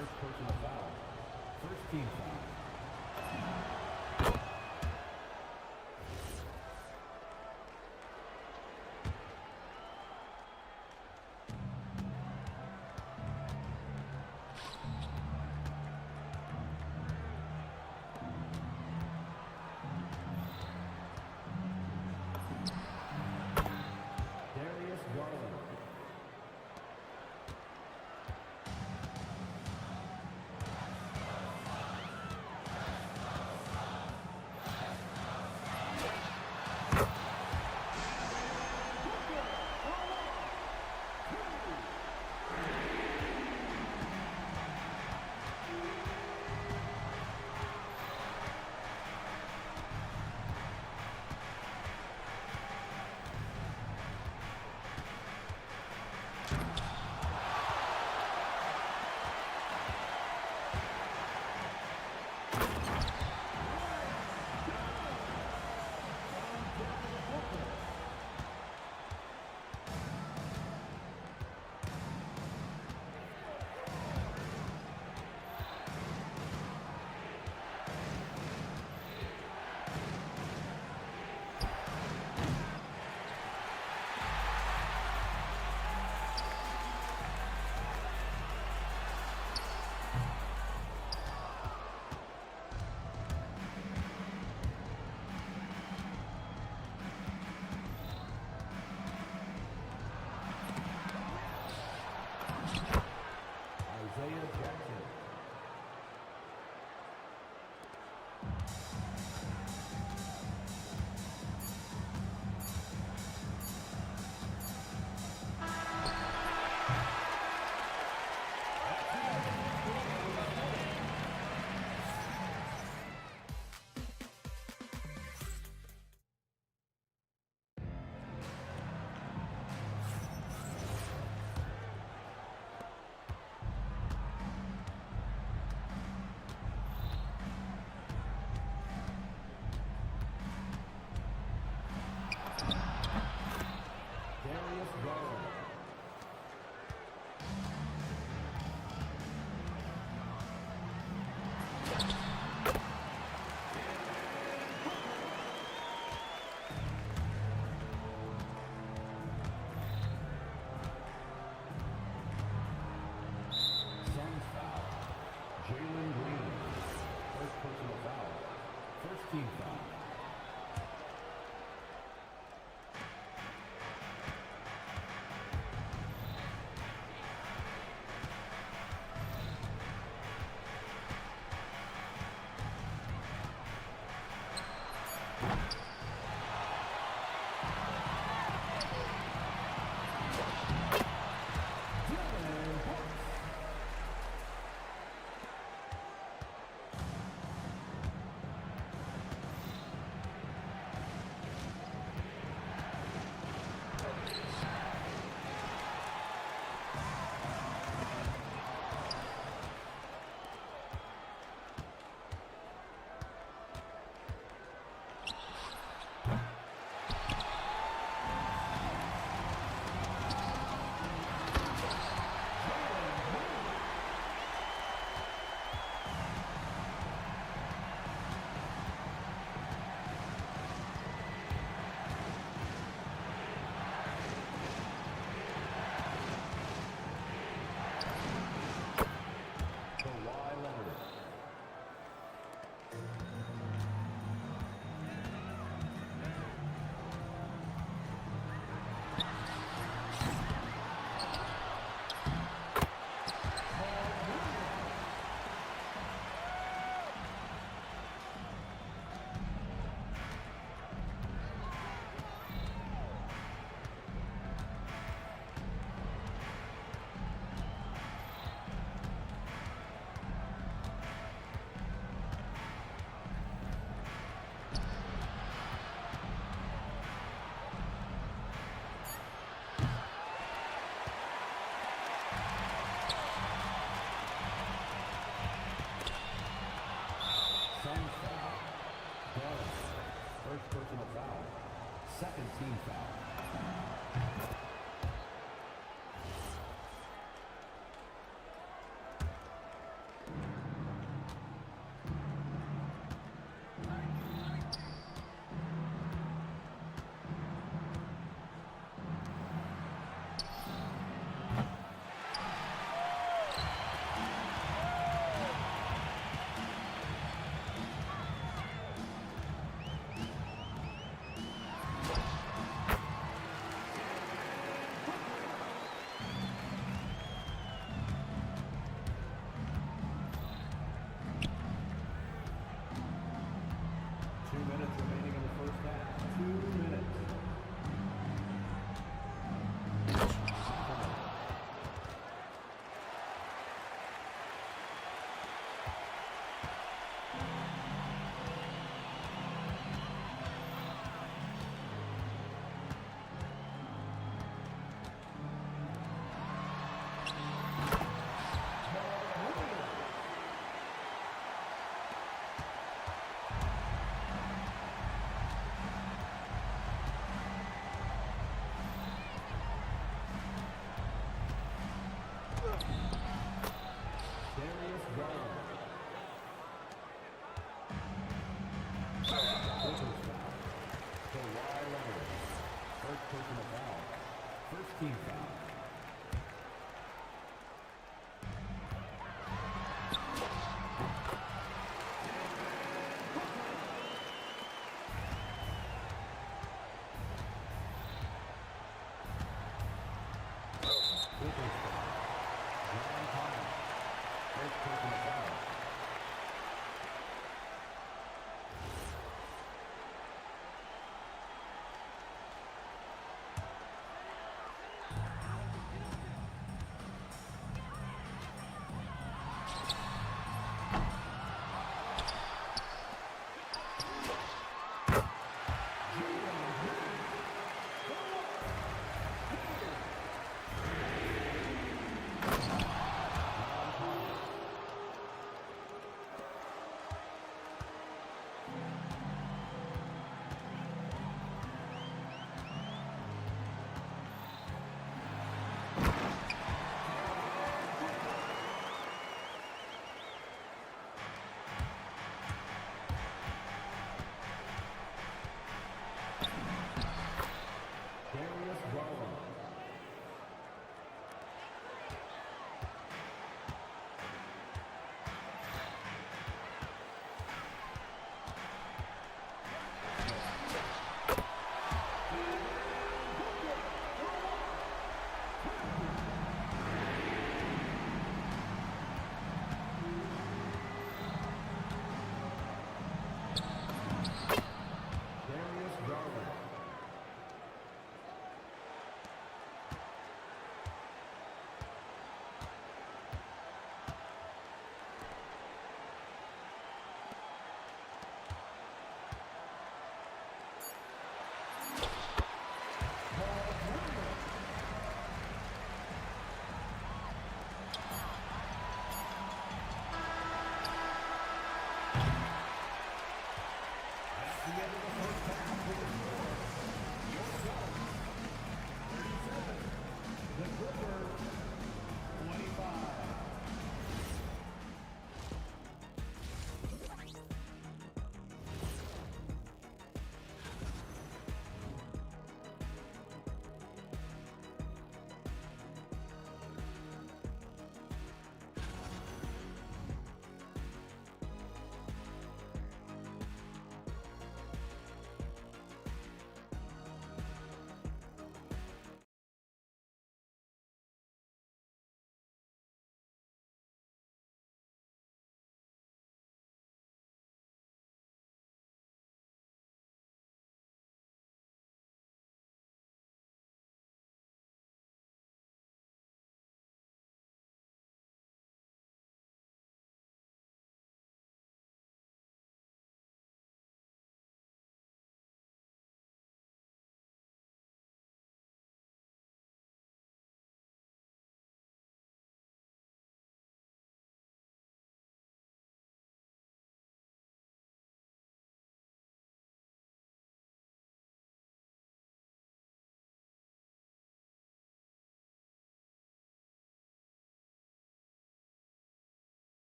First personal foul. personal foul. First team foul.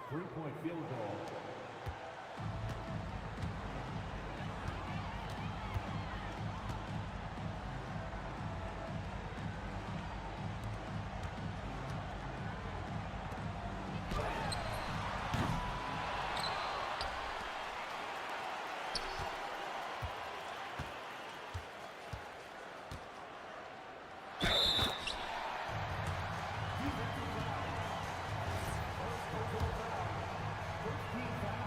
Three-point field goal. First team foul.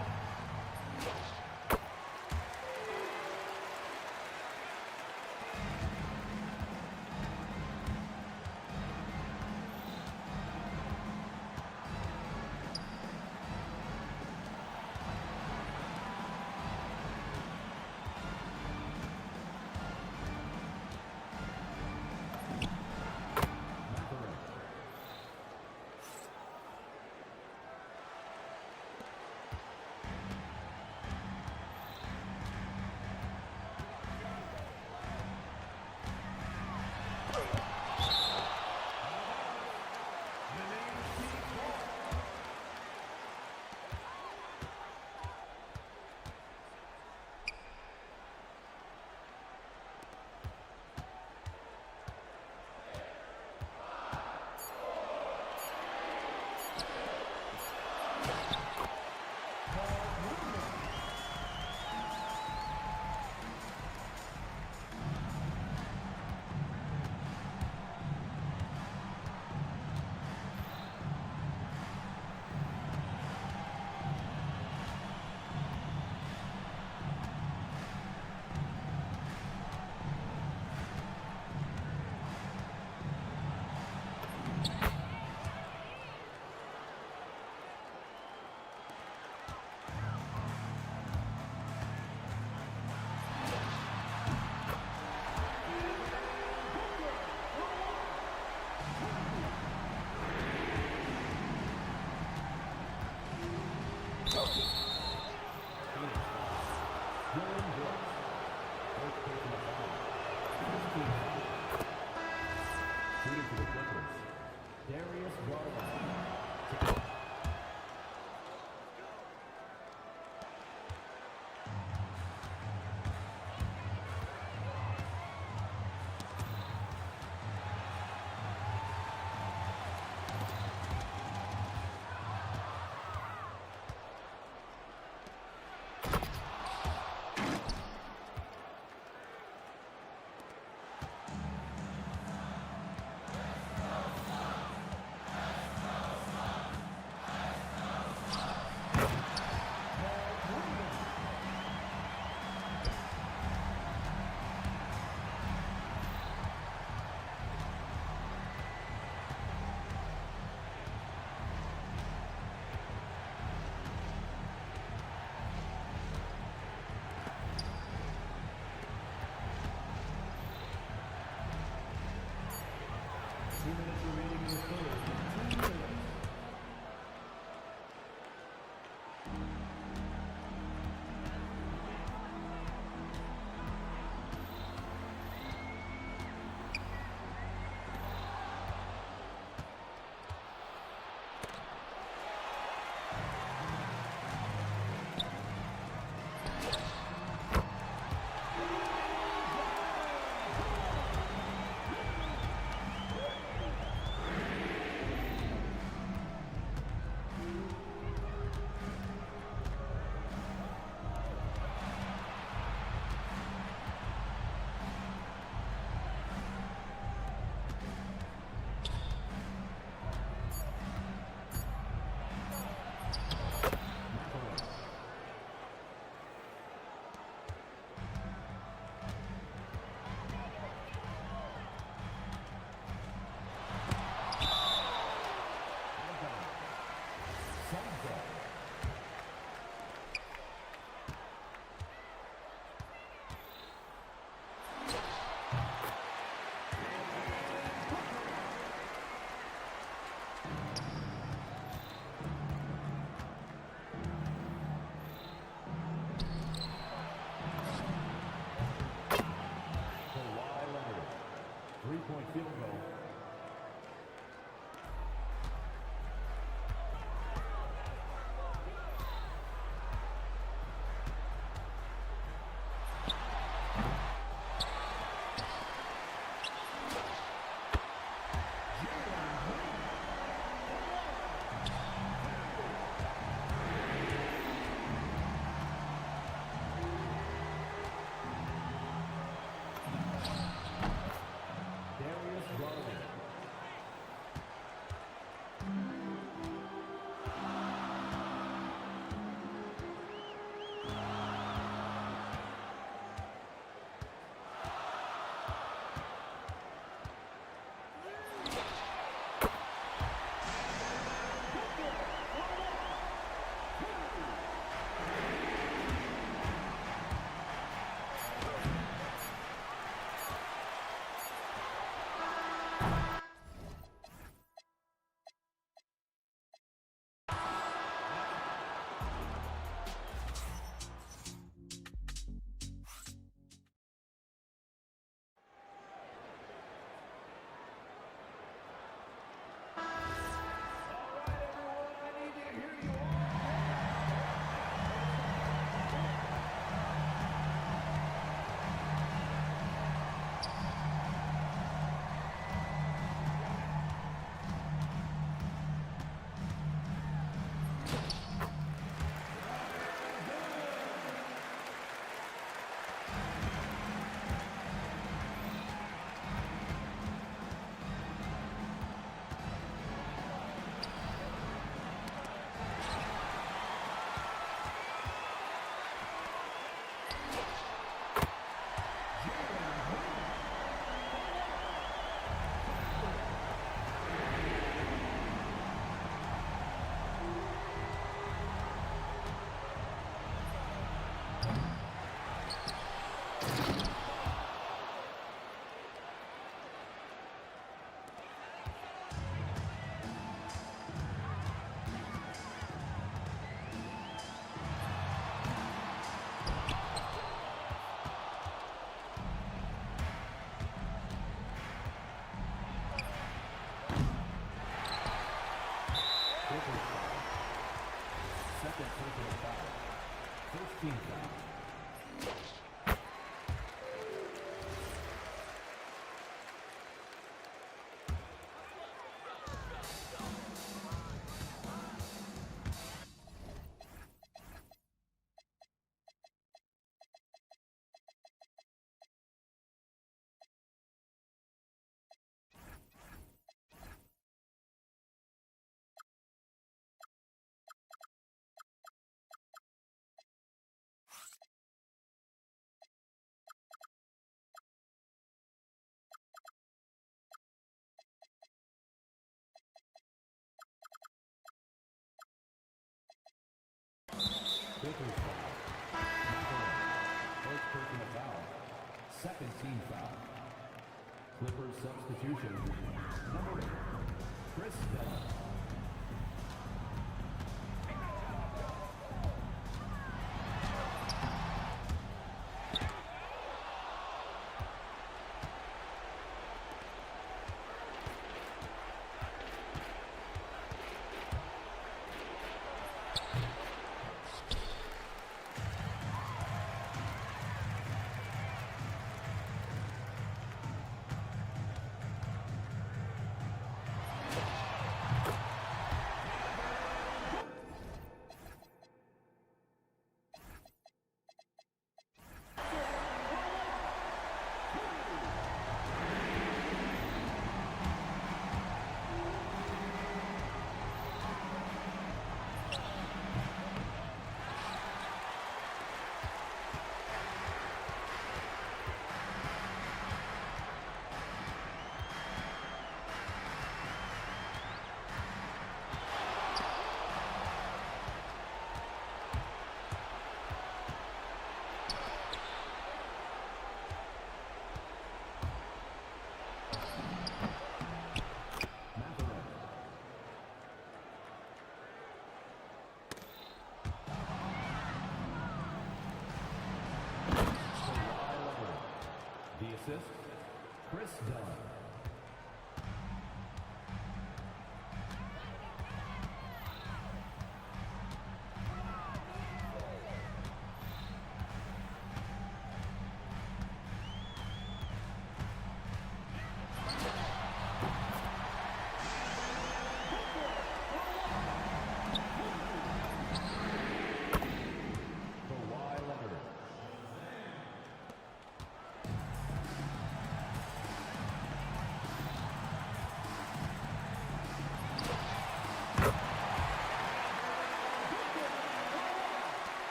Second personal foul. First team foul. Clippers foul. First personal foul. Second team foul. Clippers substitution. Number 8, Chris Bell. The assist, Chris Dunn.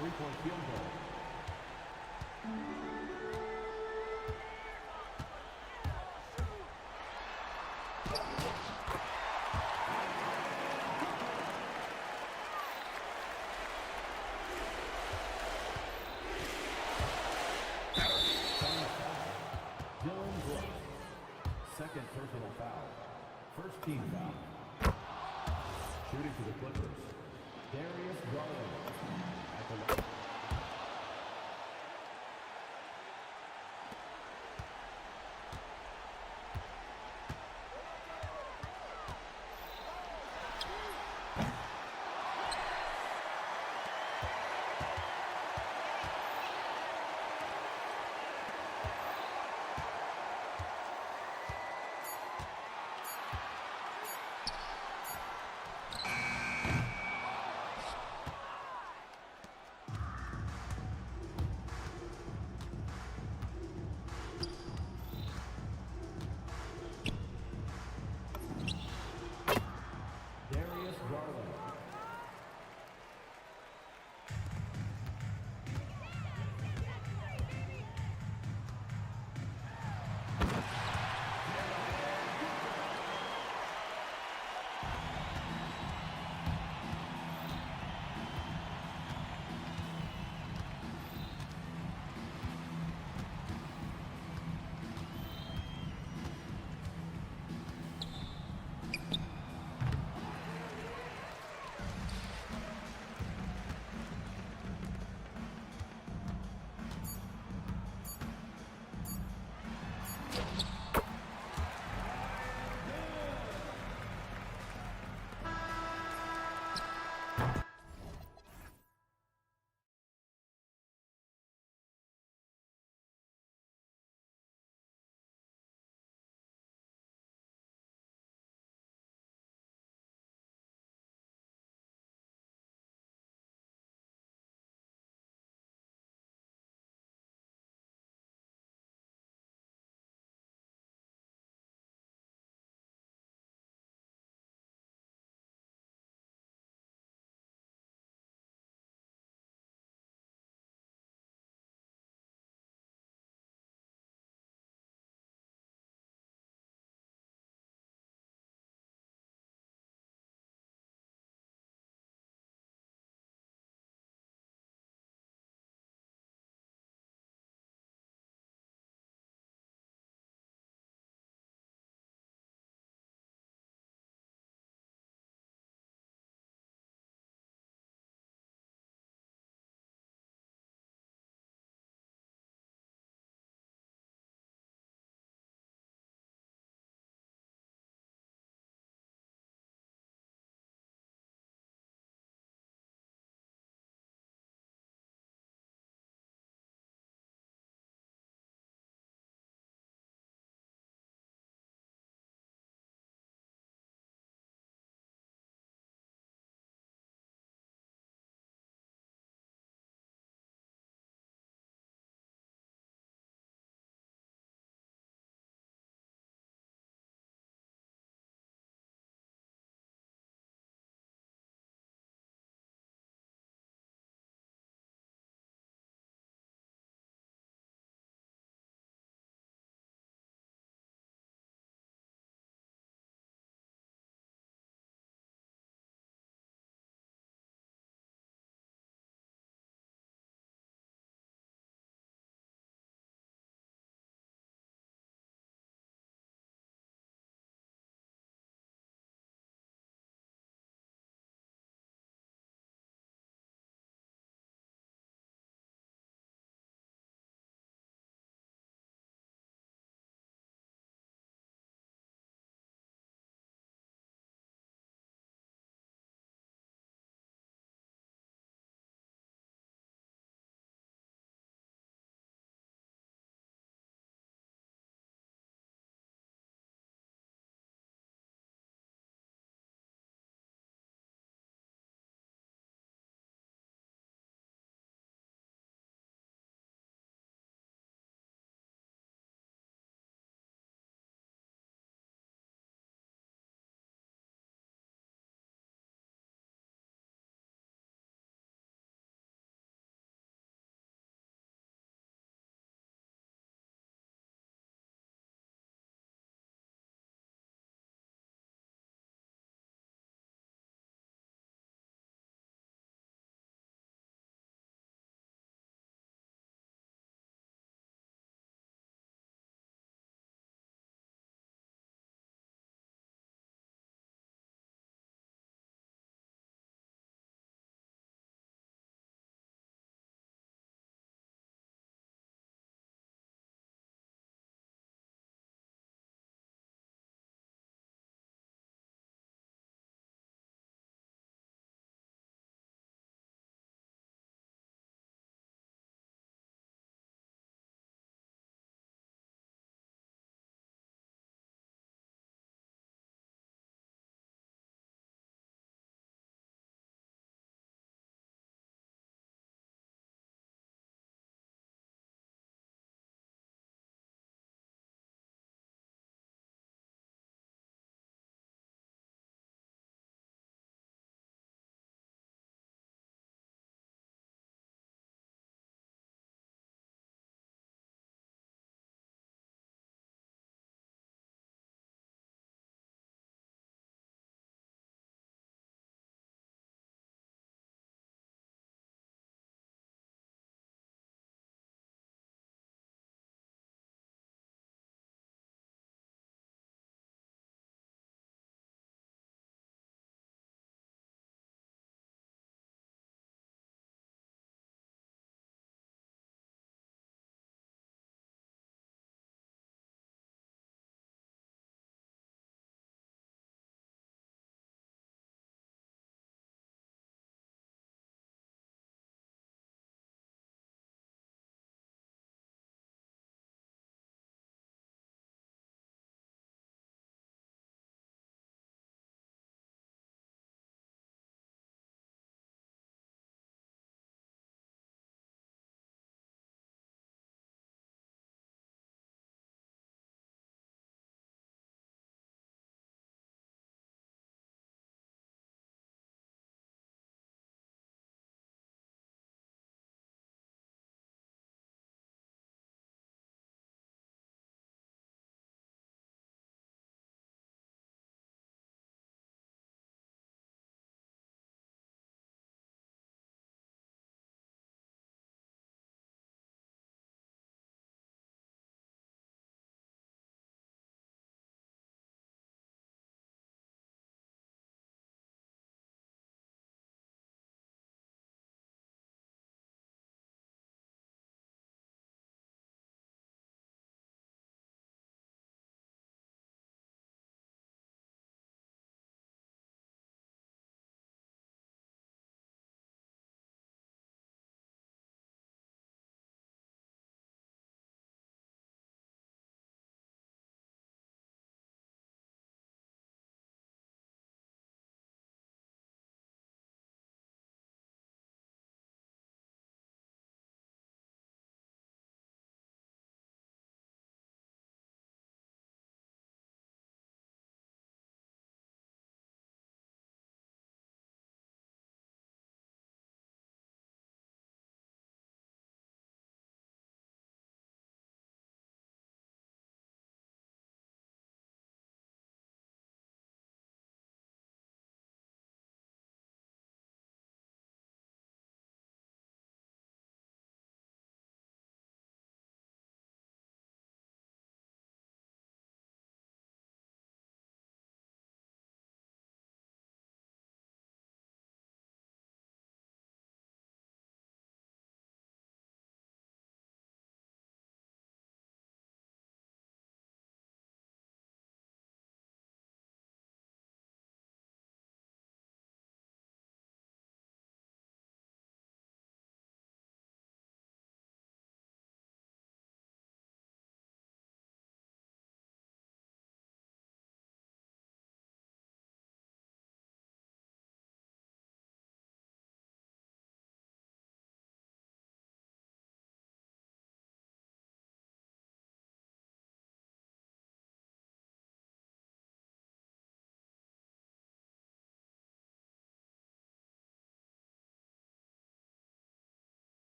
Three-point field goal. Second personal foul. First team foul. Shooting to the Clippers. Darius Garland at the line.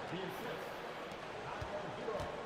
The assist. Our hero.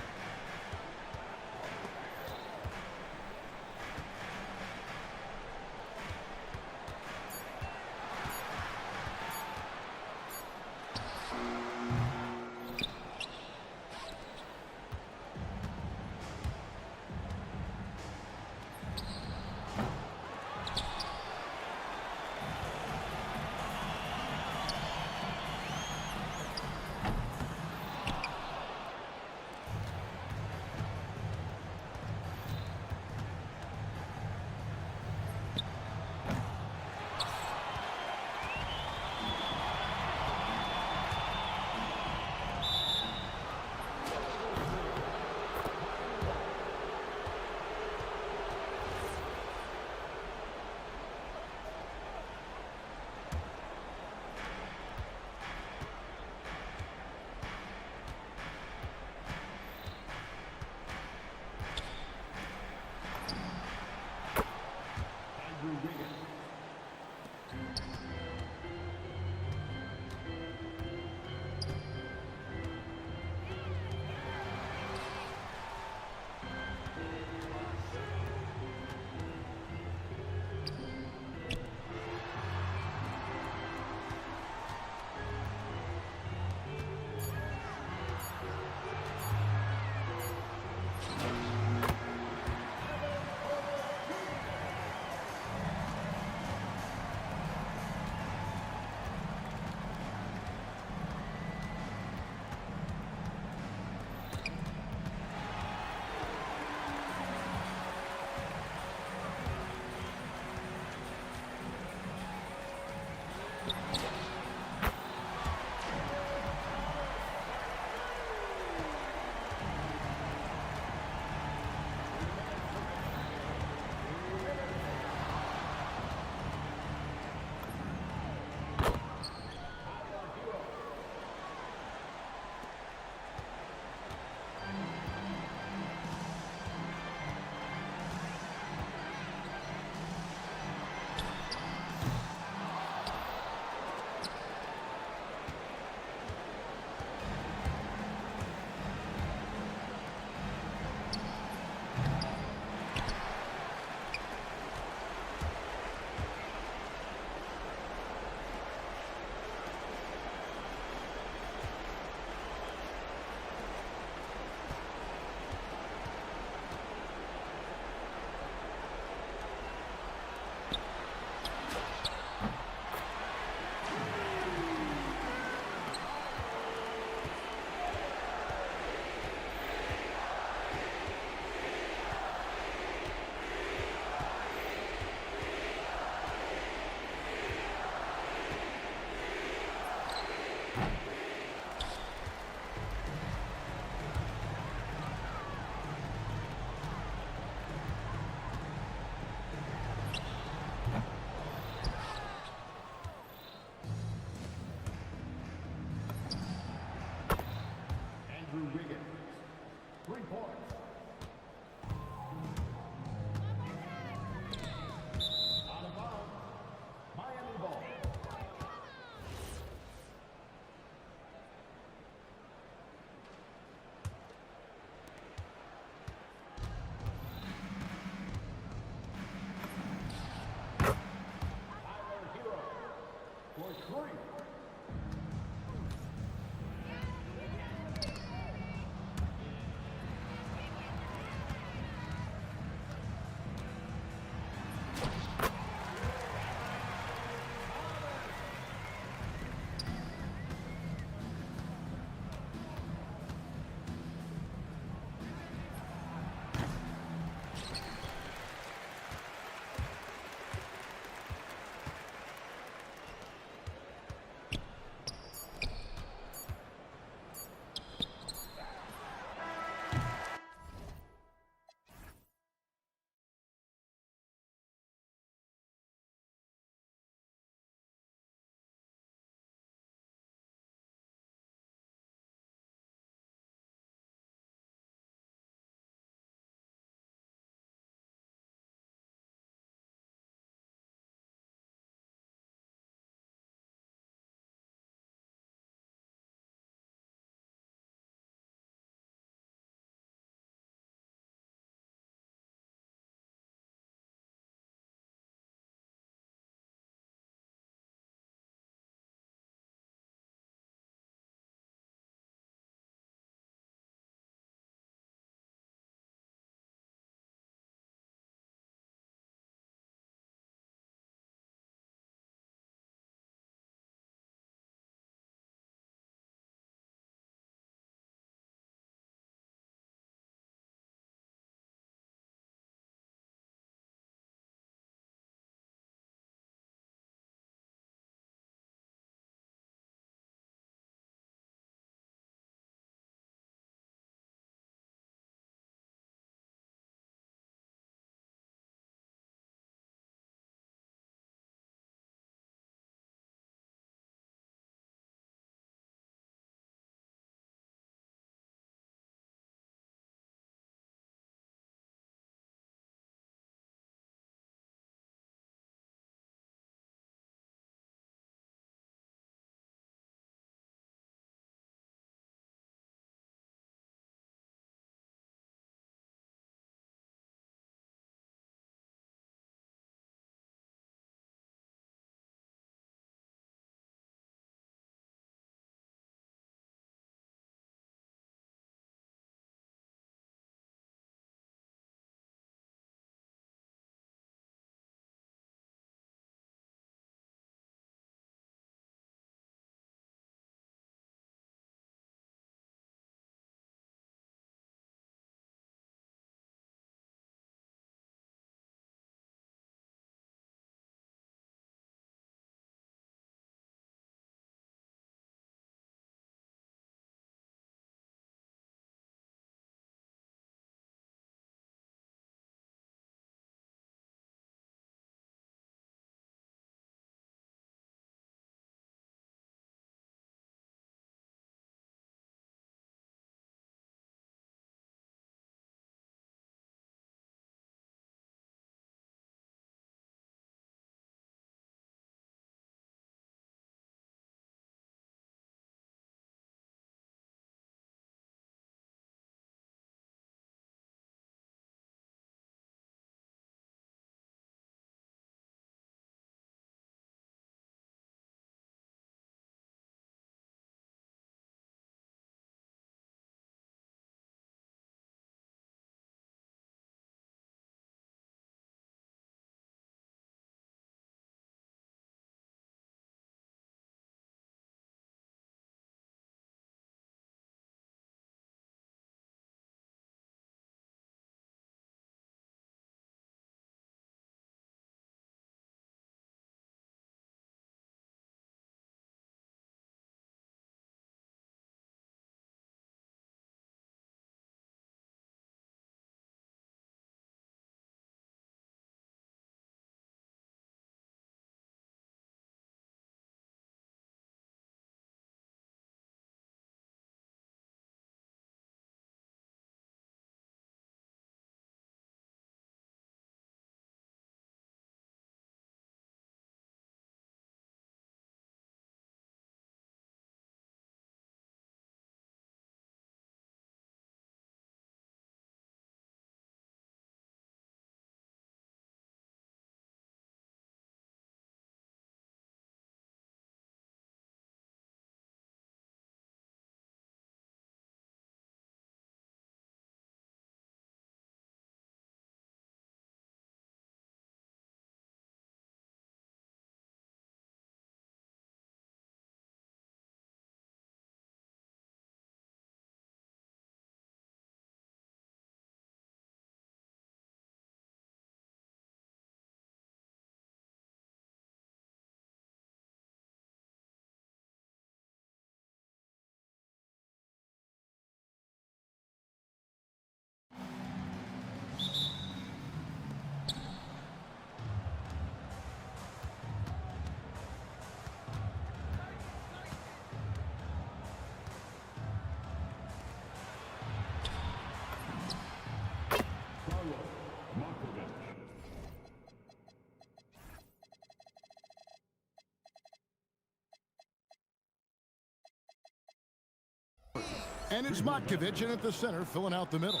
And it's Matkovic in at the center, filling out the middle.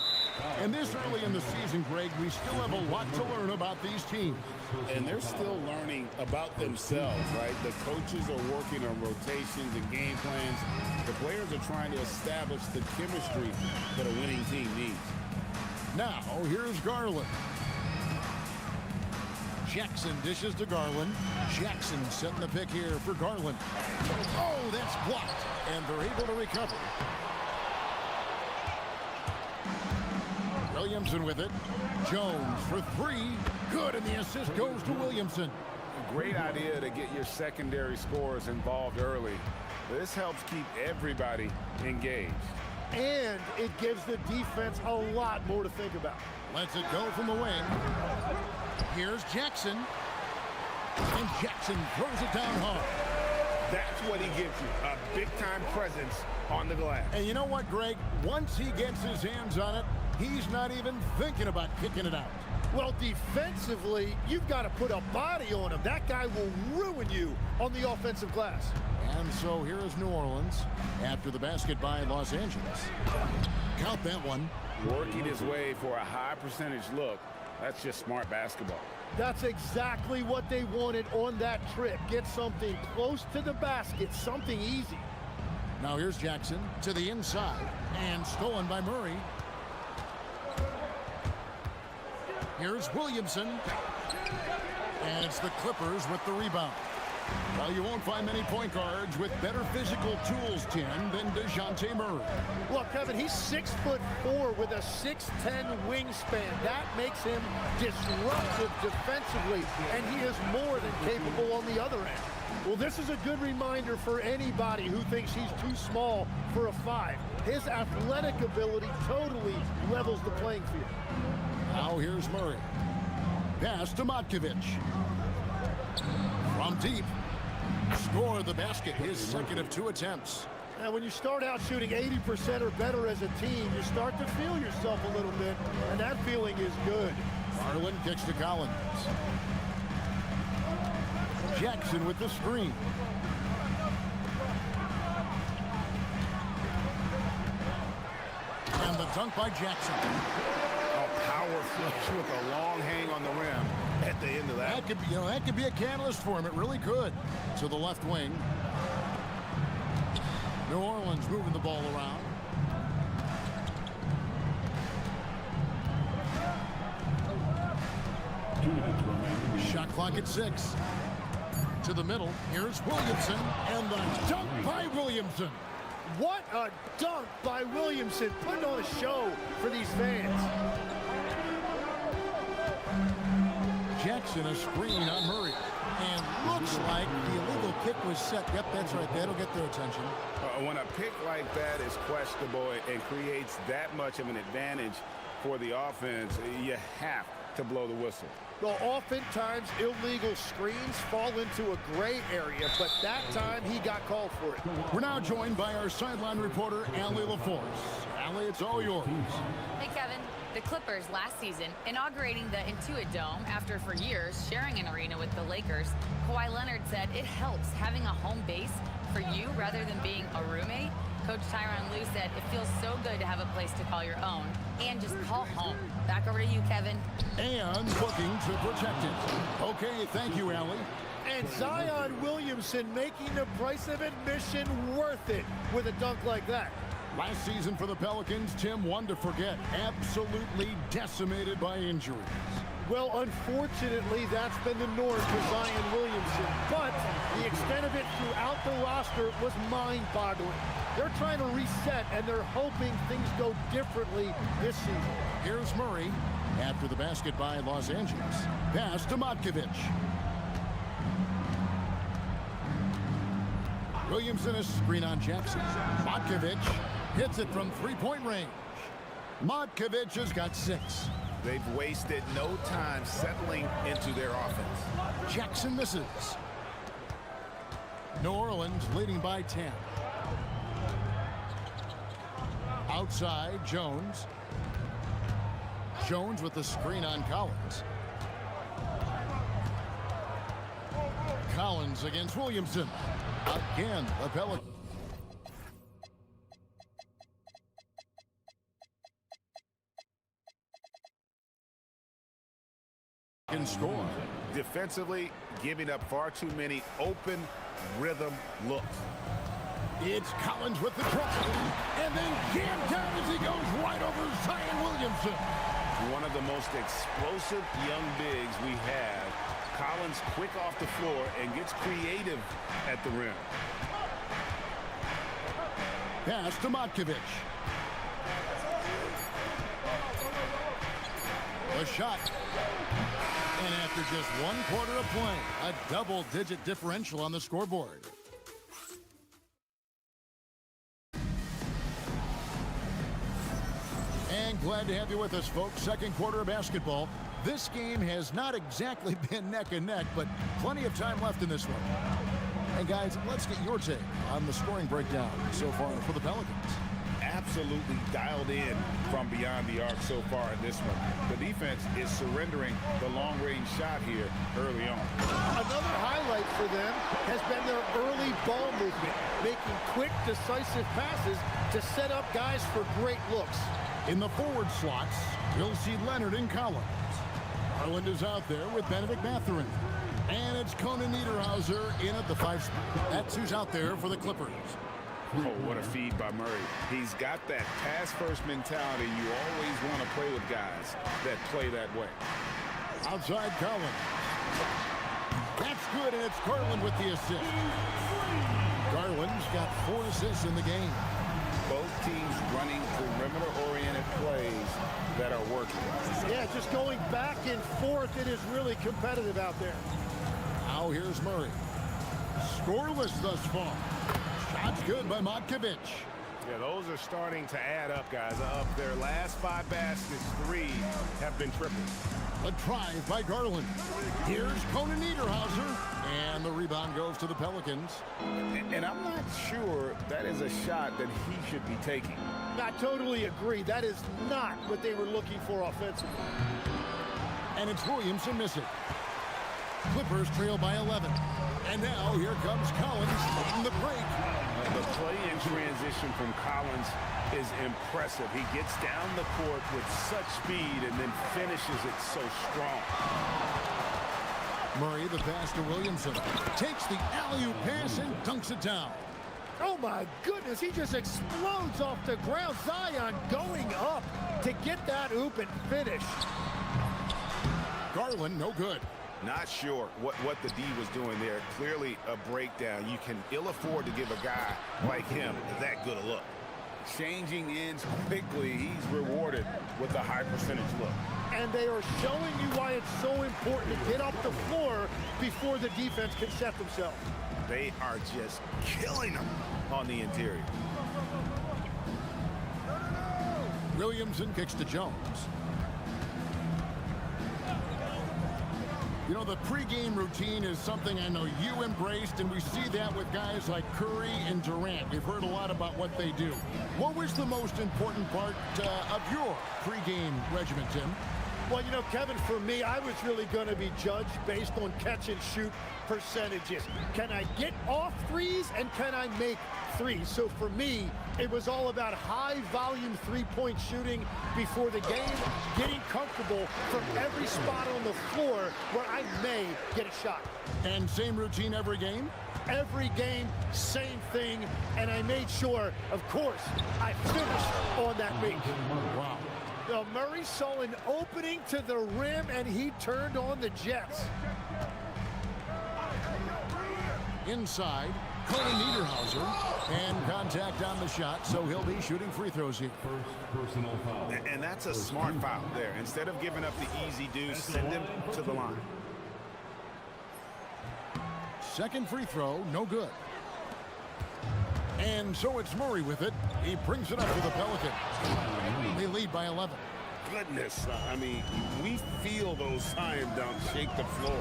And this early in the season, Greg, we still have a lot to learn about these teams. And they're still learning about themselves, right? The coaches are working on rotations and game plans. The players are trying to establish the chemistry that a winning team needs. Now, here's Garland. Jackson dishes to Garland. Jackson setting the pick here for Garland. Oh, that's blocked. And they're able to recover. Williamson with it. Jones for three. Good, and the assist goes to Williamson. Great idea to get your secondary scorers involved early. This helps keep everybody engaged. And it gives the defense a lot more to think about. Lets it go from the wing. Here's Jackson. And Jackson throws it down hard. That's what he gives you, a big-time presence on the glass. And you know what, Greg? Once he gets his hands on it, he's not even thinking about kicking it out. Well, defensively, you've got to put a body on him. That guy will ruin you on the offensive glass. And so here is New Orleans after the basket by Los Angeles. Count that one. Working his way for a high percentage look. That's just smart basketball. That's exactly what they wanted on that trip. Get something close to the basket, something easy. Now here's Jackson to the inside and stolen by Murray. Here's Williamson. And it's the Clippers with the rebound. Well, you won't find many point guards with better physical tools, Tim, than DeJounte Murray. Look, Kevin, he's 6'4" with a 6'10" wingspan. That makes him disruptive defensively, and he is more than capable on the other end. Well, this is a good reminder for anybody who thinks he's too small for a 5. His athletic ability totally levels the playing field. Now here's Murray. Pass to Matkovic. From deep. Score the basket, his second of 2 attempts. And when you start out shooting 80% or better as a team, you start to feel yourself a little bit, and that feeling is good. Garland kicks to Collins. Jackson with the screen. And the dunk by Jackson. A power flush with a long hang on the rim at the end of that. That could be a catalyst for him. It really could. To the left wing. New Orleans moving the ball around. Shot clock at 6. To the middle. Here's Williamson. And the dunk by Williamson. What a dunk by Williamson, putting on a show for these fans. Jackson a screen on Murray. And looks like the illegal kick was set. Yep, that's right. That'll get their attention. When a pick like that is questionable and creates that much of an advantage for the offense, you have to blow the whistle. Well, oftentimes illegal screens fall into a gray area, but that time he got called for it. We're now joined by our sideline reporter, Allie LaForce. Allie, it's all yours. Hey, Kevin. The Clippers last season inaugurating the Intuit Dome after for years sharing an arena with the Lakers. Kawhi Leonard said it helps having a home base for you rather than being a roommate. Coach Tyronn Lue said it feels so good to have a place to call your own and just call home. Back over to you, Kevin. And looking to protect it. Okay, thank you, Allie. And Zion Williamson making the price of admission worth it with a dunk like that. Last season for the Pelicans, Tim, one to forget. Absolutely decimated by injuries. Well, unfortunately, that's been the norm for Zion Williamson. But the extent of it throughout the roster was mind-boggling. They're trying to reset, and they're hoping things go differently this season. Here's Murray after the basket by Los Angeles. Pass to Matkovic. Williamson a screen on Jackson. Matkovic hits it from three-point range. Matkovic has got 6. They've wasted no time settling into their offense. Jackson misses. New Orleans leading by 10. Outside, Jones. Jones with the screen on Collins. Collins against Williamson. Again, the Pelicans. can score. Defensively, giving up far too many open rhythm looks. It's Collins with the drive, and then jammed down as he goes right over Zion Williamson. One of the most explosive young bigs we have. Collins quick off the floor and gets creative at the rim. Pass to Matkovic. A shot. And after just 1 quarter of play, a double-digit differential on the scoreboard. And glad to have you with us, folks. Second quarter of basketball. This game has not exactly been neck and neck, but plenty of time left in this one. And guys, let's get your take on the scoring breakdown so far for the Pelicans. Absolutely dialed in from beyond the arc so far in this one. The defense is surrendering the long-range shot here early on. Another highlight for them has been their early ball movement, making quick, decisive passes to set up guys for great looks. In the forward slots, you'll see Leonard and Collins. Garland is out there with Benedict Mathurin. And it's Conan Niederhauser in at the 5 spot. That's who's out there for the Clippers. Oh, what a feed by Murray. He's got that pass-first mentality. You always want to play with guys that play that way. Outside Collins. That's good, and it's Garland with the assist. Garland's got 4 assists in the game. Both teams running perimeter-oriented plays that are working. Yeah, just going back and forth, it is really competitive out there. Now here's Murray. Scoreless thus far. Shot's good by Matkovic. Yeah, those are starting to add up, guys. Of their last 5 baskets, 3 have been triples. A drive by Garland. Here's Conan Niederhauser. And the rebound goes to the Pelicans. And I'm not sure that is a shot that he should be taking. I totally agree. That is not what they were looking for offensively. And it's Williamson missing. Clippers trail by 11. And now here comes Collins on the break. The play in transition from Collins is impressive. He gets down the court with such speed and then finishes it so strong. Murray, the pass to Williamson. Takes the alley-oop pass and dunks it down. Oh my goodness, he just explodes off the ground. Zion going up to get that oop and finish. Garland, no good. Not sure what the D was doing there. Clearly a breakdown. You can ill afford to give a guy like him that good a look. Changing ends quickly, he's rewarded with a high percentage look. And they are showing you why it's so important to get off the floor before the defense can set themselves. They are just killing them on the interior. Williamson kicks to Jones. You know, the pregame routine is something I know you embraced, and we see that with guys like Curry and Durant. We've heard a lot about what they do. What was the most important part of your pregame regimen, Tim? Well, you know, Kevin, for me, I was really going to be judged based on catch-and-shoot percentages. Can I get off threes, and can I make threes? So for me, it was all about high-volume three-point shooting before the game, getting comfortable from every spot on the floor where I may get a shot. And same routine every game? Every game, same thing, and I made sure, of course, I finished on that week. Wow. Well, Murray saw an opening to the rim, and he turned on the Jets. Inside, Conan Niederhauser, and contact on the shot, so he'll be shooting free throws here. First personal foul. And that's a smart foul there. Instead of giving up the easy deuce, send him to the line. Second free throw, no good. And so it's Murray with it. He brings it up for the Pelicans. They lead by 11. Goodness, I mean, we feel those Zion dunks shake the floor.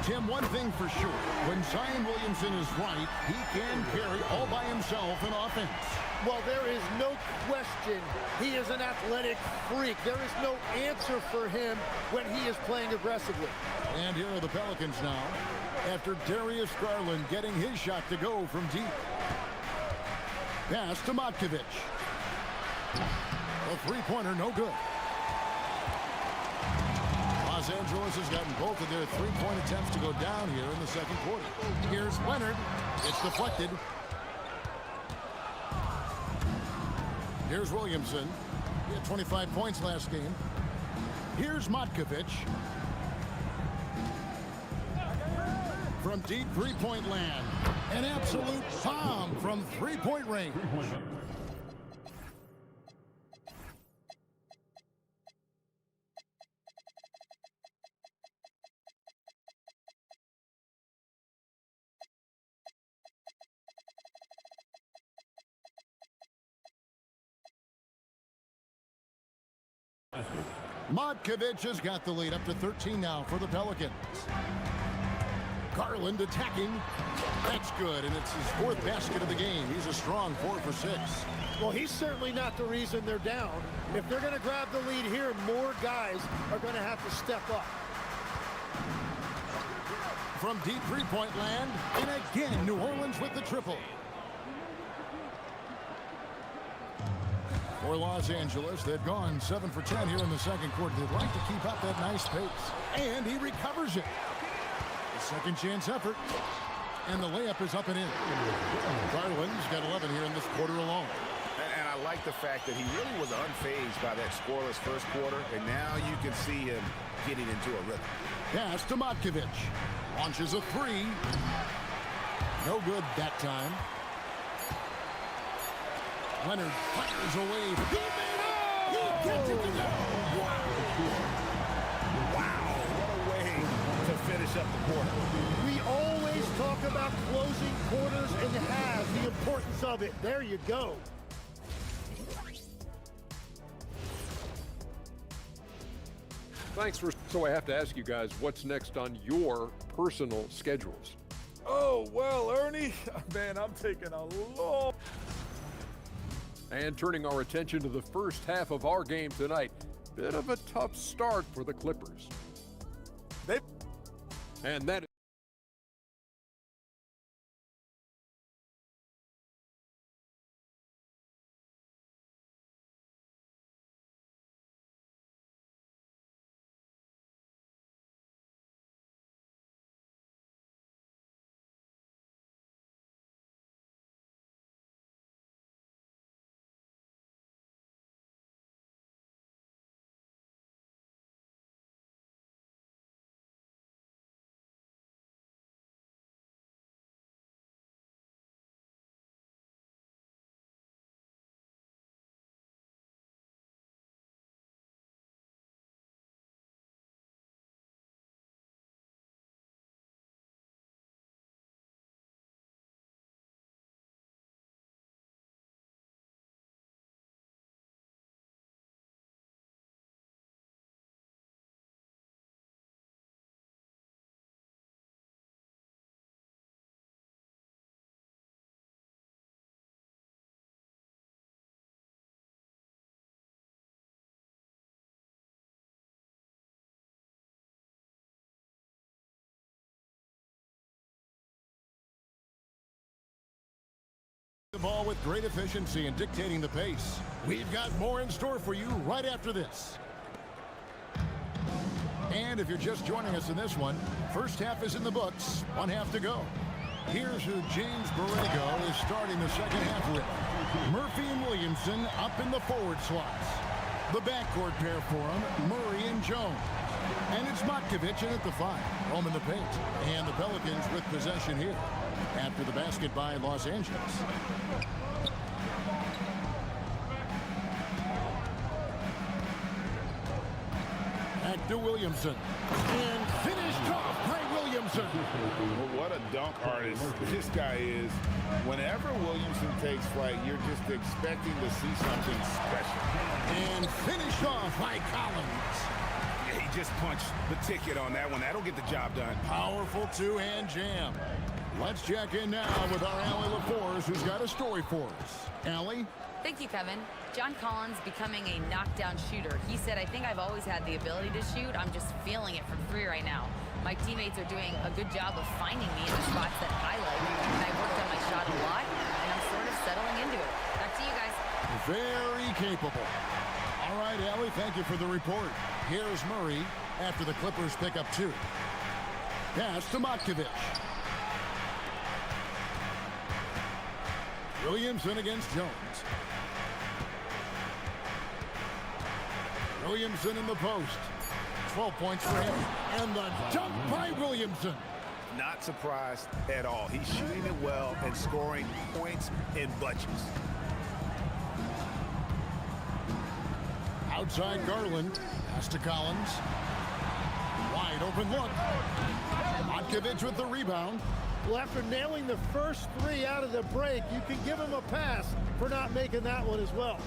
Tim, one thing for sure, when Zion Williamson is right, he can carry all by himself in offense. Well, there is no question he is an athletic freak. There is no answer for him when he is playing aggressively. And here are the Pelicans now, after Darius Garland getting his shot to go from deep. Pass to Matkovic. A three-pointer, no good. Los Angeles has gotten both of their three-point attempts to go down here in the second quarter. Here's Leonard. It's deflected. Here's Williamson. He had 25 points last game. Here's Matkovic. From deep three-point land. An absolute bomb from three-point range. Matkovic has got the lead up to 13 now for the Pelicans. Garland attacking. That's good, and it's his fourth basket of the game. He's a strong 4 for 6. Well, he's certainly not the reason they're down. If they're going to grab the lead here, more guys are going to have to step up. From deep three-point land, and again, New Orleans with the triple. For Los Angeles, they've gone 7 for 10 here in the second quarter. They'd like to keep up that nice pace. And he recovers it. A second chance effort. And the layup is up and in. Garland's got 11 here in this quarter alone. And I like the fact that he really was unfazed by that scoreless first quarter. And now you can see him getting into a rhythm. Pass to Matkovic. Launches a three. No good that time. Leonard fires away. He made it! He gets it to go! Wow, what a way to finish up the quarter. We always talk about closing quarters and halves, the importance of it. There you go. Thanks for. So I have to ask you guys, what's next on your personal schedules? Oh, well, Ernie, man, I'm taking a long... And turning our attention to the first half of our game tonight, bit of a tough start for the Clippers. And that the ball with great efficiency and dictating the pace. We've got more in store for you right after this. And if you're just joining us in this one, first half is in the books, 1 half to go. Here's who James Borrego is starting the second half with. Murphy and Williamson up in the forward slots. The backcourt pair for him, Murray and Jones. And it's Matkovic in at the 5, home in the paint. And the Pelicans with possession here after the basket by Los Angeles. Back to Williamson. And finished off by Williamson. Well, what a dunk artist this guy is. Whenever Williamson takes flight, you're just expecting to see something special. And finished off by Collins. He just punched the ticket on that one. That'll get the job done. Powerful two-hand jam. Let's check in now with our Allie LaForce, who's got a story for us. Allie? Thank you, Kevin. John Collins becoming a knockdown shooter. He said, I think I've always had the ability to shoot. I'm just feeling it from 3 right now. My teammates are doing a good job of finding me in the spots that I like. And I worked on my shot a lot, and I'm sort of settling into it. Back to you guys. Very capable. All right, Allie, thank you for the report. Here's Murray. after the Clippers pick up 2. Pass to Matkovic. Williamson against Jones. Williamson in the post. 12 points for him. And the dunk by Williamson. Not surprised at all. He's shooting it well and scoring points in bunches. Outside Garland. Pass to Collins. Wide open look. Matkovic with the rebound. Well, after nailing the first 3 out of the break, you can give him a pass for not making that one as well.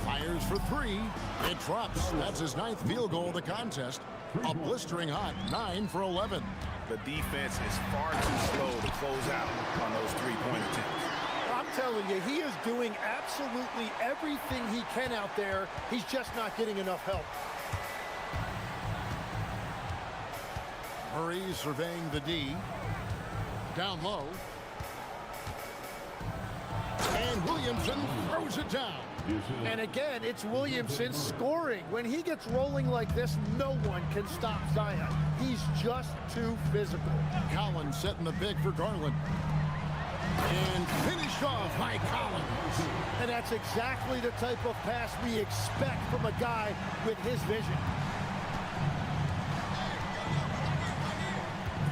Fires for 3. It drops. That's his 9th field goal of the contest. A blistering hot 9 for 11. The defense is far too slow to close out on those 3-point attempts. I'm telling you, he is doing absolutely everything he can out there. He's just not getting enough help. Murray surveying the D. Down low. And Williamson throws it down. And again, it's Williamson scoring. When he gets rolling like this, no one can stop Zion. He's just too physical. Collins setting the pick for Garland. And finished off by Collins. And that's exactly the type of pass we expect from a guy with his vision.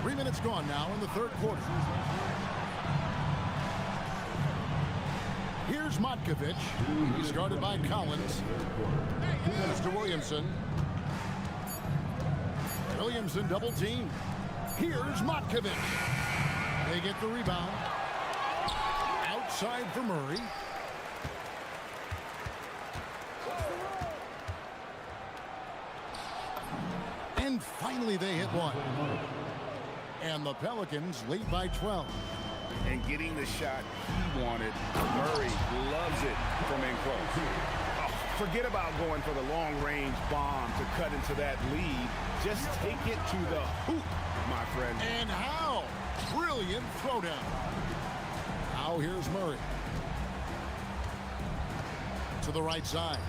3 minutes gone now in the third quarter. Here's Matkovic. He's guarded by Collins. Pass to Williamson. Williamson double team. Here's Matkovic. They get the rebound. Outside for Murray. And finally they hit one. And the Pelicans lead by 12. And getting the shot he wanted, Murray loves it from in close. Oh, forget about going for the long-range bomb to cut into that lead. Just take it to the hoop, my friend. And how? Brilliant throwdown. Now here's Murray. To the right side.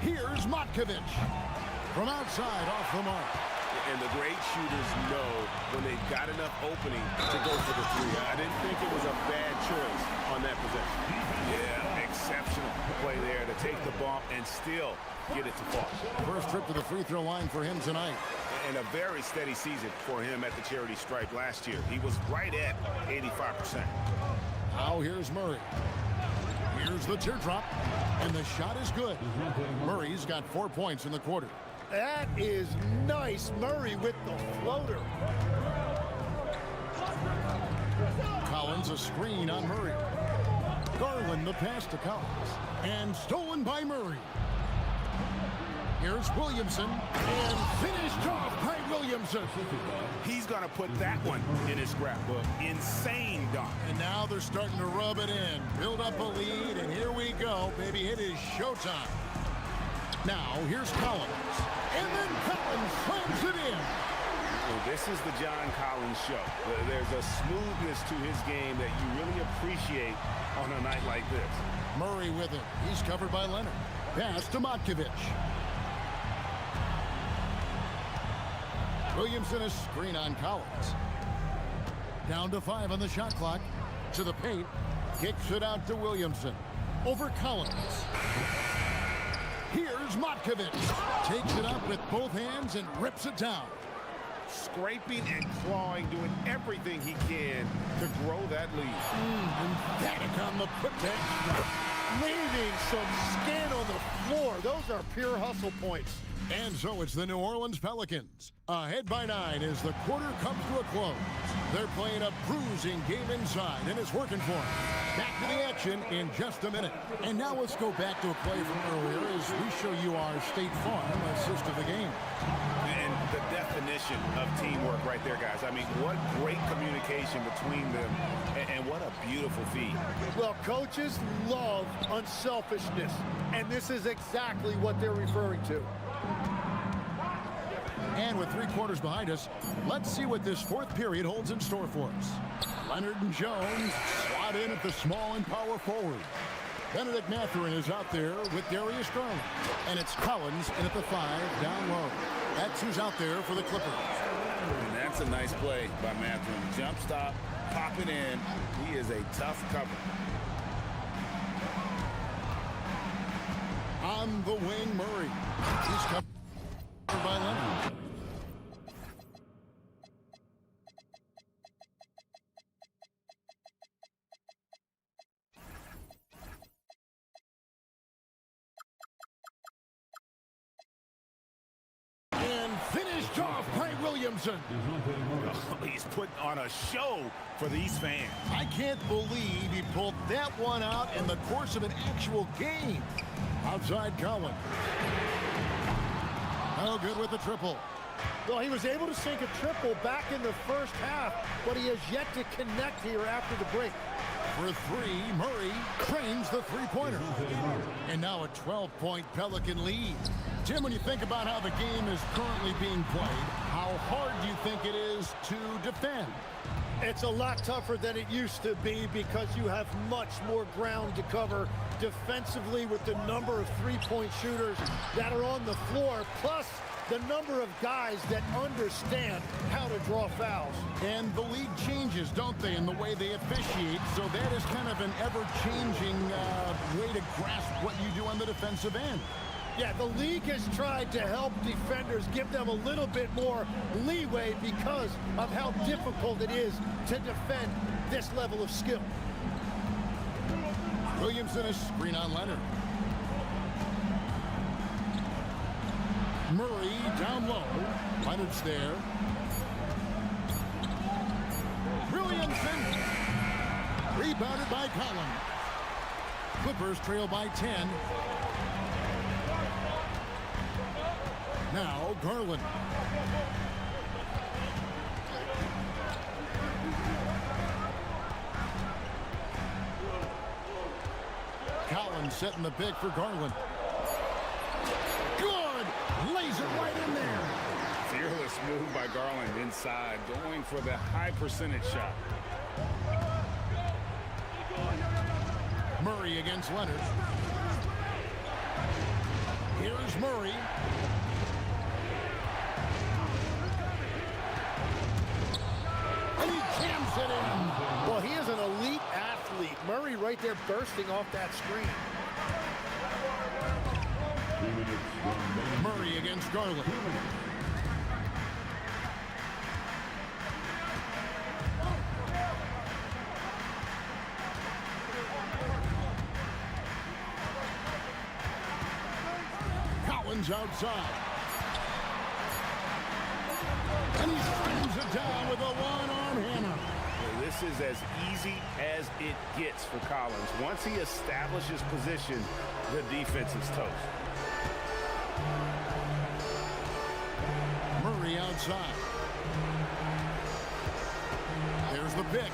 Here's Matkovic. From outside, off the mark. And the great shooters know when they've got enough opening to go for the 3. I didn't think it was a bad choice on that possession. Yeah, exceptional play there to take the bump and still get it to fall. First trip to the free throw line for him tonight. And a very steady season for him at the charity stripe last year. He was right at 85%. Now here's Murray. Here's the teardrop. And the shot is good. Murray's got 4 points in the quarter. That is nice. Murray with the floater. Collins a screen on Murray. Garland the pass to Collins. And stolen by Murray. Here's Williamson. And finished off by Williamson. He's going to put that one in his scrapbook. Insane dunk. And now they're starting to rub it in. Build up a lead, and here we go. Baby, it is showtime. Now, here's Collins. And then Collins slams it in. Well, this is the John Collins show. There's a smoothness to his game that you really appreciate on a night like this. Murray with it. He's covered by Leonard. Pass to Matkovic. Williamson a screen on Collins. Down to 5 on the shot clock. To the paint. Kicks it out to Williamson. Over Collins. Here's Matkovic. Takes it up with both hands and rips it down. Scraping and clawing, doing everything he can to grow that lead. Emphatic on the putback. Leaving some skin on the floor. Those are pure hustle points. And so it's the New Orleans Pelicans. Ahead by 9 as the quarter comes to a close. They're playing a bruising game inside, and it's working for them. Back to the action in just a minute. And now let's go back to a play from earlier as we show you our State Farm assist of the game. And the definition of teamwork right there, guys. I mean, what great communication between them, and what a beautiful feed. Well, coaches love unselfishness, and this is exactly what they're referring to. And with 3 quarters behind us, let's see what this fourth period holds in store for us. Leonard and Jones slot in at the small and power forward. Benedict Mathurin is out there with Darius Garland. And it's Collins in at the 5, down low. That's who's out there for the Clippers. And that's a nice play by Mathurin. Jump stop, pop it in. He is a tough cover. On the wing, Murray. He's covered by Leonard. And finished off by Williamson. He's putting on a show for these fans. I can't believe he pulled that one out in the course of an actual game. Outside Collins. No good with the triple. Well, he was able to sink a triple back in the first half, but he has yet to connect here after the break. For 3, Murray trains the three-pointer. And now a 12-point Pelican lead. Tim, when you think about how the game is currently being played, how hard do you think it is to defend? It's a lot tougher than it used to be because you have much more ground to cover defensively with the number of three-point shooters that are on the floor, plus the number of guys that understand how to draw fouls. And the league changes, don't they, in the way they officiate, so that is kind of an ever-changing way to grasp what you do on the defensive end. Yeah, the league has tried to help defenders, give them a little bit more leeway because of how difficult it is to defend this level of skill. Williamson is screen on Leonard. Murray down low. Leonard's there. Williamson. Rebounded by Collins. Clippers trail by 10. Now Garland. Collins setting the pick for Garland. Good! Lays it right in there. Fearless move by Garland inside, going for the high percentage shot. Murray against Leonard. Here's Murray. And he jams it in. Well, he is an elite athlete. Murray right there bursting off that screen. Murray against Garland. Collins outside. And he slams it down with a one-arm hammer. This is as easy as it gets for Collins. Once he establishes position, the defense is toast. Murray outside. There's the pick.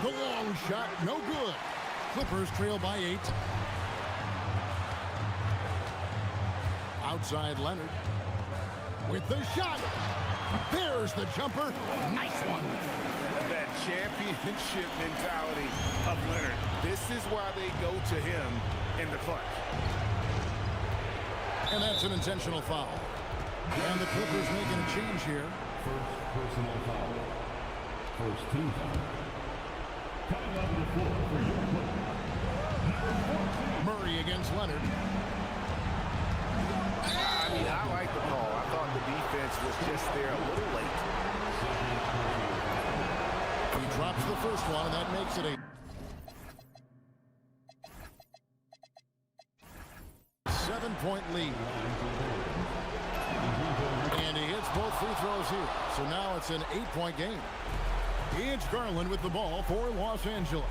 The long shot, no good. Clippers trail by 8. Outside Leonard. With the shot. There's the jumper. Nice one. That championship mentality of Leonard. This is why they go to him in the clutch. And that's an intentional foul. And the Clippers making a change here. First personal foul. First team foul. Coming up to the floor for your Clippers. Murray against Leonard. I mean, I like the call. I thought the defense was just there a little late. He drops the first one, and that makes it a 7-point lead. And he hits both free throws here. So now it's an 8-point game. It's Garland with the ball for Los Angeles.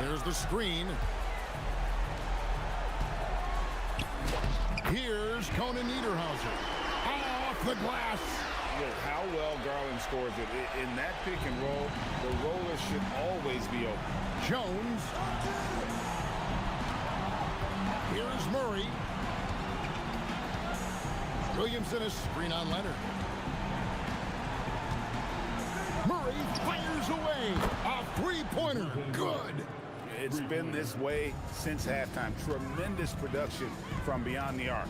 There's the screen. Here's Conan Niederhauser. Off the glass. Look how well Garland scores it. In that pick and roll, the roller should always be open. Jones. Here's Murray. Williamson is screen on Leonard. Murray fires away. A three-pointer. Good. It's been this way since halftime. Tremendous production from beyond the arc.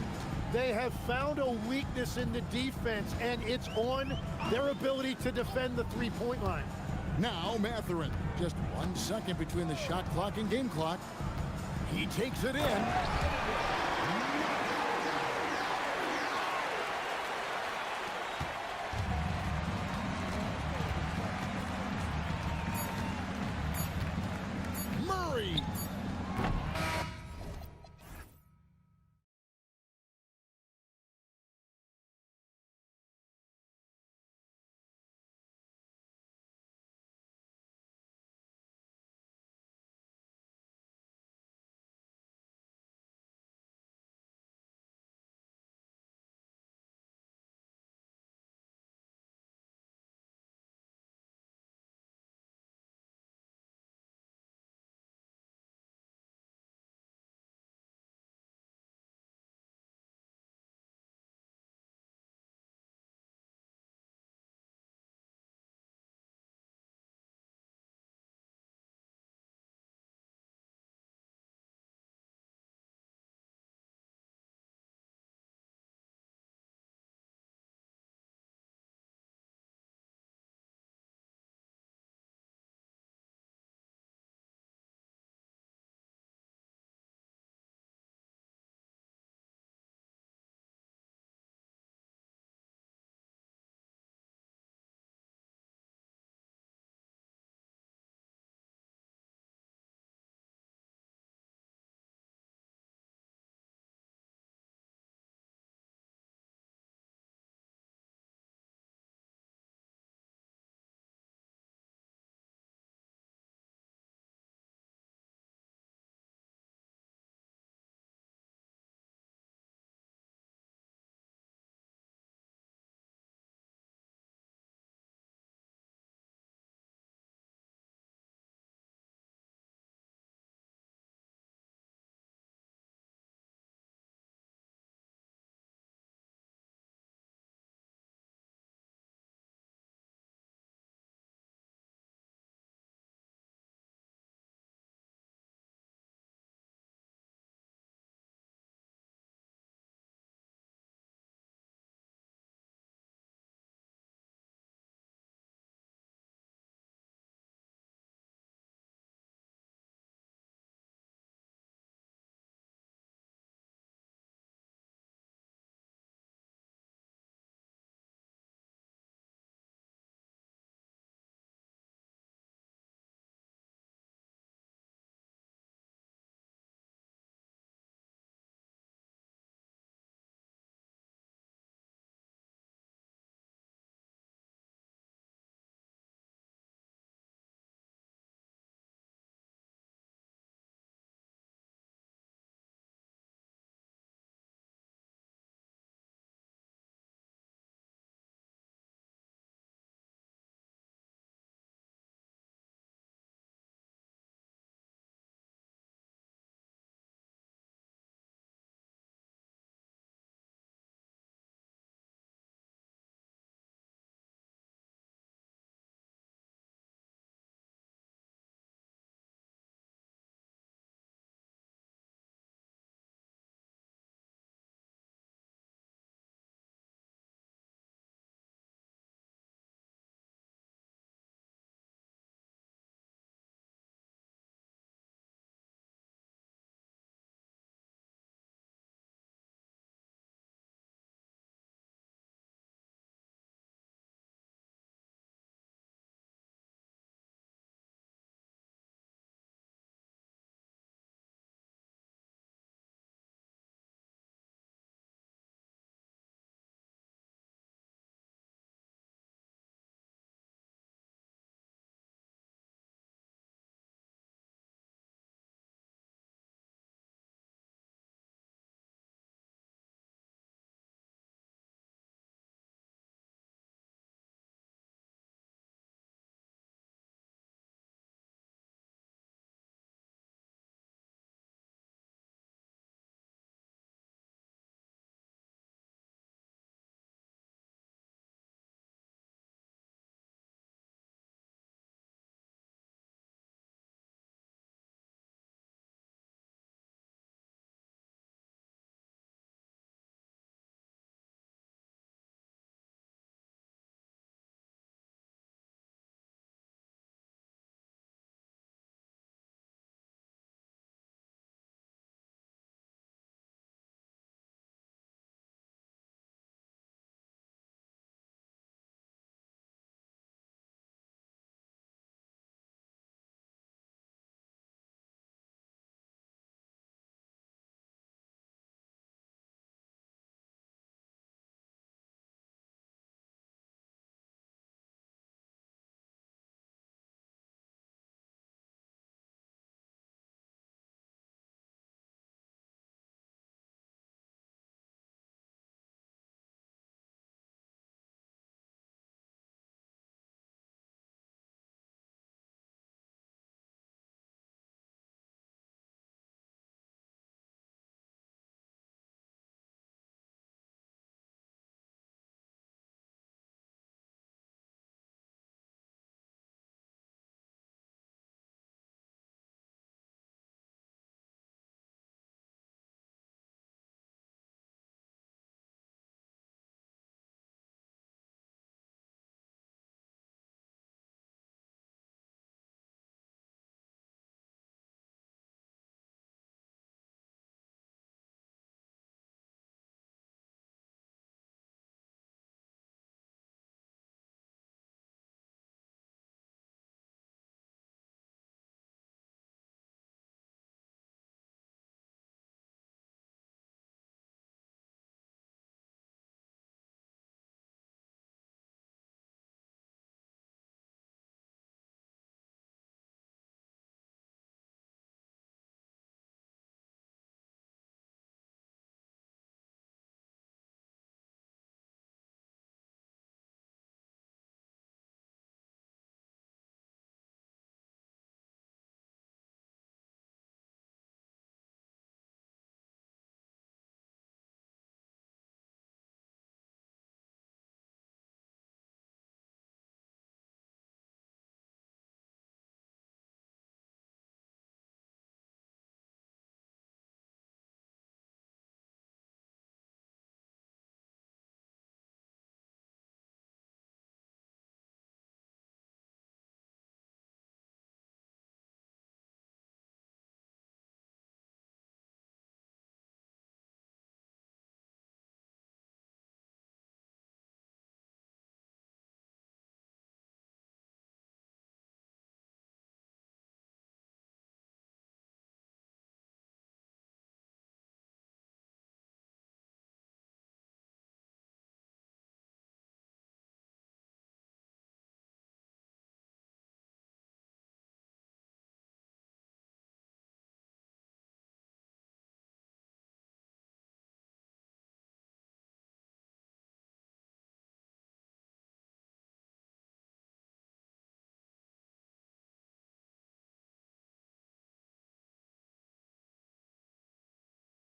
They have found a weakness in the defense, and it's on their ability to defend the three-point line. Now Matherin. Just 1 second between the shot clock and game clock. He takes it in.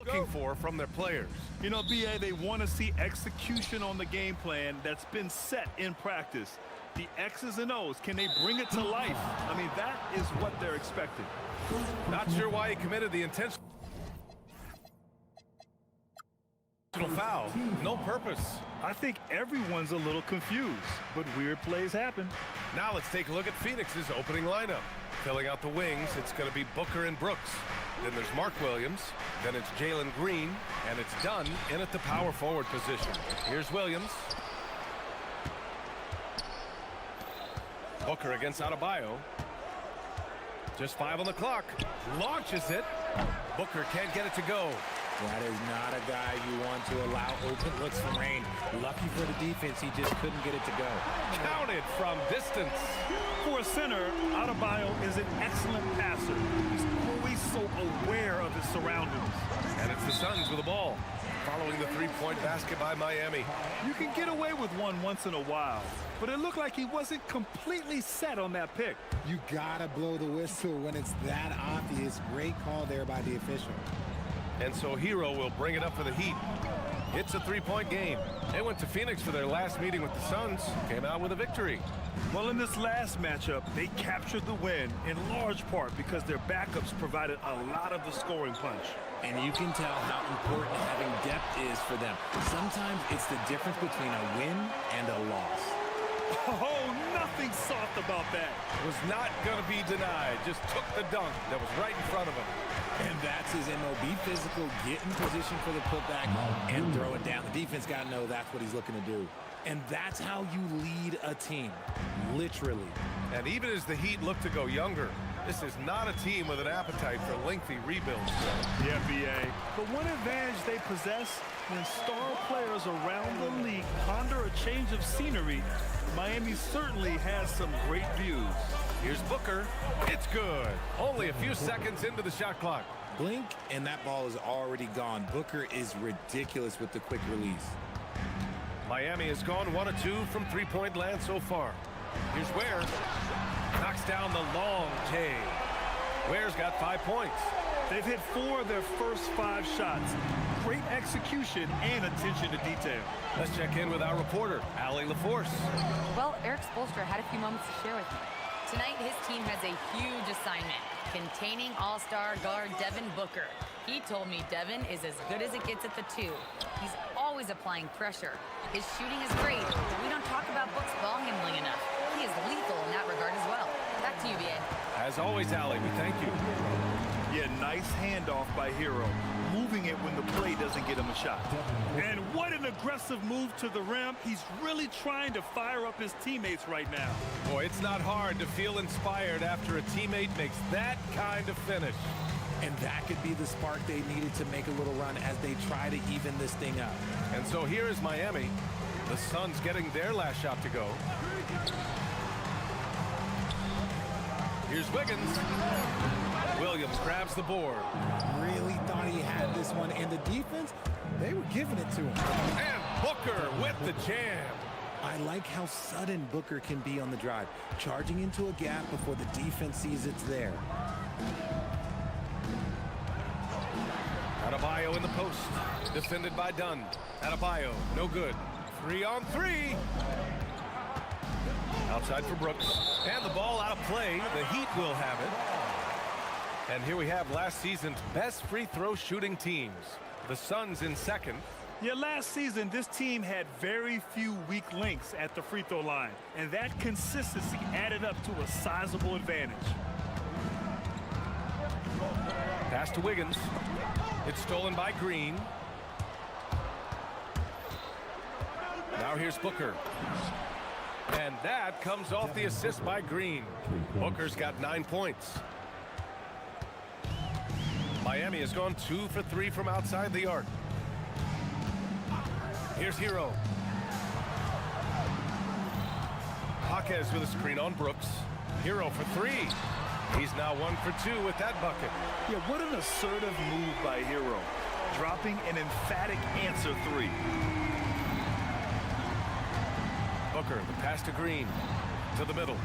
looking for from their players. You know, BA, they want to see execution on the game plan that's been set in practice. The X's and O's, can they bring it to life? I mean, that is what they're expecting. Not sure why he committed the intentional foul. No purpose. I think everyone's a little confused, but weird plays happen. Now let's take a look at Phoenix's opening lineup. Filling out the wings, it's going to be Booker and Brooks. Then there's Mark Williams. Then it's Jalen Green. And it's Dunn in at the power forward position. Here's Williams. Booker against Adebayo. Just 5 on the clock. Launches it. Booker can't get it to go. That is not a guy you want to allow open looks from Rain. Lucky for the defense, he just couldn't get it to go. Counted from distance. For a center, Adebayo is an excellent passer. He's always so aware of his surroundings. And it's the Suns with the ball. Following the three-point basket by Miami. You can get away with one once in a while, but it looked like he wasn't completely set on that pick. You gotta blow the whistle when it's that obvious. Great call there by the official. And so Hero will bring it up for the Heat. It's a three-point game. They went to Phoenix for their last meeting with the Suns. Came out with a victory. Well, in this last matchup, they captured the win in large part because their backups provided a lot of the scoring punch. And you can tell how important having depth is for them. Sometimes it's the difference between a win and a loss. Oh, nothing soft about that. Was not going to be denied. Just took the dunk that was right in front of him. And that's his MO. Be physical, get in position for the putback, and throw it down. The defense got to know that's what he's looking to do. And that's how you lead a team, literally. And even as the Heat look to go younger, this is not a team with an appetite for lengthy rebuilds. Yeah, BA. But one advantage they possess, when star players around the league ponder a change of scenery, Miami certainly has some great views. Here's Booker. It's good. Only a few seconds into the shot clock. Blink, and that ball is already gone. Booker is ridiculous with the quick release. Miami has gone 1 of 2 from three-point land so far. Here's Ware. Knocks down the long J. Ware's got 5 points. They've hit 4 of their first 5 shots. Great execution and attention to detail. Let's check in with our reporter, Allie LaForce. Well, Eric Spoelstra had a few moments to share with me. Tonight, his team has a huge assignment, containing all-star guard Devin Booker. He told me Devin is as good as it gets at the 2. He's always applying pressure. His shooting is great, but we don't talk about Book's ball handling enough. He is lethal in that regard as well. Back to you, BA. As always, Allie, we thank you. Yeah, nice handoff by Hero, moving it when the play doesn't get him a shot. And what an aggressive move to the rim. He's really trying to fire up his teammates right now. Boy, it's not hard to feel inspired after a teammate makes that kind of finish. And that could be the spark they needed to make a little run as they try to even this thing up. And so here is Miami. The Suns getting their last shot to go. Here's Wiggins. Williams grabs the board. Really thought he had this one, and the defense, they were giving it to him. And Booker with the jam. I like how sudden Booker can be on the drive, charging into a gap before the defense sees it's there. Adebayo in the post, defended by Dunn. Adebayo, no good. 3 on 3. Outside for Brooks. And the ball out of play. The Heat will have it. And here we have last season's best free throw shooting teams. The Suns in second. Yeah, last season, this team had very few weak links at the free throw line. And that consistency added up to a sizable advantage. Pass to Wiggins. It's stolen by Green. Now here's Booker. And that comes off the assist by Green. Booker's got 9 points. Miami has gone 2 for 3 from outside the arc. Here's Hero. Jaquez with a screen on Brooks. Hero for 3. He's now 1 for 2 with that bucket. Yeah, what an assertive move by Hero. Dropping an emphatic answer 3. Booker, the pass to Green. To the middle.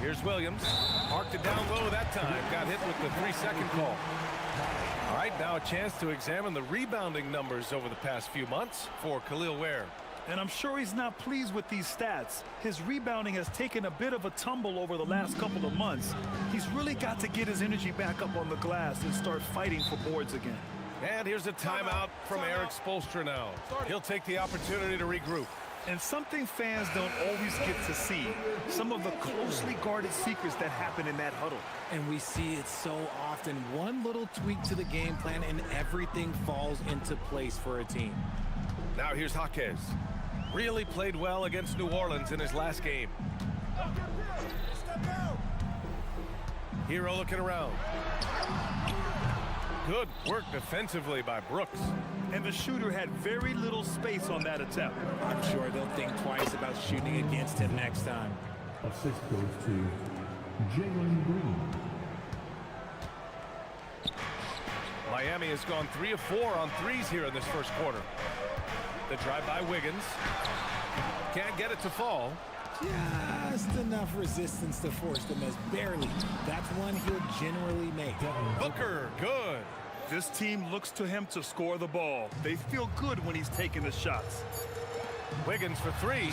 Here's Williams. Marked it down low that time. Got hit with the 3-second call. All right, now a chance to examine the rebounding numbers over the past few months for Khalil Ware. And I'm sure he's not pleased with these stats. His rebounding has taken a bit of a tumble over the last couple of months. He's really got to get his energy back up on the glass and start fighting for boards again. And here's a timeout from Eric Spoelstra now. He'll take the opportunity to regroup. And something fans don't always get to see, some of the closely guarded secrets that happen in that huddle. And we see it so often. One little tweak to the game plan and everything falls into place for a team. Now here's Jaquez. Really played well against New Orleans in his last game. Hero looking around. Good work defensively by Brooks. And the shooter had very little space on that attempt. I'm sure they'll think twice about shooting against him next time. Assist goes to Jalen Green. Miami has gone 3 of 4 on threes here in this first quarter. The drive by Wiggins. Can't get it to fall. Just enough resistance to force the miss. Barely. That's one he'll generally make. Booker, good. This team looks to him to score the ball. They feel good when he's taking the shots. Wiggins for 3.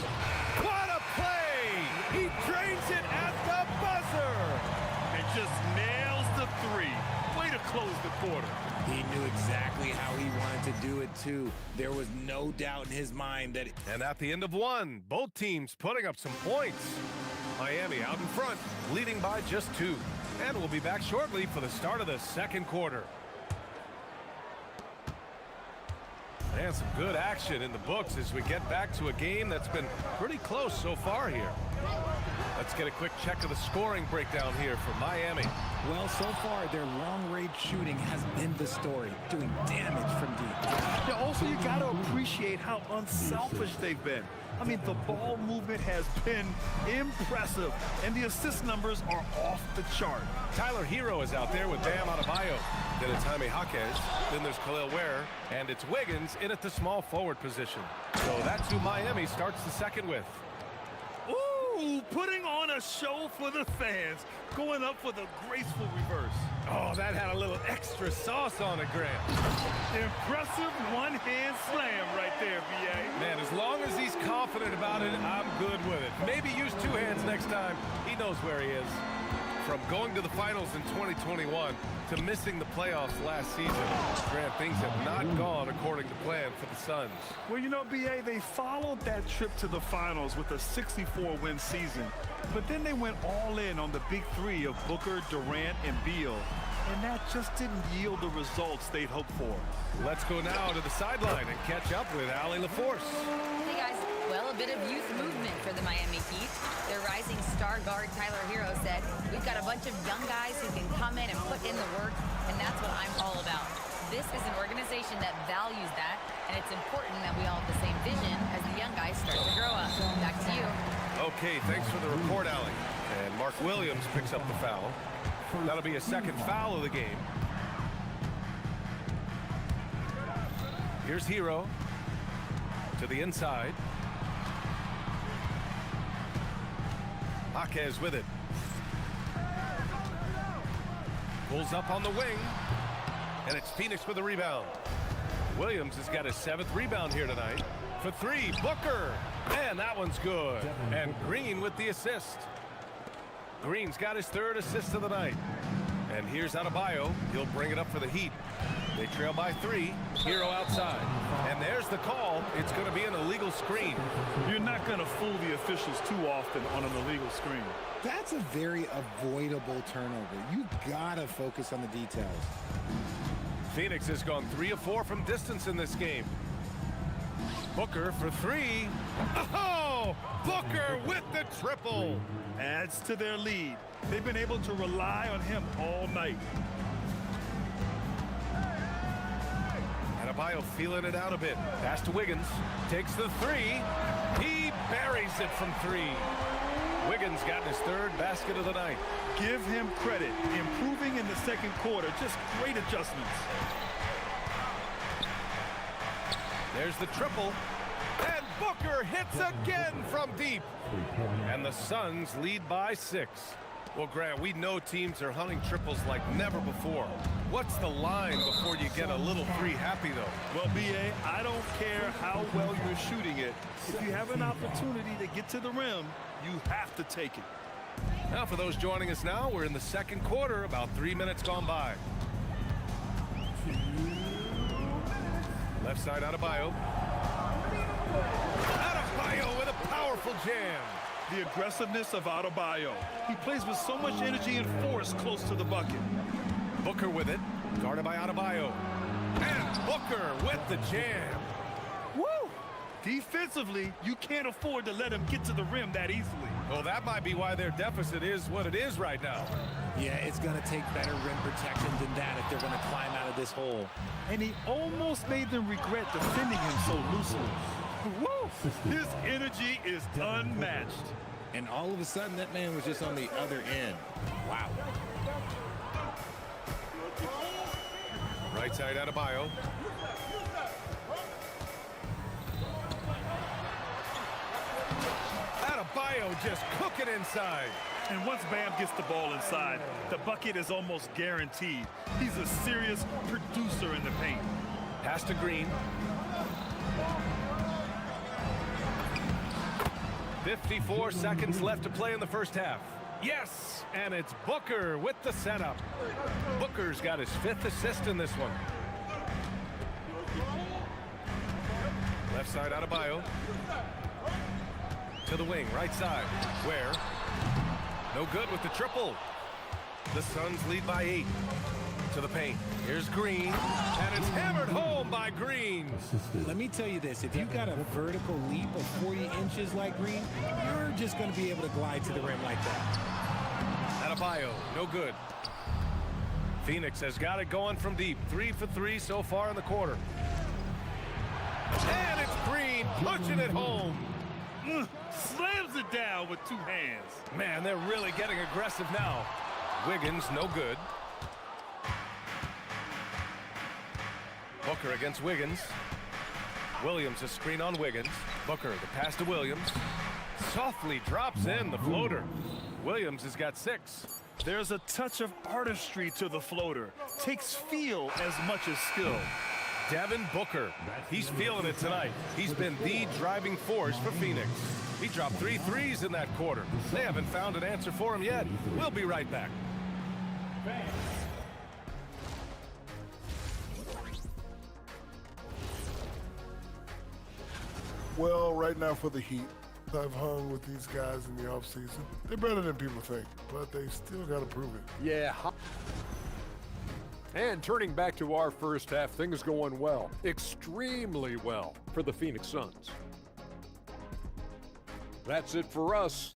What a play! He drains it at the buzzer! And just nails the 3. Way to close the quarter. He knew exactly how he wanted to do it, too. There was no doubt in his mind that... And at the end of 1, both teams putting up some points. Miami out in front, leading by just 2. And we'll be back shortly for the start of the second quarter. And some good action in the books as we get back to a game that's been pretty close so far here. Let's get a quick check of the scoring breakdown here for Miami. Well, so far, their long-range shooting has been the story, doing damage from deep. Yeah, also, you got to appreciate how unselfish they've been. I mean, the ball movement has been impressive, and the assist numbers are off the chart. Tyler Hero is out there with Bam Adebayo. Then it's Jaime Jaquez. Then there's Khalil Ware. And it's Wiggins in at the small forward position. So that's who Miami starts the second with. Ooh, putting on a show for the fans, going up for the graceful reverse. Oh, that had a little extra sauce on it, Grant. Impressive one-hand slam right there, B.A. Man, as long as he's confident about it, I'm good with it. Maybe use 2 hands next time. He knows where he is. From going to the finals in 2021 to missing the playoffs last season, Grant, things have not gone according to plan for the Suns. Well, you know, B.A., they followed that trip to the finals with a 64-win season. But then they went all in on the big 3 of Booker, Durant, and Beal. And that just didn't yield the results they'd hoped for. Let's go now to the sideline and catch up with Allie LaForce. Hey guys, well, a bit of youth movement for the Miami Heat. Their rising star guard Tyler Hero said, "We've got a bunch of young guys who can come in and put in the work, and that's what I'm all about." This is an organization that values that, and it's important that we all have the same vision as the young guys start to grow up. Back to you. Okay, thanks for the report, Allie. And Mark Williams picks up the foul. That'll be a second foul of the game. Here's Hero to the inside. Jaquez with it. Pulls up on the wing. And it's Phoenix with the rebound. Williams has got his 7th rebound here tonight. For 3, Booker. And that one's good. And Green with the assist. Green's got his 3rd assist of the night. And here's Adebayo. He'll bring it up for the Heat. They trail by 3. Hero outside. And there's the call. It's going to be an illegal screen. You're not going to fool the officials too often on an illegal screen. That's a very avoidable turnover. You gotta focus on the details. Phoenix has gone 3 of 4 from distance in this game. Booker for 3. Oh! Booker with the triple. Adds to their lead. They've been able to rely on him all night. Adebayo feeling it out a bit. Pass to Wiggins. Takes the 3. He buries it from 3. Wiggins got his 3rd basket of the night. Give him credit. Improving in the second quarter. Just great adjustments. There's the triple. And Booker hits again from deep. And the Suns lead by 6. Well, Grant, we know teams are hunting triples like never before. What's the line before you get a little free happy, though? Well, B.A., I don't care how well you're shooting it. If you have an opportunity to get to the rim, you have to take it. Now, for those joining us now, we're in the second quarter, about 3 minutes gone by. Left side, Adebayo. Adebayo with a powerful jam. The aggressiveness of Adebayo. He plays with so much energy and force close to the bucket. Booker with it, guarded by Adebayo. And Booker with the jam. Woo! Defensively, you can't afford to let him get to the rim that easily. Well, that might be why their deficit is what it is right now. Yeah, it's going to take better rim protection than that if they're going to climb out of this hole. And he almost made them regret defending him so loosely. Woo! His energy is unmatched. And all of a sudden, that man was just on the other end. Wow. Right side, Adebayo. Adebayo just cooking inside. And once Bam gets the ball inside, the bucket is almost guaranteed. He's a serious producer in the paint. Pass to Green. 54 seconds left to play in the first half. Yes, and it's Booker with the setup. Booker's got his 5th assist in this one. Left side, Adebayo. To the wing, right side. Where? No good with the triple. The Suns lead by 8. To the paint. Here's Green, and it's hammered home by Green. Let me tell you this, if you've got a vertical leap of 40 inches like Green, you're just going to be able to glide to the rim like that. Adebayo, no good. Phoenix has got it going from deep. 3 for 3 so far in the quarter. And it's Green punching it home. Slams it down with 2 hands. Man, they're really getting aggressive now. Wiggins, no good. Booker against Wiggins. Williams, a screen on Wiggins. Booker, the pass to Williams. Softly drops in the floater. Williams has got 6. There's a touch of artistry to the floater. Takes feel as much as skill. Devin Booker, he's feeling it tonight. He's been the driving force for Phoenix. He dropped 3 threes in that quarter. They haven't found an answer for him yet. We'll be right back. Well, right now for the Heat, I've hung with these guys in the offseason. They're better than people think, but they still got to prove it. Yeah. And turning back to our first half, things going well, extremely well for the Phoenix Suns. That's it for us.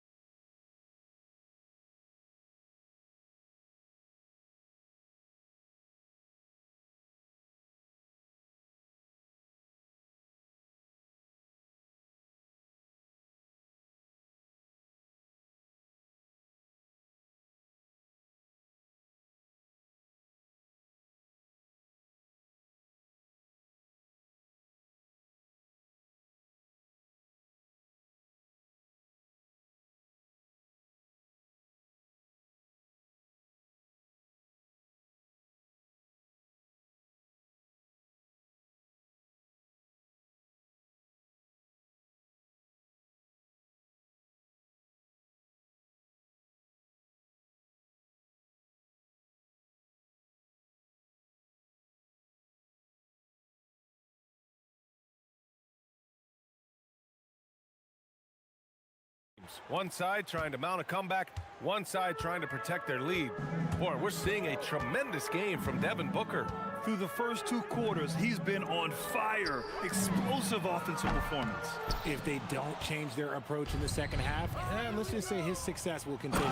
One side trying to mount a comeback, one side trying to protect their lead. Boy, we're seeing a tremendous game from Devin Booker. Through the first 2 quarters, he's been on fire. Explosive offensive performance. If they don't change their approach in the second half, let's just say his success will continue.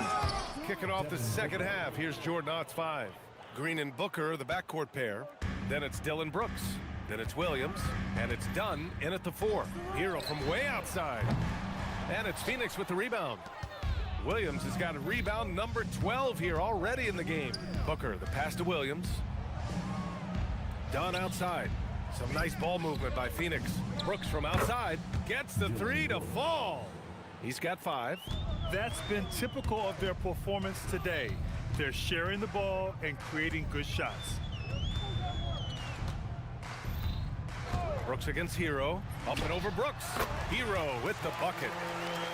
Kicking off the second half, here's Jordan Ott's 5. Green and Booker, the backcourt pair. Then it's Dylan Brooks. Then it's Williams. And it's Dunn in at the 4. Hero from way outside. And it's Phoenix with the rebound. Williams has got a rebound number 12 here already in the game. Booker, the pass to Williams. Dunn outside. Some nice ball movement by Phoenix. Brooks from outside gets the 3 to fall. He's got 5. That's been typical of their performance today. They're sharing the ball and creating good shots. Brooks against Hero. Up and over Brooks. Hero with the bucket.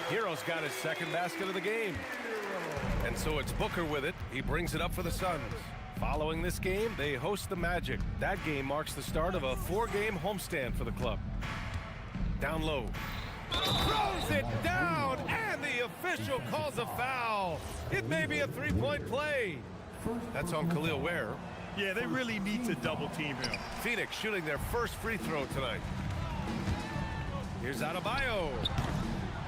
Hero's got his second basket of the game. And so it's Booker with it. He brings it up for the Suns. Following this game, they host the Magic. That game marks the start of a 4-game homestand for the club. Down low. Throws it down, and the official calls a foul. It may be a three-point play. That's on Khalil Ware. Yeah, they really need to double team him. Phoenix shooting their first free throw tonight. Here's Adebayo.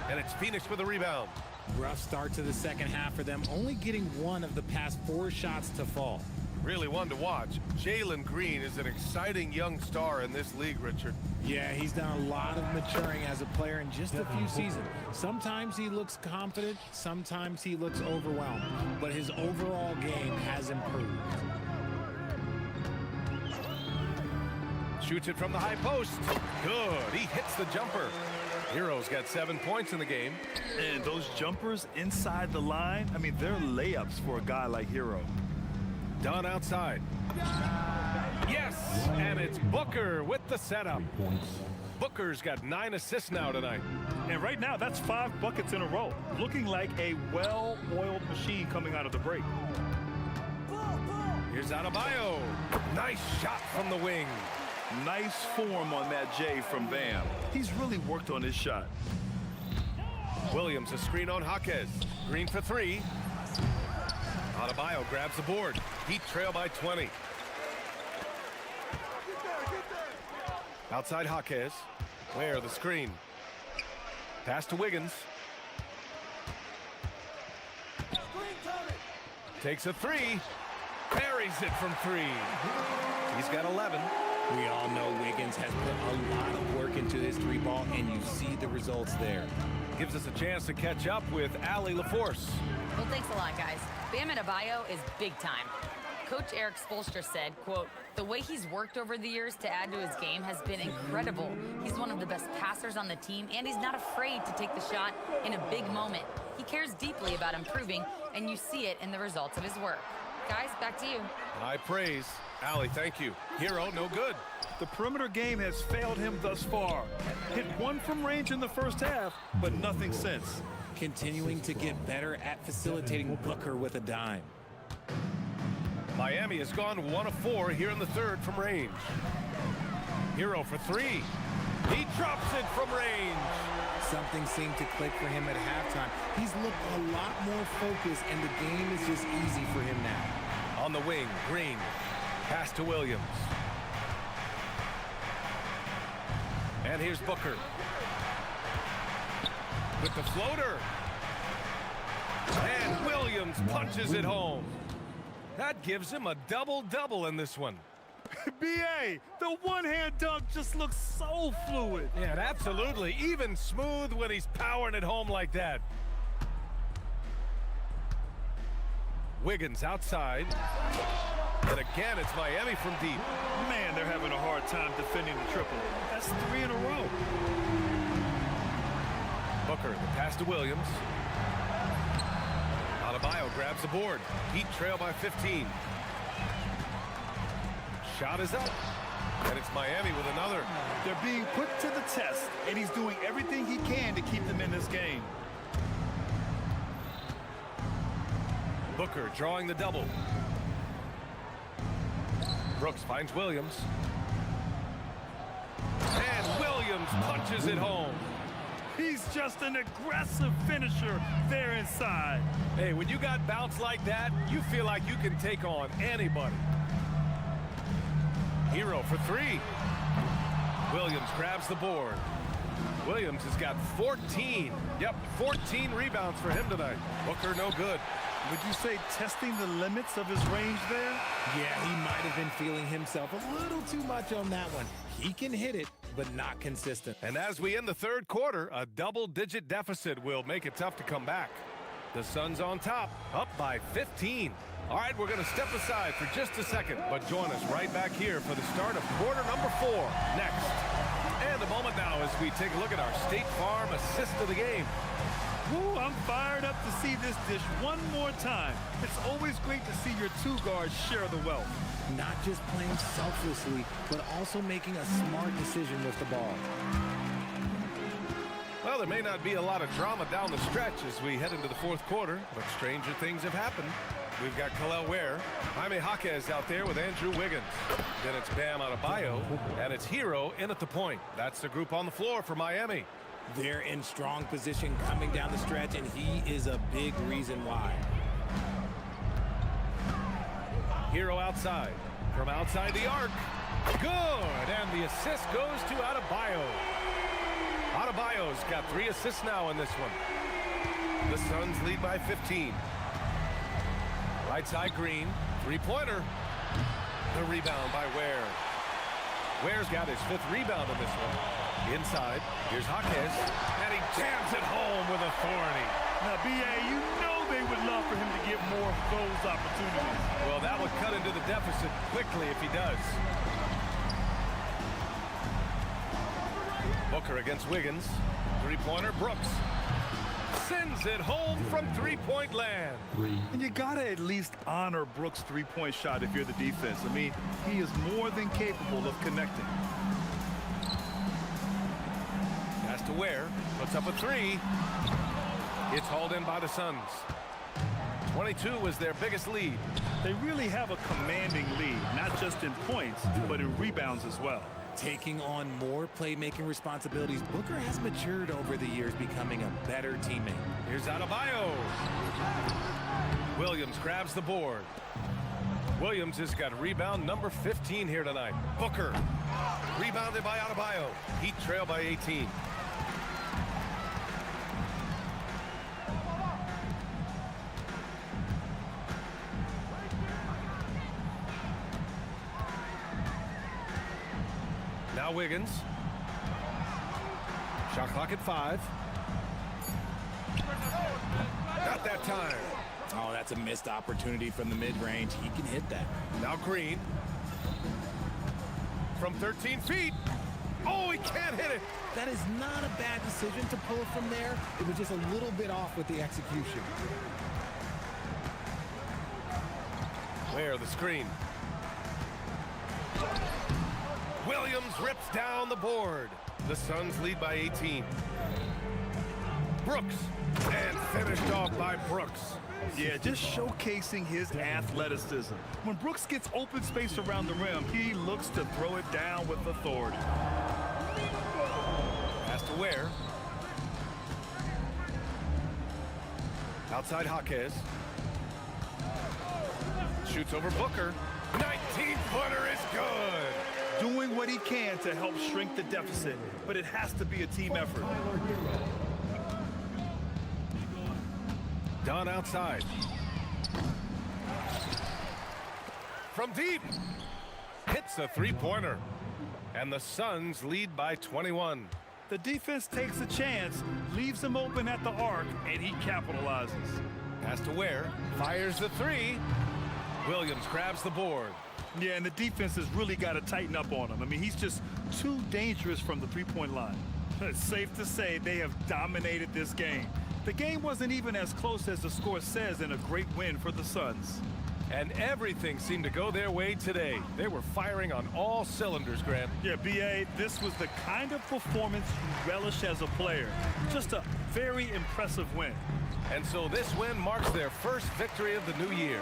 And it's Phoenix with a rebound. Rough start to the second half for them, only getting one of the past 4 shots to fall. Really one to watch. Jalen Green is an exciting young star in this league, Richard. Yeah, he's done a lot of maturing as a player in just a few seasons. Sometimes he looks confident, sometimes he looks overwhelmed, but his overall game has improved. Shoots it from the high post. Good. He hits the jumper. Hero's got 7 points in the game. And those jumpers inside the line, I mean, they're layups for a guy like Hero. Done outside. Yes, and it's Booker with the setup. Booker's got 9 assists now tonight. And right now, that's 5 buckets in a row. Looking like a well-oiled machine coming out of the break. Here's Adebayo. Nice shot from the wing. Nice form on that J from Bam. He's really worked on his shot. Williams a screen on Jaquez. Green for 3. Adebayo grabs the board. Heat trail by 20. Outside Jaquez. Where the screen. Pass to Wiggins. Takes a 3. Buries it from 3. He's got 11. We all know Wiggins has put a lot of work into his 3-ball, and you see the results there. Gives us a chance to catch up with Allie LaForce. Well, thanks a lot, guys. Bam Adebayo is big time. Coach Eric Spoelstra said, quote, "The way he's worked over the years to add to his game has been incredible. He's one of the best passers on the team, and he's not afraid to take the shot in a big moment. He cares deeply about improving, and you see it in the results of his work." Guys, back to you. High praise. Allie, thank you. Hero, no good. The perimeter game has failed him thus far. Hit 1 from range in the first half, but nothing since. Continuing to get better at facilitating Booker with a dime. Miami has gone 1 of 4 here in the third from range. Hero for 3. He drops it from range. Something seemed to click for him at halftime. He's looked a lot more focused, and the game is just easy for him now. On the wing, Green. Pass to Williams. And here's Booker. With the floater. And Williams punches it home. That gives him a double-double in this one. B.A., the one-hand dunk just looks so fluid. Yeah, absolutely. Even smooth when he's powering it home like that. Wiggins outside. And again, it's Miami from deep. Man, they're having a hard time defending the triple. That's 3 in a row. Booker, the pass to Williams. Adebayo grabs the board. Heat trail by 15. Shot is up. And it's Miami with another. They're being put to the test, and he's doing everything he can to keep them in this game. Booker drawing the double. Brooks finds Williams. And Williams punches it home. He's just an aggressive finisher there inside. Hey, when you got bounce like that, you feel like you can take on anybody. Hero for 3. Williams grabs the board. Williams has got 14. Yep, 14 rebounds for him tonight. Booker no good. Would you say testing the limits of his range there? Yeah, he might have been feeling himself a little too much on that one. He can hit it, but not consistent. And as we end the third quarter, a double-digit deficit will make it tough to come back. The Suns on top, up by 15. All right, we're going to step aside for just a second, but join us right back here for the start of quarter number 4 next. And a moment now as we take a look at our State Farm assist of the game. Ooh, I'm fired up to see this dish one more time. It's always great to see your two guards share the wealth. Not just playing selflessly, but also making a smart decision with the ball. Well, there may not be a lot of drama down the stretch as we head into the fourth quarter, but stranger things have happened. We've got Kalel Ware, Jaime Jaquez out there with Andrew Wiggins. Then it's Bam Adebayo, and it's Hero in at the point. That's the group on the floor for Miami. They're in strong position coming down the stretch, and he is a big reason why. Hero outside. From outside the arc. Good! And the assist goes to Adebayo. Adebayo's got 3 assists now in this one. The Suns lead by 15. Right side Green. Three-pointer. The rebound by Ware. Ware's got his 5th rebound in this one. Inside. Here's Jaquez. And he jams it home with authority. Now, B.A., you know they would love for him to get more of those opportunities. Well, that would cut into the deficit quickly if he does. Booker against Wiggins. Three-pointer, Brooks. Sends it home from three-point land. And you got to at least honor Brooks' three-point shot if you're the defense. I mean, he is more than capable of connecting. Pass to Ware. Puts up a 3. It's hauled in by the Suns. 22 was their biggest lead. They really have a commanding lead, not just in points, but in rebounds as well. Taking on more playmaking responsibilities, Booker has matured over the years, becoming a better teammate. Here's Adebayo. Williams grabs the board. Williams has got rebound number 15 here tonight. Booker. Rebounded by Adebayo. Heat trail by 18. Now Wiggins. Shot clock at 5. Not that time. Oh, that's a missed opportunity from the mid-range. He can hit that. Now Green. From 13 feet. Oh, he can't hit it. That is not a bad decision to pull it from there. It was just a little bit off with the execution. Where the screen. Williams rips down the board. The Suns lead by 18. Brooks. And finished off by Brooks. Yeah, just showcasing his athleticism. When Brooks gets open space around the rim, he looks to throw it down with authority. Pass to Ware. Outside Jaquez. Shoots over Booker. 19-footer is good. Doing what he can to help shrink the deficit, but it has to be a team effort. Dunn outside. From deep. Hits a three-pointer. And the Suns lead by 21. The defense takes a chance, leaves him open at the arc, and he capitalizes. Pass to Ware. Fires the 3. Williams grabs the board. Yeah, and the defense has really got to tighten up on him. I mean, he's just too dangerous from the three-point line. It's safe to say they have dominated this game. The game wasn't even as close as the score says in a great win for the Suns. And everything seemed to go their way today. They were firing on all cylinders, Grant. Yeah, B.A., this was the kind of performance you relish as a player. Just a very impressive win. And so this win marks their first victory of the new year.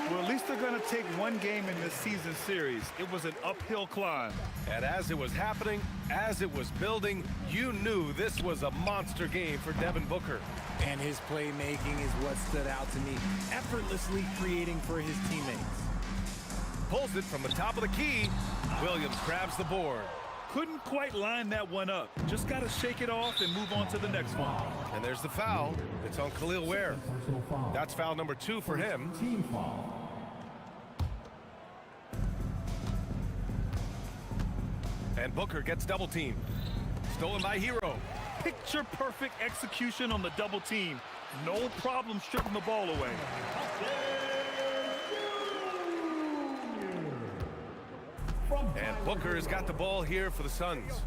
Well, at least they're going to take one game in this season series. It was an uphill climb. And as it was happening, as it was building, you knew this was a monster game for Devin Booker. And his playmaking is what stood out to me, effortlessly creating for his teammates. Pulls it from the top of the key. Williams grabs the board. Couldn't quite line that one up. Just got to shake it off and move on to the next one. And there's the foul. It's on Kalel Ware. That's foul number 2 for him. Team foul. And Booker gets double teamed. Stolen by Hero. Picture perfect execution on the double team. No problem stripping the ball away. And Booker has got the ball here for the Suns.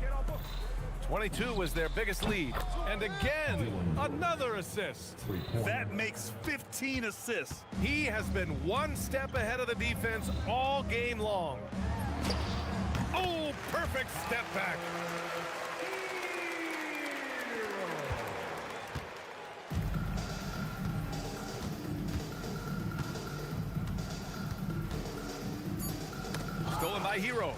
22 was their biggest lead. And again, another assist. That makes 15 assists. He has been one step ahead of the defense all game long. Oh, perfect step back. Stolen by Hero.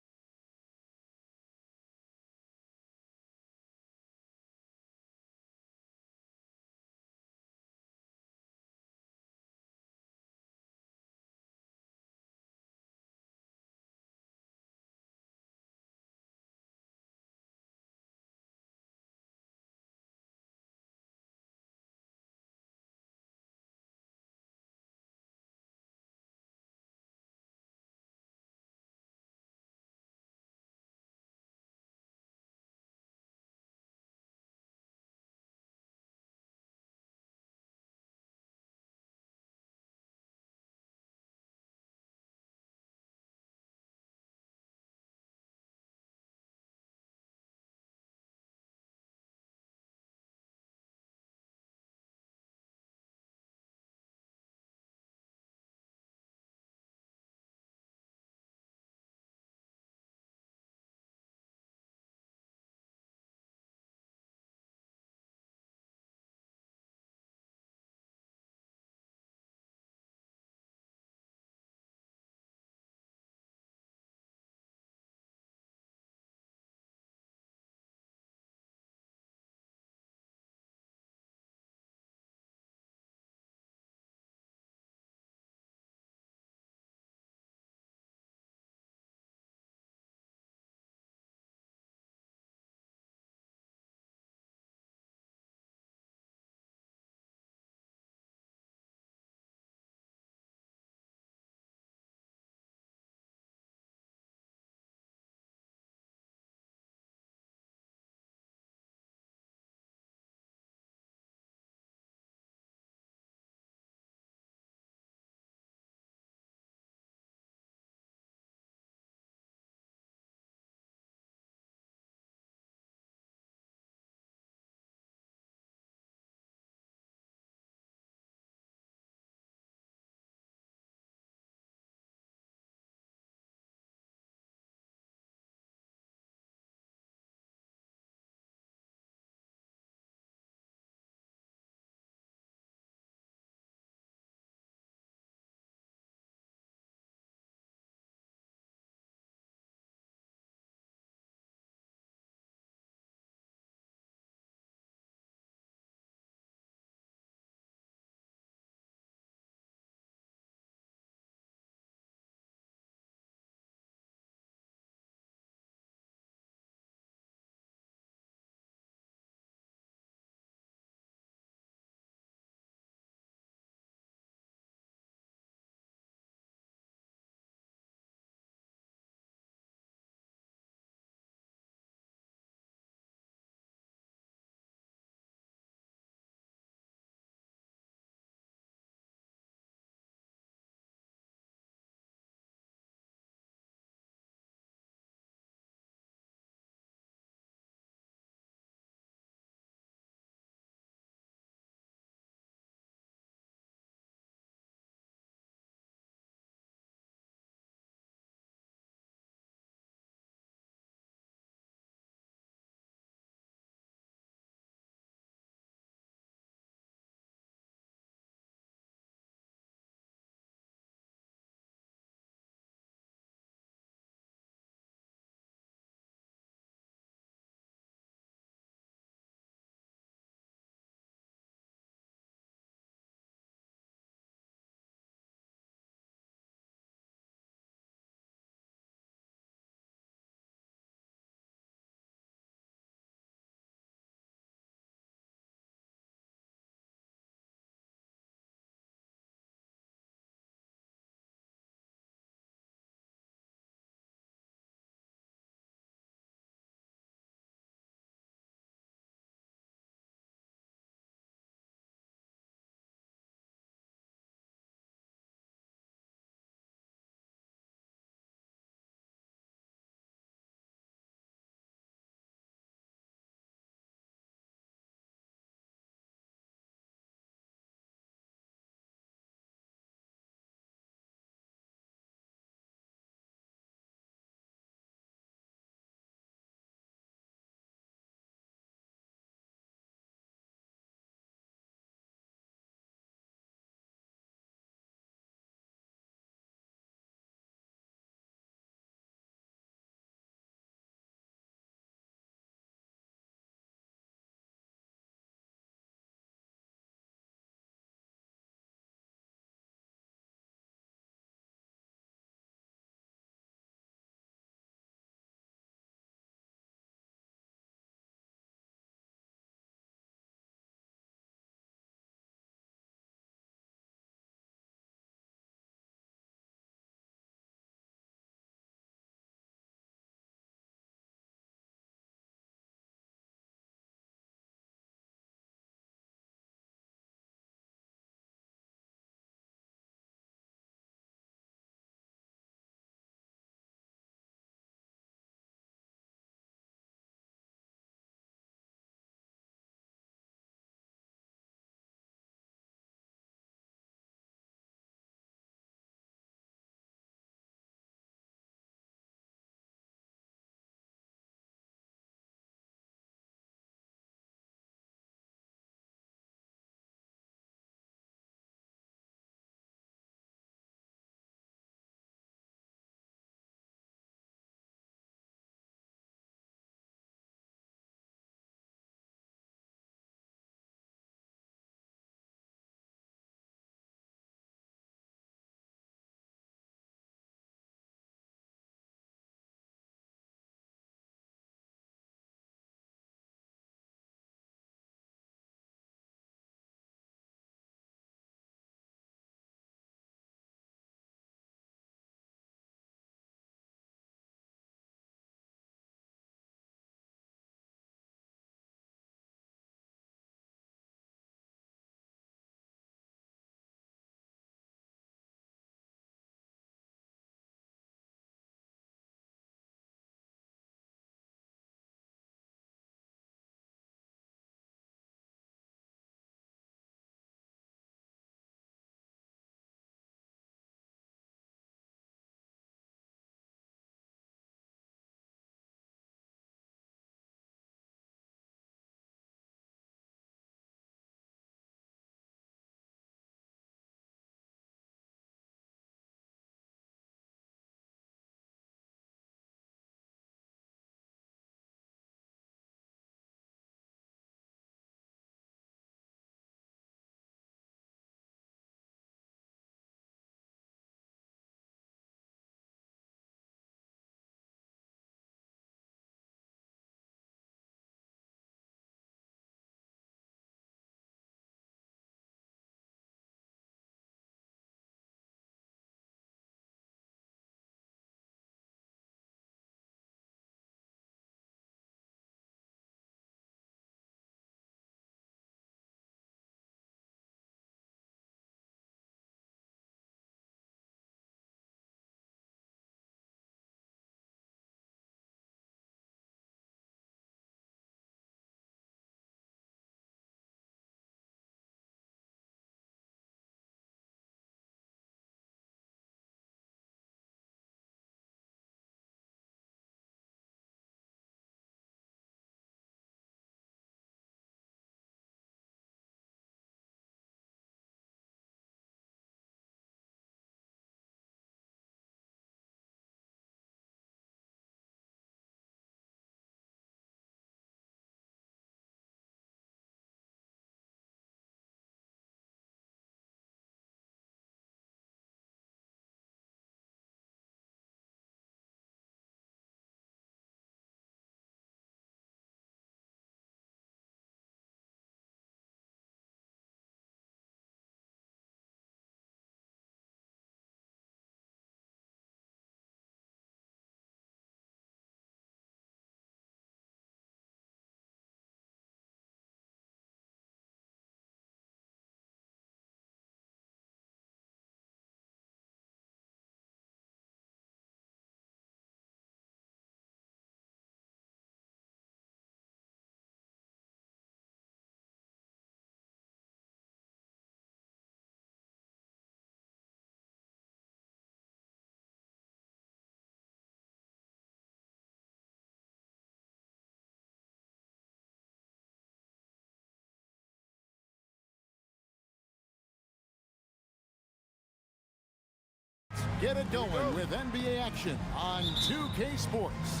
Get it going with NBA action on 2K Sports.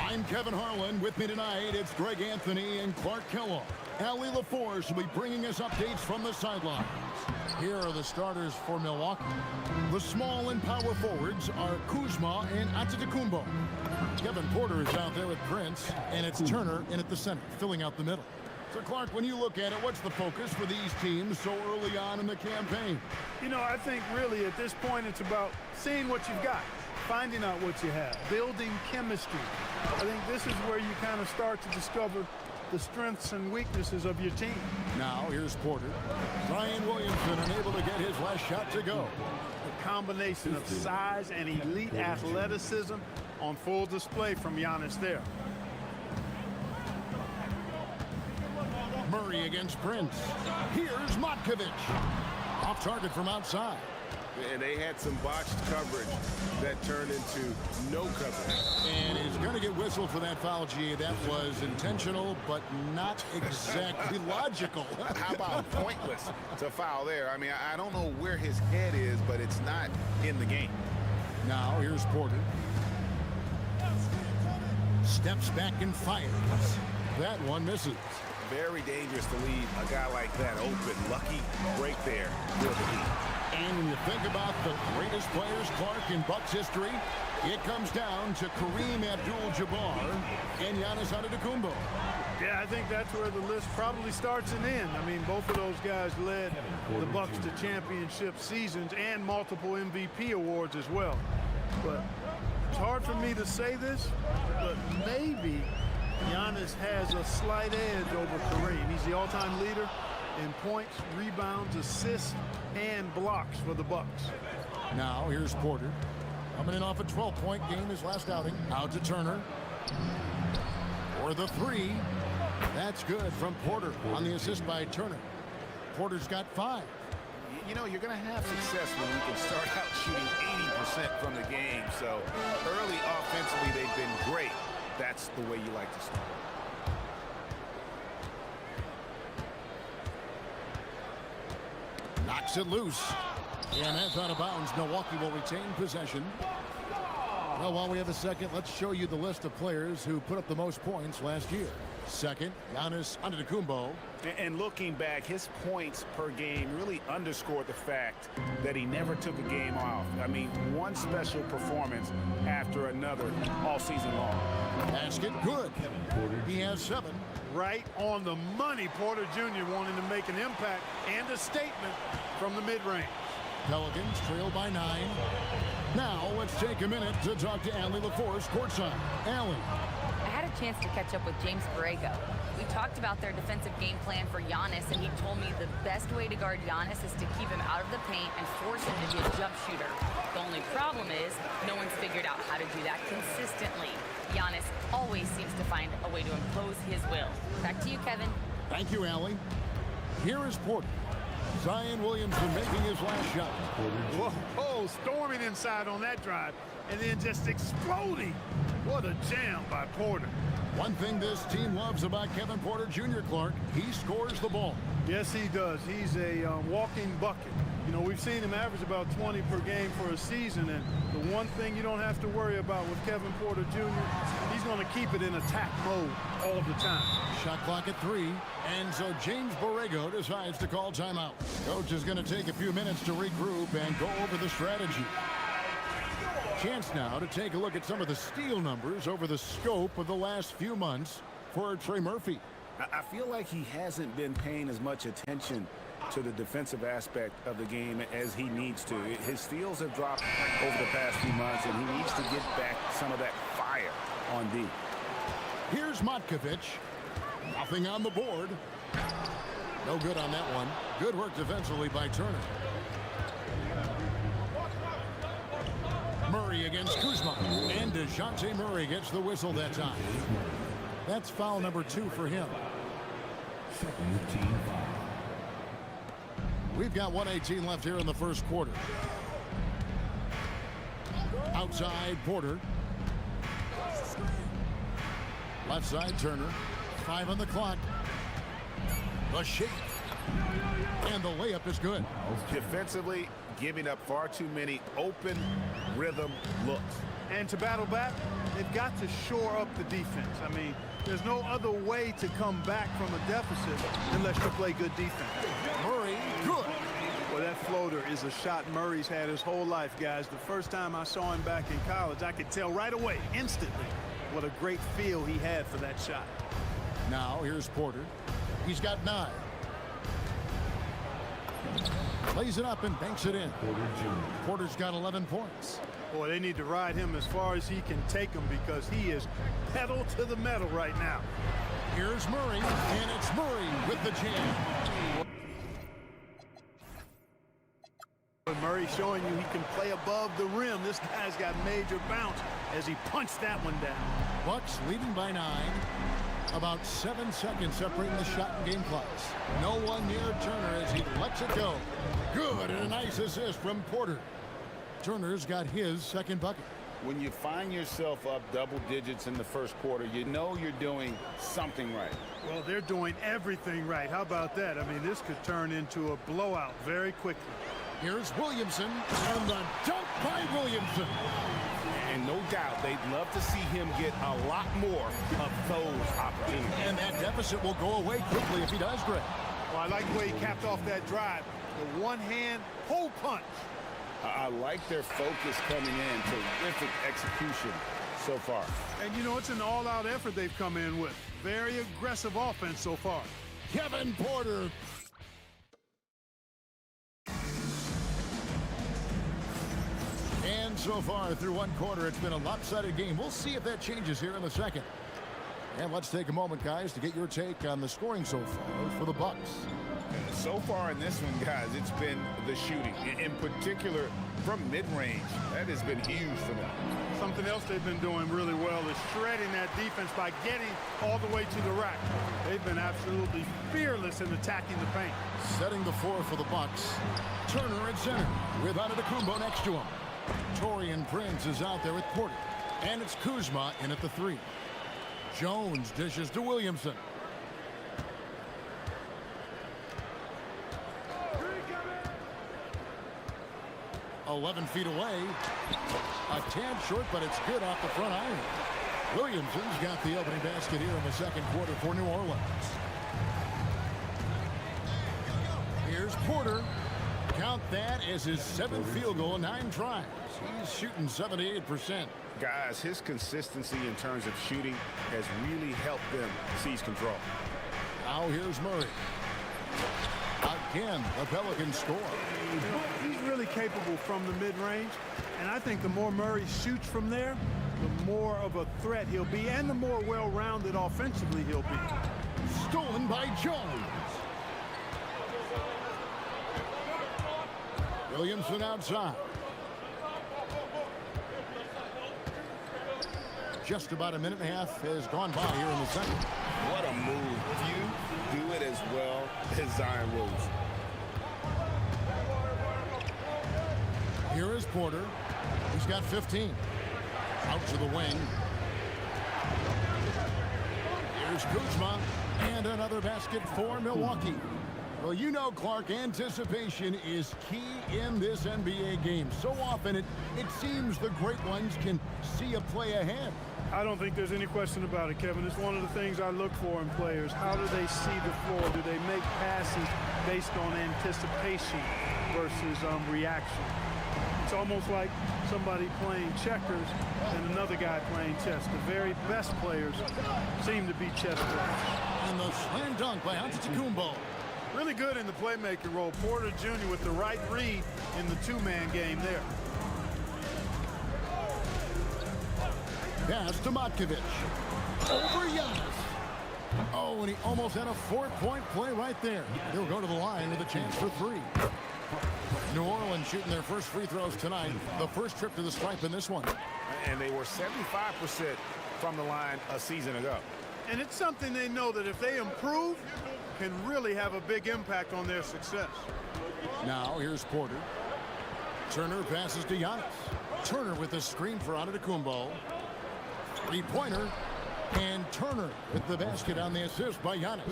I'm Kevin Harlan. With me tonight, it's Greg Anthony and Clark Kellogg. Allie LaForce will be bringing us updates from the sidelines. Here are the starters for Milwaukee. The small and power forwards are Kuzma and Antetokounmpo. Kevin Porter is out there with Prince, and it's Turner in at the center, filling out the middle. So, Clark, when you look at it, what's the focus for these teams so early on in the campaign? You know, I think really at this point it's about seeing what you've got, finding out what you have, building chemistry. I think this is where you kind of start to discover the strengths and weaknesses of your team. Now, here's Porter. Zion Williamson unable to get his last shot to go. The combination of size and elite athleticism on full display from Giannis there. Murray against Prince. Here's Matkovic. Off target from outside. And they had some botched coverage that turned into no coverage. And he's going to get whistled for that foul, G. That was intentional, but not exactly logical. How about pointless to foul there? I mean, I don't know where his head is, but it's not in the game. Now, here's Porter. Steps back and fires. That one misses. Very dangerous to leave a guy like that open. Lucky break there for the Heat. And when you think about the greatest players, Clark, in Bucks history, it comes down to Kareem Abdul-Jabbar and Giannis Antetokounmpo. Yeah, I think that's where the list probably starts and ends. I mean, both of those guys led the Bucks to championship seasons and multiple MVP awards as well. But it's hard for me to say this, but maybe Giannis has a slight edge over Kareem. He's the all-time leader in points, rebounds, assists, and blocks for the Bucks. Now, here's Porter. Coming in off a 12-point game his last outing. Out to Turner. For the three. That's good from Porter on the assist by Turner. Porter's got 5. You know, you're going to have success when you can start out shooting 80% from the game. So early offensively, they've been great. That's the way you like to start. Knocks it loose. And that's out of bounds. Milwaukee will retain possession. Well, while we have a second, let's show you the list of players who put up the most points last year. Second, Giannis Antetokounmpo. And looking back, his points per game really underscored the fact that he never took a game off. I mean, one special performance after another all season long. Basket good. He has 7. Right on the money, Porter Jr. wanting to make an impact and a statement from the mid-range. Pelicans trail by 9. Now, let's take a minute to talk to Allie LaForce courtside. Allie. I had a chance to catch up with James Borrego. We talked about their defensive game plan for Giannis, and he told me the best way to guard Giannis is to keep him out of the paint and force him to be a jump shooter. The only problem is no one's figured out how to do that consistently. Giannis always seems to find a way to impose his will. Back to you, Kevin. Thank you, Allie. Here is Porter. Zion Williamson making his last shot. Whoa, storming inside on that drive, and then just exploding. What a jam by Porter. One thing this team loves about Kevin Porter Jr., Clark, he scores the ball. Yes, he does. He's a walking bucket. You know, we've seen him average about 20 per game for a season, and the one thing you don't have to worry about with Kevin Porter Jr., he's going to keep it in attack mode all the time. Shot clock at 3, and so James Borrego decides to call timeout. Coach is going to take a few minutes to regroup and go over the strategy. Chance now to take a look at some of the steal numbers over the scope of the last few months for Trey Murphy. I feel like he hasn't been paying as much attention to the defensive aspect of the game as he needs to. His steals have dropped over the past few months, and he needs to get back some of that fire on D. Here's Matkovic. Nothing on the board. No good on that one. Good work defensively by Turner. Murray against Kuzma. And DeJounte Murray gets the whistle that time. That's foul number 2 for him. We've got 1:18 left here in the first quarter. Outside, Porter. Left side, Turner. 5 on the clock. The shake. And the layup is good. Defensively, giving up far too many open rhythm looks. And to battle back, they've got to shore up the defense. I mean, there's no other way to come back from a deficit unless you play good defense. Murray, good. Well, that floater is a shot Murray's had his whole life, guys. The first time I saw him back in college, I could tell right away, instantly, what a great feel he had for that shot. Now, here's Porter. He's got 9. Lays it up and banks it in. Porter's got 11 points. Boy, they need to ride him as far as he can take them because he is pedal to the metal right now. Here's Murray, and it's Murray with the jam. Murray showing you he can play above the rim. This guy's got major bounce as he punched that one down. Bucks leading by 9. About 7 seconds separating the shot and game clocks. No one near Turner as he lets it go. Good, and a nice assist from Porter. Turner's got his second bucket. When you find yourself up double digits in the first quarter, you know you're doing something right. Well, they're doing everything right. How about that? I mean, this could turn into a blowout very quickly. Here's Williamson, and the dunk by Williamson. And no doubt, they'd love to see him get a lot more of those opportunities. And that deficit will go away quickly if he does, Greg. Well, I like the way he capped off that drive. The one-hand hole punch. I like their focus coming in. Terrific execution so far. And, you know, it's an all-out effort they've come in with. Very aggressive offense so far. Kevin Porter. And so far through one quarter, it's been a lopsided game. We'll see if that changes here in the second. And let's take a moment, guys, to get your take on the scoring so far for the Bucks. So far in this one, guys, it's been the shooting. In particular, from mid-range. That has been huge for them. Something else they've been doing really well is shredding that defense by getting all the way to the rack. They've been absolutely fearless in attacking the paint. Setting the floor for the Bucks. Turner at center with Antetokounmpo next to him. Torian Prince is out there with Porter. And it's Kuzma in at the 3. Jones dishes to Williamson. "11 feet away. A tad short, but it's good off the front iron. Williamson's got the opening basket here in the second quarter for New Orleans. Here's Porter. Count that as his 7th field goal in 9 tries. He's shooting 78%. Guys, his consistency in terms of shooting has really helped them seize control. Now here's Murray. Again, the Pelicans score. You know, he's really capable from the mid-range, and I think the more Murray shoots from there, the more of a threat he'll be, and the more well-rounded offensively he'll be. Stolen by Jones. Williamson outside. Just about a minute and a half has gone by here in the second. What a move. Few do it as well as Zion Williamson. Here is Porter. He's got 15. Out to the wing. Here's Kuzma. And another basket for Milwaukee. Well, you know, Clark, anticipation is key in this NBA game. So often it seems the great ones can see a play ahead. I don't think there's any question about it, Kevin. It's one of the things I look for in players. How do they see the floor? Do they make passes based on anticipation versus reaction? It's almost like somebody playing checkers and another guy playing chess. The very best players seem to be chess players. And the slam dunk by Antetokounmpo. Really good in the playmaking role. Porter Jr. with the right read in the two-man game there. Pass to Matkovic. Over Giannis. Oh, and he almost had a 4-point play right there. He'll go to the line with a chance for 3. New Orleans shooting their first free throws tonight. The first trip to the stripe in this one. And they were 75% from the line a season ago. And it's something they know that if they improve, can really have a big impact on their success. Now here's Porter. Turner passes to Giannis. Turner with the screen for Antetokounmpo. 3-pointer. And Turner with the basket on the assist by Giannis.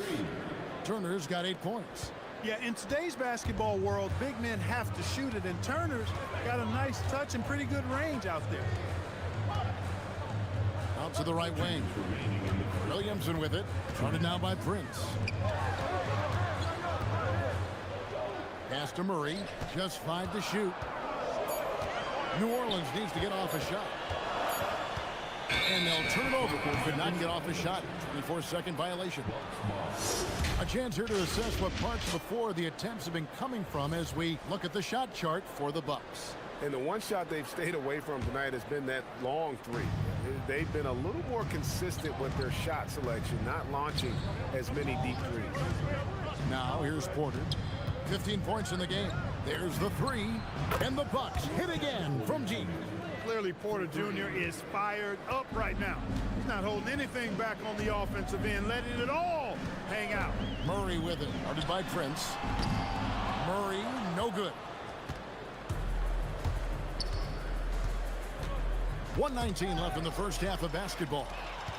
Turner's got 8 points. Yeah, in today's basketball world, big men have to shoot it, and Turner's got a nice touch and pretty good range out there. Out to the right wing. Williamson with it. Started now by Prince. Pass to Murray. Just 5 to shoot. New Orleans needs to get off a shot. And they'll turn it over. Could not get off a shot. 24-second violation. A chance here to assess what parts of the floor the attempts have been coming from as we look at the shot chart for the Bucks. And the one shot they've stayed away from tonight has been that long three. They've been a little more consistent with their shot selection, not launching as many deep threes. Now here's Porter. 15 points in the game. There's the three. And the Bucks hit again from deep. Clearly, Porter Jr. is fired up right now. He's not holding anything back on the offensive end, letting it all hang out. Murray with it, guarded by Prince. Murray, no good. 1:19 left in the first half of basketball.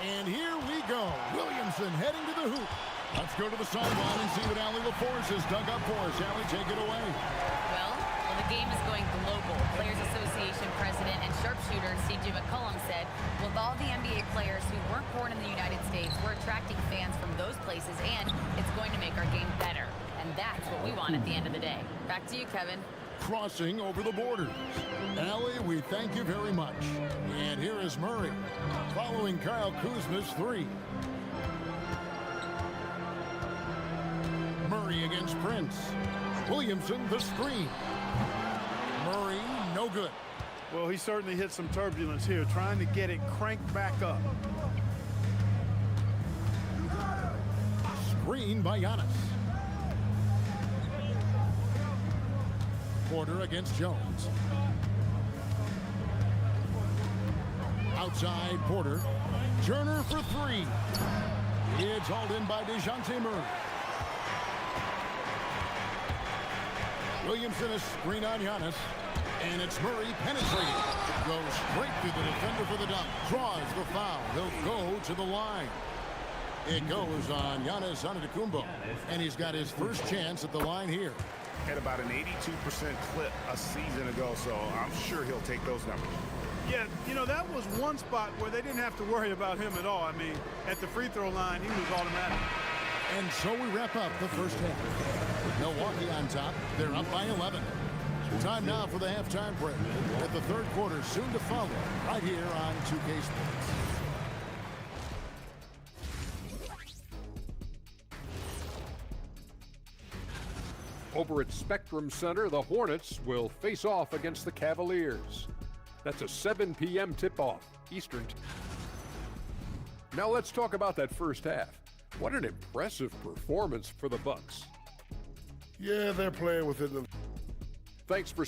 And here we go. Williamson heading to the hoop. Let's go to the sideline and see what Allie LaForce has dug up for us. Allie, take it away. Well, the game is going global. Players Association President and sharpshooter C.J. McCollum said, with all the NBA players who weren't born in the United States, we're attracting fans from those places, and it's going to make our game better. And that's what we want at the end of the day. Back to you, Kevin. Crossing over the borders. Allie, we thank you very much. And here is Murray, following Kyle Kuzma's three. Murray against Prince. Williamson, the screen. Murray, no good. Well, he certainly hit some turbulence here, trying to get it cranked back up. Screen by Giannis. Porter against Jones. Outside Porter. Turner for three. It's hauled in by DeJounte Murray. Williamson a screen on Giannis. And it's Murray penetrating. Goes straight through the defender for the dunk. Draws the foul. He'll go to the line. It goes on Giannis Antetokounmpo. And he's got his first chance at the line here. Had about an 82% clip a season ago, so I'm sure he'll take those numbers. Yeah, you know, that was one spot where they didn't have to worry about him at all. I mean, at the free throw line, he was automatic. And so we wrap up the first half. Milwaukee on top. They're up by 11. Time now for the halftime break. At the third quarter, soon to follow, right here on 2K Sports. Over at Spectrum Center, the Hornets will face off against the Cavaliers. That's a 7 p.m. tip-off, Eastern. Now let's talk about that first half. What an impressive performance for the Bucks. Yeah, they're playing within the... Thanks for...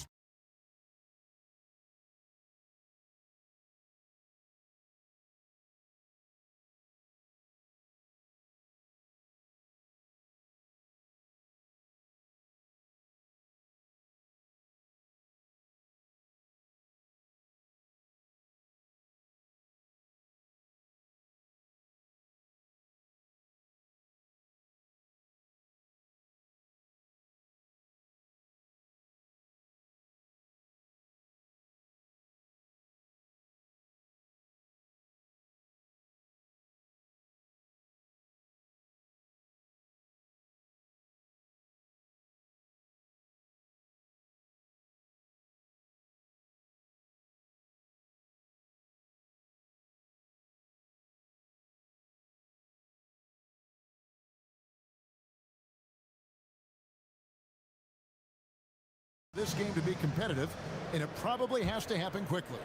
This game to be competitive, and it probably has to happen quickly.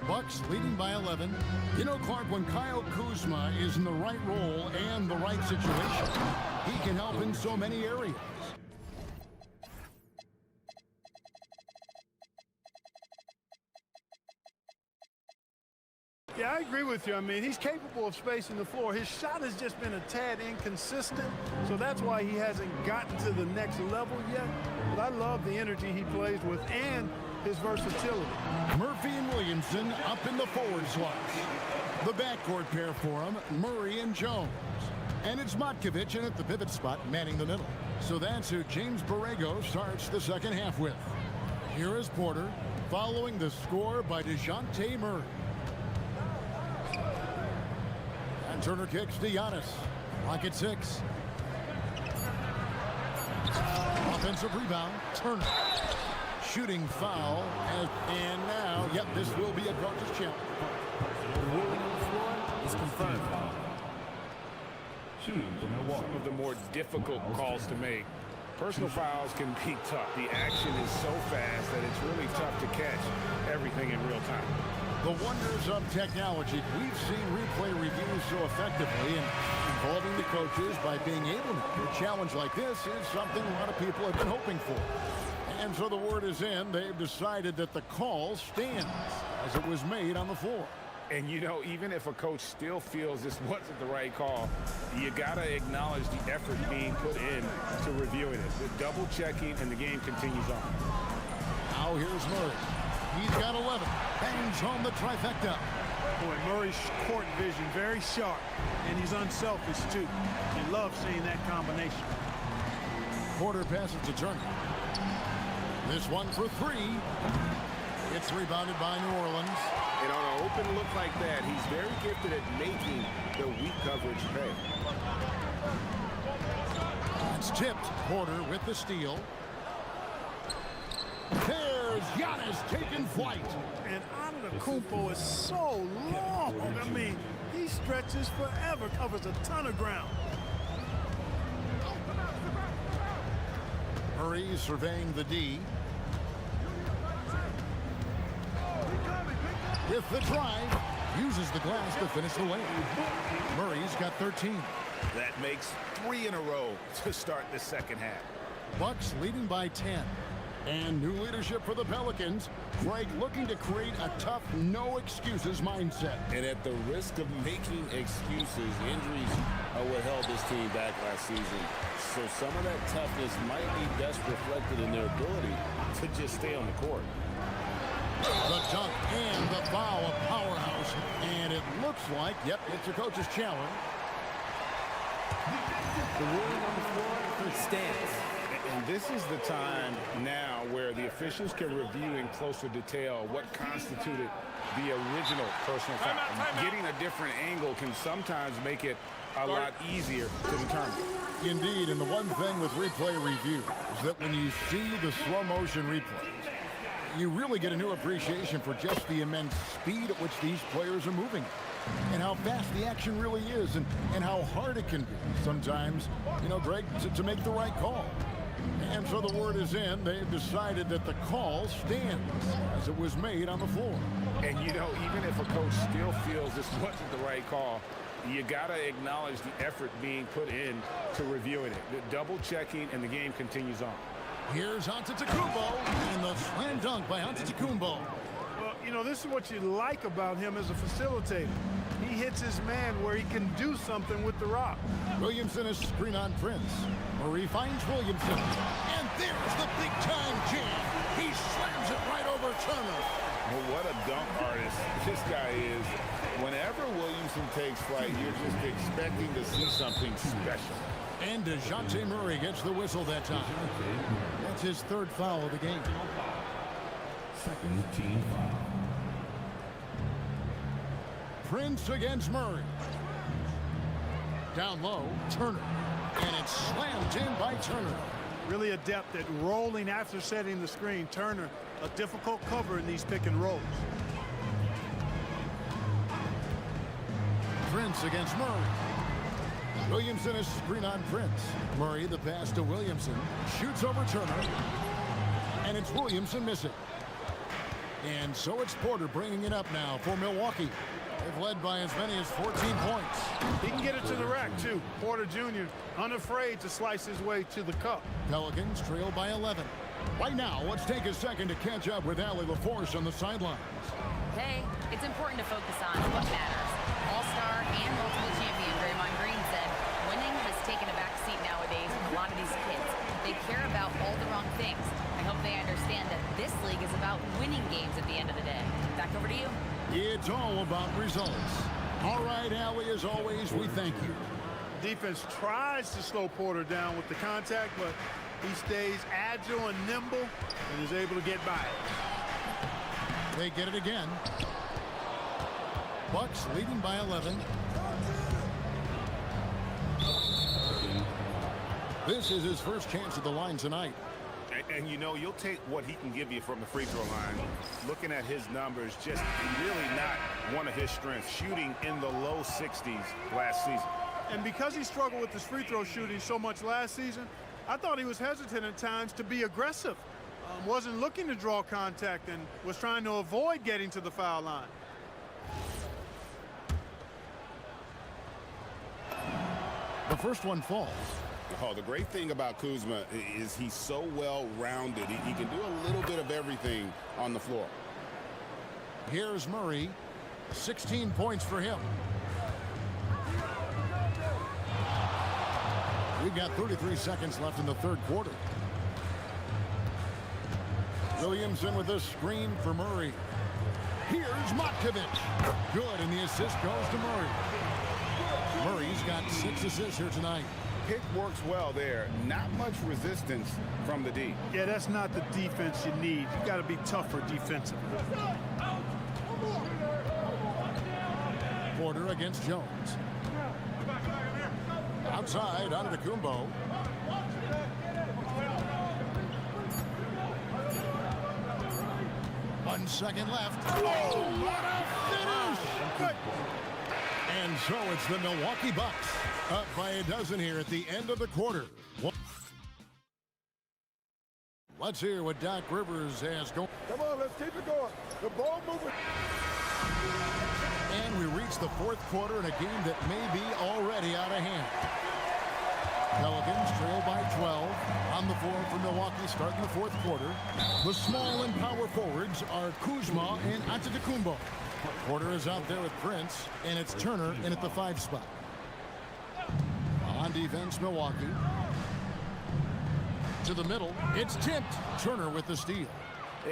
Bucks leading by 11. You know, Clark, when Kyle Kuzma is in the right role and the right situation, he can help in so many areas. Yeah, I agree with you. I mean, he's capable of spacing the floor. His shot has just been a tad inconsistent, so that's why he hasn't gotten to the next level yet. But I love the energy he plays with and his versatility. Murphy and Williamson up in the forward slots. The backcourt pair for him, Murray and Jones. And it's Matkovic in at the pivot spot, manning the middle. So that's who James Borrego starts the second half with. Here is Porter, following the score by DeJounte Murray. And Turner kicks to Giannis. Clock at 6. Offensive rebound, Turner. Shooting foul, and now, yep, this will be a coach's challenge. It's confirmed. Some of the more difficult calls to make. Personal fouls can be tough. The action is so fast that it's really tough to catch everything in real time. The wonders of technology. We've seen replay reviews so effectively, and involving the coaches by being able to do a challenge like this is something a lot of people have been hoping for. And so the word is in. They've decided that the call stands as it was made on the floor. And you know, even if a coach still feels this wasn't the right call, you gotta acknowledge the effort being put in to reviewing it. The double checking, and the game continues on. Now here's Murray. He's got 11. Bangs home the trifecta. Boy, Murray's court vision very sharp, and he's unselfish too. You love seeing that combination. Porter passes to Turner. This one for 3. It's rebounded by New Orleans. And on an open look like that, he's very gifted at making the weak coverage pay. It's tipped. Porter with the steal. There's Giannis taking flight. And Antetokounmpo is so long. I mean, he stretches forever, covers a ton of ground. Murray surveying the D. With the drive, uses the glass to finish the lane. Murray's got 13. That makes 3 in a row to start the second half. Bucks leading by 10. And new leadership for the Pelicans. Craig looking to create a tough, no-excuses mindset. And at the risk of making excuses, injuries are what held this team back last season. So some of that toughness might be best reflected in their ability to just stay on the court. The dunk and the foul, a powerhouse. And it looks like, yep, it's a coach's challenge. The ruling on the floor stands. And this is the time now where the officials can review in closer detail what constituted the original personal foul. Getting a different angle can sometimes make it a lot easier to determine. Indeed, and the one thing with replay review is that when you see the slow motion replays, you really get a new appreciation for just the immense speed at which these players are moving and how fast the action really is and how hard it can be sometimes, you know, Greg, to make the right call. And so the word is in. They've decided that the call stands as it was made on the floor. And, you know, even if a coach still feels this wasn't the right call, you got to acknowledge the effort being put in to reviewing it. The double checking, and the game continues on. Here's Antetokounmpo, and the slam dunk by Antetokounmpo. Well, you know, this is what you like about him as a facilitator. He hits his man where he can do something with the rock. Williamson is screen on Prince. Murray finds Williamson. And there's the big-time jam. He slams it right over Turner. Well, what a dunk artist this guy is. Whenever Williamson takes flight, you're just expecting to see something special. And DeJounte Murray gets the whistle that time. That's his 3rd foul of the game. Second team foul. Prince against Murray. Down low, Turner. And it's slammed in by Turner. Really adept at rolling after setting the screen. Turner, a difficult cover in these pick and rolls. Prince against Murray. Williamson is screen on Prince. Murray, the pass to Williamson. Shoots over Turner. And it's Williamson missing. And so it's Porter bringing it up now for Milwaukee. They've led by as many as 14 points. He can get it to the rack, too. Porter Jr. unafraid to slice his way to the cup. Pelicans trail by 11. Right now, let's take a second to catch up with Allie LaForce on the sidelines. Hey, it's important to focus on what matters. All-star and multiple champion Draymond Green said winning has taken a back seat nowadays with a lot of these kids. They care about all the wrong things. I hope they understand that this league is about winning games at the end of the day. Back over to you. It's all about results. All right, Allie, as always, we thank you. defense tries to slow Porter down with the contact, but he stays agile and nimble and is able to get by it. They get it again. Bucks leading by 11. This is his first chance at the line tonight. And you know, you'll take what he can give you from the free throw line. Looking at his numbers, just really not one of his strengths. Shooting in the low 60s last season. And because he struggled with his free throw shooting so much last season, I thought he was hesitant at times to be aggressive. Wasn't looking to draw contact and was trying to avoid getting to the foul line. The first one falls. Oh, the great thing about Kuzma is he's so well-rounded. He can do a little bit of everything on the floor. Here's Murray. 16 points for him. We've got 33 seconds left in the third quarter. Williamson with a screen for Murray. Here's Matkovic. Good, and the assist goes to Murray. Murray's got 6 assists here tonight. Pick works well there. Not much resistance from the D. Yeah, that's not the defense you need. You got to be tougher defensively. Porter against Jones. Outside, Antetokounmpo. One second left. Oh, what a finish! And so it's the Milwaukee Bucks up by a dozen here at the end of the quarter. Let's hear what Doc Rivers has going. Come on, let's keep it going. The ball moving. And we reach the fourth quarter in a game that may be already out of hand. Pelicans trail by 12 on the floor for Milwaukee starting the fourth quarter. The small and power forwards are Kuzma and Antetokounmpo. Porter is out there with Prince, and it's Turner in at the 5 spot. On defense, Milwaukee. To the middle, it's tipped. Turner with the steal.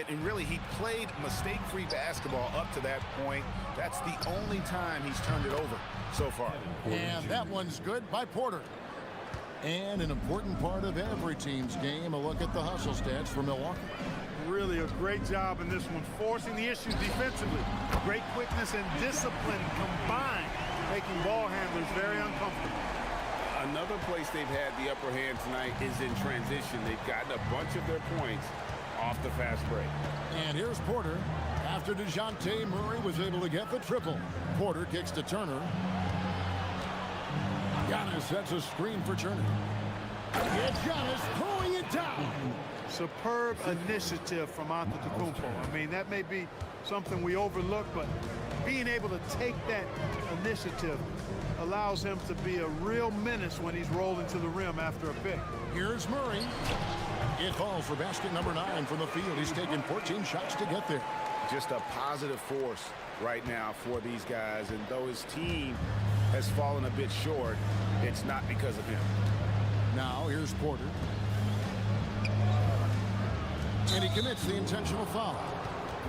And really, he played mistake-free basketball up to that point. That's the only time he's turned it over so far. And that one's good by Porter. And an important part of every team's game, a look at the hustle stats for Milwaukee. Really a great job in this one, forcing the issues defensively. Great quickness and discipline combined, making ball handlers very uncomfortable. Another place they've had the upper hand tonight is in transition. They've gotten a bunch of their points off the fast break. And here's Porter. After DeJounte Murray was able to get the triple. Porter kicks to Turner. Giannis sets a screen for Turner. And Giannis throwing it down. Superb initiative from Antetokounmpo. I mean, that may be something we overlook, but being able to take that initiative allows him to be a real menace when he's rolling to the rim after a pick. Here's Murray. It falls for basket number 9 from the field. He's taken 14 shots to get there. Just a positive force right now for these guys, and though his team has fallen a bit short, it's not because of him. Now here's Porter. And he commits the intentional foul.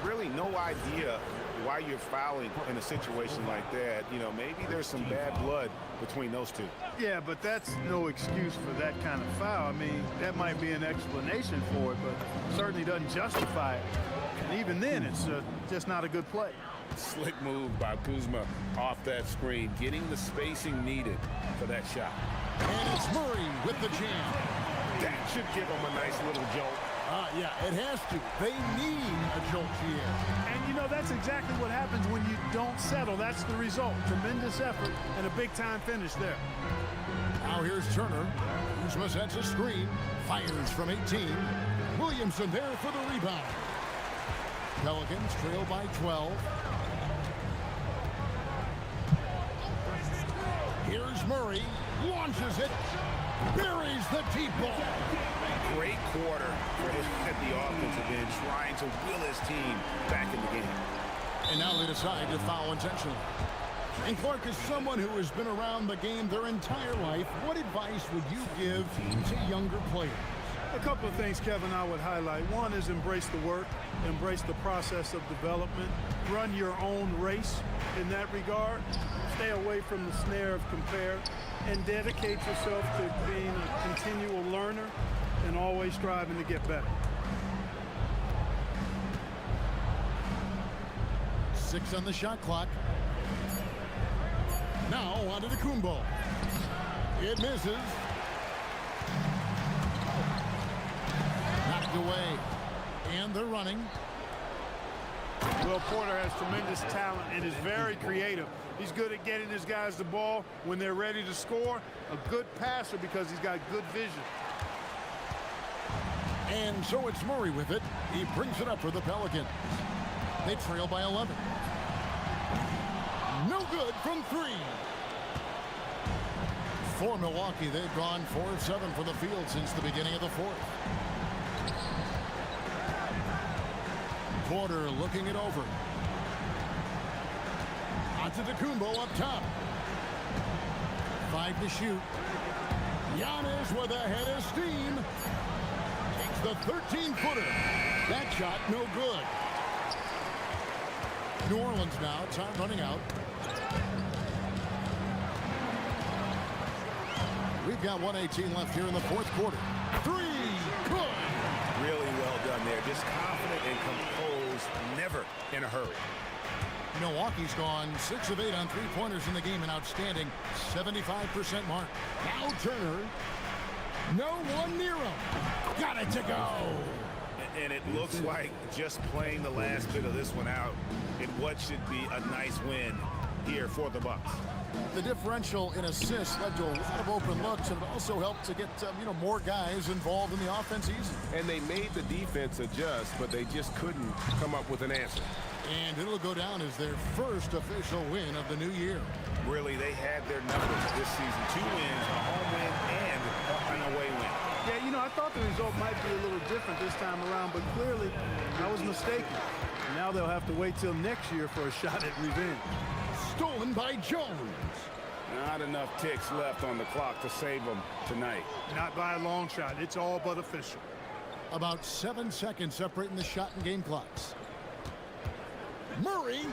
Really no idea why you're fouling in a situation like that. You know, maybe there's some bad blood between those two. Yeah, but that's no excuse for that kind of foul. I mean, that might be an explanation for it, but certainly doesn't justify it. And even then, it's just not a good play. Slick move by Kuzma off that screen, getting the spacing needed for that shot. And it's Murray with the jam. That should give him a nice little jolt. Yeah, it has to. They need a jolt here. And you know, that's exactly what happens when you don't settle. That's the result. Tremendous effort and a big-time finish there. Now here's Turner. Kuzma sets a screen. Fires from 18. Williamson there for the rebound. Pelicans trail by 12. Here's Murray. Launches it. Buries the deep ball. Great quarter for him at the offensive end, trying to will his team back in the game. And now they decide to foul intentionally. And Clark, is someone who has been around the game their entire life, what advice would you give to younger players? A couple of things, Kevin, I would highlight. One is embrace the work, embrace the process of development, run your own race in that regard. Stay away from the snare of compare. and dedicate yourself to being a continual learner and always striving to get better. 6 on the shot clock. Now onto the Kumbo. It misses. Knocked away. And they're running. Will Porter has tremendous talent and is very creative. He's good at getting his guys the ball when they're ready to score. A good passer because he's got good vision. And so it's Murray with it. He brings it up for the Pelicans. They trail by 11. No good from 3. For Milwaukee, they've gone 4 of 7 from the field since the beginning of the 4th. Porter looking it over. Antetokounmpo up top. 5 to shoot. Giannis with a head of steam. Takes the 13-footer. That shot no good. New Orleans now, time running out. We've got 1:18 left here in the 4th quarter. 3, good. Really well done there. Just confident and composed, never in a hurry. Milwaukee's gone 6 of 8 on 3-pointers in the game, an outstanding 75% mark. Now Turner. No one near him. Got it to go. And it looks like just playing the last bit of this one out in what should be a nice win here for the Bucks. The differential in assists led to a lot of open looks, and it also helped to get more guys involved in the offense easy. And they made the defense adjust, but they just couldn't come up with an answer. And it'll go down as their first official win of the new year. Really, they had their numbers this season. 2 wins, a home win, and an away win. Yeah, you know, I thought the result might be a little different this time around, but clearly I was mistaken. Now they'll have to wait till next year for a shot at revenge. Stolen by Jones. Not enough ticks left on the clock to save them tonight. Not by a long shot. It's all but official. About 7 seconds separating the shot and game clocks. Murray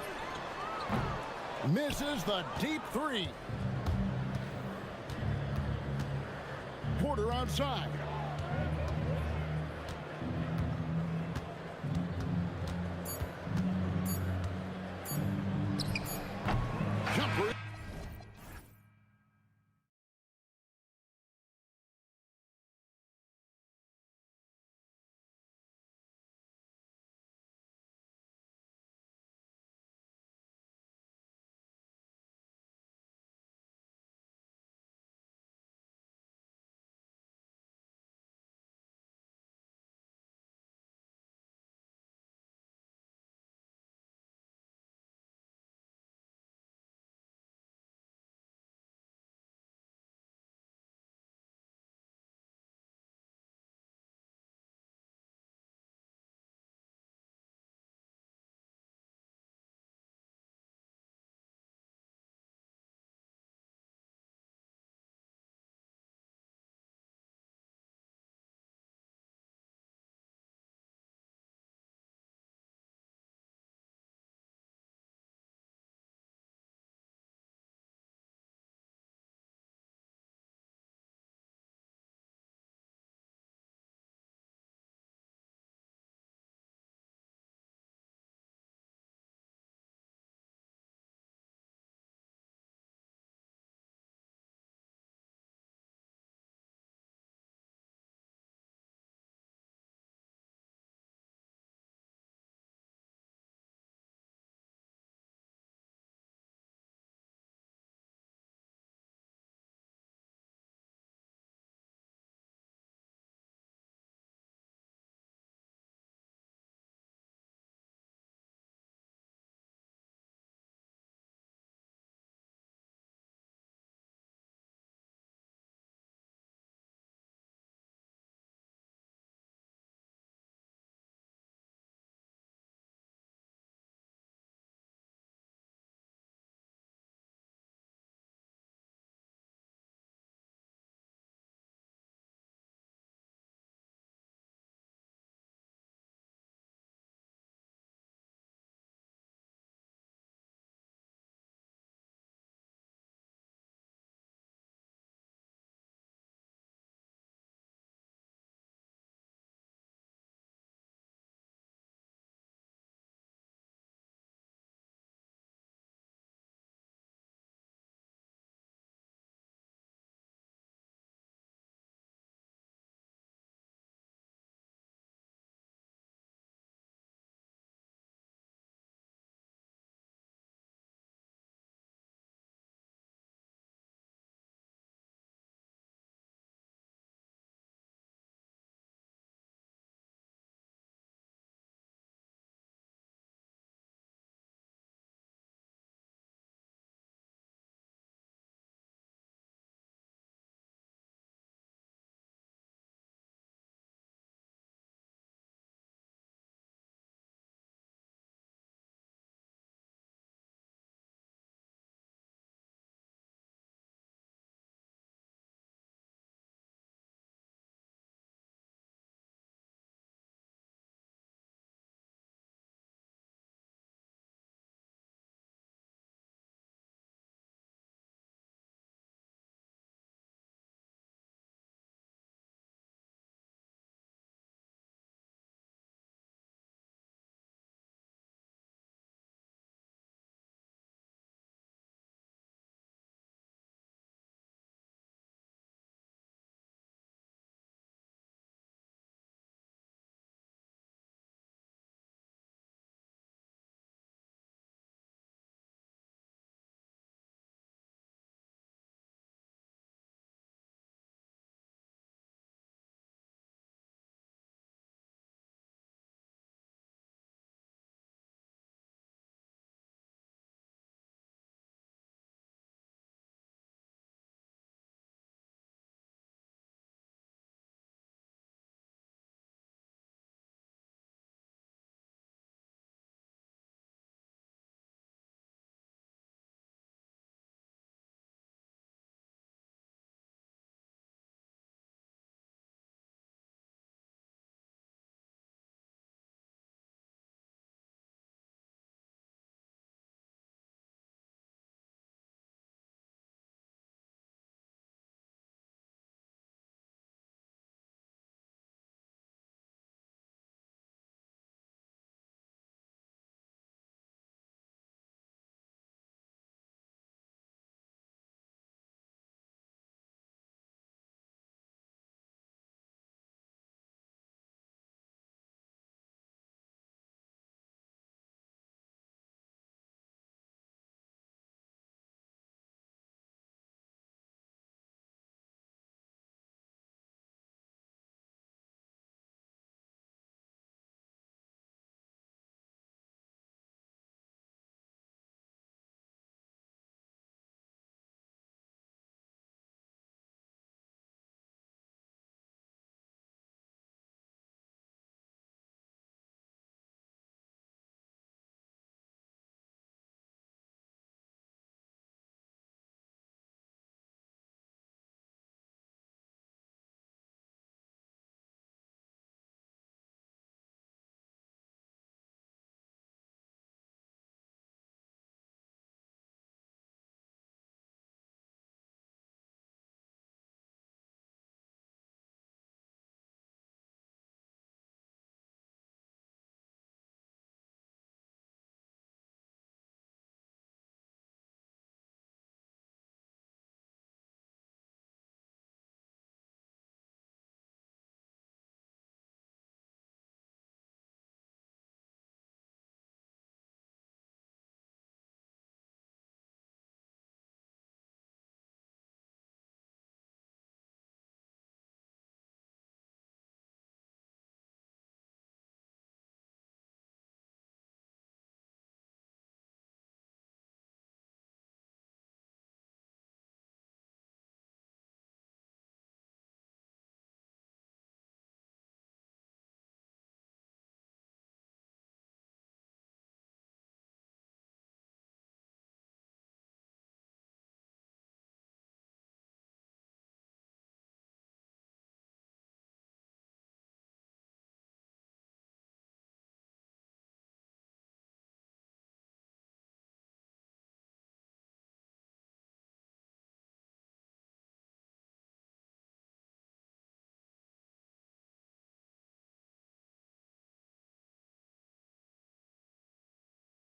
misses the deep 3. Porter outside.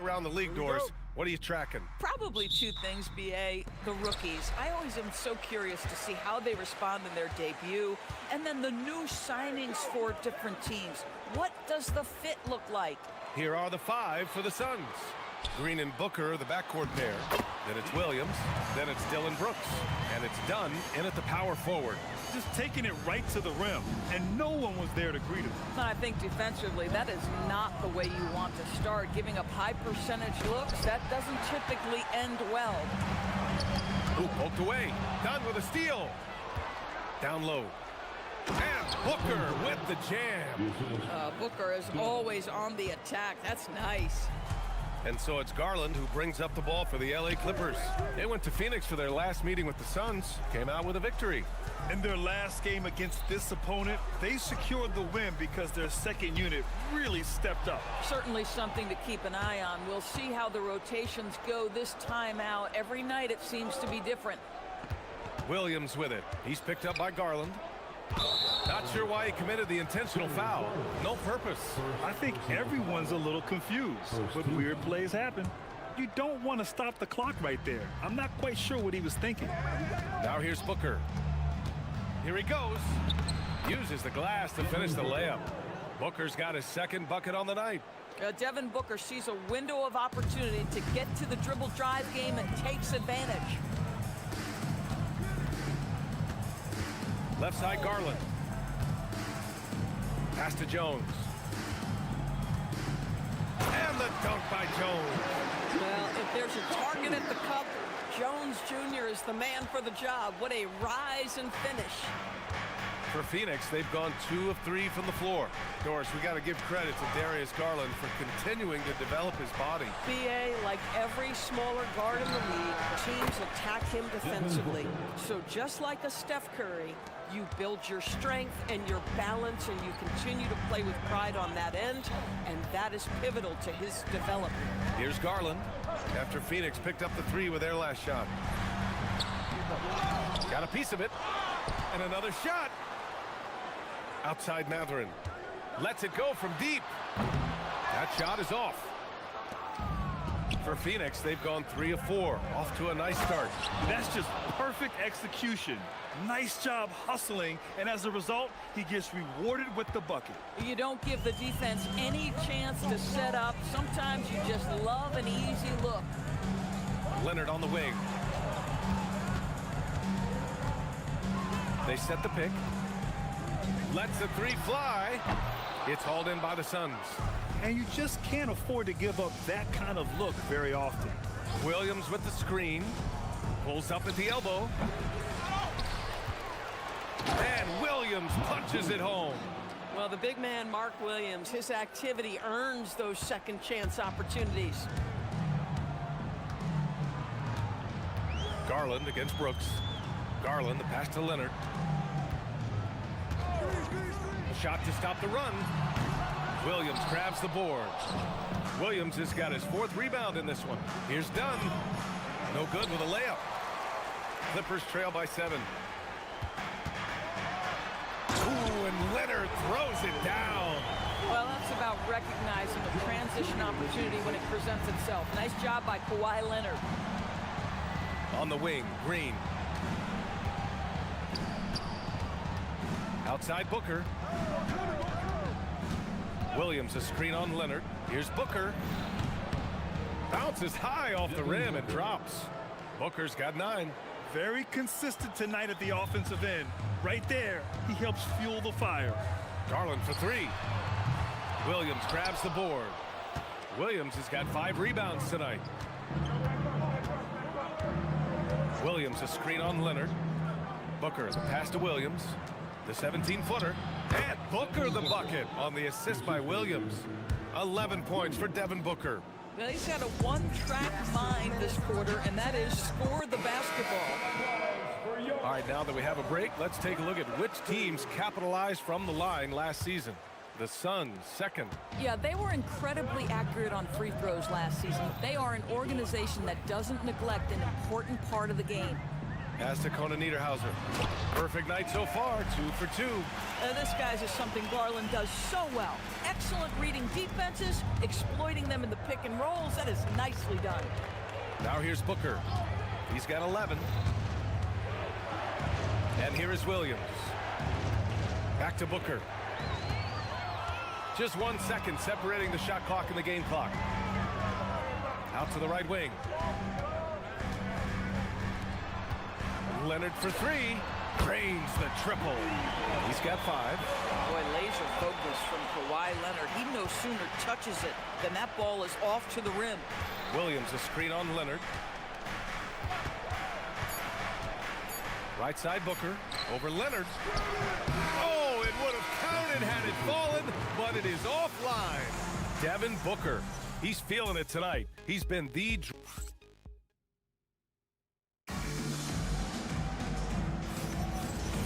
Around the league doors, what are you tracking? Probably two things, B.A. The rookies. I always am so curious to see how they respond in their debut. And then the new signings for different teams. What does the fit look like? Here are the 5 for the Suns. Green and Booker, the backcourt pair. Then it's Williams. Then it's Dylan Brooks. And it's done in at the power forward. Just taking it right to the rim, and no one was there to greet him. I think defensively, that is not the way you want to start. Giving up high percentage looks, that doesn't typically end well. Ooh, poked away. Done with a steal. Down low. And Booker with the jam. Booker is always on the attack. That's nice. And so it's Garland who brings up the ball for the LA Clippers. They went to Phoenix for their last meeting with the Suns, came out with a victory. In their last game against this opponent, they secured the win because their second unit really stepped up. Certainly something to keep an eye on. We'll see how the rotations go this time out. Every night it seems to be different. Williams with it. He's picked up by Garland. Not sure why he committed the intentional foul. No purpose. I think everyone's a little confused, but weird plays happen. You don't want to stop the clock right there. I'm not quite sure what he was thinking. Now here's Booker. Here he goes. Uses the glass to finish the layup. Booker's got his second bucket on the night. Devin Booker sees a window of opportunity to get to the dribble drive game and takes advantage. Left side, Garland. Pass to Jones. And the dunk by Jones. Well, if there's a target at the cup, Jones Jr. is the man for the job. What a rise and finish. For Phoenix, they've gone 2 of 3 from the floor. Doris, we got to give credit to Darius Garland for continuing to develop his body. B.A., like every smaller guard in the league, teams attack him defensively. So just like a Steph Curry, you build your strength and your balance, and you continue to play with pride on that end, and that is pivotal to his development. Here's Garland after Phoenix picked up the 3 with their last shot. Got a piece of it, and another shot. Outside Matherin. Lets it go from deep. That shot is off. For Phoenix, they've gone 3 of 4. Off to a nice start. That's just perfect execution. Nice job hustling, and as a result, he gets rewarded with the bucket. You don't give the defense any chance to set up. Sometimes you just love an easy look. Leonard on the wing. They set the pick. Lets the 3 fly. It's hauled in by the Suns. And you just can't afford to give up that kind of look very often. Williams with the screen. Pulls up at the elbow. And Williams punches it home. Well, the big man, Mark Williams, his activity earns those second chance opportunities. Garland against Brooks. Garland, the pass to Leonard. A shot to stop the run. Williams grabs the board. Williams has got his 4th rebound in this one. Here's Dunn. No good with a layup. Clippers trail by 7. Ooh, and Leonard throws it down. Well, that's about recognizing a transition opportunity when it presents itself. Nice job by Kawhi Leonard. On the wing, Green. Outside Booker. Williams a screen on Leonard. Here's Booker. Bounces high off the rim and drops. Booker's got 9. Very consistent tonight at the offensive end. Right there, he helps fuel the fire. Garland for 3. Williams grabs the board. Williams has got 5 rebounds tonight. Williams a screen on Leonard. Booker the pass to Williams. The 17-footer. And Booker the bucket on the assist by Williams. 11 points for Devin Booker. Well, he's got a one-track mind this quarter, and that is score the basketball. All right, now that we have a break, let's take a look at which teams capitalized from the line last season. The Suns, second. Yeah, they were incredibly accurate on free throws last season. They are an organization that doesn't neglect an important part of the game. Pass to Kona Niederhauser. Perfect night so far, 2 for 2. This, guys, is something Garland does so well. Excellent reading defenses, exploiting them in the pick and rolls. That is nicely done. Now here's Booker. He's got 11. And here is Williams. Back to Booker. Just 1 second separating the shot clock and the game clock. Out to the right wing. Leonard for 3. Drains the triple. He's got 5. Boy, laser focus from Kawhi Leonard. He no sooner touches it than that ball is off to the rim. Williams, a screen on Leonard. Right side Booker. Over Leonard. Oh, it would have counted had it fallen, but it is offline. Devin Booker. He's feeling it tonight. He's been the...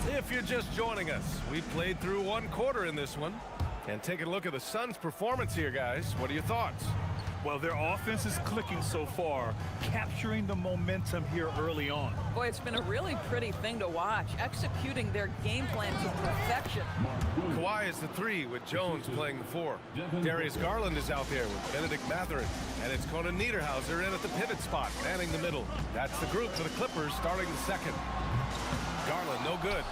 If you're just joining us, we played through 1 quarter in this one. And taking a look at the Suns' performance here, guys. What are your thoughts? Well, their offense is clicking so far, capturing the momentum here early on. Boy, it's been a really pretty thing to watch, executing their game plan to perfection. Kawhi is the 3 with Jones playing the 4. Darius Garland is out there with Benedict Mathurin. And it's Kona Niederhauser in at the pivot spot, manning the middle. That's the group for the Clippers starting the second. Garland, no good.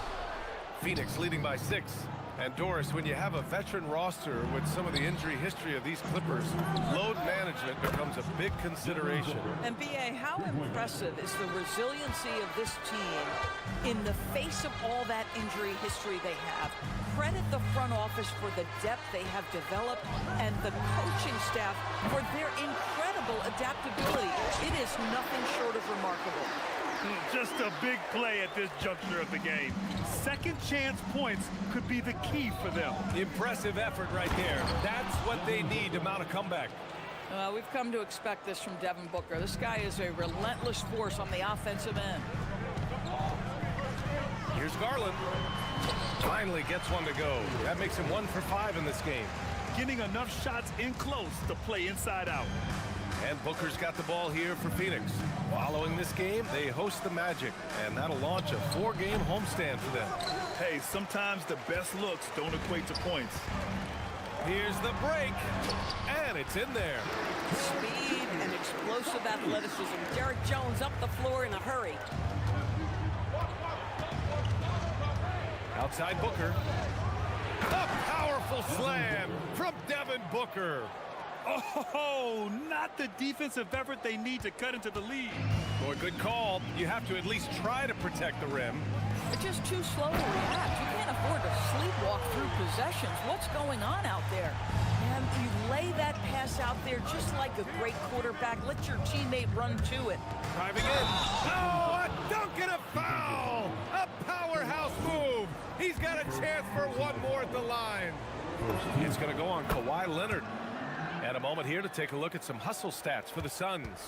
Phoenix leading by 6. And Doris, when you have a veteran roster with some of the injury history of these Clippers, load management becomes a big consideration. And B.A., how impressive is the resiliency of this team in the face of all that injury history they have? Credit the front office for the depth they have developed and the coaching staff for their incredible adaptability. It is nothing short of remarkable. Just a big play at this juncture of the game. Second chance points could be the key for them. Impressive effort right there. That's what they need to mount a comeback. We've come to expect this from Devin Booker. This guy is a relentless force on the offensive end. Here's Garland. Finally gets one to go. That makes him 1 for 5 in this game. Getting enough shots in close to play inside out. And Booker's got the ball here for Phoenix. Following this game, they host the Magic, and that'll launch a 4-game homestand for them. Hey, sometimes the best looks don't equate to points. Here's the break, and it's in there. Speed and explosive athleticism. Derek Jones up the floor in a hurry. Outside Booker. A powerful slam from Devin Booker. Oh, not the defensive effort they need to cut into the lead. Boy, good call. You have to at least try to protect the rim. They're just too slow to react. You can't afford to sleepwalk through possessions. What's going on out there? And you lay that pass out there just like a great quarterback. Let your teammate run to it. Driving in. Oh, a dunk and a foul! A powerhouse move. He's got a chance for 1 more at the line. It's going to go on Kawhi Leonard. And a moment here to take a look at some hustle stats for the Suns.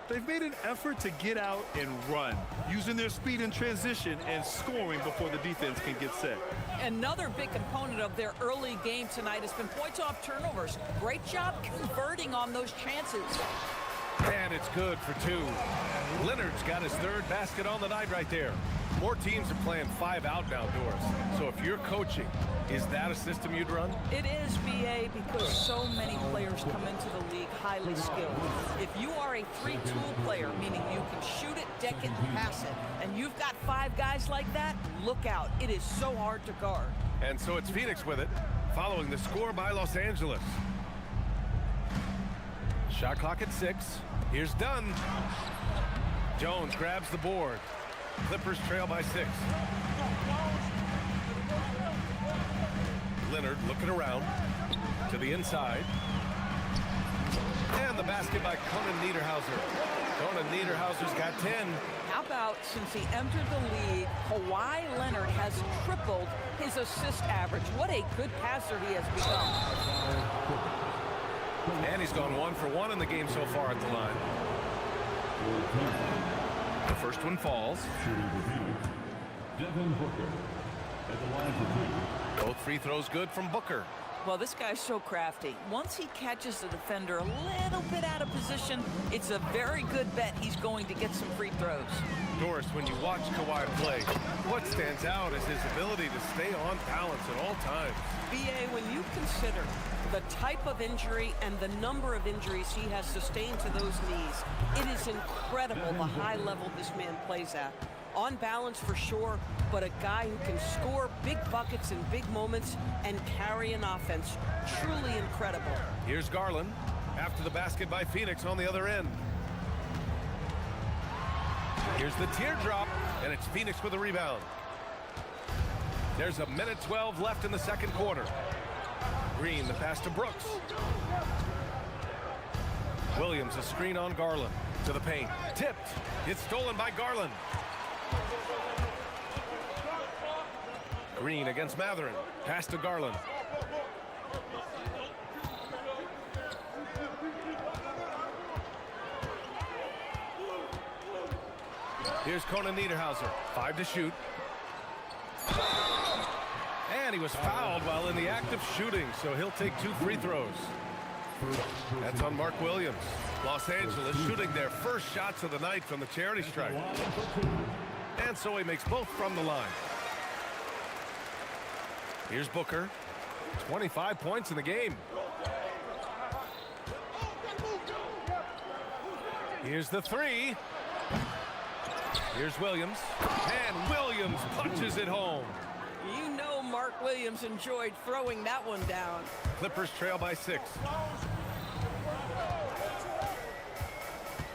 They've made an effort to get out and run, using their speed in transition and scoring before the defense can get set. Another big component of their early game tonight has been points off turnovers. Great job converting on those chances. And it's good for 2. Leonard's got his 3rd basket on the night right there. More teams are playing 5 out now, Doris. So if you're coaching, is that a system you'd run? It is, B.A., because so many players come into the league highly skilled. If you are a 3-tool player, meaning you can shoot it, deck it, and pass it, and you've got 5 guys like that, look out. It is so hard to guard. And so it's Phoenix with it, following the score by Los Angeles. Shot clock at 6. Here's Dunn. Jones grabs the board. Clippers trail by 6. Leonard looking around to the inside. And the basket by Kona Niederhauser. Kona Niederhauser's got 10. How about since he entered the league, Kawhi Leonard has tripled his assist average. What a good passer he has become. And he's gone 1 for 1 in the game so far at the line. The first one falls. Devin Booker at the line for 2. Both free throws good from Booker. Well, this guy's so crafty. Once he catches the defender a little bit out of position, it's a very good bet he's going to get some free throws. Doris, when you watch Kawhi play, what stands out is his ability to stay on balance at all times. BA, when you consider the type of injury and the number of injuries he has sustained to those knees, it is incredible the high level this man plays at. On balance for sure, but a guy who can score big buckets in big moments and carry an offense. Truly incredible. Here's Garland after the basket by Phoenix on the other end. Here's the teardrop, and it's Phoenix with a rebound. There's 1:12 left in the second quarter. Green, the pass to Brooks. Williams, a screen on Garland. To the paint. Tipped. It's stolen by Garland. Green against Matherin. Pass to Garland. Here's Conan Niederhauser. 5 to shoot. And he was fouled while in the act of shooting, so he'll take 2 free throws. That's on Mark Williams. Los Angeles shooting their first shots of the night from the charity stripe. And so he makes both from the line. Here's Booker. 25 points in the game. Here's the 3. Here's Williams. And Williams punches it home. You know Mark Williams enjoyed throwing that one down. Clippers trail by 6.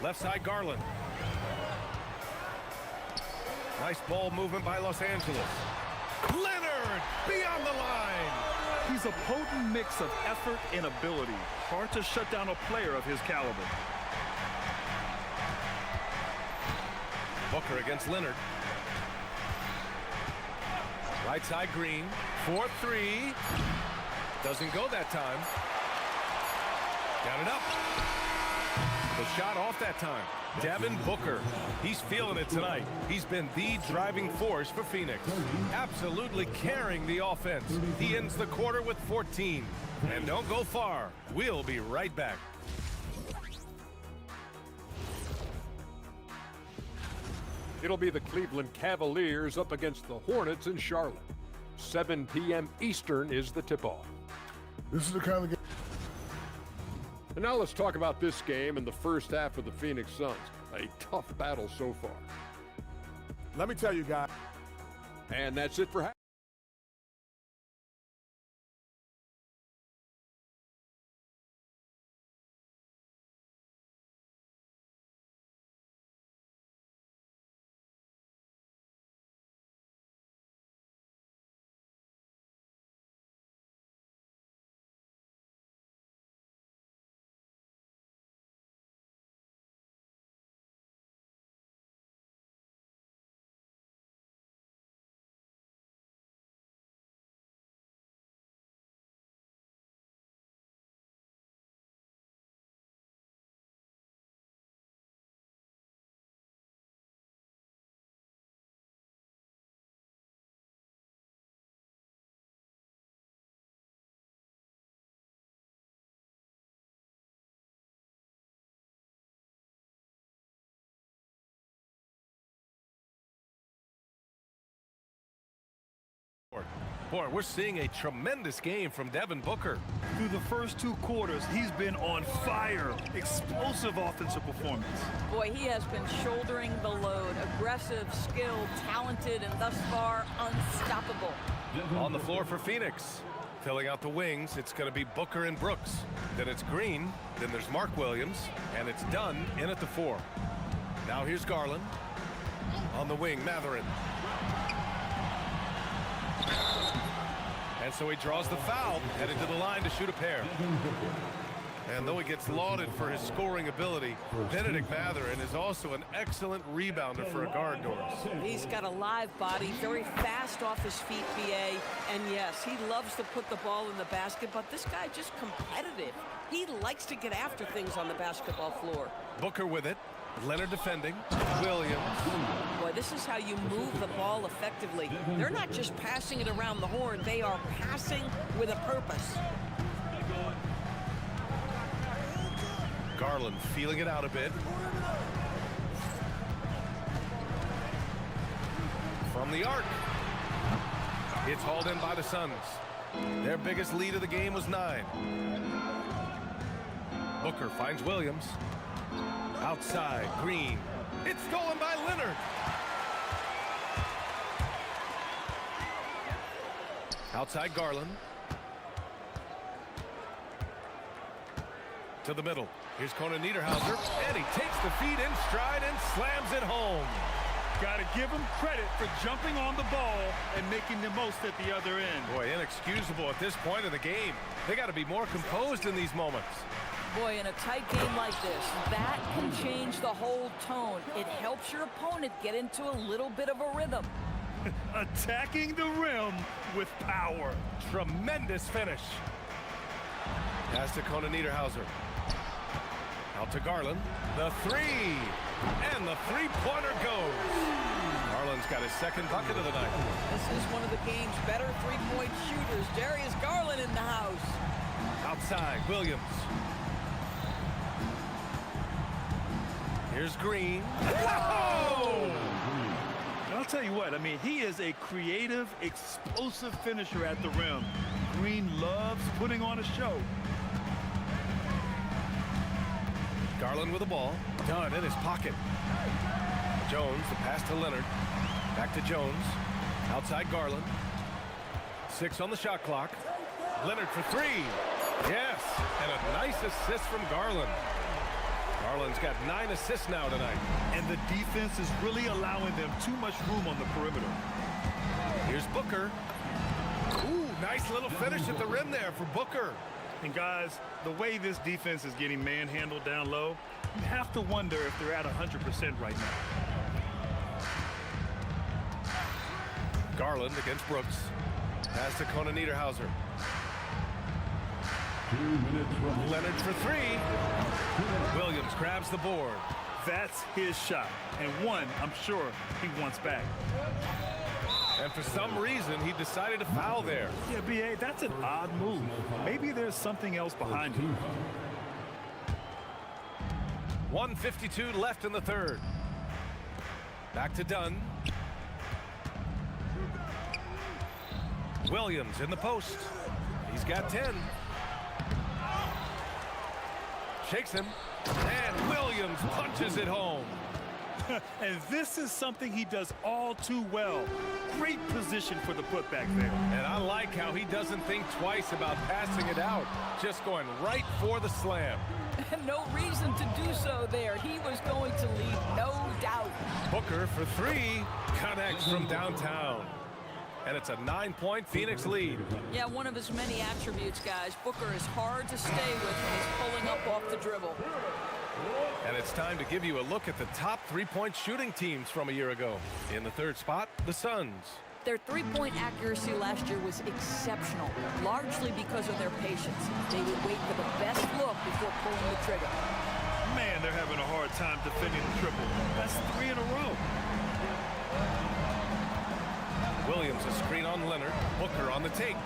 Left side, Garland. Nice ball movement by Los Angeles. Leonard beyond the line. He's a potent mix of effort and ability. Hard to shut down a player of his caliber. Booker against Leonard. Right side, Green. 4-3. Doesn't go that time. Got it up. The shot off that time. Devin Booker. He's feeling it tonight. He's been the driving force for Phoenix. Absolutely carrying the offense. He ends the quarter with 14. And don't go far. We'll be right back. It'll be the Cleveland Cavaliers up against the Hornets in Charlotte. 7 p.m. Eastern is the tip-off. This is the kind of game. And now let's talk about this game in the first half of the Phoenix Suns. A tough battle so far. Let me tell you guys. And that's it for half. Boy, we're seeing a tremendous game from Devin Booker. Through the first 2 quarters, he's been on fire. Explosive offensive performance. Boy, he has been shouldering the load. Aggressive, skilled, talented, and thus far, unstoppable. On the floor for Phoenix. Filling out the wings, it's going to be Booker and Brooks. Then it's Green. Then there's Mark Williams. And it's Dunn in at the 4. Now here's Garland. On the wing, Matherin. And so he draws the foul, headed to the line to shoot a pair. And though he gets lauded for his scoring ability, Benedict Matherin is also an excellent rebounder for a guard, Doris. He's got a live body, very fast off his feet, BA. And yes, he loves to put the ball in the basket, but this guy just competitive. He likes to get after things on the basketball floor. Booker with it. Leonard defending. Williams. Boy, this is how you move the ball effectively. They're not just passing it around the horn. They are passing with a purpose. Garland feeling it out a bit. From the arc. It's hauled in by the Suns. Their biggest lead of the game was 9. Booker finds Williams. Outside, Green. It's stolen by Leonard. Outside Garland. To the middle. Here's Conan Niederhauser, and he takes the feed in stride and slams it home. Got to give him credit for jumping on the ball and making the most at the other end. Boy, inexcusable at this point in the game. They got to be more composed in these moments. Boy, in a tight game like this, that can change the whole tone. It helps your opponent get into a little bit of a rhythm. Attacking the rim with power. Tremendous finish. Pass to Conan Niederhauser. Out to Garland. The three. And the three-pointer goes. Garland's got his second bucket of the night. This is one of the game's better three-point shooters. Darius Garland in the house. Outside, Williams. Here's Green. Whoa! And I'll tell you what, I mean, he is a creative, explosive finisher at the rim. Green loves putting on a show. Garland with the ball. Dunn in his pocket. Jones, the pass to Leonard. Back to Jones. Outside Garland. 6 on the shot clock. Leonard for 3. Yes, and a nice assist from Garland. Garland's got 9 assists now tonight. And the defense is really allowing them too much room on the perimeter. Here's Booker. Ooh, nice little finish at the rim there for Booker. And guys, the way this defense is getting manhandled down low, you have to wonder if they're at 100% right now. Garland against Brooks. Pass to Conan Niederhauser. 2 minutes remaining. Leonard for 3. Williams grabs the board. That's his shot, and one I'm sure he wants back. And for some reason, he decided to foul there. Yeah, B.A., that's an odd move. Maybe there's something else behind it. 1:52 left in the third. Back to Dunn. Williams in the post. He's got 10. Shakes him. And Williams punches it home. And this is something he does all too well. Great position for the putback there. And I like how he doesn't think twice about passing it out. Just going right for the slam. No reason to do so there. He was going to lead, no doubt. Booker for 3. Connects from downtown. And it's a 9-point Phoenix lead. Yeah, one of his many attributes, guys. Booker is hard to stay with when he's pulling up off the dribble. And it's time to give you a look at the top three-point shooting teams from a year ago. In the third spot, the Suns. Their three-point accuracy last year was exceptional, largely because of their patience. They would wait for the best look before pulling the trigger. Man, they're having a hard time defending the triple. That's 3 in a row. Williams a screen on Leonard. Booker on the take.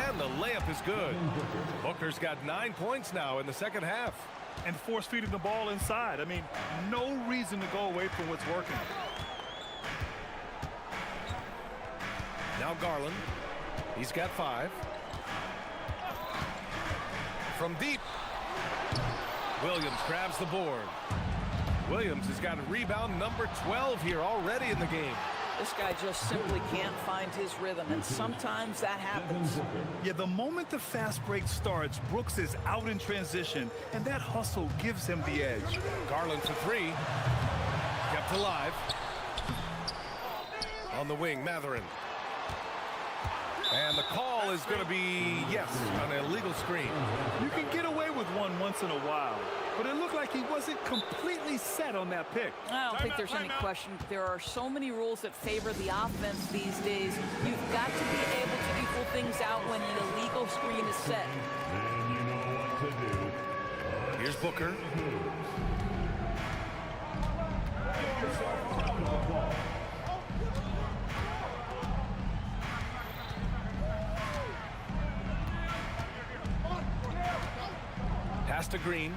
And the layup is good. Booker's got 9 points now in the second half. And force-feeding the ball inside. I mean, no reason to go away from what's working. Now Garland. He's got 5. From deep. Williams grabs the board. Williams has got rebound number 12 here already in the game. This guy just simply can't find his rhythm, and sometimes that happens. Yeah, the moment the fast break starts, Brooks is out in transition, and that hustle gives him the edge. Garland for 3. Kept alive. On the wing, Matherin. And the call is going to be, yes, an illegal screen. You can get away with one once in a while, but it looked like he wasn't completely set on that pick. I don't think there's any question. There are so many rules that favor the offense these days. You've got to be able to equal things out when an illegal screen is set. Then you know what to do. Here's Booker. Pass to Green.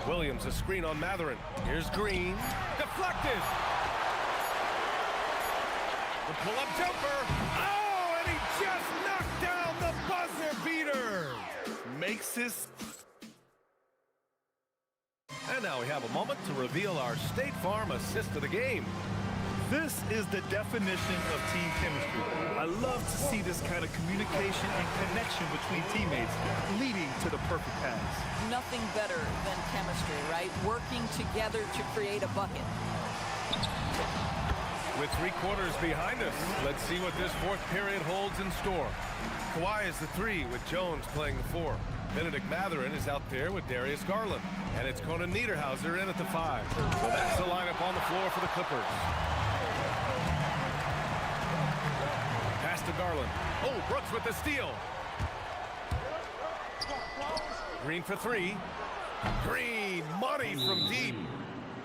Williams, a screen on Matherin. Here's Green. Deflected. The pull-up jumper. Oh, and he just knocked down the buzzer beater. Makes this. And now we have a moment to reveal our State Farm assist of the game. This is the definition of team chemistry. I love to see this kind of communication and connection between teammates leading to the perfect pass. Nothing better than chemistry, right? Working together to create a bucket. With 3 quarters behind us, let's see what this fourth period holds in store. Kawhi is the 3 with Jones playing the 4. Benedict Matherin is out there with Darius Garland. And it's Conan Niederhauser in at the 5. So that's the lineup on the floor for the Clippers. Pass to Garland. Oh, Brooks with the steal. Green for 3. Green, money from deep.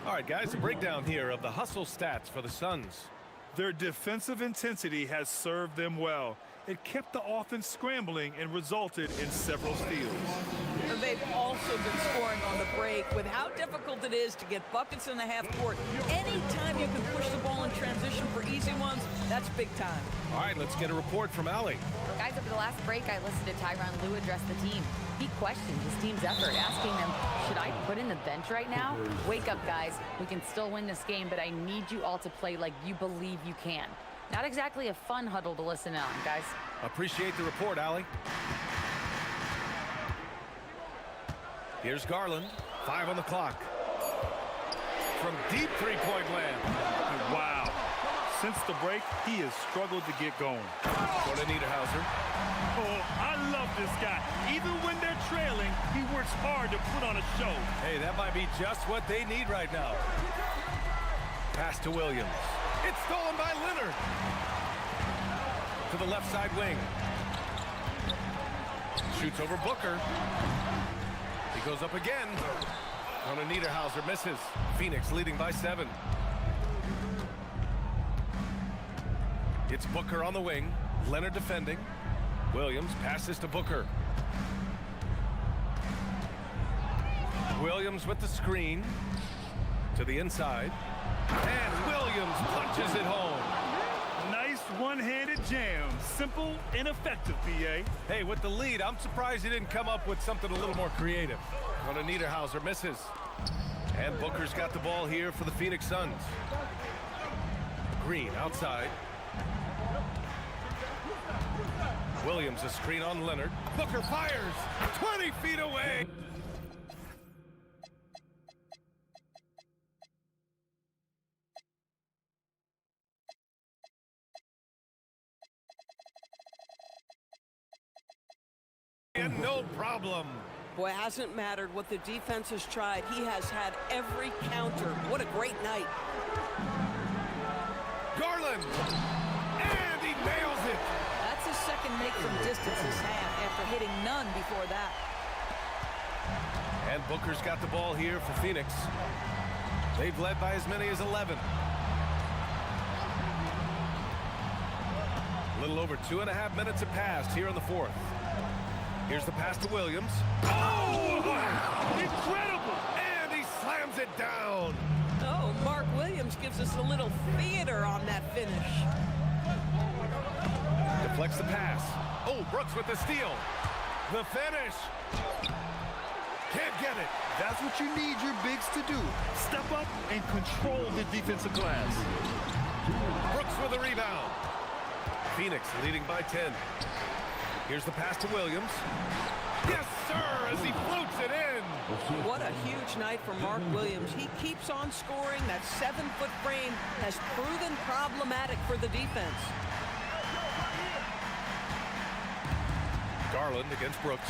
All right, guys, a breakdown here of the hustle stats for the Suns. Their defensive intensity has served them well. It kept the offense scrambling and resulted in several steals. And they've also been scoring on the break with how difficult it is to get buckets in the half court. Anytime you can push the ball in transition for easy ones, that's big time. All right, let's get a report from Allie. Guys, over the last break, I listened to Tyronn Lue address the team. He questioned his team's effort, asking them, should I put in the bench right now? Wake up, guys. We can still win this game, but I need you all to play like you believe you can. Not exactly a fun huddle to listen on, guys. Appreciate the report, Allie. Here's Garland. 5 on the clock. From deep three-point land. Wow. Since the break, he has struggled to get going. Conan Niederhauser. Oh, I love this guy. Even when they're trailing, he works hard to put on a show. Hey, that might be just what they need right now. Pass to Williams. It's stolen by Leonard. To the left side wing. Shoots over Booker. He goes up again. Conan Niederhauser misses. Phoenix leading by 7. It's Booker on the wing. Leonard defending. Williams passes to Booker. Williams with the screen. To the inside. And Williams punches it home. Nice one-handed jam. Simple and effective, PA. Hey, with the lead, I'm surprised he didn't come up with something a little more creative. Conan Niederhauser misses. And Booker's got the ball here for the Phoenix Suns. Green outside. Williams a screen on Leonard. Booker fires 20 feet away. And no problem. Boy, it hasn't mattered what the defense has tried. He has had every counter. What a great night. Garland. And he nails it. That's his second make from distance this half after hitting none before that. And Booker's got the ball here for Phoenix. They've led by as many as 11. A little over 2.5 minutes have passed here in the fourth. Here's the pass to Williams. Oh! Incredible! And he slams it down. Oh, Mark Williams gives us a little theater on that finish. Deflects the pass. Oh, Brooks with the steal. The finish. Can't get it. That's what you need your bigs to do. Step up and control the defensive glass. Brooks with a rebound. Phoenix leading by 10. Here's the pass to Williams. Yes, sir, as he floats it in. What a huge night for Mark Williams. He keeps on scoring. That 7-foot frame has proven problematic for the defense. Garland against Brooks.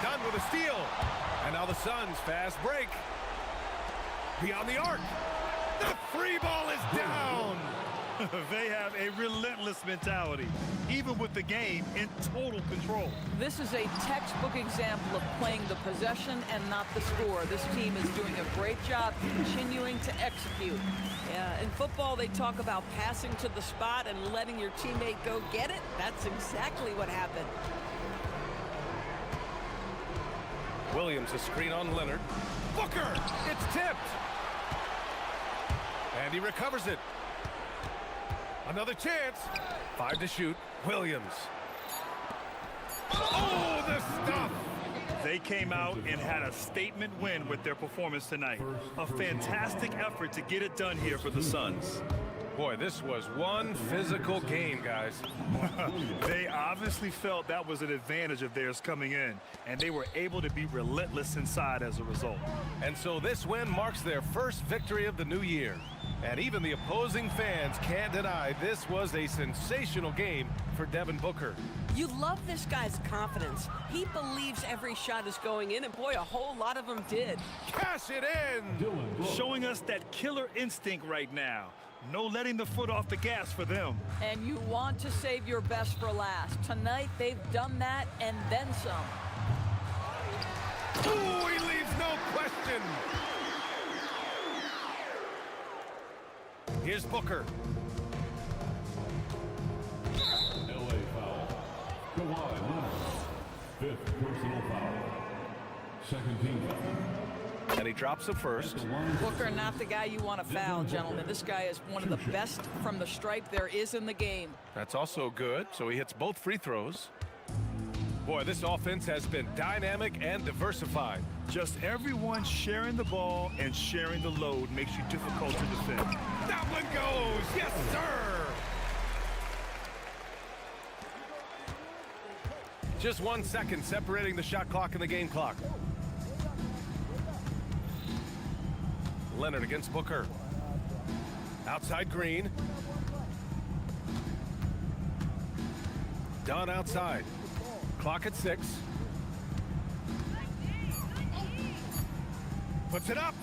Done with a steal. And now the Suns fast break. Beyond the arc. The free ball is down. They have a relentless mentality, even with the game in total control. This is a textbook example of playing the possession and not the score. This team is doing a great job continuing to execute. Yeah, in football, they talk about passing to the spot and letting your teammate go get it. That's exactly what happened. Williams, a screen on Leonard. Booker! It's tipped! And he recovers it. Another chance. 5 to shoot. Williams. Oh, the stuff! They came out and had a statement win with their performance tonight. A fantastic effort to get it done here for the Suns. Boy, this was one physical game, guys. They obviously felt that was an advantage of theirs coming in, and they were able to be relentless inside as a result. And so this win marks their first victory of the new year. And even the opposing fans can't deny this was a sensational game for Devin Booker. You love this guy's confidence. He believes every shot is going in, and boy, a whole lot of them did. Cash it in! Showing us that killer instinct right now. No letting the foot off the gas for them. And you want to save your best for last. Tonight, they've done that and then some. Ooh, he leaves no question! Here's Booker. LA foul. Kawhi Leonard. 5th personal foul. Second team foul. And he drops the first. Booker, not the guy you want to foul, gentlemen. This guy is one of the best from the stripe there is in the game. That's also good, so he hits both free throws. Boy, this offense has been dynamic and diversified. Just everyone sharing the ball and sharing the load makes you difficult to defend. That one goes! Yes, sir! Just 1 second separating the shot clock and the game clock. Leonard against Booker. Outside Green. Dunn outside. Clock at 6. Puts it up.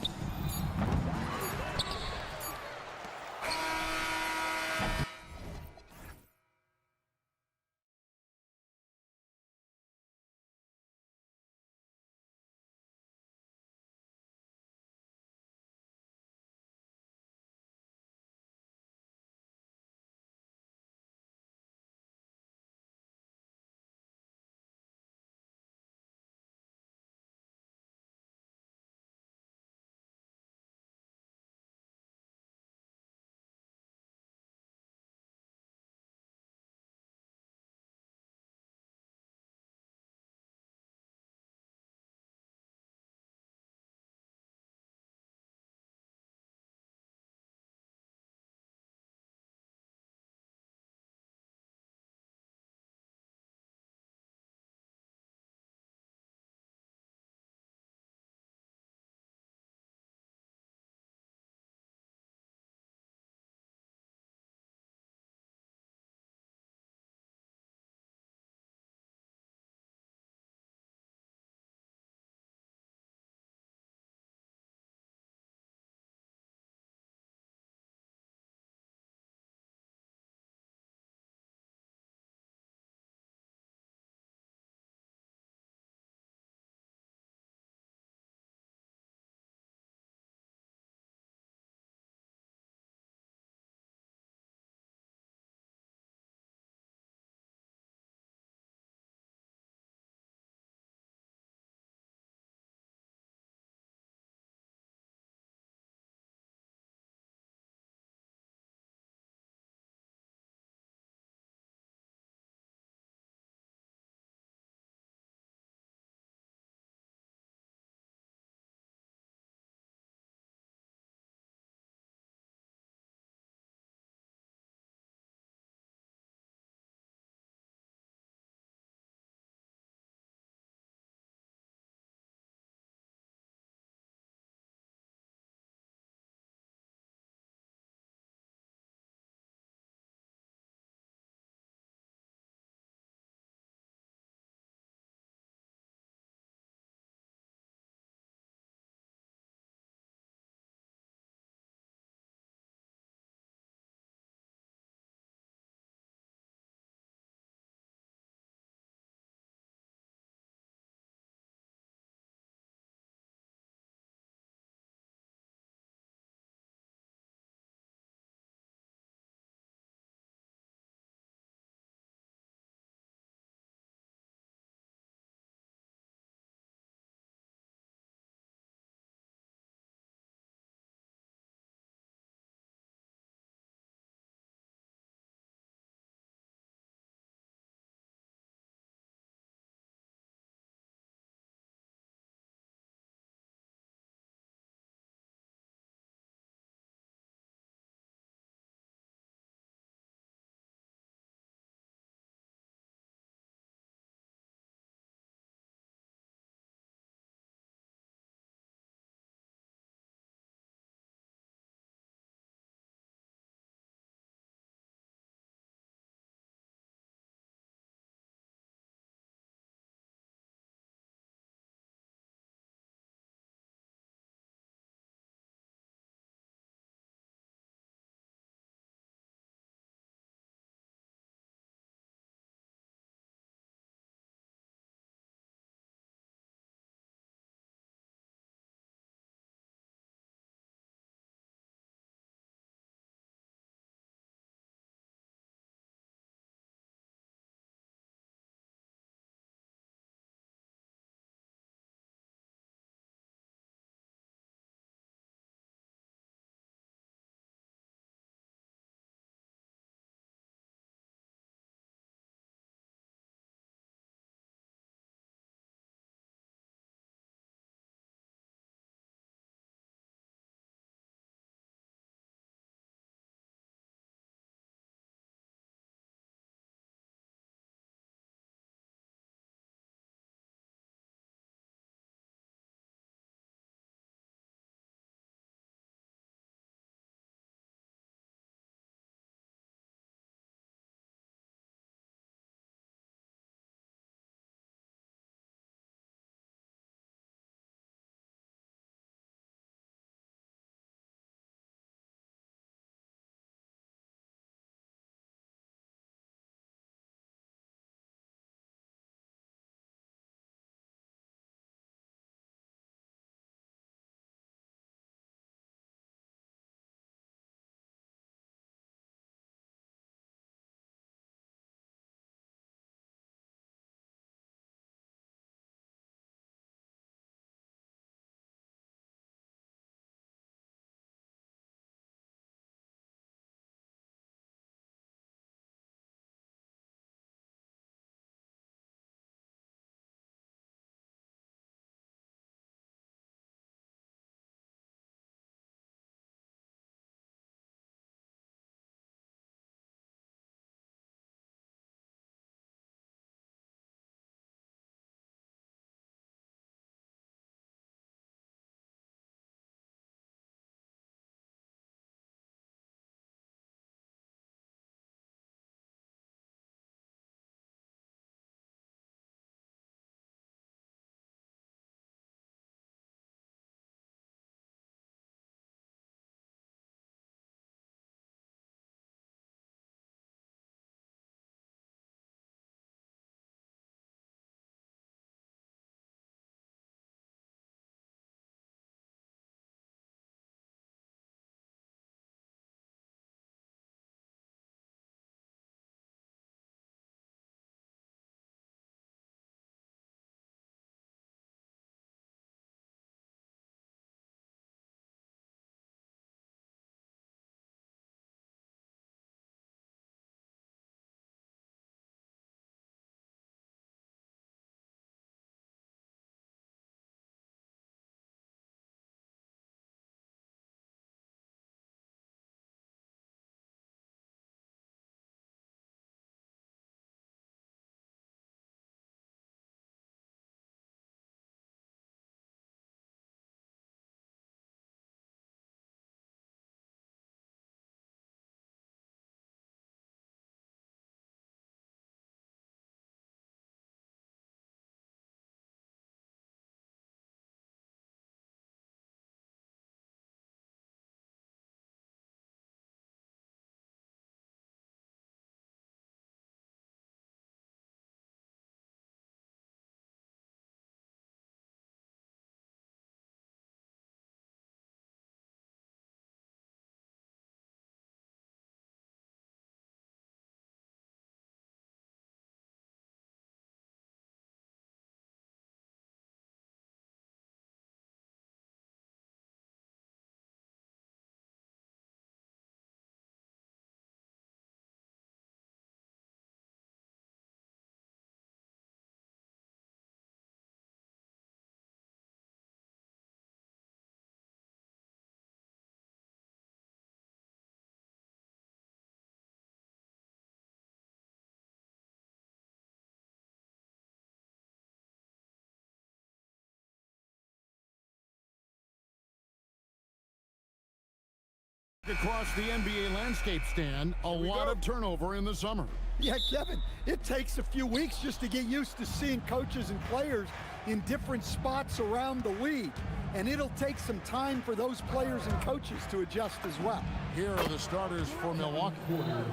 Across the NBA landscape, Stan, a lot of turnover in the summer. Yeah, Kevin, it takes a few weeks just to get used to seeing coaches and players in different spots around the league. And it'll take some time for those players and coaches to adjust as well. Here are the starters for Milwaukee.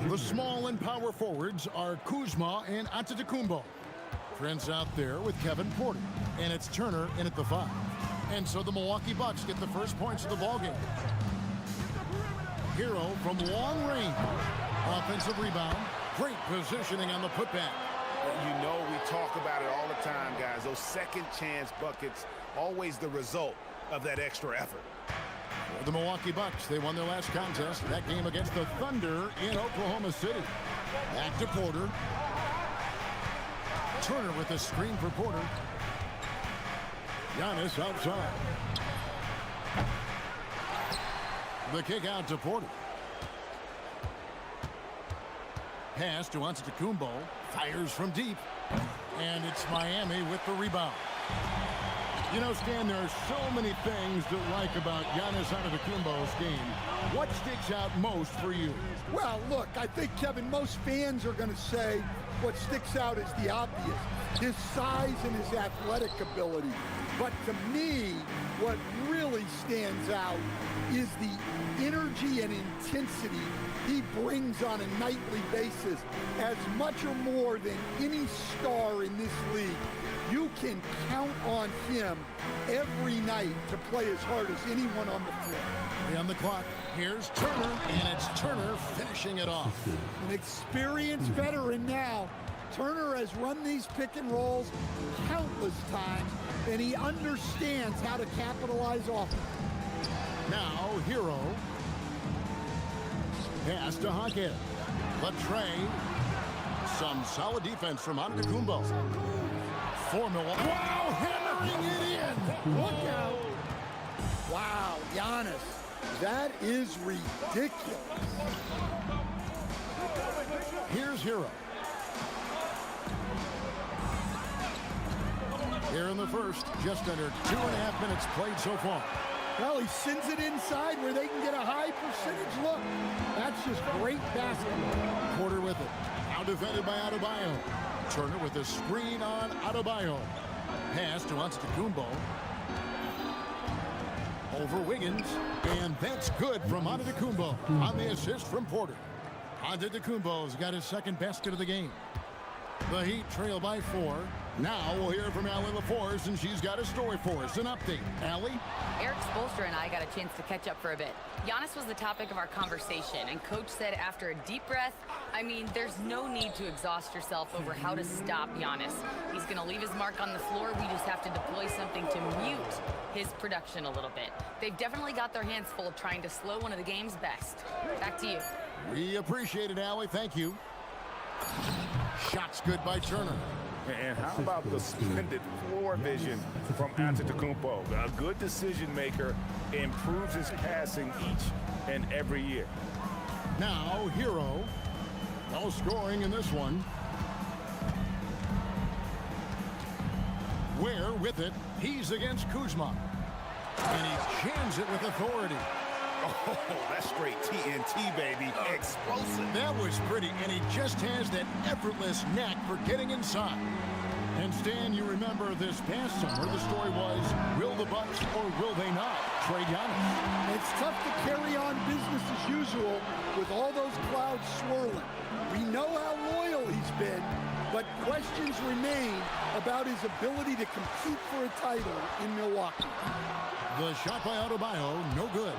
The small and power forwards are Kuzma and Antetokounmpo. Trent's out there with Kevin Porter. And it's Turner in at the 5. And so the Milwaukee Bucks get the first points of the ballgame. Hero from long range. Offensive rebound. Great positioning on the putback. You know we talk about it all the time, guys. Those second chance buckets, always the result of that extra effort. For the Milwaukee Bucks, they won their last contest, that game against the Thunder in Oklahoma City. Back to Porter. Turner with a screen for Porter. Giannis outside. The kick out to Porter. Pass to Antetokounmpo. Fires from deep. And it's Miami with the rebound. You know, Stan, there are so many things to like about Giannis Antetokounmpo's game. What sticks out most for you? Well, look, I think, Kevin, most fans are going to say what sticks out is the obvious, his size and his athletic ability. But to me, what really stands out is the energy and intensity he brings on a nightly basis, as much or more than any star in this league. You can count on him every night to play as hard as anyone on the floor. On the clock, here's Turner, and it's Turner finishing it off. An experienced veteran now. Turner has run these pick and rolls countless times, and he understands how to capitalize off them. Now, Hero. Pass to Hockett. Latre. Some solid defense from Antetokounmpo. For Milwaukee. Wow, hammering it in. Look out. Wow, Giannis. That is ridiculous. Here's Hero. Here in the first, just under 2.5 minutes played so far. Well, he sends it inside where they can get a high percentage look. That's just great basketball. Porter with it. Now defended by Adebayo. Turner with a screen on Adebayo. Pass to Antetokounmpo. Over Wiggins. And that's good from Antetokounmpo on the assist from Porter. Antetokounmpo's got his second basket of the game. The Heat trail by 4. Now we'll hear from Allie LaForce, and she's got a story for us. An update. Allie? Eric Spoelstra and I got a chance to catch up for a bit. Giannis was the topic of our conversation, and Coach said after a deep breath, I mean, there's no need to exhaust yourself over how to stop Giannis. He's going to leave his mark on the floor. We just have to deploy something to mute his production a little bit. They've definitely got their hands full trying to slow one of the game's best. Back to you. We appreciate it, Allie. Thank you. Shots good by Turner. And how about the splendid floor vision from Antetokounmpo? A good decision maker, improves his passing each and every year. Now, Hero. No scoring in this one. Ware with it. He's against Kuzma. And he jams it with authority. Oh, that's straight TNT, baby. Explosive. That was pretty, and he just has that effortless knack for getting inside. And Stan, you remember this past summer, the story was, will the Bucks or will they not trade Giannis? It's tough to carry on business as usual with all those clouds swirling. We know how loyal he's been, but questions remain about his ability to compete for a title in Milwaukee. The shot by Adebayo, no good.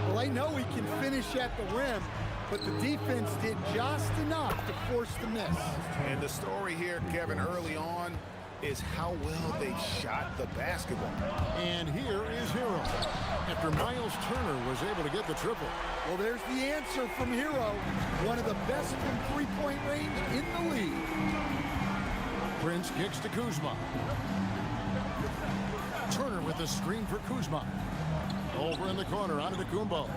Well, I know he can finish at the rim, but the defense did just enough to force the miss. And the story here, Kevin, early on is how well they shot the basketball. And here is Hero. After Miles Turner was able to get the triple. Well, there's the answer from Hero. One of the best from three-point range in the league. Prince kicks to Kuzma. Turner with the screen for Kuzma. Over in the corner, Antetokounmpo.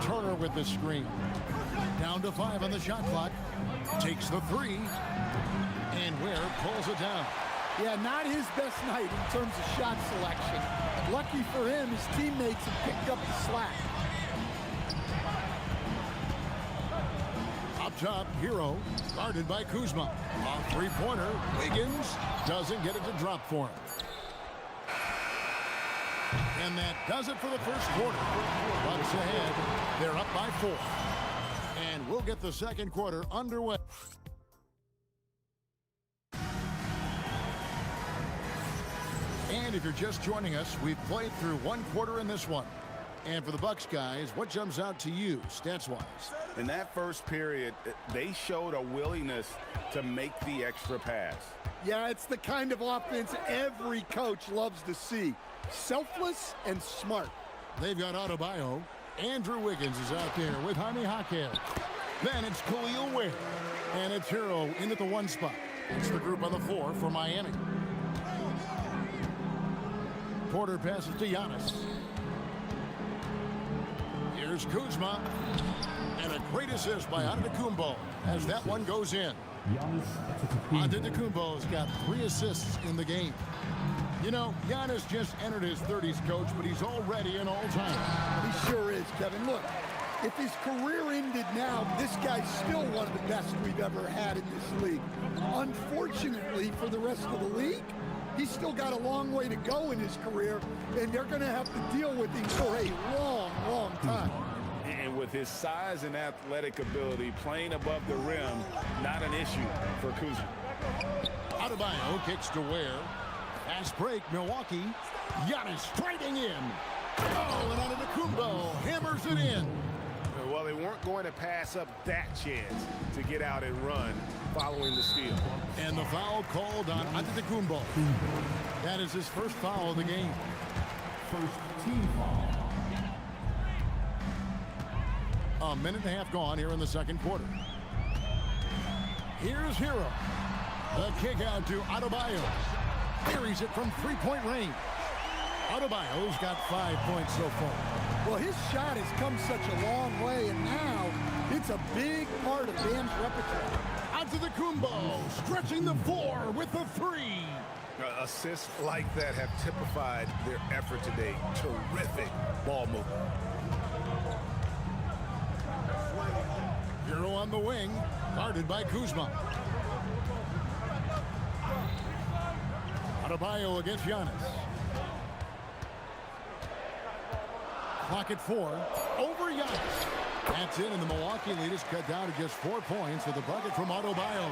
Turner with the screen. Down to 5 on the shot clock. Takes the 3. And Ware pulls it down. Yeah, not his best night in terms of shot selection. Lucky for him, his teammates have picked up the slack. Up top, Hero, guarded by Kuzma. A three-pointer, Wiggins doesn't get it to drop for him. And that does it for the first quarter. Bucks ahead. They're up by 4. And we'll get the second quarter underway. And if you're just joining us, we've played through one quarter in this one. And for the Bucks guys, what jumps out to you, stats-wise? In that first period, they showed a willingness to make the extra pass. Yeah, it's the kind of offense every coach loves to see. Selfless and smart. They've got Adebayo. Andrew Wiggins is out there with Jaime Jaquez. Then it's Khalil Ware. And it's Hero in at the 1 spot. It's the group on the 4 for Miami. Porter passes to Giannis. Here's Kuzma. And a great assist by Antetokounmpo as that one goes in. Antetokounmpo's got 3 assists in the game. You know, Giannis just entered his 30s, Coach, but he's already an all-time. He sure is, Kevin. Look, if his career ended now, this guy's still one of the best we've ever had in this league. Unfortunately for the rest of the league, he's still got a long way to go in his career, and they're going to have to deal with him for a long, long time. And with his size and athletic ability, playing above the rim, not an issue for Kuzma. Adebayo kicks to Ware. Fast break, Milwaukee. Giannis striking in. Oh, and Antetokounmpo hammers it in. Well, they weren't going to pass up that chance to get out and run following the steal. And the foul called on Antetokounmpo. That is his first foul of the game. First team foul. A minute and a half gone here in the second quarter. Here's Hero. The kick out to Adebayo. Carries it from three-point range. Adebayo's got 5 points so far. Well, his shot has come such a long way, and now it's a big part of Bam's repertoire. Antetokounmpo stretching the floor with the 3. Assists like that have typified their effort today. Terrific ball movement. Hero on the wing, guarded by Kuzma. Adebayo against Giannis. Clock at 4. Over Giannis. That's in, and the Milwaukee lead is cut down to just 4 points with a bucket from Adebayo.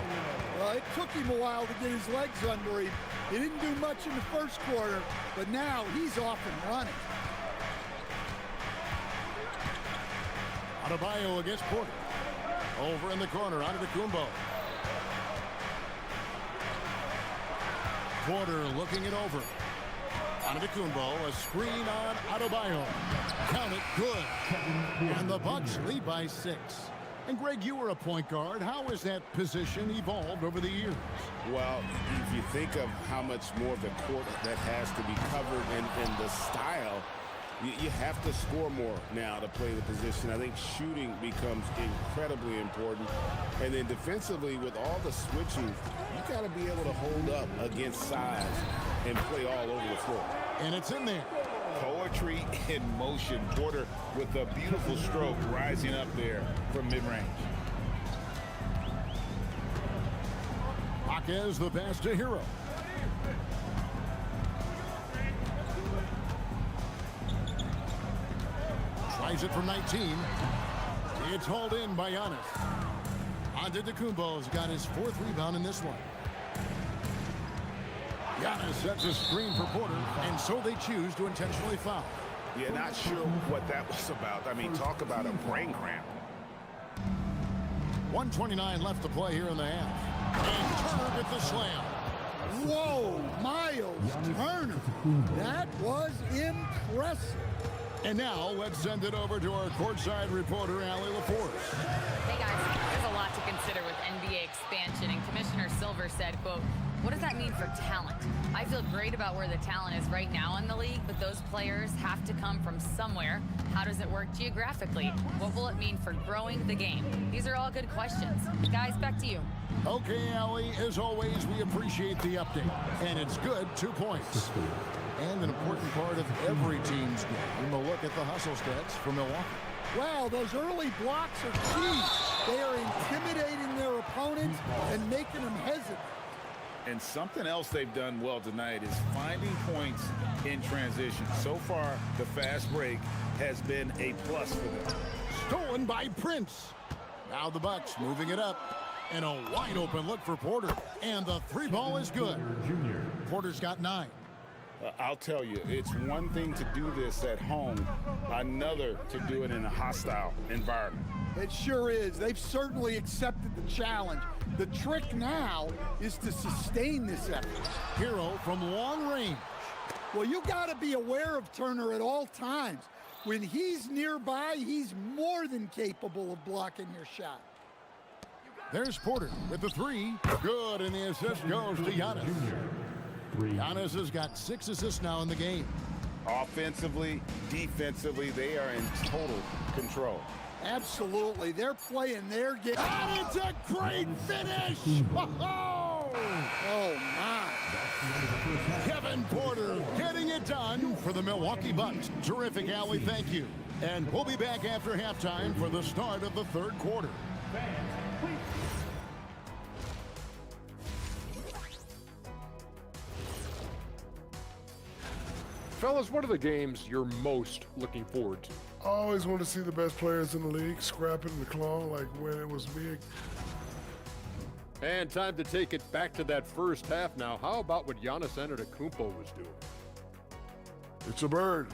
Well, it took him a while to get his legs under him. He didn't do much in the first quarter, but now he's off and running. Adebayo against Porter. Over in the corner, Antetokounmpo. Porter looking it over. Antetokounmpo, a screen on Adebayo. Count it, good. And the Bucks lead by 6. And Greg, you were a point guard. How has that position evolved over the years? Well, if you think of how much more of the court that has to be covered and the style, you have to score more now to play the position. I think shooting becomes incredibly important. And then defensively, with all the switching, you got to be able to hold up against size and play all over the floor. And it's in there. Poetry in motion. Porter with a beautiful stroke rising up there from mid-range. Jaquez the pass to Hero. Tries it from 19. It's hauled in by Giannis. Antetokounmpo's got his 4th rebound in this one. Giannis sets a screen for Porter, and so they choose to intentionally foul. Yeah, not sure what that was about. I mean, talk about a brain cramp. 1:29 left to play here in the half. And Turner with the slam. Whoa, Miles Turner. That was impressive. And now let's send it over to our courtside reporter, Allie LaForce. Hey guys, there's a lot to consider with NBA expansion, and Commissioner Silver said, quote, What does that mean for talent? I feel great about where the talent is right now in the league, but those players have to come from somewhere. How does it work geographically? What will it mean for growing the game? These are all good questions. Guys, back to you. Okay, Allie, as always, we appreciate the update. And it's good, 2 points. And an important part of every team's game. We'll look at the hustle stats for Milwaukee. Wow, those early blocks are key. They are intimidating their opponents and making them hesitant. And something else they've done well tonight is finding points in transition. So far, the fast break has been a plus for them. Stolen by Prince. Now the Bucks moving it up. And a wide open look for Porter. And the three ball is good. Porter's got 9. I'll tell you, it's one thing to do this at home, another to do it in a hostile environment. It sure is. They've certainly accepted the challenge. The trick now is to sustain this effort. Hero from long range. Well, you got to be aware of Turner at all times. When he's nearby, he's more than capable of blocking your shot. There's Porter with the 3. Good, and the assist goes to Giannis. Giannis has got 6 assists now in the game. Offensively, defensively, they are in total control. Absolutely. They're playing their game. And it's a great finish! Oh, my. Kevin Porter getting it done for the Milwaukee Bucks. Terrific, Allie. Thank you. And we'll be back after halftime for the start of the third quarter. Fellas, what are the games you're most looking forward to? I always want to see the best players in the league scrapping and clawing like when it was big. And time to take it back to that first half now. How about what Giannis Antetokounmpo was doing? It's a bird.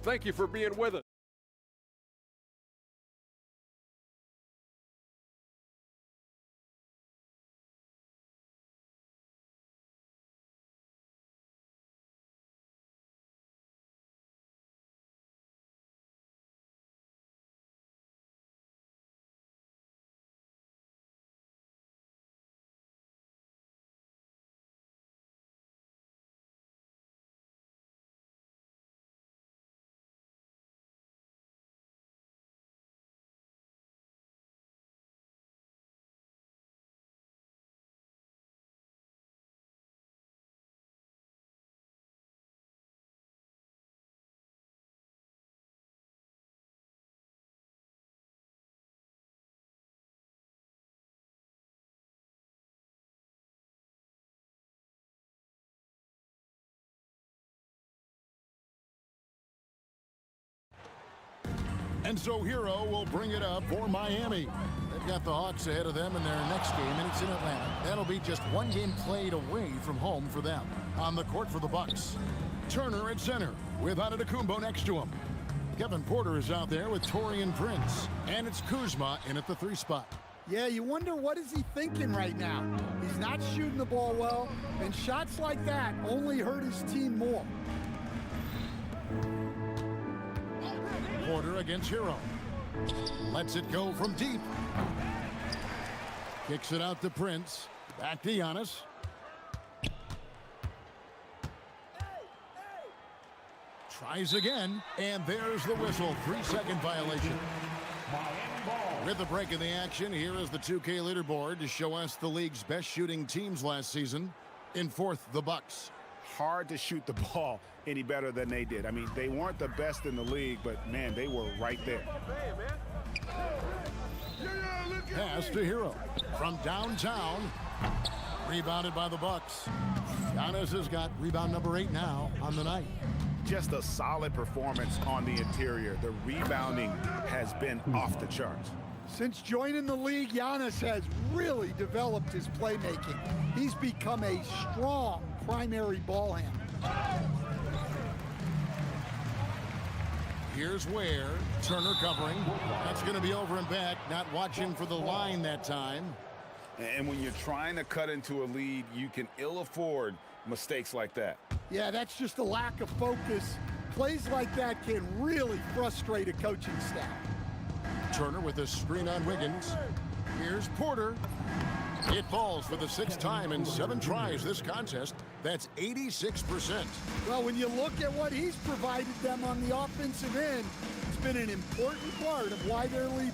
Thank you for being with us. And so Hero will bring it up for Miami. They've got the Hawks ahead of them in their next game, and it's in Atlanta. That'll be just one game played away from home for them. On the court for the Bucks, Turner at center with Antetokounmpo next to him. Kevin Porter is out there with Taurean Prince. And it's Kuzma in at the 3 spot. Yeah, you wonder what is he thinking right now. He's not shooting the ball well, and shots like that only hurt his team more. Porter against Hero. Lets it go from deep. Kicks it out to Prince. Back to Giannis. Tries again, and there's the whistle. 3-second violation. With the break of the action, here is the 2K leaderboard to show us the league's best shooting teams last season. In 4th, the Bucks. Hard to shoot the ball any better than they did. I mean, they weren't the best in the league, but, man, they were right there. Pass to Hero. From downtown. Rebounded by the Bucks. Giannis has got rebound number 8 now on the night. Just a solid performance on the interior. The rebounding has been off the charts. Since joining the league, Giannis has really developed his playmaking. He's become a strong primary ball handler. Here's where Turner covering. That's going to be over and back, not watching for the line that time. And when you're trying to cut into a lead, you can ill afford mistakes like that. Yeah, that's just a lack of focus. Plays like that can really frustrate a coaching staff. Turner with a screen on Wiggins. Here's Porter. It falls for the 6th time in 7 tries this contest. That's 86%. Well, when you look at what he's provided them on the offensive end, it's been an important part of why they're leading.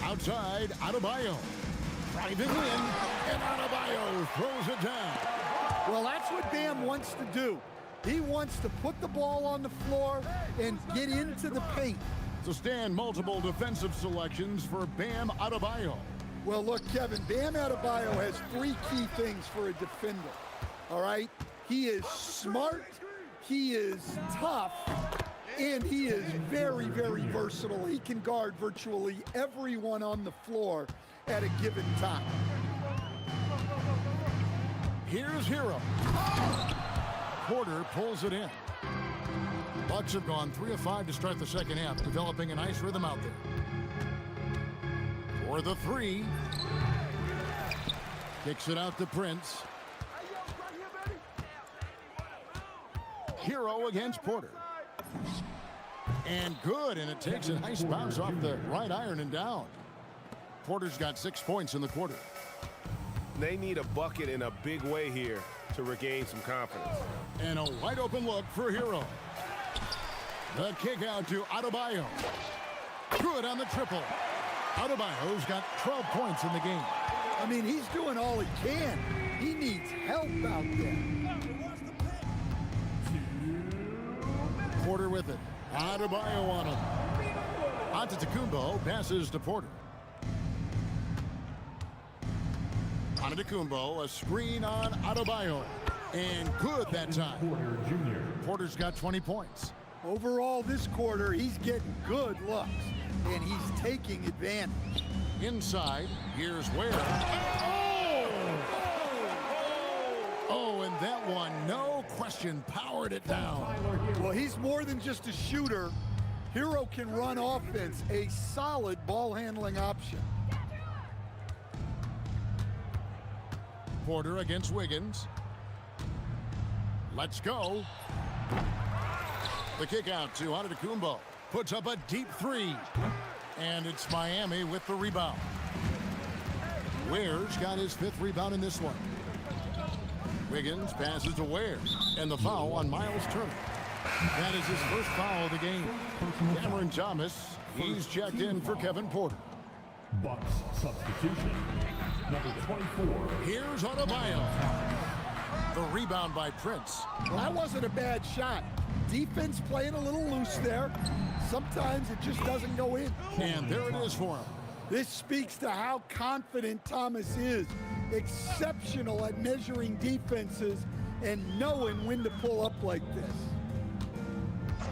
Outside, Adebayo. Driving in, and Adebayo throws it down. Well, that's what Bam wants to do. He wants to put the ball on the floor and get into the paint. To stand multiple defensive selections for Bam Adebayo. Well, look, Kevin, Bam Adebayo has 3 key things for a defender, all right? He is smart, he is tough, and he is very, very versatile. He can guard virtually everyone on the floor at a given time. Here's Hero. Porter pulls it in. Bucks have gone 3 of 5 to start the second half, developing a nice rhythm out there. For the 3. Kicks it out to Prince. Hero against Porter. And good, and it takes a nice bounce off the right iron and down. Porter's got 6 points in the quarter. They need a bucket in a big way here to regain some confidence. And a wide open look for Hero. The kick out to Adebayo. Good on the triple. Adebayo's got 12 points in the game. I mean, he's doing all he can. He needs help out there. Porter with it. Adebayo on him. Antetokounmpo passes to Porter. Antetokounmpo, a screen on Adebayo. And good that time. Porter's got 20 points. Overall, this quarter, he's getting good looks, and he's taking advantage. Inside, here's Ware. Oh, and that one, no question, powered it down. Well, he's more than just a shooter. Hero can run offense, a solid ball handling option. Porter against Wiggins. Let's go. The kick out to Antetokounmpo. Puts up a deep 3. And it's Miami with the rebound. Ware's got his 5th rebound in this one. Wiggins passes to Ware. And the foul on Miles Turner. That is his first foul of the game. Cameron Thomas, he's checked in for Kevin Porter. Bucks substitution. Number 24. Here's Adebayo. The rebound by Prince. Well, that wasn't a bad shot. Defense playing a little loose there. Sometimes it just doesn't go in. And there it is for him. This speaks to how confident Thomas is. Exceptional at measuring defenses and knowing when to pull up like this.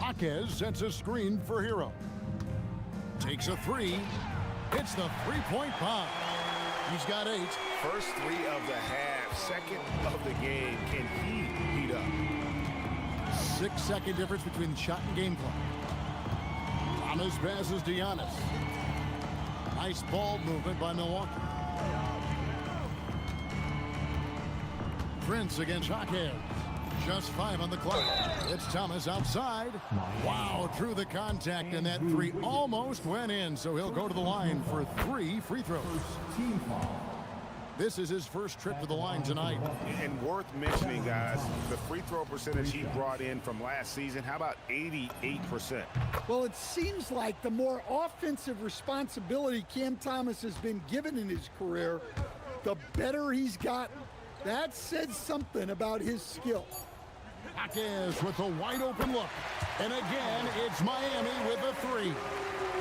Jaquez sets a screen for Hero. Takes a 3. Hits the 3-point bomb. He's got 8. First 3 of the half, second of the game. Can he heat up? 6-second difference between shot and game clock. Thomas passes to Giannis. Nice ball movement by Milwaukee. Prince against Jaquez. Just 5 on the clock. It's Thomas outside. Wow, through the contact, and that 3 almost went in, so he'll go to the line for 3 free throws. Team foul. This is his first trip to the line tonight. And worth mentioning, guys, the free throw percentage he brought in from last season, how about 88%? Well, it seems like the more offensive responsibility Cam Thomas has been given in his career, the better he's gotten. That said something about his skill. Jaquez with a wide open look. And again, it's Miami with a 3.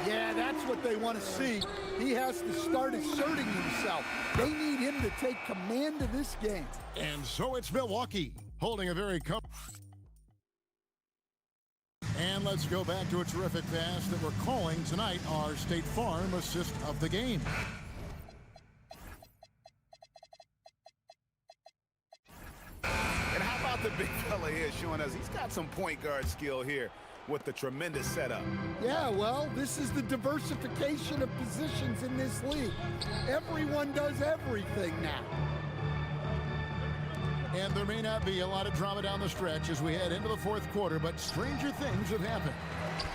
Yeah, that's what they want to see. He has to start asserting himself. They need him to take command of this game. And so it's Milwaukee holding a very And let's go back to a terrific pass that we're calling tonight our State Farm assist of the game. And how about the big fella here showing us he's got some point guard skill here with the tremendous setup. Yeah, well, this is the diversification of positions in this league. Everyone does everything now. And there may not be a lot of drama down the stretch as we head into the 4th quarter, but stranger things have happened.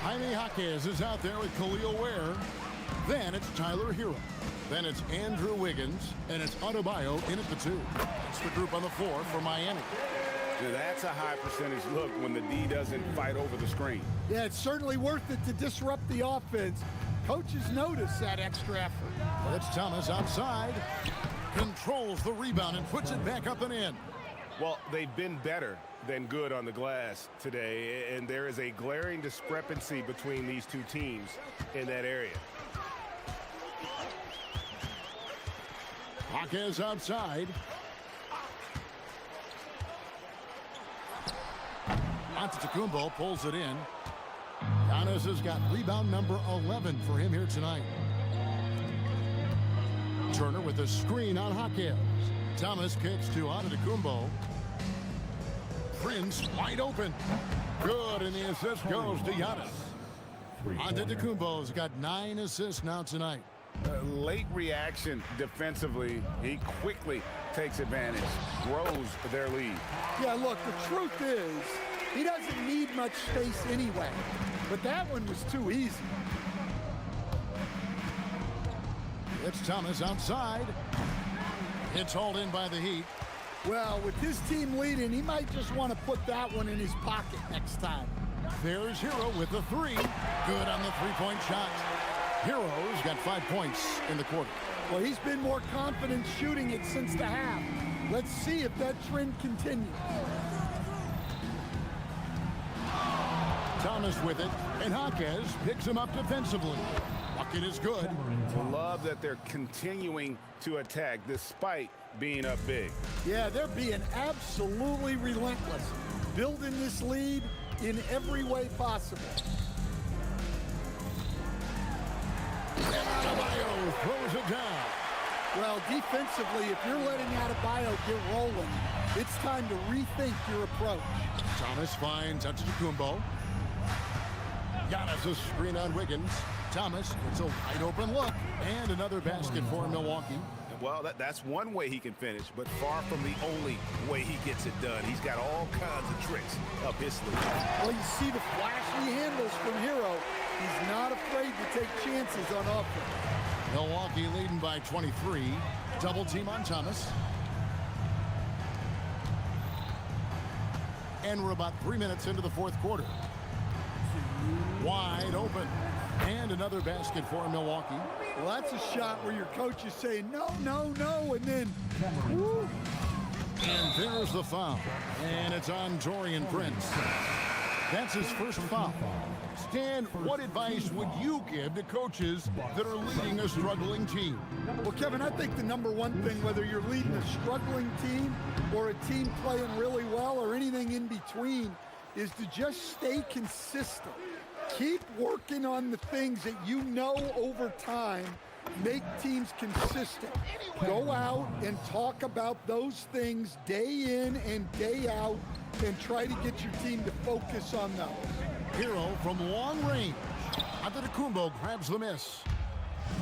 Jaime Jaquez is out there with Khalil Ware. Then it's Tyler Hero. Then it's Andrew Wiggins, and it's Adebayo in at the 2. It's the group on the floor for Miami. Now, that's a high percentage look when the D doesn't fight over the screen. Yeah, it's certainly worth it to disrupt the offense. Coaches notice that extra effort. It's Thomas outside. Controls the rebound and puts it back up and in. Well, they've been better than good on the glass today, and there is a glaring discrepancy between these two teams in that area. Hawkins outside. Antetokounmpo pulls it in. Giannis has got rebound number 11 for him here tonight. Turner with a screen on Hawkins. Thomas kicks to Antetokounmpo. Prince wide open. Good, and the assist goes to Giannis. Antetokounmpo's got 9 assists now tonight. Late reaction defensively. He quickly takes advantage, grows their lead. Yeah, look, the truth is, he doesn't need much space anyway. But that one was too easy. It's Thomas outside. It's hauled in by the Heat. Well, with his team leading, he might just want to put that one in his pocket next time. There's Hero with the 3. Good on the three-point shot. Hero's got 5 points in the quarter. Well, he's been more confident shooting it since the half. Let's see if that trend continues. Thomas with it, and Hawkins picks him up defensively. Bucket is good. Love that they're continuing to attack despite being up big. Yeah, they're being absolutely relentless, building this lead in every way possible. And Adebayo throws it down. Well, defensively, if you're letting Adebayo get rolling, it's time to rethink your approach. Thomas finds Antetokounmpo. Giannis a screen on Wiggins. Thomas gets a wide open look, and another basket for Milwaukee. Well, that's one way he can finish, but far from the only way he gets it done. He's got all kinds of tricks up his sleeve. Well, you see the flashy handles from Hero. He's not afraid to take chances on offense. Milwaukee leading by 23. Double team on Thomas. And we're about 3 minutes into the fourth quarter. Wide open. And another basket for Milwaukee. Well, that's a shot where your coach is saying, no, no, no, and then, woo. And there's the foul. And it's on Taurean Prince. That's his first foul. Stan, what advice would you give to coaches that are leading a struggling team? Well, Kevin, I think the number one thing, whether you're leading a struggling team or a team playing really well or anything in between, is to just stay consistent. Keep working on the things that you know over time make teams consistent. Go out and talk about those things day in and day out and try to get your team to focus on those. Hero from long range. Antetokounmpo grabs the miss.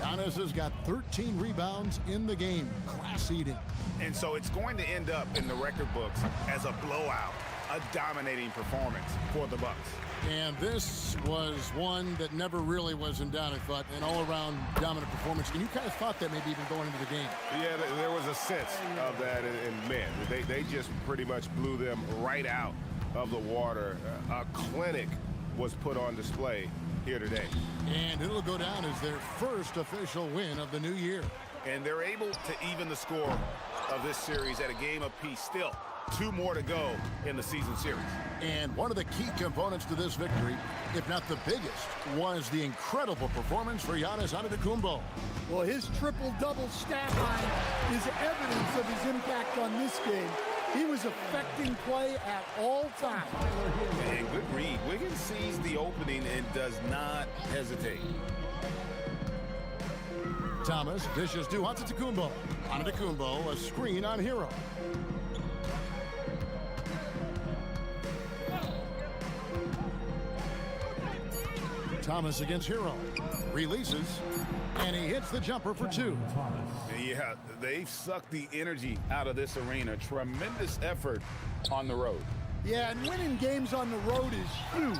Giannis has got 13 rebounds in the game. Class eating. And so it's going to end up in the record books as a blowout, a dominating performance for the Bucks. And this was one that never really was in doubt, I thought, an all-around dominant performance. And you kind of thought that maybe even going into the game. Yeah, there was a sense of that, and man, they just pretty much blew them right out of the water. A clinic was put on display here today. And it'll go down as their first official win of the new year. And they're able to even the score of this series at a game apiece still. 2 more to go in the season series. And one of the key components to this victory, if not the biggest, was the incredible performance for Giannis Antetokounmpo. Well, his triple-double stat line is evidence of his impact on this game. He was affecting play at all times. And good read. Wiggins sees the opening and does not hesitate. Thomas dishes to Antetokounmpo. Antetokounmpo, a screen on Hero. Thomas against Hero. Releases, and he hits the jumper for 2. Yeah, they've sucked the energy out of this arena. Tremendous effort on the road. Yeah, and winning games on the road is huge.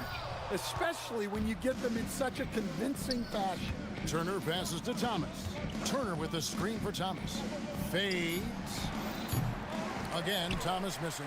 especially when you get them in such a convincing fashion. Turner passes to Thomas. Turner with the screen for Thomas. Fades. Again, Thomas missing.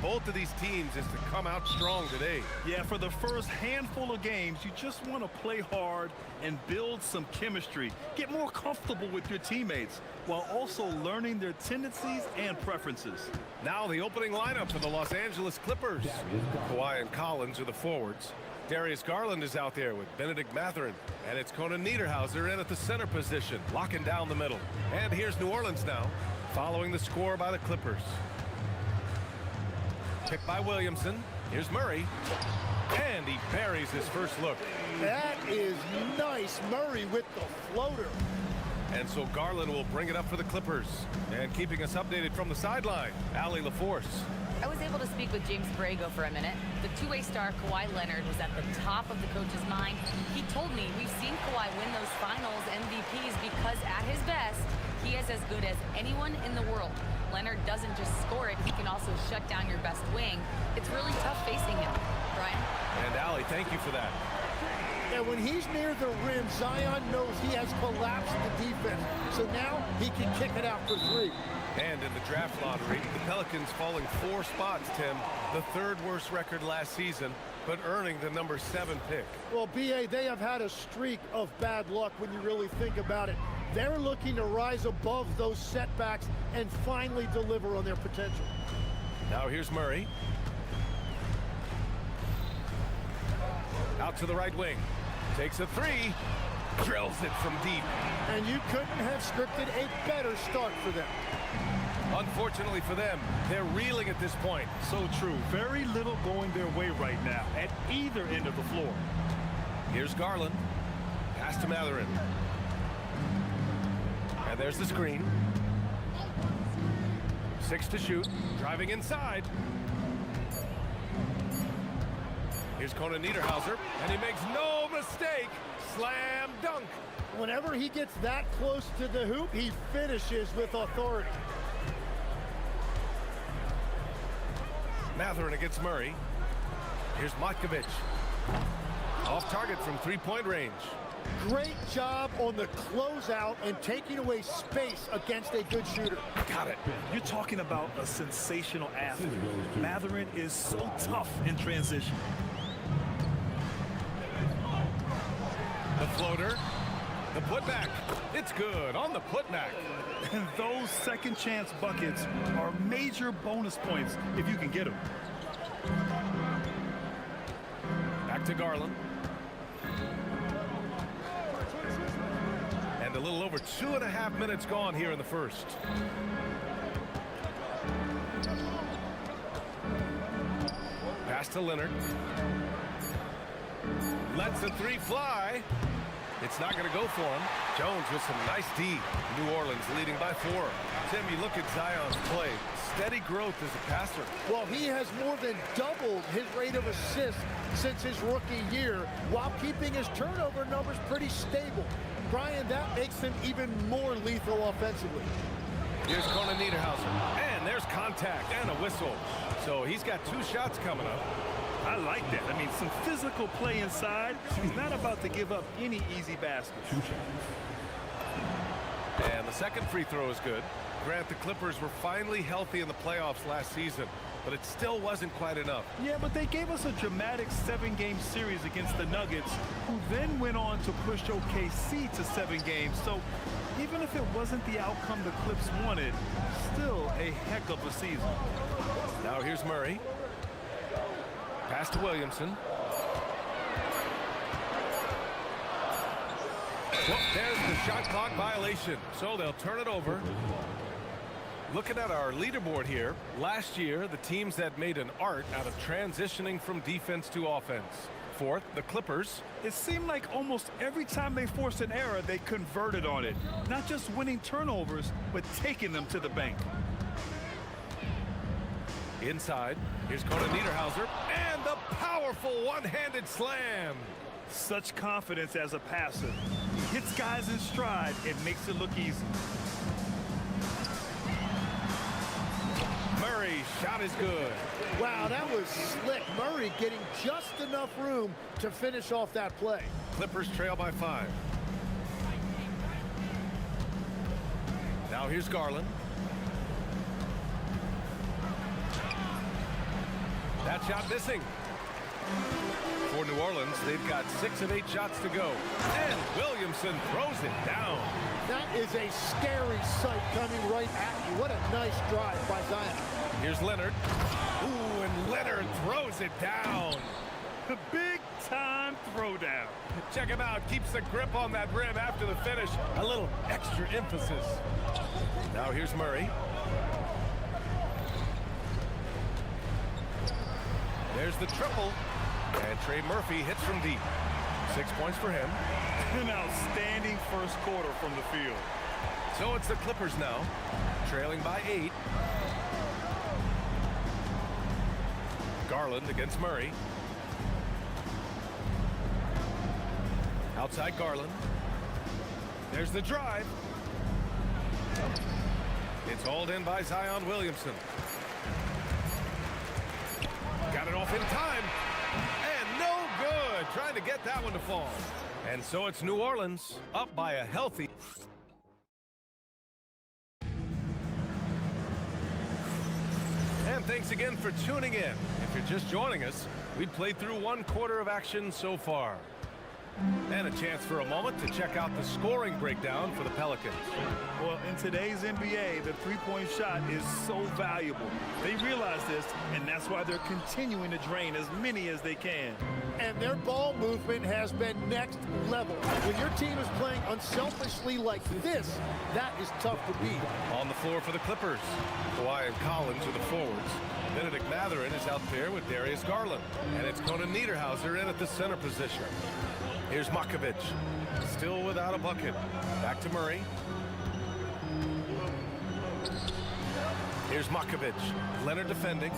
both of these teams is to come out strong today. Yeah, for the first handful of games, you just want to play hard and build some chemistry. Get more comfortable with your teammates while also learning their tendencies and preferences. Now the opening lineup for the Los Angeles Clippers. Kawhi and Collins are the forwards. Darius Garland is out there with Benedict Mathurin. And it's Conan Niederhauser in at the center position, locking down the middle. And here's New Orleans now, following the score by the Clippers. Picked by Williamson. Here's Murray. And he buries his first look. That is nice. Murray with the floater. And so Garland will bring it up for the Clippers. And keeping us updated from the sideline, Allie LaForce. I was able to speak with James Borrego for a minute. The two-way star Kawhi Leonard was at the top of the coach's mind. He told me we've seen Kawhi win those finals MVPs because at his best, he is as good as anyone in the world. Leonard doesn't just score it, he can also shut down your best wing. It's really tough facing him. Brian? And Allie, thank you for that. And when he's near the rim, Zion knows he has collapsed the defense. So now he can kick it out for three. And in the draft lottery, the Pelicans falling 4 spots, Tim. The 3rd worst record last season, but earning the number 7 pick. Well, B.A., they have had a streak of bad luck when you really think about it. They're looking to rise above those setbacks and finally deliver on their potential. Now here's Murray. Out to the right wing. Takes a 3. Drills it from deep. And you couldn't have scripted a better start for them. Unfortunately for them, they're reeling at this point. So true. Very little going their way right now at either end of the floor. Here's Garland. Pass to Mathurin. And there's the screen. 6 to shoot. Driving inside. Here's Conan Niederhauser. And he makes no mistake. Slam dunk. Whenever he gets that close to the hoop, he finishes with authority. Mathurin against Murray. Here's Matkovic. Off target from 3-point range. Great job on the closeout and taking away space against a good shooter. Got it. You're talking about a sensational athlete. Mathurin is so tough in transition. The floater. The putback. It's good on the putback. And those second chance buckets are major bonus points if you can get them. Back to Garland. And a little over 2.5 minutes gone here in the first. Pass to Leonard. Lets the 3 fly. It's not going to go for him. Jones with some nice D. New Orleans leading by 4. Tim, you look at Zion's play. Steady growth as a passer. Well, he has more than doubled his rate of assists since his rookie year while keeping his turnover numbers pretty stable. Brian, that makes him even more lethal offensively. Here's Conan Niederhauser. And there's contact and a whistle. So he's got 2 shots coming up. I like that. I mean, some physical play inside. He's not about to give up any easy baskets. And the second free throw is good. Grant, the Clippers were finally healthy in the playoffs last season, but it still wasn't quite enough. Yeah, but they gave us a dramatic 7-game series against the Nuggets, who then went on to push OKC to 7 games. So even if it wasn't the outcome the Clips wanted, still a heck of a season. Now here's Murray. Pass to Williamson. Well, there's the shot clock violation, so they'll turn it over. Looking at our leaderboard here, last year, the teams that made an art out of transitioning from defense to offense. 4th, the Clippers. It seemed like almost every time they forced an error, they converted on it. Not just winning turnovers, but taking them to the bank. Inside, here's Conan Niederhauser, and the powerful one-handed slam. Such confidence as a passer. He hits guys in stride and makes it look easy. Murray, shot is good. Wow, that was slick. Murray getting just enough room to finish off that play. Clippers trail by 5. Now here's Garland. That shot missing. For New Orleans, they've got 6 of 8 shots to go. And Williamson throws it down. That is a scary sight coming right at you. What a nice drive by Zion. Here's Leonard. Ooh, and Leonard throws it down. The big-time throwdown. Check him out. Keeps the grip on that rim after the finish. A little extra emphasis. Now here's Murray. There's the triple. And Trey Murphy hits from deep. 6 points for him. An outstanding first quarter from the field. So it's the Clippers now, trailing by 8. Garland against Murray. Outside Garland. There's the drive. It's hauled in by Zion Williamson. Got it off in time. And no good. Trying to get that one to fall. And so it's New Orleans up by a healthy. And thanks again for tuning in. If you're just joining us, we've played through 1 quarter of action so far. And a chance for a moment to check out the scoring breakdown for the Pelicans. Well, in today's NBA, the three-point shot is so valuable. They realize this, and that's why they're continuing to drain as many as they can. And their ball movement has been next level. When your team is playing unselfishly like this, that is tough to beat. On the floor for the Clippers, Kawhi and Collins are the forwards. Benedict Mathurin is out there with Darius Garland. And it's Conan Niederhauser in at the center position. Here's Makovic, still without a bucket. Back to Murray. Here's Makovic, Leonard defending.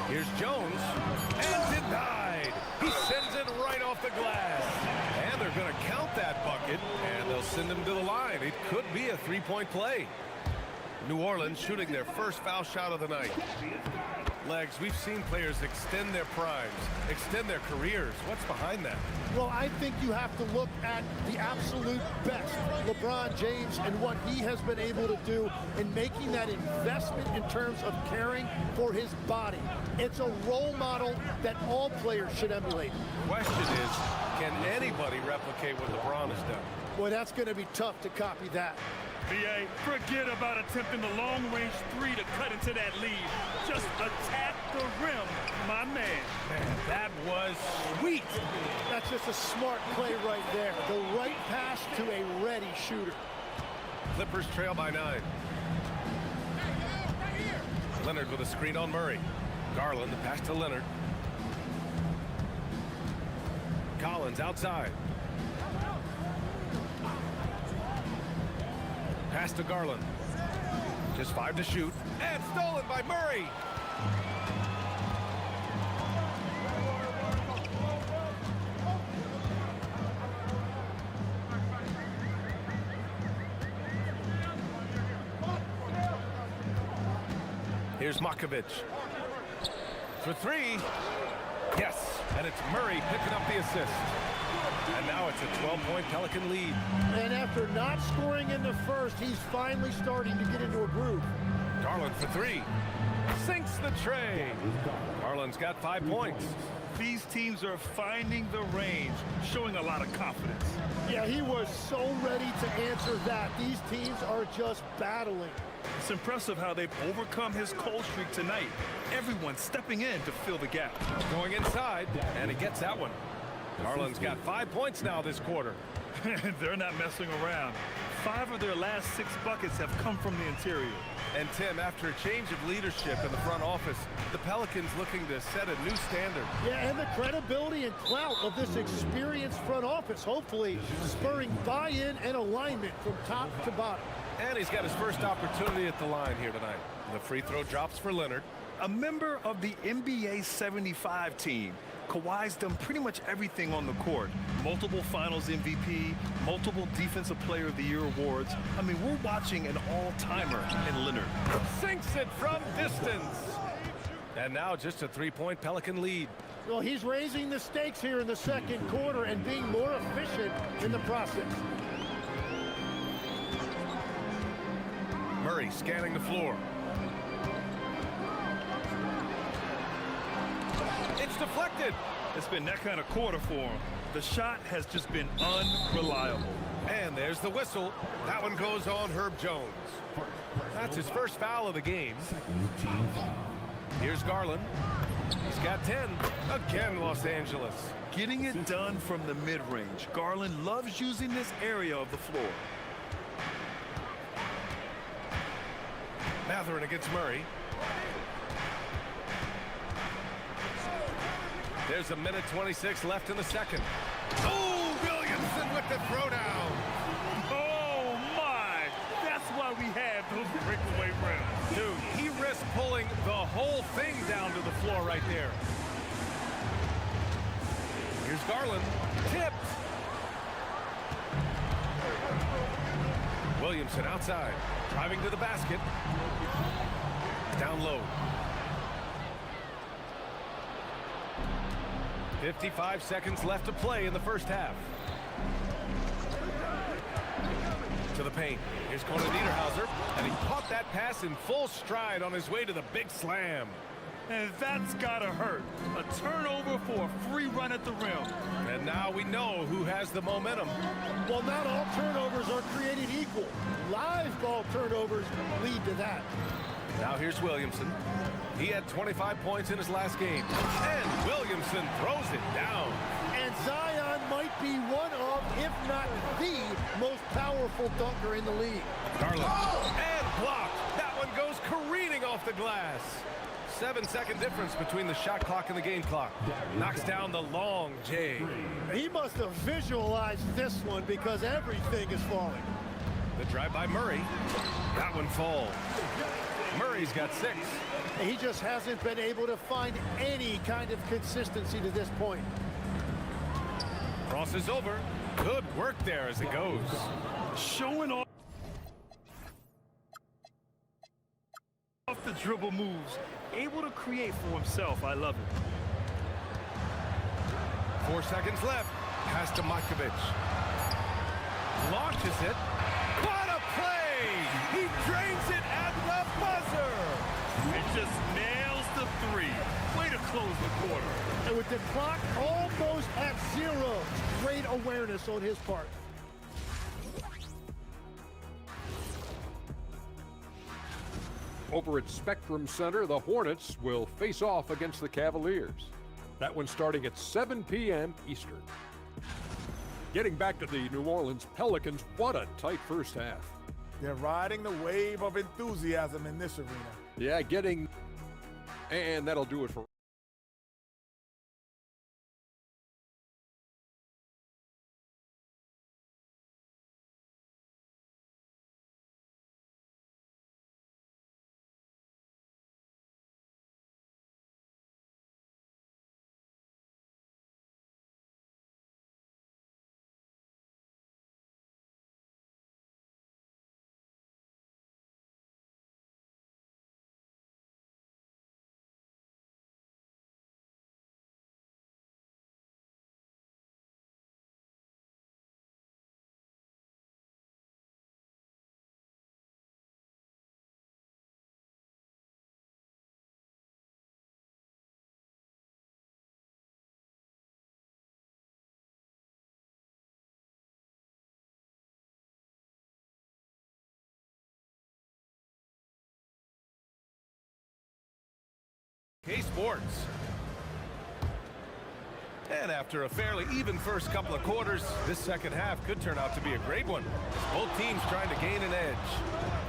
Here's Jones, and denied. He sends it right off the glass. And they're going to count that bucket, and they'll send him to the line. It could be a three-point play. New Orleans shooting their first foul shot of the night. Legs, we've seen players extend their primes, extend their careers. What's behind that? Well, I think you have to look at the absolute best, LeBron James, and what he has been able to do in making that investment in terms of caring for his body. It's a role model that all players should emulate. Question is, can anybody replicate what LeBron has done? Boy, that's going to be tough to copy that. BA, forget about attempting the long-range three to cut into that lead. Just attack the rim, my man. Man, that was sweet. That's just a smart play right there. The right pass to a ready shooter. Clippers trail by 9. Leonard with a screen on Murray. Garland, the pass to Leonard. Collins outside. Pass to Garland. Just 5 to shoot. And stolen by Murray. Here's Makovic. For 3. Yes. And it's Murray picking up the assist. And now it's a 12-point Pelican lead. And after not scoring in the first, he's finally starting to get into a groove. Garland for 3. Sinks the tray. Garland's got 5 points. These teams are finding the range, showing a lot of confidence. Yeah, he was so ready to answer that. These teams are just battling. It's impressive how they've overcome his cold streak tonight. Everyone stepping in to fill the gap. Going inside, and he gets that one. Garland's got 5 points now this quarter. They're not messing around. 5 of their last 6 buckets have come from the interior. And Tim, after a change of leadership in the front office, the Pelicans looking to set a new standard. Yeah, and the credibility and clout of this experienced front office, hopefully spurring buy-in and alignment from top to bottom. And he's got his first opportunity at the line here tonight. The free throw drops for Leonard. A member of the NBA 75 team, Kawhi's done pretty much everything on the court. Multiple Finals MVP, multiple Defensive Player of the Year awards. I mean, we're watching an all-timer in Leonard. Sinks it from distance. And now just a 3-point Pelican lead. Well, he's raising the stakes here in the second quarter and being more efficient in the process. Murray scanning the floor. It's deflected. It's been that kind of quarter for him. The shot has just been unreliable. And there's the whistle. That one goes on Herb Jones. That's his first foul of the game. Here's Garland. He's got 10. Again, Los Angeles. Getting it done from the mid-range. Garland loves using this area of the floor. Matherin against Murray. There's a minute 26 left in the second. Oh, Williamson with the throwdown. Oh, my. That's why we have those breakaway rounds. Dude, he risked pulling the whole thing down to the floor right there. Here's Garland. Tipped. Williamson outside. Driving to the basket. Down low. 55 seconds left to play in the first half. To the paint. Here's Conor Niederhauser, and he caught that pass in full stride on his way to the big slam. And that's gotta hurt. A turnover for a free run at the rim. And now we know who has the momentum. Well, not all turnovers are created equal. Live ball turnovers lead to that. Now here's Williamson. He had 25 points in his last game. And Williamson throws it down. And Zion might be one of, if not the, most powerful dunker in the league. Garland. And blocked. That one goes careening off the glass. 7-second difference between the shot clock and the game clock. Knocks down the long J. He must have visualized this one because everything is falling. The drive by Murray. That one falls. Murray's got 6. He just hasn't been able to find any kind of consistency to this point. Crosses over. Good work there as it goes. Showing off the dribble moves. Able to create for himself. I love it. 4 seconds left. Pass to Makovic. Launches it. What a play! He drains it at the buzzer! It just nails the 3. Way to close the quarter. And with the clock almost at 0, great awareness on his part. Over at Spectrum Center, the Hornets will face off against the Cavaliers. That one starting at 7 p.m. Eastern. Getting back to the New Orleans Pelicans, what a tight first half. They're riding the wave of enthusiasm in this arena. Yeah, and that'll do it for K-Sports. And after a fairly even first couple of quarters, this second half could turn out to be a great one. Both teams trying to gain an edge.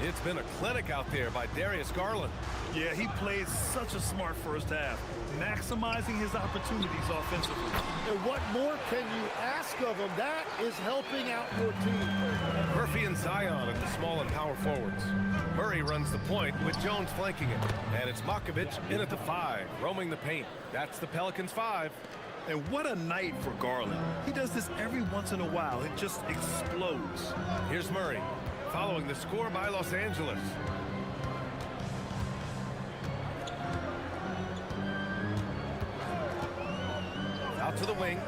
It's been a clinic out there by Darius Garland. Yeah, he played such a smart first half, maximizing his opportunities offensively. And what more can you ask of him? That is helping out your team. Murphy and Zion at the small and power forwards. Murray runs the point with Jones flanking it. And it's Makovic in at the 5, roaming the paint. That's the Pelicans 5. And what a night for Garland. He does this every once in a while. It just explodes. Here's Murray, following the score by Los Angeles. Out to the wing.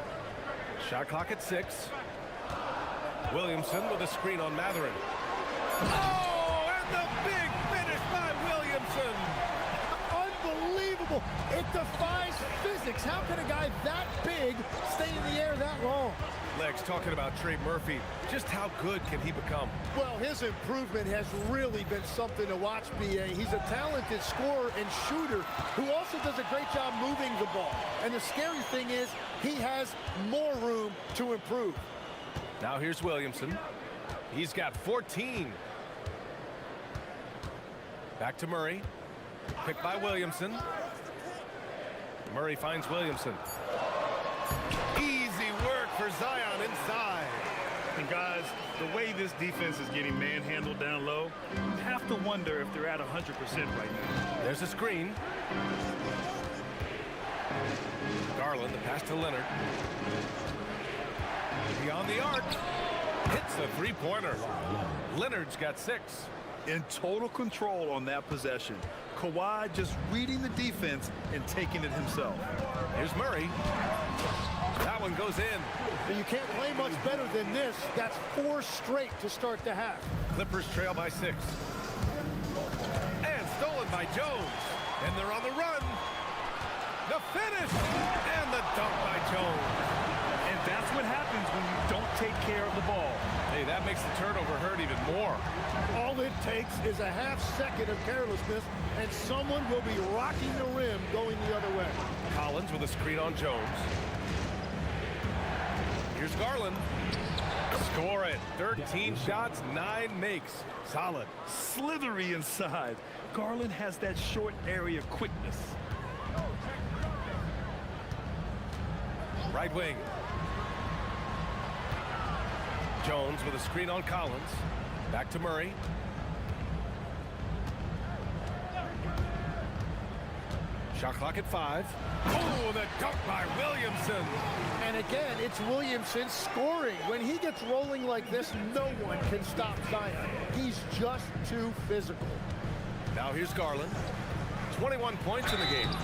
Shot clock at 6. Williamson with a screen on Matherin. Oh, and the big finish by Williamson. Unbelievable. It defies physics. physics. How can a guy that big stay in the air that long? Legs talking about Trey Murphy. Just how good can he become? Well, his improvement has really been something to watch, B.A. He's a talented scorer and shooter who also does a great job moving the ball. And the scary thing is he has more room to improve. Now here's Williamson. He's got 14. Back to Murray. Picked by Williamson. Murray finds Williamson. Easy work for Zion inside. And guys, the way this defense is getting manhandled down low, you have to wonder if they're at 100% right now. There's a screen. Garland, the pass to Leonard. Beyond the arc. Hits a three-pointer. Leonard's got 6. In total control on that possession. Kawhi just reading the defense and taking it himself. Here's Murray. That one goes in. And you can't play much better than this. That's 4 straight to start the half. Clippers trail by 6. And stolen by Jones. And they're on the run. The finish. And the dunk by Jones. And that's what happens when you don't take care of the ball. Hey, that makes the turnover hurt even more. All it takes is a half second of carelessness, and someone will be rocking the rim going the other way. Collins with a screen on Jones. Here's Garland. Score it. 13 shots, 9 makes. Solid. Slithery inside. Garland has that short area quickness. Right wing. Jones with a screen on Collins. Back to Murray. Shot clock at 5. Oh, the dunk by Williamson. And again, it's Williamson scoring. When he gets rolling like this, no one can stop Zion. He's just too physical. Now here's Garland. 21 points in the game.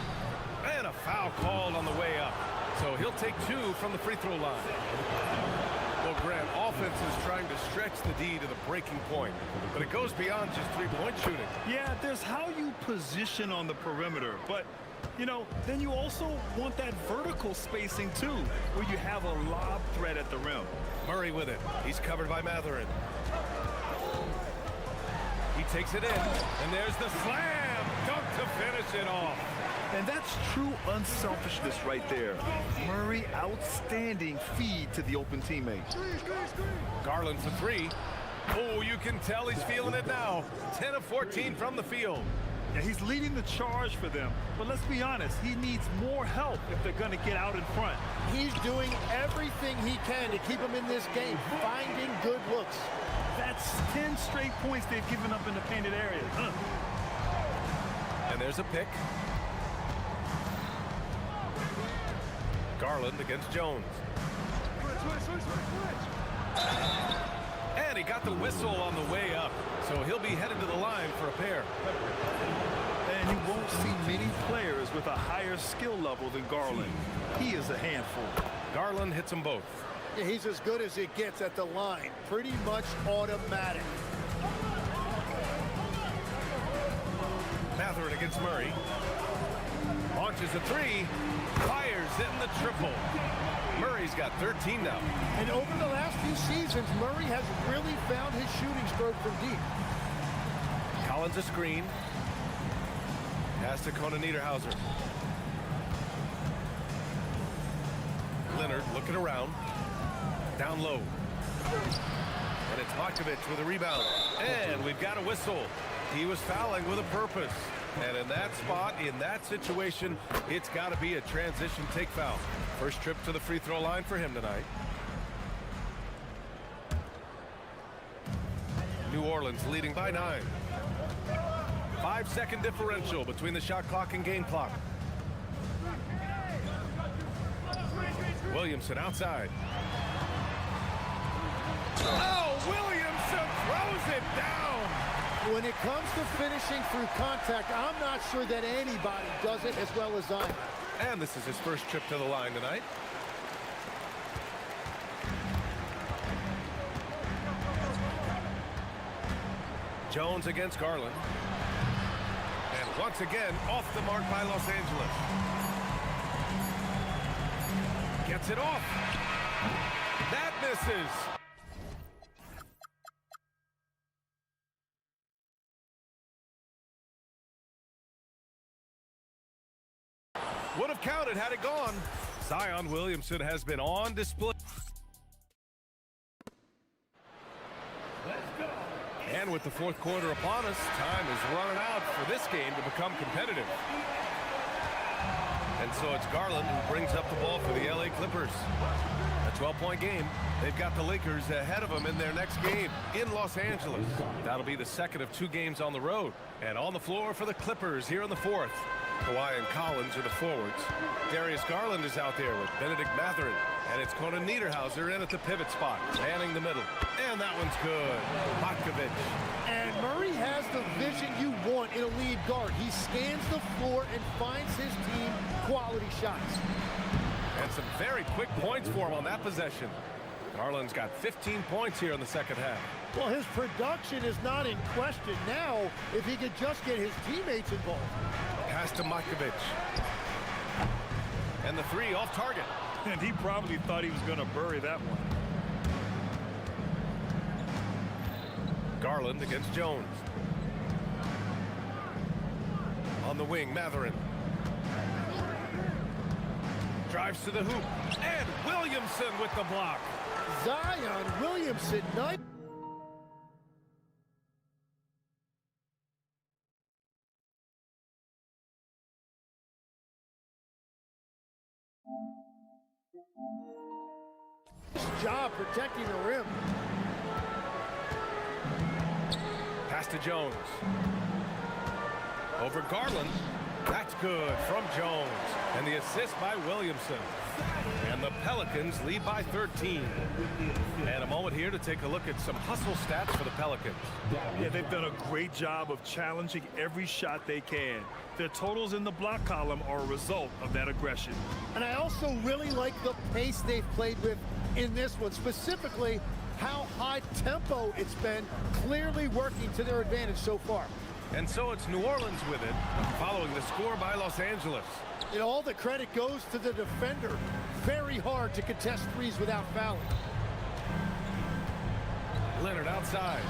And a foul called on the way up. So he'll take 2 from the free throw line. Well, Grant, offense is trying to stretch the D to the breaking point, but it goes beyond just three-point shooting. Yeah, there's how you position on the perimeter, but, you know, then you also want that vertical spacing, too, where you have a lob threat at the rim. Murray with it. He's covered by Matherin. He takes it in, and there's the slam dunk to finish it off. And that's true unselfishness right there. Murray, outstanding feed to the open teammate. Garland for 3. Oh, you can tell he's feeling it now. 10 of 14 from the field. Yeah, he's leading the charge for them. But let's be honest, he needs more help if they're going to get out in front. He's doing everything he can to keep them in this game, finding good looks. That's 10 straight points they've given up in the painted area. And there's a pick. Garland against Jones. And he got the whistle on the way up, so he'll be headed to the line for a pair. And you won't see many players with a higher skill level than Garland. He is a handful. Garland hits them both. Yeah, he's as good as it gets at the line. Pretty much automatic. Matherin against Murray. Launches a 3. Fires in the triple. Murray's got 13 now. And over the last few seasons, Murray has really found his shooting stroke from deep. Collins a screen. Pass to Conan Niederhauser. Leonard looking around. Down low. And it's Markovic with a rebound. And we've got a whistle. He was fouling with a purpose. And in that spot, in that situation, it's got to be a transition take foul. First trip to the free throw line for him tonight. New Orleans leading by 9. 5-second differential between the shot clock and game clock. Williamson outside. Oh, Williamson throws it down. When it comes to finishing through contact, I'm not sure that anybody does it as well as Zion. And this is his first trip to the line tonight. Jones against Garland. And once again, off the mark by Los Angeles. Cuts it off. That misses. Would have counted had it gone. Zion Williamson has been on display. And with the fourth quarter upon us, time is running out for this game to become competitive. And so it's Garland who brings up the ball for the LA Clippers. A 12-point game. They've got the Lakers ahead of them in their next game in Los Angeles. That'll be the second of 2 games on the road. And on the floor for the Clippers here in the fourth. Kawhi and Collins are the forwards. Darius Garland is out there with Benedict Mathurin. And it's Conan Niederhauser in at the pivot spot, manning the middle. And that one's good. Matkovic. And Murray has the vision you want in a lead guard. He scans the floor and finds his team quality shots. And some very quick points for him on that possession. Garland's got 15 points here in the second half. Well, his production is not in question now if he could just get his teammates involved. Pass to Matkovic. And the 3 off target. And he probably thought he was going to bury that one. Garland against Jones. On the wing, Mathurin. Drives to the hoop. And Williamson with the block. Zion Williamson, nice. Job protecting the rim. Pass to Jones. Over Garland. That's good from Jones. And the assist by Williamson. And the Pelicans lead by 13. And a moment here to take a look at some hustle stats for the Pelicans. Yeah, they've done a great job of challenging every shot they can. Their totals in the block column are a result of that aggression. And I also really like the pace they've played with in this one, specifically how high tempo it's been, clearly working to their advantage so far. And so it's New Orleans with it, following the score by Los Angeles. And all the credit goes to the defender. Very hard to contest threes without fouling. Leonard outside.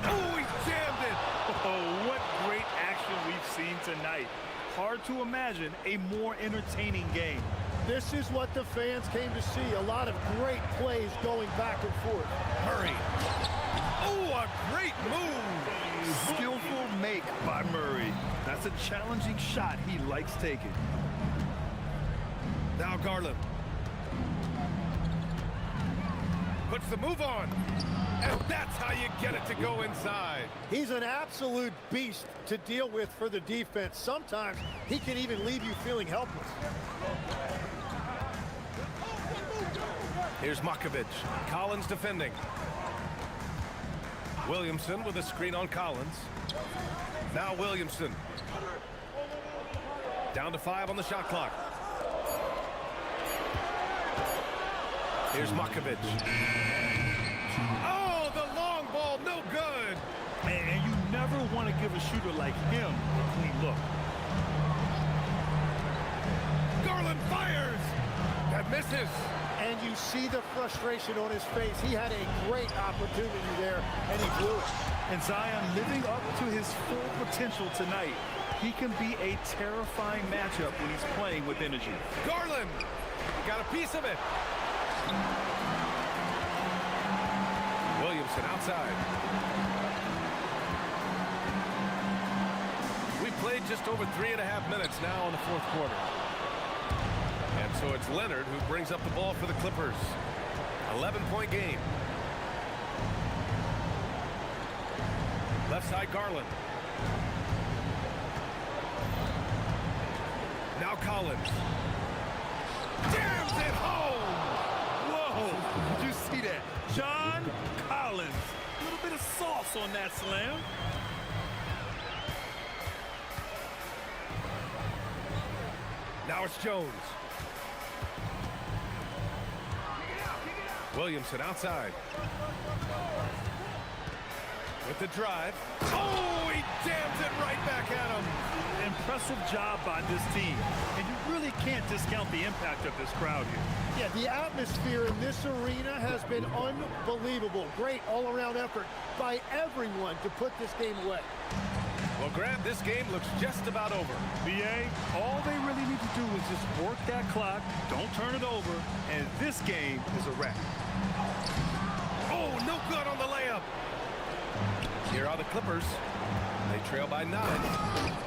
Oh, he jammed it! Oh, what great action we've seen tonight. Hard to imagine a more entertaining game. This is what the fans came to see. A lot of great plays going back and forth. Murray. Oh, a great move. Skillful make by Murray. That's a challenging shot he likes taking. Now Garland. Puts the move on. And that's how you get it to go inside. He's an absolute beast to deal with for the defense. Sometimes he can even leave you feeling helpless. Here's Matkovic. Collins defending. Williamson with a screen on Collins. Now Williamson. Down to 5 on the shot clock. Here's Matkovic. Oh, the long ball, no good. And you never want to give a shooter like him a clean look. Garland fires. That misses. And you see the frustration on his face. He had a great opportunity there, and he blew it. And Zion living up to his full potential tonight. He can be a terrifying matchup when he's playing with energy. Garland got a piece of it. Williamson outside. We played just over 3.5 minutes now in the fourth quarter. And so it's Leonard who brings up the ball for the Clippers. 11-point game. Left side Garland. Now Collins. Jams it home! Whoa! Did you see that? John Collins. A little bit of sauce on that slam. Now it's Jones. Williamson outside. with the drive. Oh, he jams it right back at him. Impressive job by this team. And you really can't discount the impact of this crowd here. Yeah, the atmosphere in this arena has been unbelievable. Great all-around effort by everyone to put this game away. Well, Grant, this game looks just about over. BA, all they really need to do is just work that clock, don't turn it over, and this game is a wrap. Oh, no good on the layup. Here are the Clippers. They trail by 9.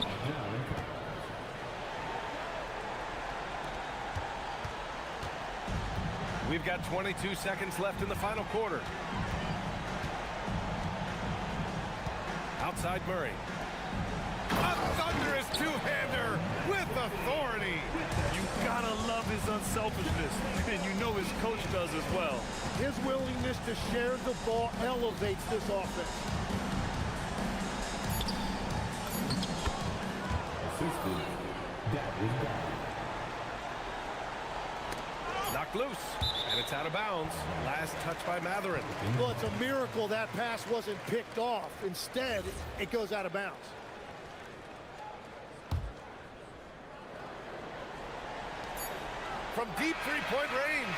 We've got 22 seconds left in the final quarter. Outside Murray. A thunderous two-hander with authority. You gotta love his unselfishness, and you know his coach does as well. His willingness to share the ball elevates this offense. Assisted. That is down. Knocked loose, and it's out of bounds. Last touch by Matherin. Well, it's a miracle that pass wasn't picked off. Instead, it goes out of bounds. From deep three-point range.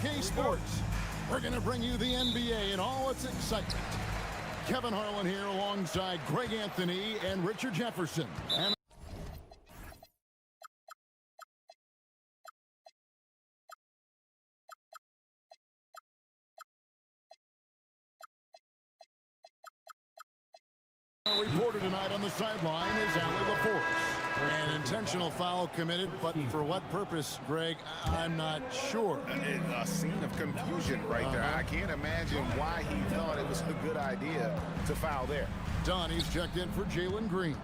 2K Sports. We're going to bring you the NBA and all its excitement. Kevin Harlan here alongside Greg Anthony and Richard Jefferson. And our reporter tonight on the sideline is Ali LaForce. An intentional foul committed, but for what purpose, Greg, I'm not sure. A scene of confusion right there. I can't imagine why he thought it was a good idea to foul there. Donnie's checked in for Jalen Green.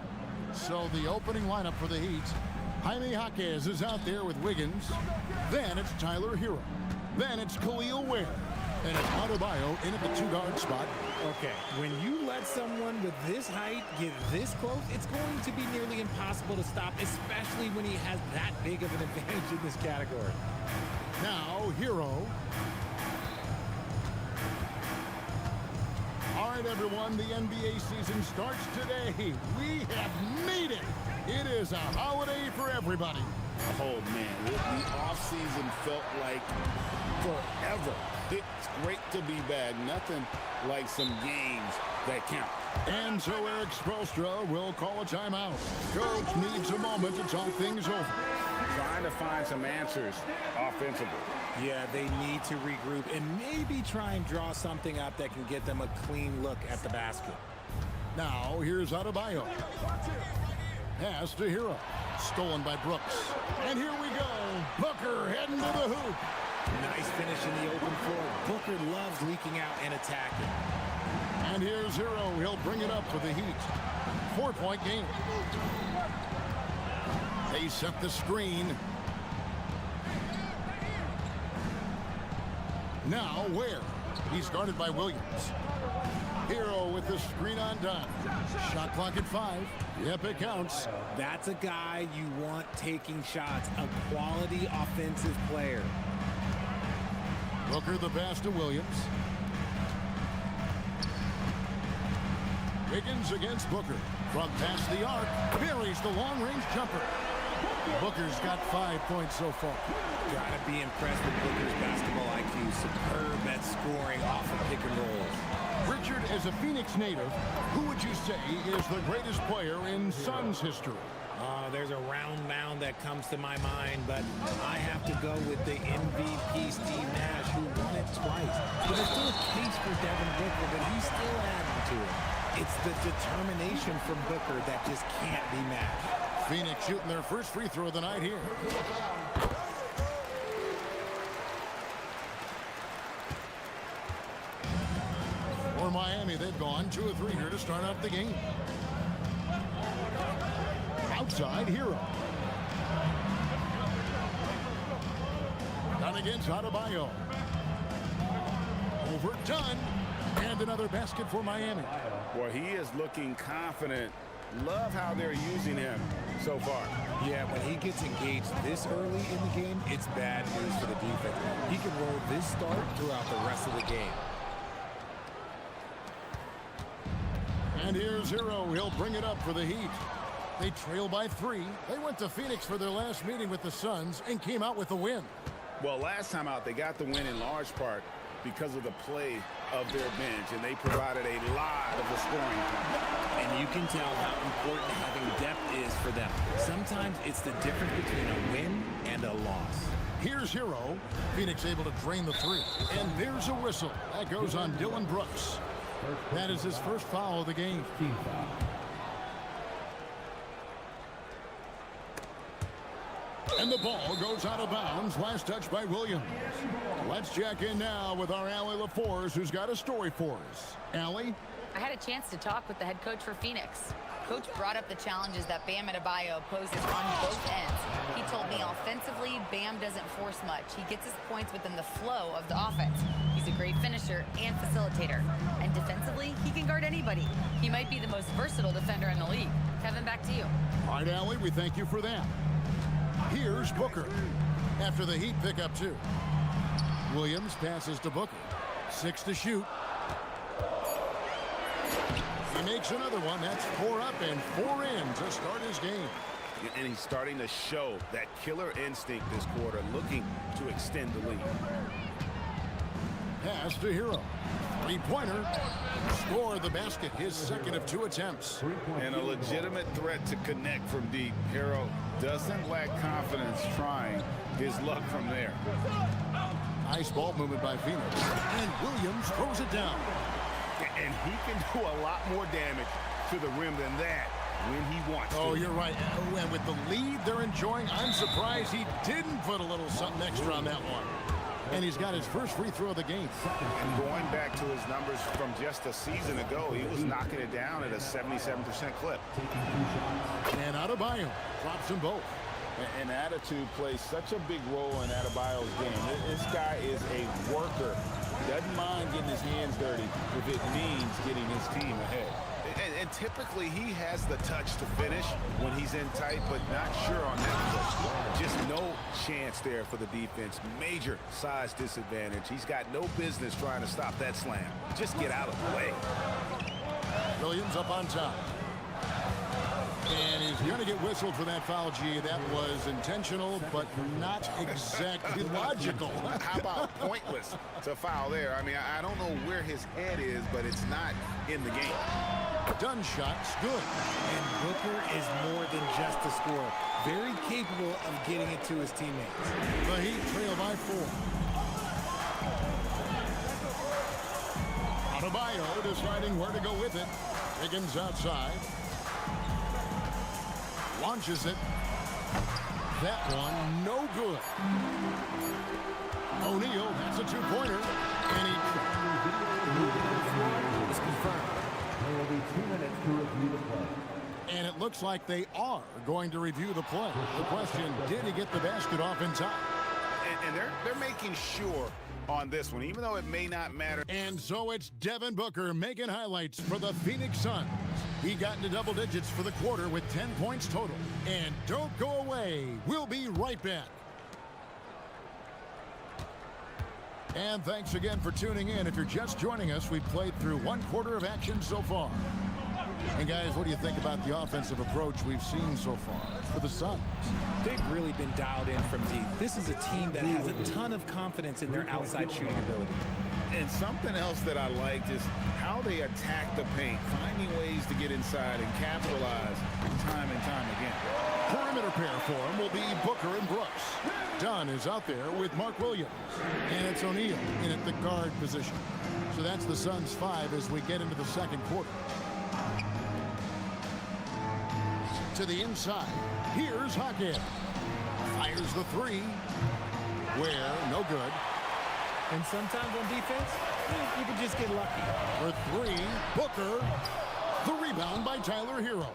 So the opening lineup for the Heat, Jaime Jaquez is out there with Wiggins. Then it's Tyler Hero. Then it's Khalil Ware. And it's Adebayo in at the two-guard spot. Okay, when you let someone with this height get this close, it's going to be nearly impossible to stop, especially when he has that big of an advantage in this category. Now, Hero. All right, everyone, the NBA season starts today. We have made it. It is a holiday for everybody. Oh, man, the offseason felt like forever. It's great to be back. Nothing like some games that count. And so Eric Spoelstra will call a timeout. Coach needs a moment to talk things over. Trying to find some answers offensively. Yeah, they need to regroup and maybe try and draw something up that can get them a clean look at the basket. Now, here's Adebayo. Pass to Hero. Stolen by Brooks. And here we go. Booker heading to the hoop. Nice finish in the open floor. Booker loves leaking out and attacking. And here's Hero. He'll bring it up for the Heat. 4-point game. They set the screen. Now Ware. He's guarded by Williams. Hero with the screen on dime. Shot clock at 5. Yep, it counts. That's a guy you want taking shots. A quality offensive player. Booker the pass to Williams. Wiggins against Booker. From past the arc. Buries the long-range jumper. Booker's got 5 points so far. Gotta be impressed with Booker's basketball IQ. Superb at scoring off of pick and rolls. Richard, as a Phoenix native, who would you say is the greatest player in Suns history? There's a round mound that comes to my mind, but I have to go with the MVP Steve Nash, who won it twice. But there's still a case for Devin Booker, but he's still adding to it. It's the determination from Booker that just can't be matched. Phoenix shooting their first free throw of the night here. For Miami, they've gone 2 of 3 here to start out the game. Outside, Hero. Done against Adebayo. Overdone. And another basket for Miami. Well, he is looking confident. Love how they're using him so far. Yeah, when he gets engaged this early in the game, it's bad news for the defense. He can roll this start throughout the rest of the game. And here's Hero. He'll bring it up for the Heat. They trail by 3. They went to Phoenix for their last meeting with the Suns and came out with a win. Well, last time out, they got the win in large part because of the play of their bench, and they provided a lot of the scoring. And you can tell how important having depth is for them. Sometimes it's the difference between a win and a loss. Here's Hero. Phoenix able to drain the 3. And there's a whistle. That goes on Dylan Brooks. That is his first foul of the game. And the ball goes out of bounds. Last touch by Williams. Let's check in now with our Ali LaForce, who's got a story for us. Ali? I had a chance to talk with the head coach for Phoenix. Coach brought up the challenges that Bam Adebayo poses on both ends. He told me offensively, Bam doesn't force much. He gets his points within the flow of the offense. He's a great finisher and facilitator. And defensively, he can guard anybody. He might be the most versatile defender in the league. Kevin, back to you. All right, Ali, we thank you for that. Here's Booker. After the Heat pick up 2. Williams passes to Booker. 6 to shoot. He makes another one. That's 4 up and 4 in to start his game. And he's starting to show that killer instinct this quarter, looking to extend the lead. pass to Hero. Three-pointer. Score the basket, his second of 2 attempts. And a legitimate threat to connect from deep. Hero doesn't lack confidence trying his luck from there. Nice ball movement by Phoenix. And Williams throws it down. And he can do a lot more damage to the rim than that when he wants to. Oh, you're right. And with the lead they're enjoying, I'm surprised he didn't put a little something extra on that one. And he's got his first free throw of the game. And going back to his numbers from just a season ago, he was knocking it down at a 77% clip. And Adebayo drops them both. And attitude plays such a big role in Adebayo's game. This guy is a worker. Doesn't mind getting his hands dirty if it means getting his team ahead. And typically he has the touch to finish when he's in tight, but not sure on that push. Just no chance there for the defense. Major size disadvantage. He's got no business trying to stop that slam. Just get out of the way. Williams up on top. And he's going to get whistled for that foul, G. That was intentional, but not exactly logical. How about pointless to foul there? I mean, I don't know where his head is, but it's not in the game. Done shot's good. And Booker is more than just a scorer. Very capable of getting it to his teammates. The Heat trail by 4. Adebayo deciding where to go with it. Higgins outside. Launches it. That one, no good. O'Neal, that's a 2-pointer. And he is confirmed. There will be 2 minutes to review the play. And it looks like they are going to review the play. The question, did he get the basket off in time? And they're making sure on this one, even though it may not matter. And so it's Devin Booker making highlights for the Phoenix Suns. He got into double digits for the quarter with 10 points total. And don't go away. We'll be right back. And thanks again for tuning in. If you're just joining us, we've played through 1 quarter of action so far. And guys, what do you think about the offensive approach we've seen so far for the Suns? They've really been dialed in from deep. This is a team that has a ton of confidence in their outside shooting ability. And something else that I liked is how they attack the paint, finding ways to get inside and capitalize time and time again. Perimeter pair for him will be Booker and Brooks. Dunn is out there with Mark Williams. And it's O'Neal in at the guard position. So that's the Suns' 5 as we get into the second quarter. To the inside. Here's Hockey. Fires the 3. Where, no good. And sometimes on defense, you can just get lucky. For 3, Booker. The rebound by Tyler Hero.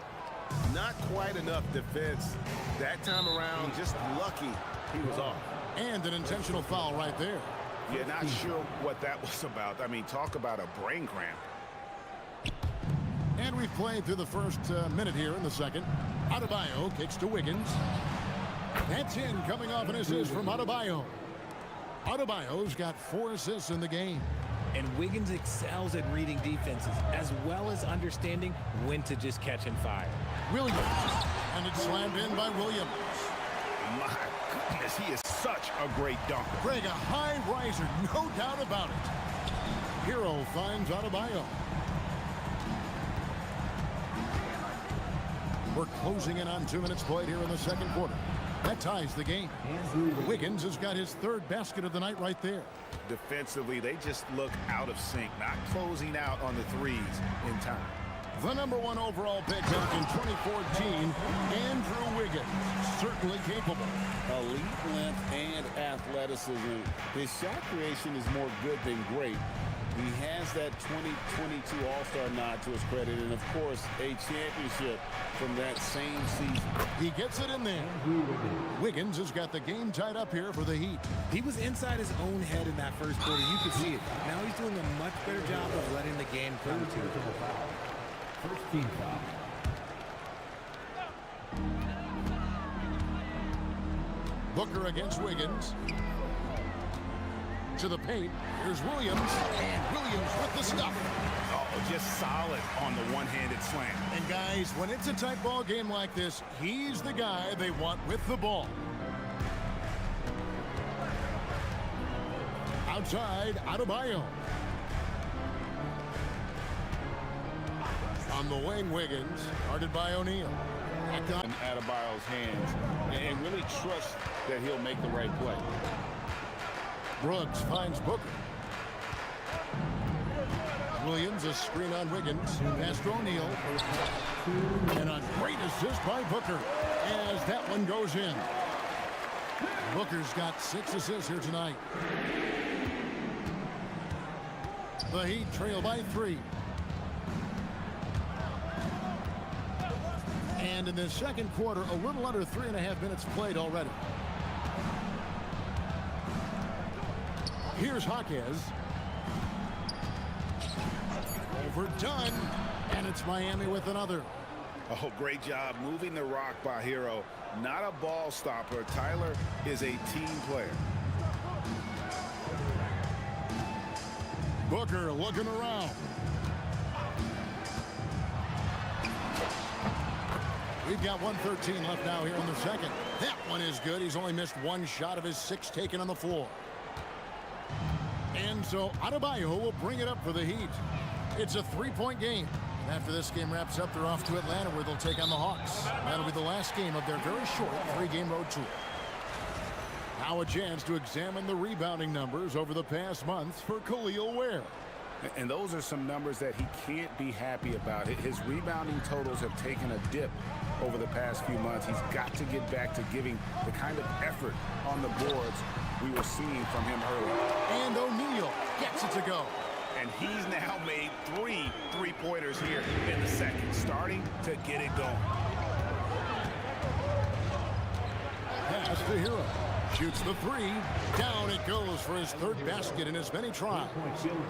Not quite enough defense that time around. Just lucky he was off. And an intentional foul right there. Yeah, not sure what that was about. I mean, talk about a brain cramp. And we've played through the first minute here in the second. Adebayo kicks to Wiggins. That's in, coming off an assist from Adebayo. Adebayo's got 4 assists in the game. And Wiggins excels at reading defenses, as well as understanding when to just catch and fire. Williams. And it's slammed in by Williams. My goodness, he is such a great dunker. Greg, a high riser, no doubt about it. Hero finds Adebayo. We're closing in on 2 minutes played here in the second quarter. That ties the game. Wiggins has got his 3rd basket of the night right there. Defensively, they just look out of sync, not closing out on the 3s in time. The #1 overall pick back in 2014, Andrew Wiggins, certainly capable. Elite length and athleticism. His shot creation is more good than great. He has that 2022 All-Star nod to his credit, and of course, a championship from that same season. He gets it in there. Wiggins has got the game tied up here for the Heat. He was inside his own head in that first quarter. You could see it. Now he's doing a much better job of letting the game come to him. First team foul. Booker against Wiggins. To the paint. Here's Williams. And Williams with the stuff. Oh, just solid on the one-handed slam. And guys, when it's a tight ball game like this, he's the guy they want with the ball. Outside, Adebayo. On the wing, Wiggins, guarded by O'Neal. In Adebayo's hands and really trust that he'll make the right play. Brooks finds Booker. Williams, a screen on Wiggins. Pass to O'Neal. And a great assist by Booker as that one goes in. Booker's got 6 assists here tonight. The Heat trail by 3. And in the second quarter, a little under 3.5 minutes played already. Here's Hawkes. Overdone, and it's Miami with another. Oh, great job moving the rock by Hero. Not a ball stopper. Tyler is a team player. Booker looking around. We've got 1:13 left now here in the second. That one is good. He's only missed 1 shot of his 6 taken on the floor. And so Adebayo will bring it up for the Heat. It's a 3-point game. And after this game wraps up, they're off to Atlanta where they'll take on the Hawks. That'll be the last game of their very short 3-game road tour. Now a chance to examine the rebounding numbers over the past months for Khalil Ware. And those are some numbers that he can't be happy about. His rebounding totals have taken a dip over the past few months. He's got to get back to giving the kind of effort on the boards we were seeing from him earlier. And O'Neal gets it to go. And he's now made 3 3-pointers here in the second, starting to get it going. Pass to Hero. Shoots the 3. Down it goes for his 3rd basket in as many tries.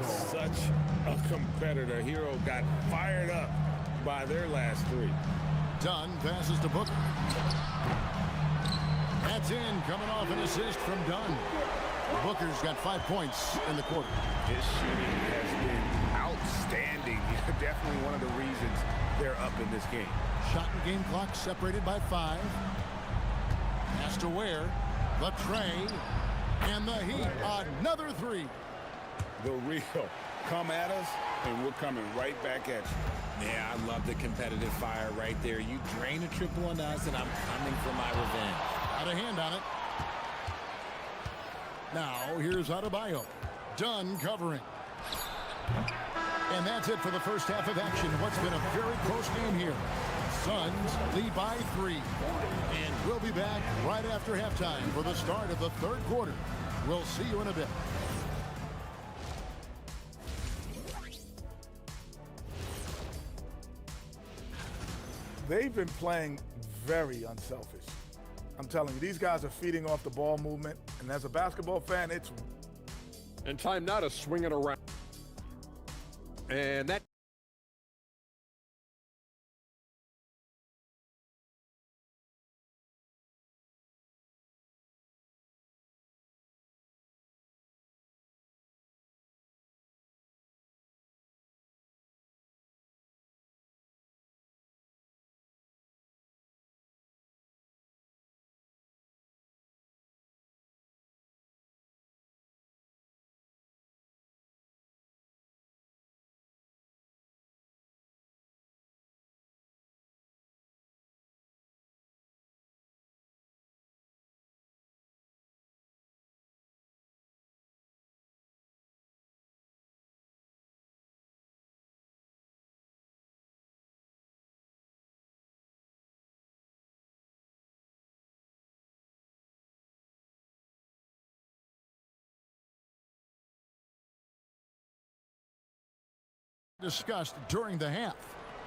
Such a competitor. Hero got fired up by their last 3. Dunn passes to Booker. That's in, coming off an assist from Dunn. Booker's got 5 points in the quarter. His shooting has been outstanding. Definitely one of the reasons they're up in this game. Shot and game clock separated by 5. Pass to Ware. The tray. And the Heat. Another 3. The real. Come at us, and we're coming right back at you. Yeah, I love the competitive fire right there. You drain a triple on us, and I'm coming for my revenge. Got a hand on it. Now, here's Adebayo. Dunn covering. And that's it for the first half of action. What's been a very close game here. Suns lead by 3. And we'll be back right after halftime for the start of the 3rd quarter. We'll see you in a bit. They've been playing very unselfish. I'm telling you, these guys are feeding off the ball movement, and as a basketball fan, it's... And time now to swing it around. And that... Discussed during the half.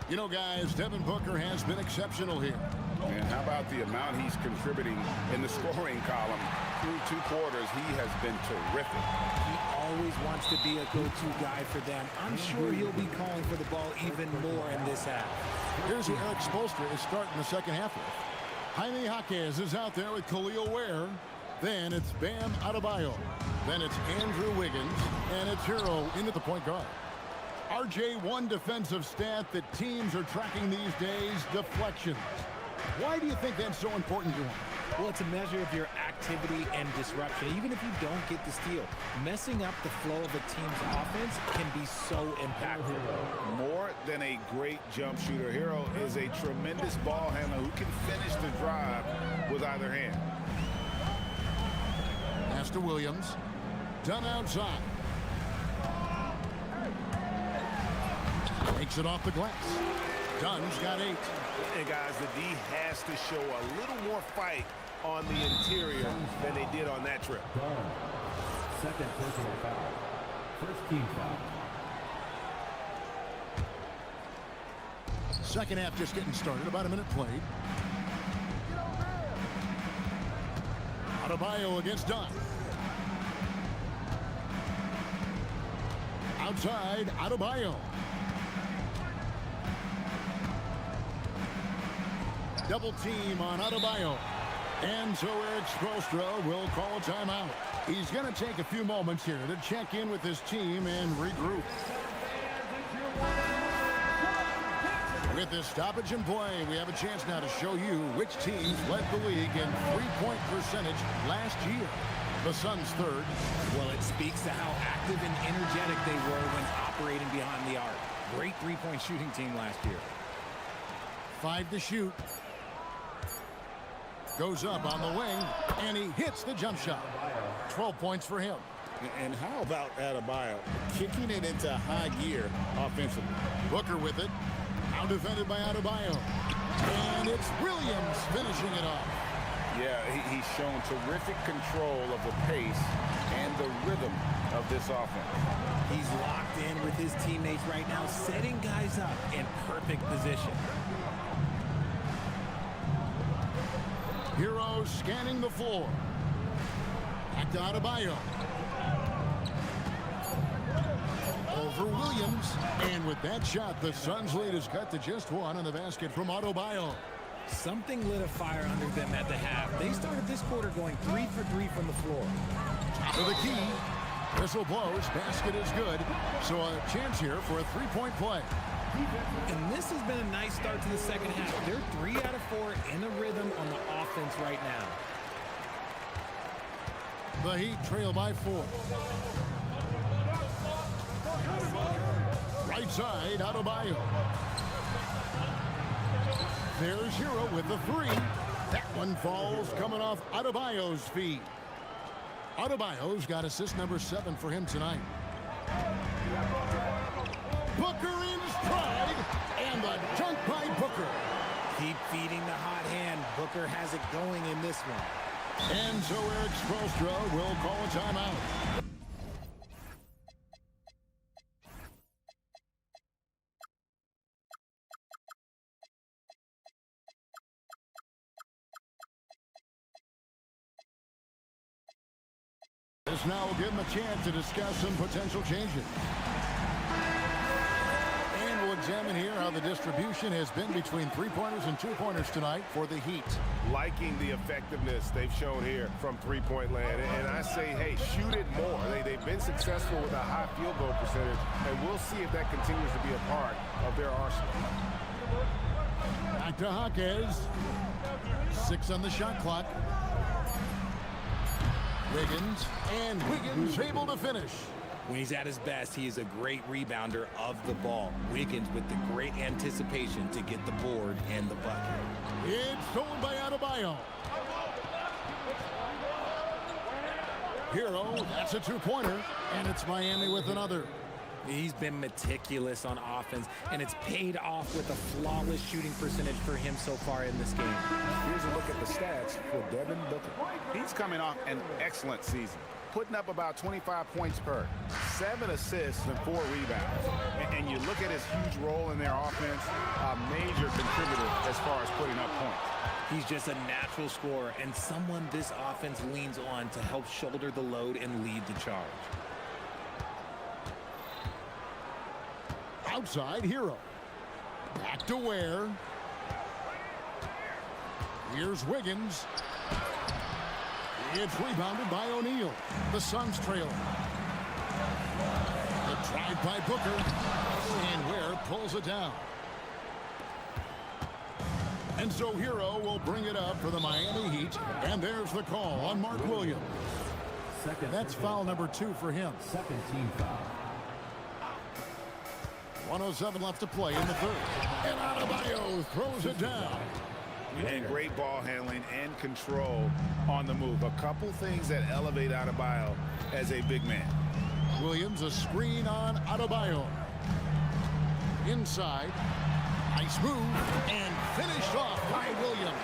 You know, guys, Devin Booker has been exceptional here. And how about the amount he's contributing in the scoring column? Through 2 quarters, he has been terrific. He always wants to be a go-to guy for them. I'm sure he'll be calling for the ball even more in this half. Here's who Eric Spoelstra is starting the second half with. Jaime Jaquez is out there with Khalil Ware. Then it's Bam Adebayo. Then it's Andrew Wiggins. And it's Hero into the point guard. RJ, one defensive stat that teams are tracking these days, deflections. Why do you think that's so important to him? Well, it's a measure of your creativity and disruption. Even if you don't get the steal, messing up the flow of a team's offense can be so impactful. More than a great jump shooter, Hero is a tremendous ball handler who can finish the drive with either hand. Pass to Williams. Done outside. Takes it off the glass. Dunn's got 8. And guys, the D has to show a little more fight on the interior than they did on that trip. Second personal foul. First team foul. Second half just getting started. About a minute played. Adebayo against Dunn. Outside, Adebayo. Double team on Adebayo. And so Eric Spoelstra will call a timeout. He's going to take a few moments here to check in with his team and regroup. With this stoppage in play, we have a chance now to show you which teams led the league in three-point percentage last year. The Suns third. Well, it speaks to how active and energetic they were when operating behind the arc. Great three-point shooting team last year. 5 to shoot. Goes up on the wing, and he hits the jump shot. 12 points for him. And how about Adebayo kicking it into high gear offensively? Booker with it. Now defended by Adebayo. And it's Williams finishing it off. Yeah, he's shown terrific control of the pace and the rhythm of this offense. He's locked in with his teammates right now, setting guys up in perfect position. Hero scanning the floor. Back to Adebayo. Over Williams. And with that shot, the Suns' lead is cut to just 1 on the basket from Adebayo. Something lit a fire under them at the half. They started this quarter going 3 for 3 from the floor. Top of the key. Whistle blows. Basket is good. So a chance here for a three-point play. And this has been a nice start to the second half. They're 3 out of 4 in a rhythm on the offense right now. The Heat trail by 4. Right side, Adebayo. There's Hero with the 3. That one falls coming off Adebayo's feet. Adebayo's got assist number 7 for him tonight. Booker in stride, and the dunk by Booker. Keep feeding the hot hand. Booker has it going in this one. And so Eric Spoelstra will call a timeout. This now will give him a chance to discuss some potential changes. And we'll examine here how the distribution has been between three-pointers and two-pointers tonight for the Heat. Liking the effectiveness they've shown here from three-point land. And I say, hey, shoot it more. They've been successful with a high field goal percentage, and we'll see if that continues to be a part of their arsenal. Back to Hawkes. 6 on the shot clock. Wiggins able to finish. When he's at his best, he is a great rebounder of the ball. Wiggins with the great anticipation to get the board and the bucket. It's stolen by Adebayo. Hero, that's a two-pointer, and it's Miami with another. He's been meticulous on offense, and it's paid off with a flawless shooting percentage for him so far in this game. Here's a look at the stats for Devin Booker. He's coming off an excellent season, putting up about 25 points per, 7 assists and 4 rebounds. And you look at his huge role in their offense, a major contributor as far as putting up points. He's just a natural scorer and someone this offense leans on to help shoulder the load and lead the charge. Outside, Hero. Back to Ware. Here's Wiggins. It's rebounded by O'Neal. The Suns trail. The drive by Booker. And Ware pulls it down. And so Hero will bring it up for the Miami Heat. And there's the call on Mark Williams. That's foul number 2 for him. Second team foul. 1:07 left to play in the third. And Adebayo throws it down. And great ball handling and control on the move. A couple things that elevate Adebayo as a big man. Williams, a screen on Adebayo. Inside. Nice move. And finished off by Williams.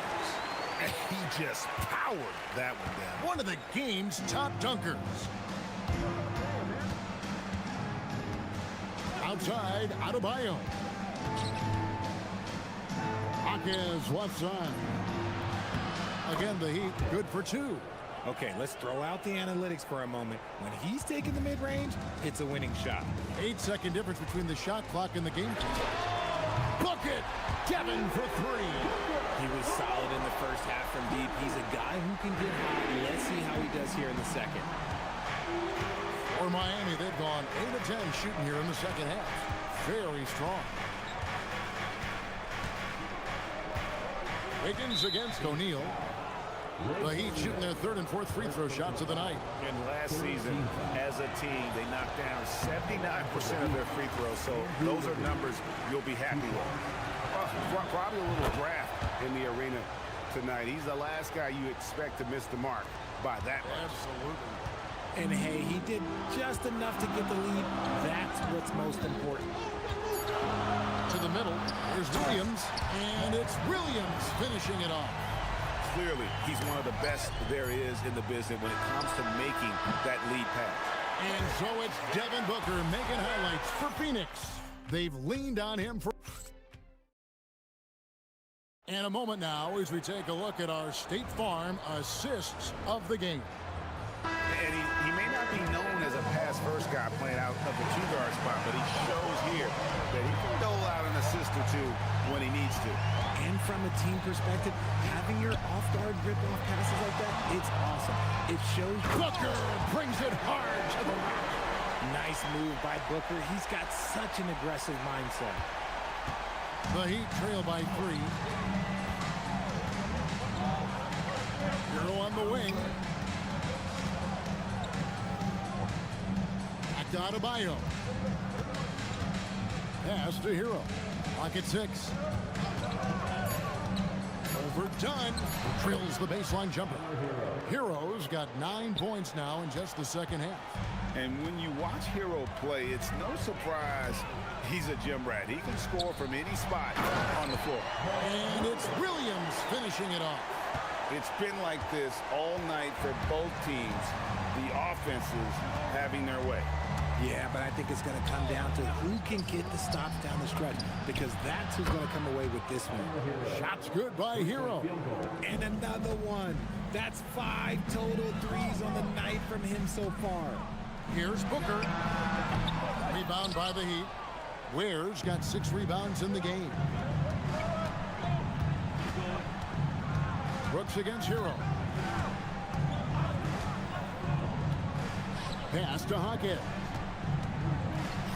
And he just powered that one down. One of the game's top dunkers. Outside, Adebayo. Hawkins left side. Again, the Heat good for 2. Okay, let's throw out the analytics for a moment. When he's taking the mid-range, it's a winning shot. 8-second difference between the shot clock and the game clock. Bucket! Devin for 3. He was solid in the first half from deep. He's a guy who can get hot. Let's see how he does here in the second. For Miami, they've gone 8 of 10 shooting here in the second half. Very strong. Wiggins against O'Neal. The Heat shooting their 3rd and 4th free throw shots of the night. And last season, as a team, they knocked down 79% of their free throws. So those are numbers you'll be happy with. Probably a little draft in the arena tonight. He's the last guy you expect to miss the mark by that much. Absolutely. And hey, he did just enough to get the lead. That's what's most important. To the middle, here's Williams, and it's Williams finishing it off. Clearly, he's one of the best there is in the business when it comes to making that lead pass. And so it's Devin Booker making highlights for Phoenix. They've leaned on him for... And a moment now as we take a look at our State Farm assists of the game. And he may not be known as a pass-first guy playing out of the 2-guard spot, but he shows here that he can dole out an assist or 2 when he needs to. And from a team perspective, having your off-guard rip-off passes like that, it's awesome. It shows... Booker brings it hard to the rack. Nice move by Booker. He's got such an aggressive mindset. The Heat trail by 3. Hero on the wing. Back to Adebayo. Pass to Hero. Clock at 6. Overdone. Drills the baseline jumper. Hero's got 9 points now in just the second half. And when you watch Hero play, it's no surprise he's a gym rat. He can score from any spot on the floor. And it's Williams finishing it off. It's been like this all night for both teams. The offenses having their way. Yeah, but I think it's going to come down to who can get the stops down the stretch, because that's who's going to come away with this one. Shots good by Hero. And another one. That's 5 total threes on the night from him so far. Here's Booker. Rebound by the Heat. Ware's got 6 rebounds in the game. Brooks against Hero. Pass to Hockett.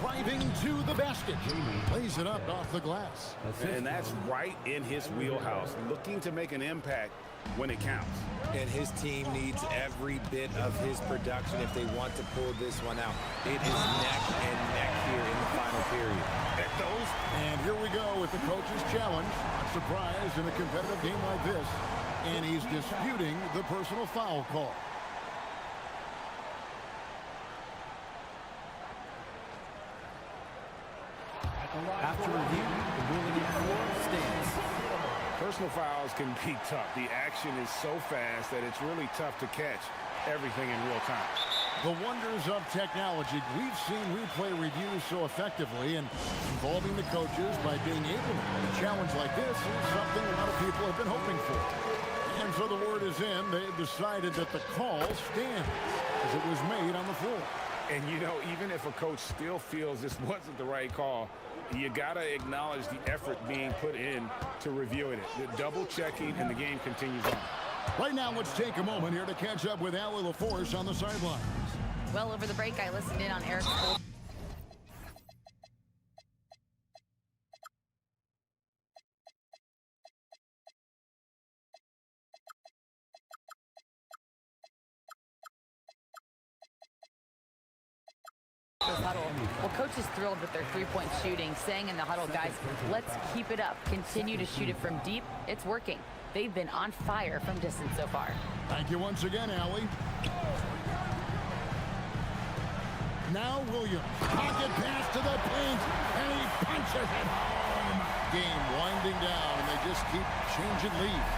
Driving to the basket. Lays it up off the glass. And that's right in his wheelhouse. Looking to make an impact when it counts. And his team needs every bit of his production if they want to pull this one out. It is neck and neck here in the final period. And here we go with the coach's challenge. Not surprised in a competitive game like this. And he's disputing the personal foul call. After review, the ruling in 4 stands. Personal fouls can be tough. The action is so fast that it's really tough to catch everything in real time. The wonders of technology. We've seen replay reviews so effectively, and involving the coaches by being able to a challenge like this is something a lot of people have been hoping for. And so the word is in. They've decided that the call stands as it was made on the floor. And, you know, even if a coach still feels this wasn't the right call, you got to acknowledge the effort being put in to reviewing it. The double checking, and the game continues on. Right now, let's take a moment here to catch up with Allie LaForce on the sidelines. Well, over the break, I listened in on Eric's coach is thrilled with their three-point shooting, saying in the huddle, guys, let's keep it up. Continue to shoot it from deep. It's working. They've been on fire from distance so far. Thank you once again, Allie. Now Williams. Pocket pass to the paint, and he punches it home. Game winding down, and they just keep changing leads.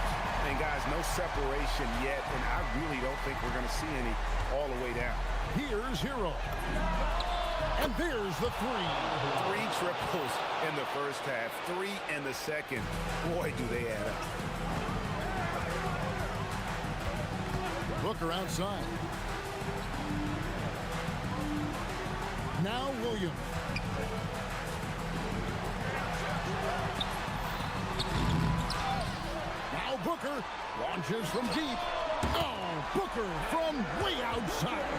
And guys, no separation yet, and I really don't think we're going to see any all the way down. Here's Hero. And there's the three. 3 triples in the first half, 3 in the second. Boy, do they add up. Booker outside. Now Williams. Now Booker launches from deep. Oh, Booker from way outside.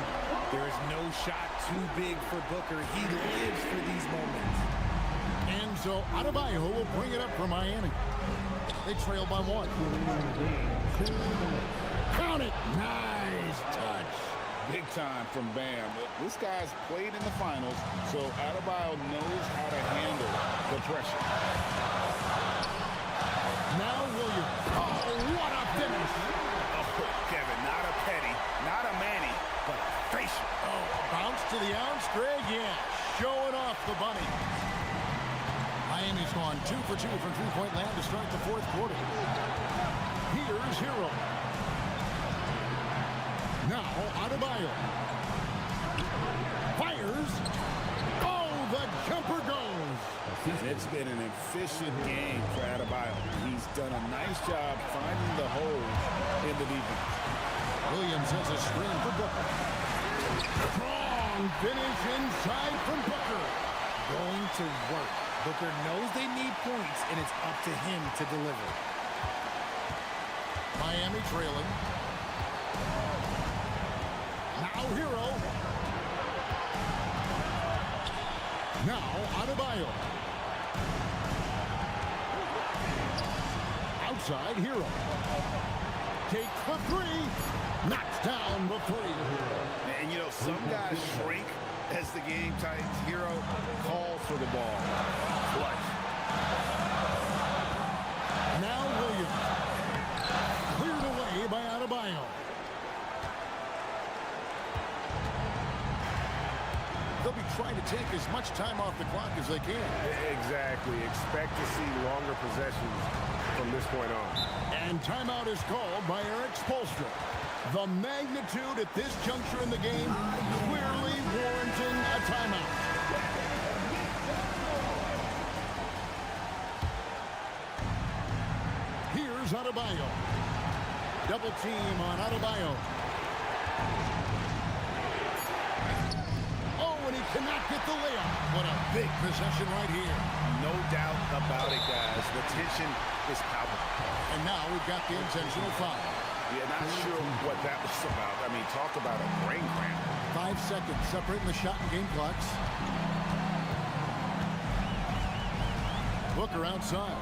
There is no shot too big for Booker. He lives for these moments. And so Adebayo will bring it up for Miami. They trail by 1. Count it. Nice touch. Big time from Bam. This guy's played in the finals, so Adebayo knows how to handle the pressure. Now Williams. Oh, what a finish. Oh, Kevin, not a petty, not a Manny, but a facial. Oh, bounce to the ounce, Greg. Yeah, showing off the bunny. Miami's gone 2 for 2 from three-point land to start the fourth quarter. Here's Hero. Now Adebayo. Fires. Oh, the jumper goes. It's been an efficient game for Adebayo. He's done a nice job finding the hole in the defense. Williams has a screen for Booker. Strong finish inside from Booker. Going to work. Booker knows they need points, and it's up to him to deliver. Miami trailing. Now Hero. Now Adebayo. Outside Hero. Takes the three. Knocks down the three. And you know, some guys shrink as the game tightens. Hero calls for the ball. Clutch. Now Williams. Cleared away by Adebayo. They'll be trying to take as much time off the clock as they can. Exactly. Expect to see longer possessions from this point on. And timeout is called by Eric Spoelstra. The magnitude at this juncture in the game clearly warranting a timeout. Here's Adebayo. Double team on Adebayo. Oh, and he cannot get the layup. What a big possession right here. No doubt about it, guys. The tension is palpable. And now we've got the intentional foul. Yeah, not sure what that was about. I mean, talk about a brain cramp. 5 seconds separating the shot and game clocks. Booker outside.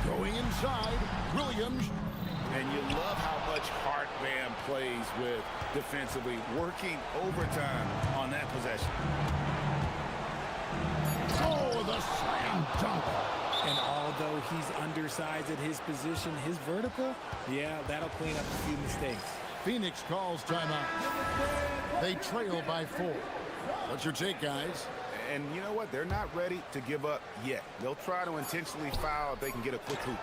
Going inside. Williams. And you love how much heart Bam plays with defensively, working overtime on that possession. Oh, the slam dunk. And although he's undersized at his position, his vertical, yeah, that'll clean up a few mistakes. Phoenix calls timeout. They trail by 4. What's your take, guys? And you know what? They're not ready to give up yet. They'll try to intentionally foul if they can get a quick hoop.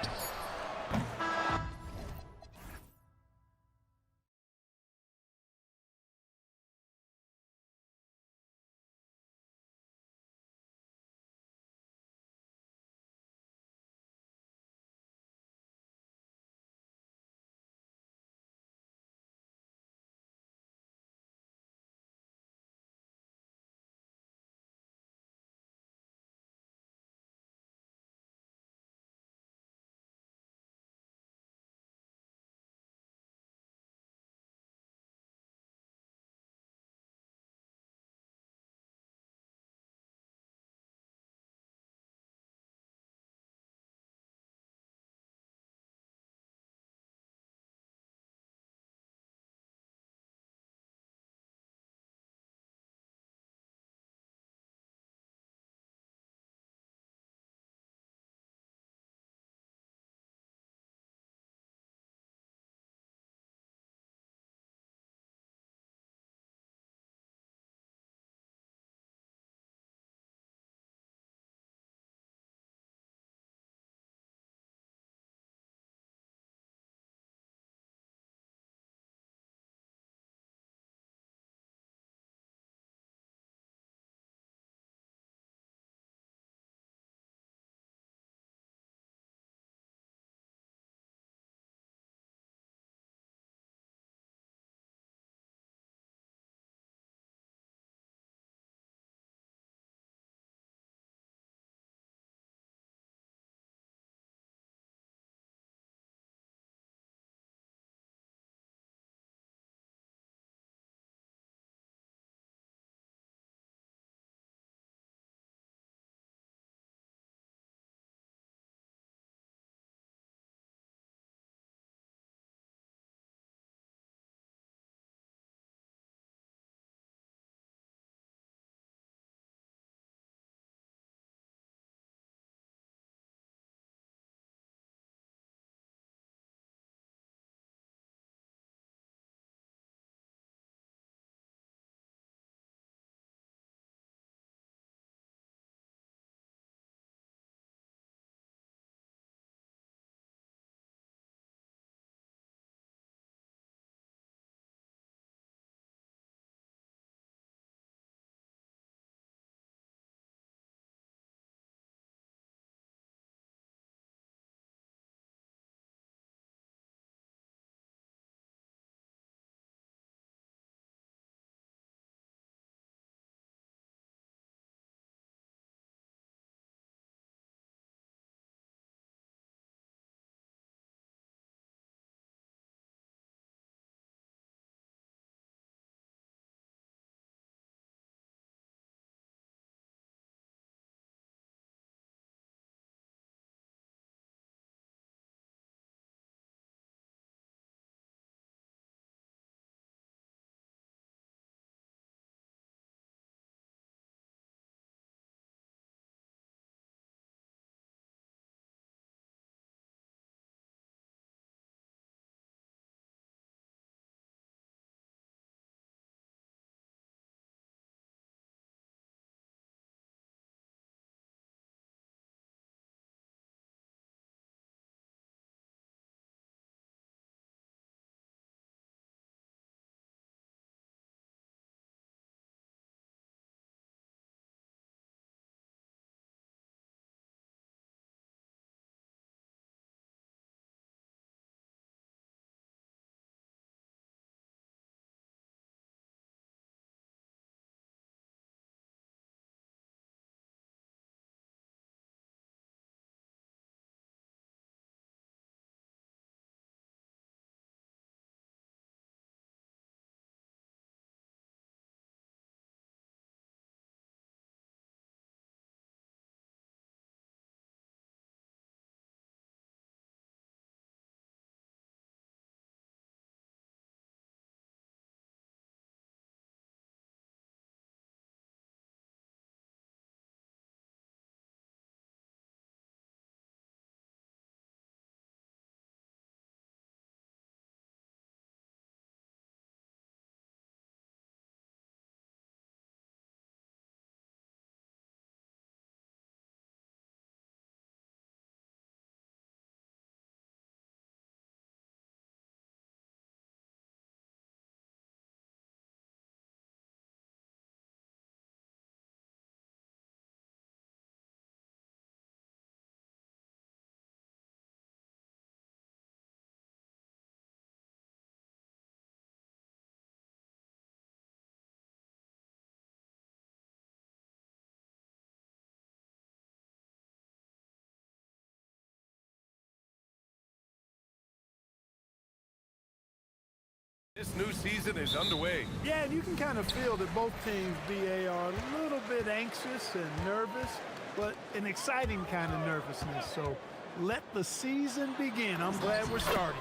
This new season is underway. Yeah, and you can kind of feel that both teams, BA, are a little bit anxious and nervous, but an exciting kind of nervousness. So let the season begin. I'm glad we're starting.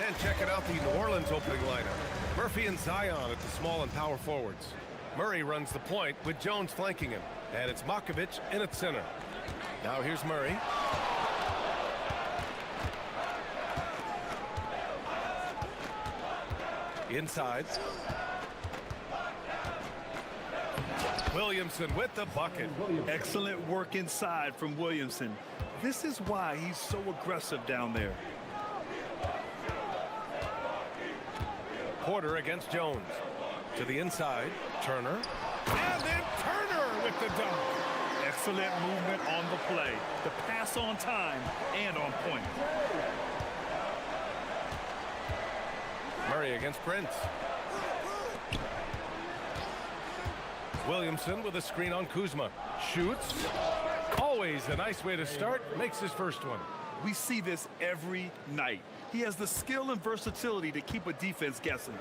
And checking out the New Orleans opening lineup. Murphy and Zion at the small and power forwards. Murray runs the point with Jones flanking him. And it's Makovich in at center. Now here's Murray. Inside. Williamson with the bucket. Excellent work inside from Williamson. This is why he's so aggressive down there. Porter against Jones. To the inside, Turner. And then Turner with the dunk. Excellent movement on the play. The pass on time and on point. Murray against Prince. Williamson with a screen on Kuzma. Shoots. Always a nice way to start. Makes his first one. We see this every night. He has the skill and versatility to keep a defense guessing.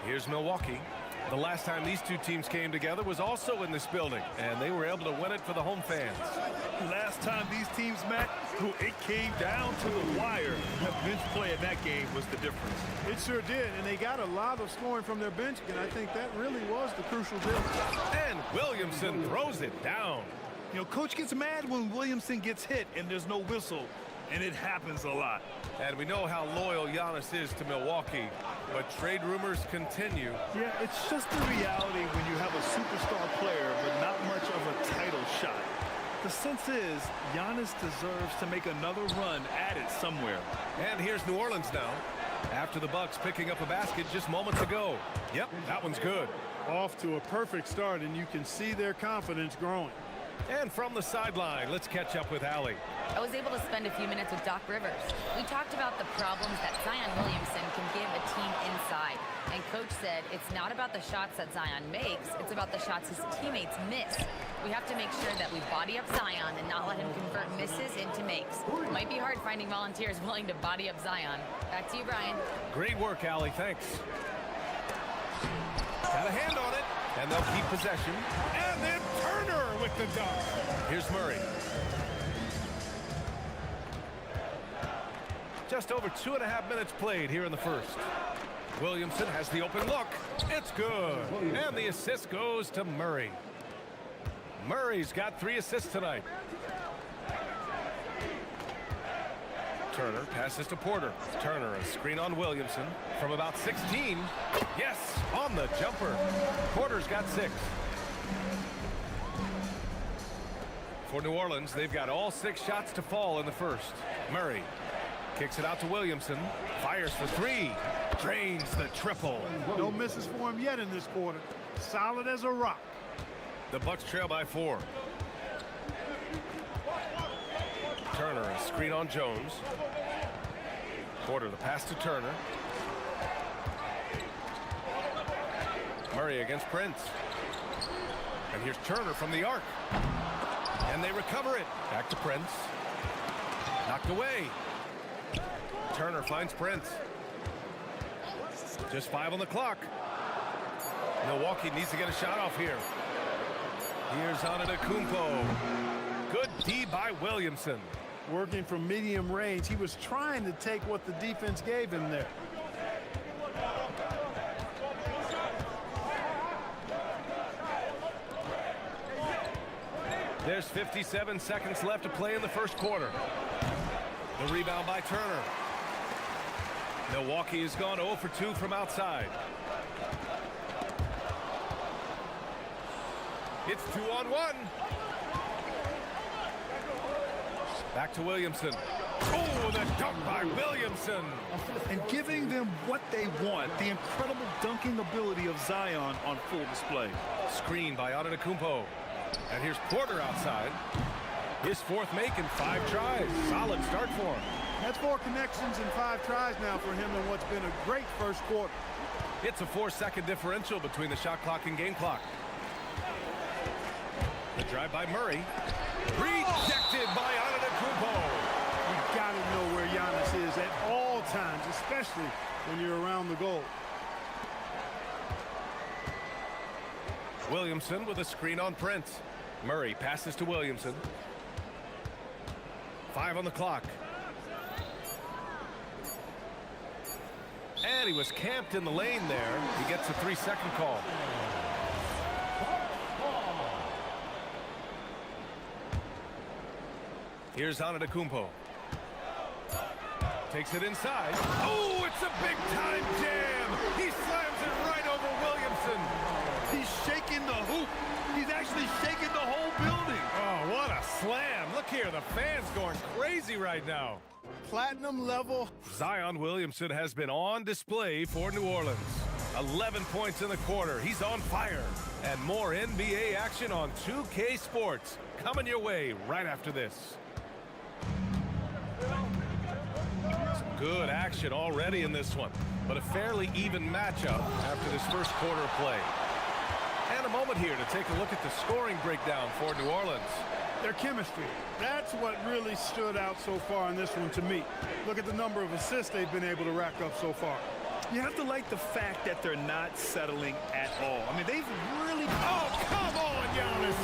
Here's Milwaukee. The last time these two teams came together was also in this building, and they were able to win it for the home fans. Last time these teams met, it came down to the wire. The bench play in that game was the difference. It sure did, and they got a lot of scoring from their bench, and I think that really was the crucial difference. And Williamson throws it down. You know, coach gets mad when Williamson gets hit and there's no whistle, and it happens a lot. And we know how loyal Giannis is to Milwaukee, but trade rumors continue. Yeah, it's just the reality when you have a superstar player but not much of a title shot. The sense is Giannis deserves to make another run at it somewhere. And here's New Orleans now, after the Bucks picking up a basket just moments ago. Yep, that one's good. Off to a perfect start, and you can see their confidence growing. And from the sideline, let's catch up with Allie. I was able to spend a few minutes with Doc Rivers. We talked about the problems that Zion Williamson can give a team inside. And Coach said it's not about the shots that Zion makes, it's about the shots his teammates miss. We have to make sure that we body up Zion and not let him convert misses into makes. It might be hard finding volunteers willing to body up Zion. Back to you, Brian. Great work, Allie. Thanks. Got a hand on it, and they'll keep possession. And then Turner with the dunk. Here's Murray. Just over 2.5 minutes played here in the first. Williamson has the open look. It's good. And the assist goes to Murray. Murray's got 3 assists tonight. Turner passes to Porter. Turner, a screen on Williamson from about 16. Yes, on the jumper. Porter's got 6. For New Orleans, they've got all 6 shots to fall in the first. Murray kicks it out to Williamson. Fires for 3. Drains the triple. No misses for him yet in this quarter. Solid as a rock. The Bucks trail by 4. Turner, a screen on Jones. Porter, the pass to Turner. Murray against Prince. And here's Turner from the arc. And they recover it. Back to Prince. Knocked away. Turner finds Prince. Just 5 on the clock. Milwaukee needs to get a shot off here. Here's Antetokounmpo. Good D by Williamson. Working from medium range. He was trying to take what the defense gave him there. There's 57 seconds left to play in the first quarter. The rebound by Turner. Milwaukee has gone 0 for 2 from outside. It's 2-on-1. Back to Williamson. Oh, the dunk by Williamson. And giving them what they want, the incredible dunking ability of Zion on full display. Screen by Antetokounmpo. And here's Porter outside. His 4th make in 5 tries. Solid start for him. That's 4 connections and 5 tries now for him in what's been a great first quarter. It's a 4-second differential between the shot clock and game clock. The drive by Murray. Rejected by Antetokounmpo. You've got to know where Giannis is at all times, especially when you're around the goal. Williamson with a screen on Prince. Murray passes to Williamson. 5 on the clock. And he was camped in the lane there. He gets a 3-second call. Here's Antetokounmpo. Takes it inside. Oh, it's a big-time jam. He slams it right over Williamson. He's shaking the hoop. He's actually shaking the whole building. Oh, what a slam. Look here, the fans going crazy right now. Platinum level. Zion Williamson has been on display for New Orleans. 11 points in the quarter. He's on fire. And more NBA action on 2K Sports coming your way right after this. Some good action already in this one, but a fairly even matchup after this first quarter of play. And a moment here to take a look at the scoring breakdown for New Orleans. Their chemistry. That's what really stood out so far in this one to me. Look at the number of assists they've been able to rack up so far. You have to like the fact that they're not settling at all. I mean, they've really... Oh, come on, Giannis.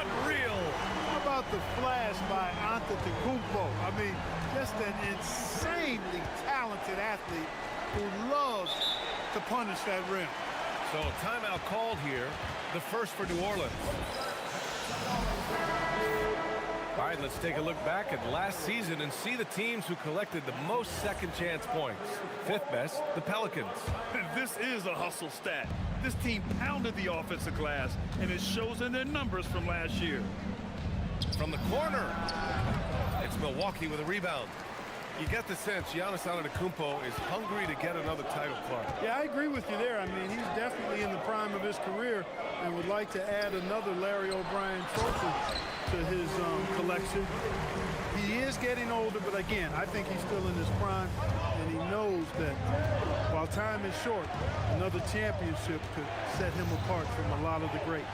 Unreal. How about the flash by Antetokounmpo? I mean, just an insanely talented athlete who loves to punish that rim. So timeout called here, the first for New Orleans. All right, let's take a look back at last season and see the teams who collected the most second chance points. 5th best, the Pelicans. This is a hustle stat. This team pounded the offensive glass, and it shows in their numbers from last year. From the corner, it's Milwaukee with a rebound. You get the sense Giannis Antetokounmpo is hungry to get another title club. Yeah, I agree with you there. I mean, he's definitely in the prime of his career and would like to add another Larry O'Brien trophy to his collection. He is getting older, but again, I think he's still in his prime, and he knows that while time is short, another championship could set him apart from a lot of the greats.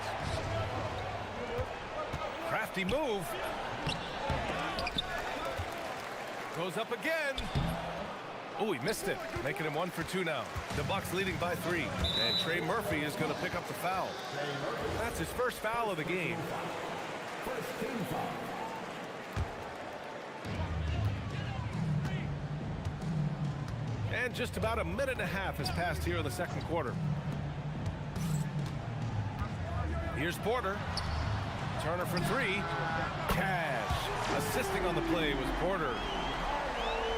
Crafty move. Goes up again. Oh, he missed it, making him 1 for 2 now. The Bucks leading by 3, and Trey Murphy is going to pick up the foul. That's his first foul of the game. And just about a minute and a half has passed here in the second quarter. Here's Porter. Turner for 3. Cash. Assisting on the play was Porter.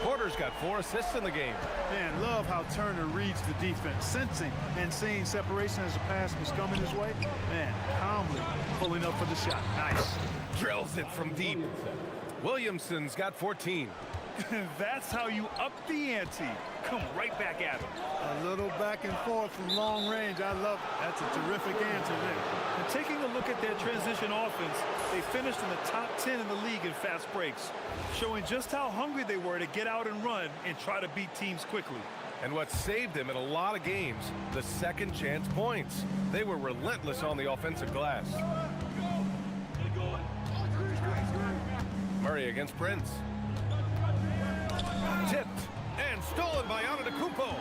Porter's got 4 assists in the game. Man, love how Turner reads the defense, sensing and seeing separation as the pass was coming his way. Man, calmly pulling up for the shot. Nice. Drills it from deep. Williamson's got 14. That's how you up the ante. Come right back at him. A little back and forth from long range. I love it. That's a terrific answer there. And taking a look at their transition offense, they finished in the top 10 in the league in fast breaks, showing just how hungry they were to get out and run and try to beat teams quickly. And what saved them in a lot of games, the second chance points. They were relentless on the offensive glass. Murray against Prince. Tipped and stolen by Antetokounmpo.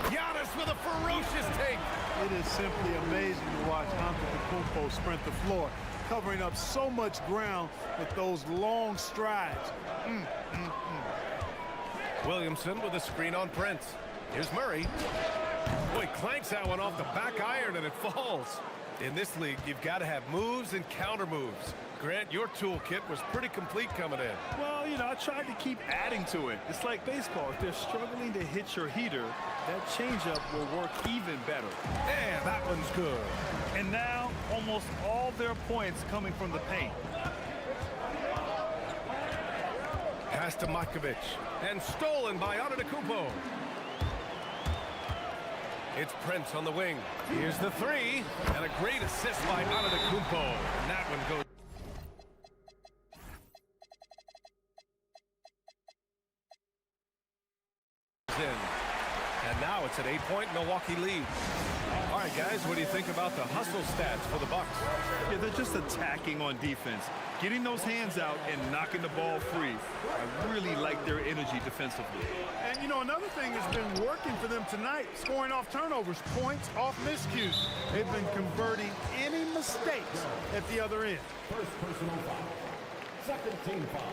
Giannis with a ferocious take. It is simply amazing to watch Antetokounmpo sprint the floor, covering up so much ground with those long strides. Williamson with a screen on Prince. Here's Murray. Boy, clanks that one off the back iron and it falls. In this league, you've got to have moves and counter moves. Grant, your toolkit was pretty complete coming in. Well, you know, I tried to keep adding to it. It's like baseball. If they're struggling to hit your heater, that changeup will work even better. And that one's good. And now, almost all their points coming from the paint. Pass to Makovic. And stolen by Antetokounmpo. It's Prince on the wing. Here's the 3. And a great assist by Antetokounmpo. And that one goes in. And now it's an 8-point Milwaukee lead. All right, guys, what do you think about the hustle stats for the Bucks? Yeah, they're just attacking on defense, getting those hands out and knocking the ball free. I really like their energy defensively. And, you know, another thing that's been working for them tonight, scoring off turnovers, points off miscues. They've been converting any mistakes at the other end. First personal foul. Second team foul.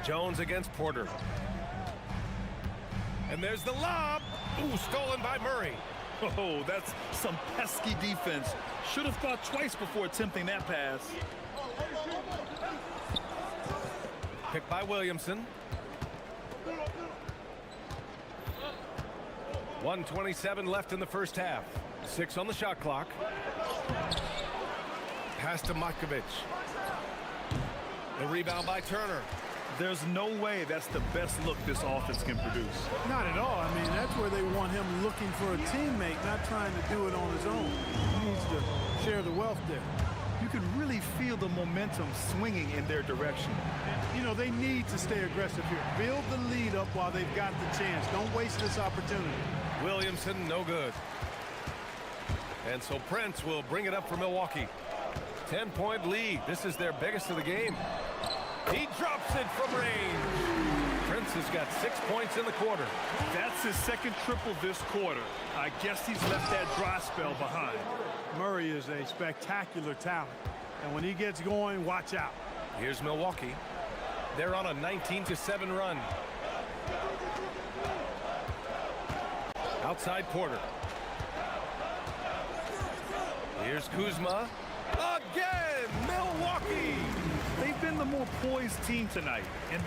Jones against Porter. And there's the lob. Ooh, stolen by Murray. Oh, that's some pesky defense. Should have thought twice before attempting that pass. Picked by Williamson. 1:27 left in the first half. 6 on the shot clock. Pass to Matkovic. The rebound by Turner. There's no way that's the best look this offense can produce. Not at all. I mean, that's where they want him looking for a teammate, not trying to do it on his own. He needs to share the wealth there. You can really feel the momentum swinging in their direction. You know, they need to stay aggressive here. Build the lead up while they've got the chance. Don't waste this opportunity. Williamson, no good. And so Prince will bring it up for Milwaukee. 10-point lead. This is their biggest of the game. He drops it from range. Prince has got 6 points in the quarter. That's his second triple this quarter. I guess he's left that dry spell behind. Murray is a spectacular talent. And when he gets going, watch out. Here's Milwaukee. They're on a 19-7 run. Outside Porter. Here's Kuzma. Again, Milwaukee. They've been the more poised team tonight. And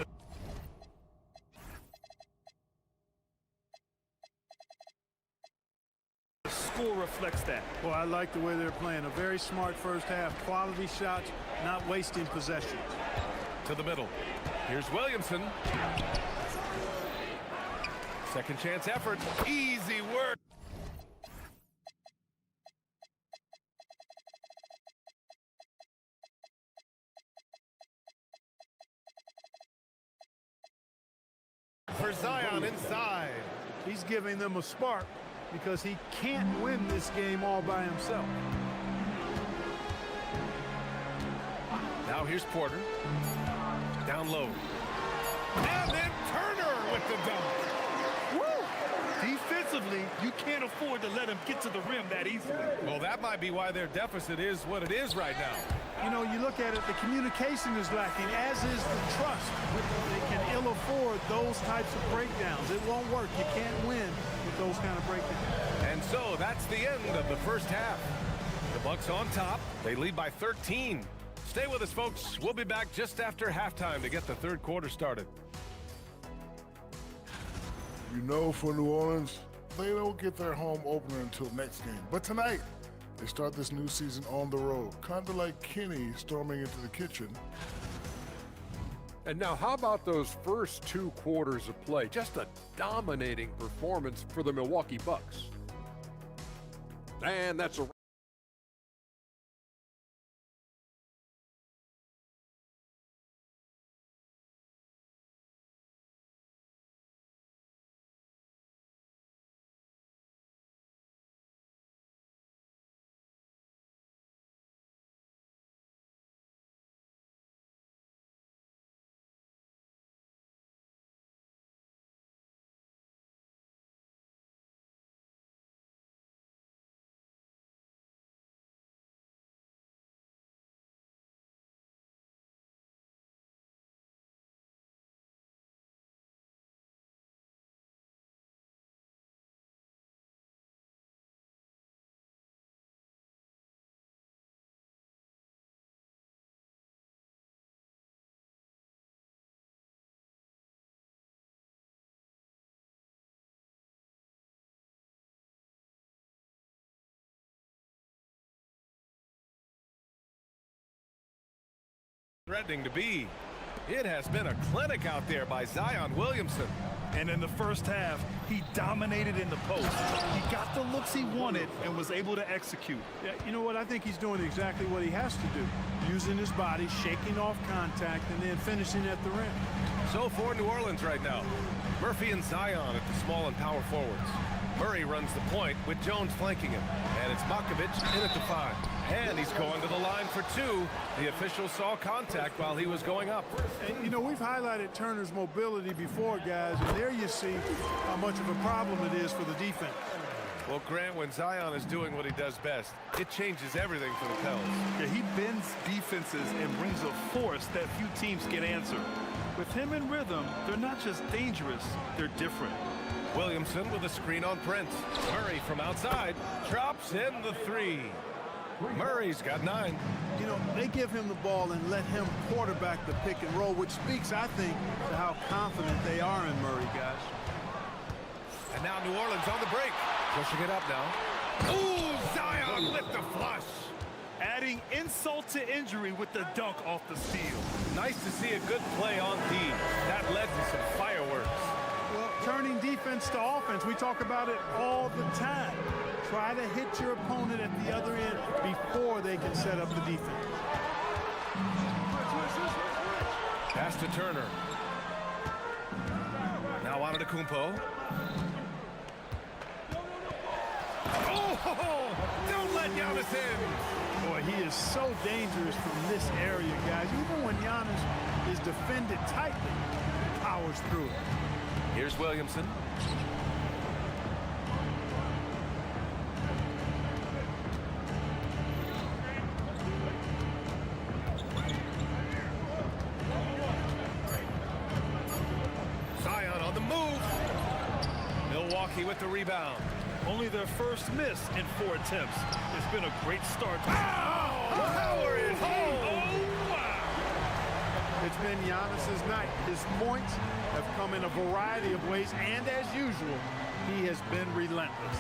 the score reflects that. Well, I like the way they're playing. A very smart first half. Quality shots, not wasting possessions. To the middle. Here's Williamson. Second chance effort. Easy work. For Zion inside. He's giving them a spark because he can't win this game all by himself. Now here's Porter. Down low. And then Turner with the dunk. Woo! Defensively, you can't afford to let him get to the rim that easily. Well, that might be why their deficit is what it is right now. You know, you look at it, the communication is lacking, as is the trust. They can ill afford those types of breakdowns. It won't work. You can't win with those kind of breakdowns. And so that's the end of the first half. The Bucks on top. They lead by 13. Stay with us, folks. We'll be back just after halftime to get the third quarter started. You know, for New Orleans, they don't get their home opener until next game. But tonight, they start this new season on the road, kind of like Kenny storming into the kitchen. And now how about those first 2 quarters of play? Just a dominating performance for the Milwaukee Bucks. And that's a threatening to be. It has been a clinic out there by Zion Williamson. And in the first half, he dominated in the post. He got the looks he wanted and was able to execute. Yeah, you know what? I think he's doing exactly what he has to do. Using his body, shaking off contact, and then finishing at the rim. So for New Orleans right now, Murphy and Zion at the small and power forwards. Murray runs the point with Jones flanking him. And it's Makovic in at the 5. And he's going to the line for 2. The official saw contact while he was going up. And, you know, we've highlighted Turner's mobility before, guys, and there you see how much of a problem it is for the defense. Well, Grant, when Zion is doing what he does best, it changes everything for the Pels. Yeah, he bends defenses and brings a force that few teams can answer. With him in rhythm, they're not just dangerous, they're different. Williamson with a screen on Prince. Murray from outside drops in the 3. Murray's got 9. You know, they give him the ball and let him quarterback the pick and roll, which speaks, I think, to how confident they are in Murray, guys. And now New Orleans on the break. Pushing it up now. Ooh, Zion with the flush. Adding insult to injury with the dunk off the steal. Nice to see a good play on D. That led to some fireworks. Well, turning defense to offense, we talk about it all the time. Try to hit your opponent at the other end before they can set up the defense. Pass to Turner. Now on to Kumpo. Oh, don't let Giannis in. Boy, he is so dangerous from this area, guys. Even when Giannis is defended tightly, he powers through it. Here's Williamson. Zion on the move. Milwaukee with the rebound. Only their first miss in 4 attempts. It's been a great start. Oh, Howard! Oh, wow! It's been Giannis's night. His points have come in a variety of ways, and as usual, he has been relentless.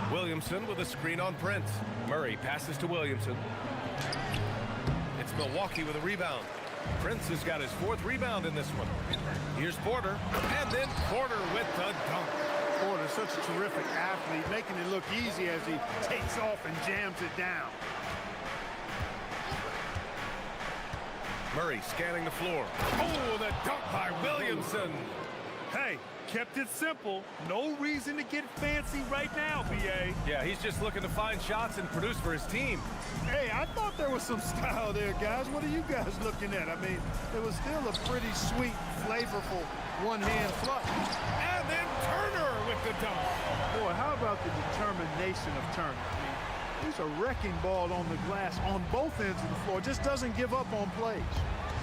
Williamson with a screen on Prince. Murray passes to Williamson. It's Milwaukee with a rebound. Prince has got his 4th rebound in this one. Here's Porter, and then Porter with the dunk. Porter's such a terrific athlete, making it look easy as he takes off and jams it down. Murray scanning the floor. Oh, the dunk by Williamson. Hey, kept it simple. No reason to get fancy right now, B.A. Yeah, he's just looking to find shots and produce for his team. Hey, I thought there was some style there, guys. What are you guys looking at? I mean, it was still a pretty sweet, flavorful one-hand flush. And then Turner with the dunk. Boy, how about the determination of Turner? I mean, he's a wrecking ball on the glass on both ends of the floor. Just doesn't give up on plays.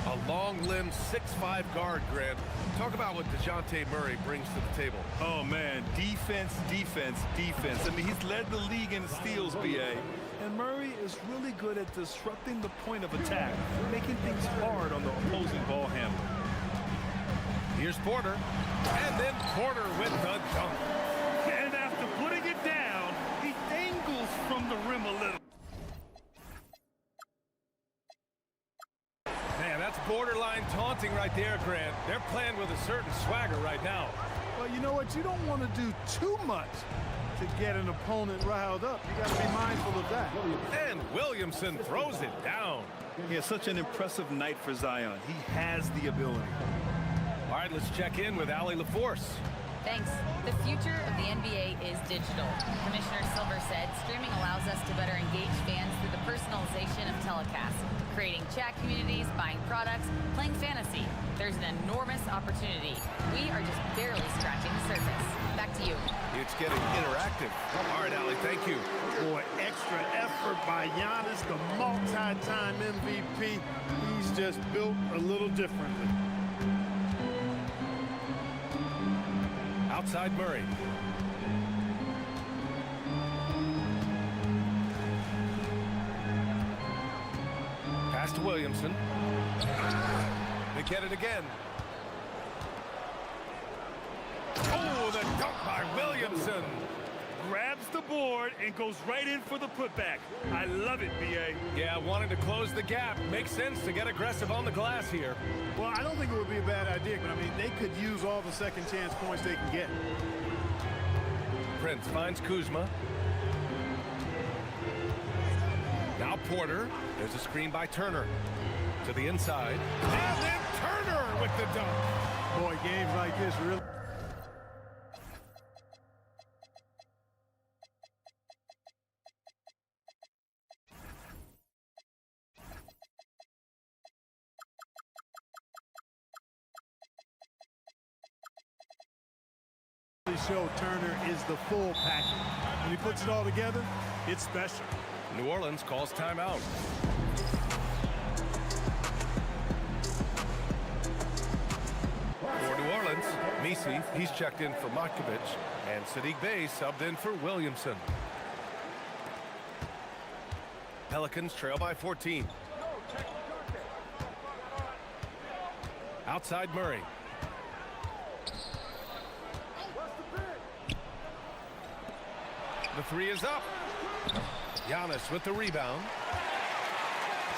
A long-limbed 6'5" guard, Grant. Talk about what DeJounte Murray brings to the table. Oh, man. Defense, defense, defense. I mean, he's led the league in steals, B.A. And Murray is really good at disrupting the point of attack, making things hard on the opposing ball handler. Here's Porter. And then Porter with the dunk. And after putting it down, he dangles from the rim a little. Man, that's borderline taunting right there, Grant. They're playing with a certain swagger right now. Well, you know what? You don't want to do too much to get an opponent riled up. You got to be mindful of that. And Williamson throws it down. He has such an impressive night for Zion. He has the ability. All right, let's check in with Allie LaForce. Thanks. The future of the NBA is digital. Commissioner Silver said streaming allows us to better engage fans through the personalization of telecasts, creating chat communities, buying products, playing fantasy. There's an enormous opportunity. We are just barely scratching the surface. Back to you. It's getting interactive. All right, Allie, thank you. Boy, extra effort by Giannis, the multi-time MVP. He's just built a little differently. Outside Murray. Pass to Williamson. They get it again. Oh, the dunk by Williamson. Grabs the board and goes right in for the putback. I love it, B.A. Yeah, wanting to close the gap. Makes sense to get aggressive on the glass here. Well, I don't think it would be a bad idea, but I mean, they could use all the second chance points they can get. Prince finds Kuzma. Now Porter. There's a screen by Turner. To the inside. And then Turner with the dunk. Boy, games like this really... show Turner is the full package. When he puts it all together, it's special. New Orleans calls timeout. For New Orleans, Misi, he's checked in for Matkovic, and Sadiq Bey subbed in for Williamson. Pelicans trail by 14. Outside Murray. The three is up. Giannis with the rebound.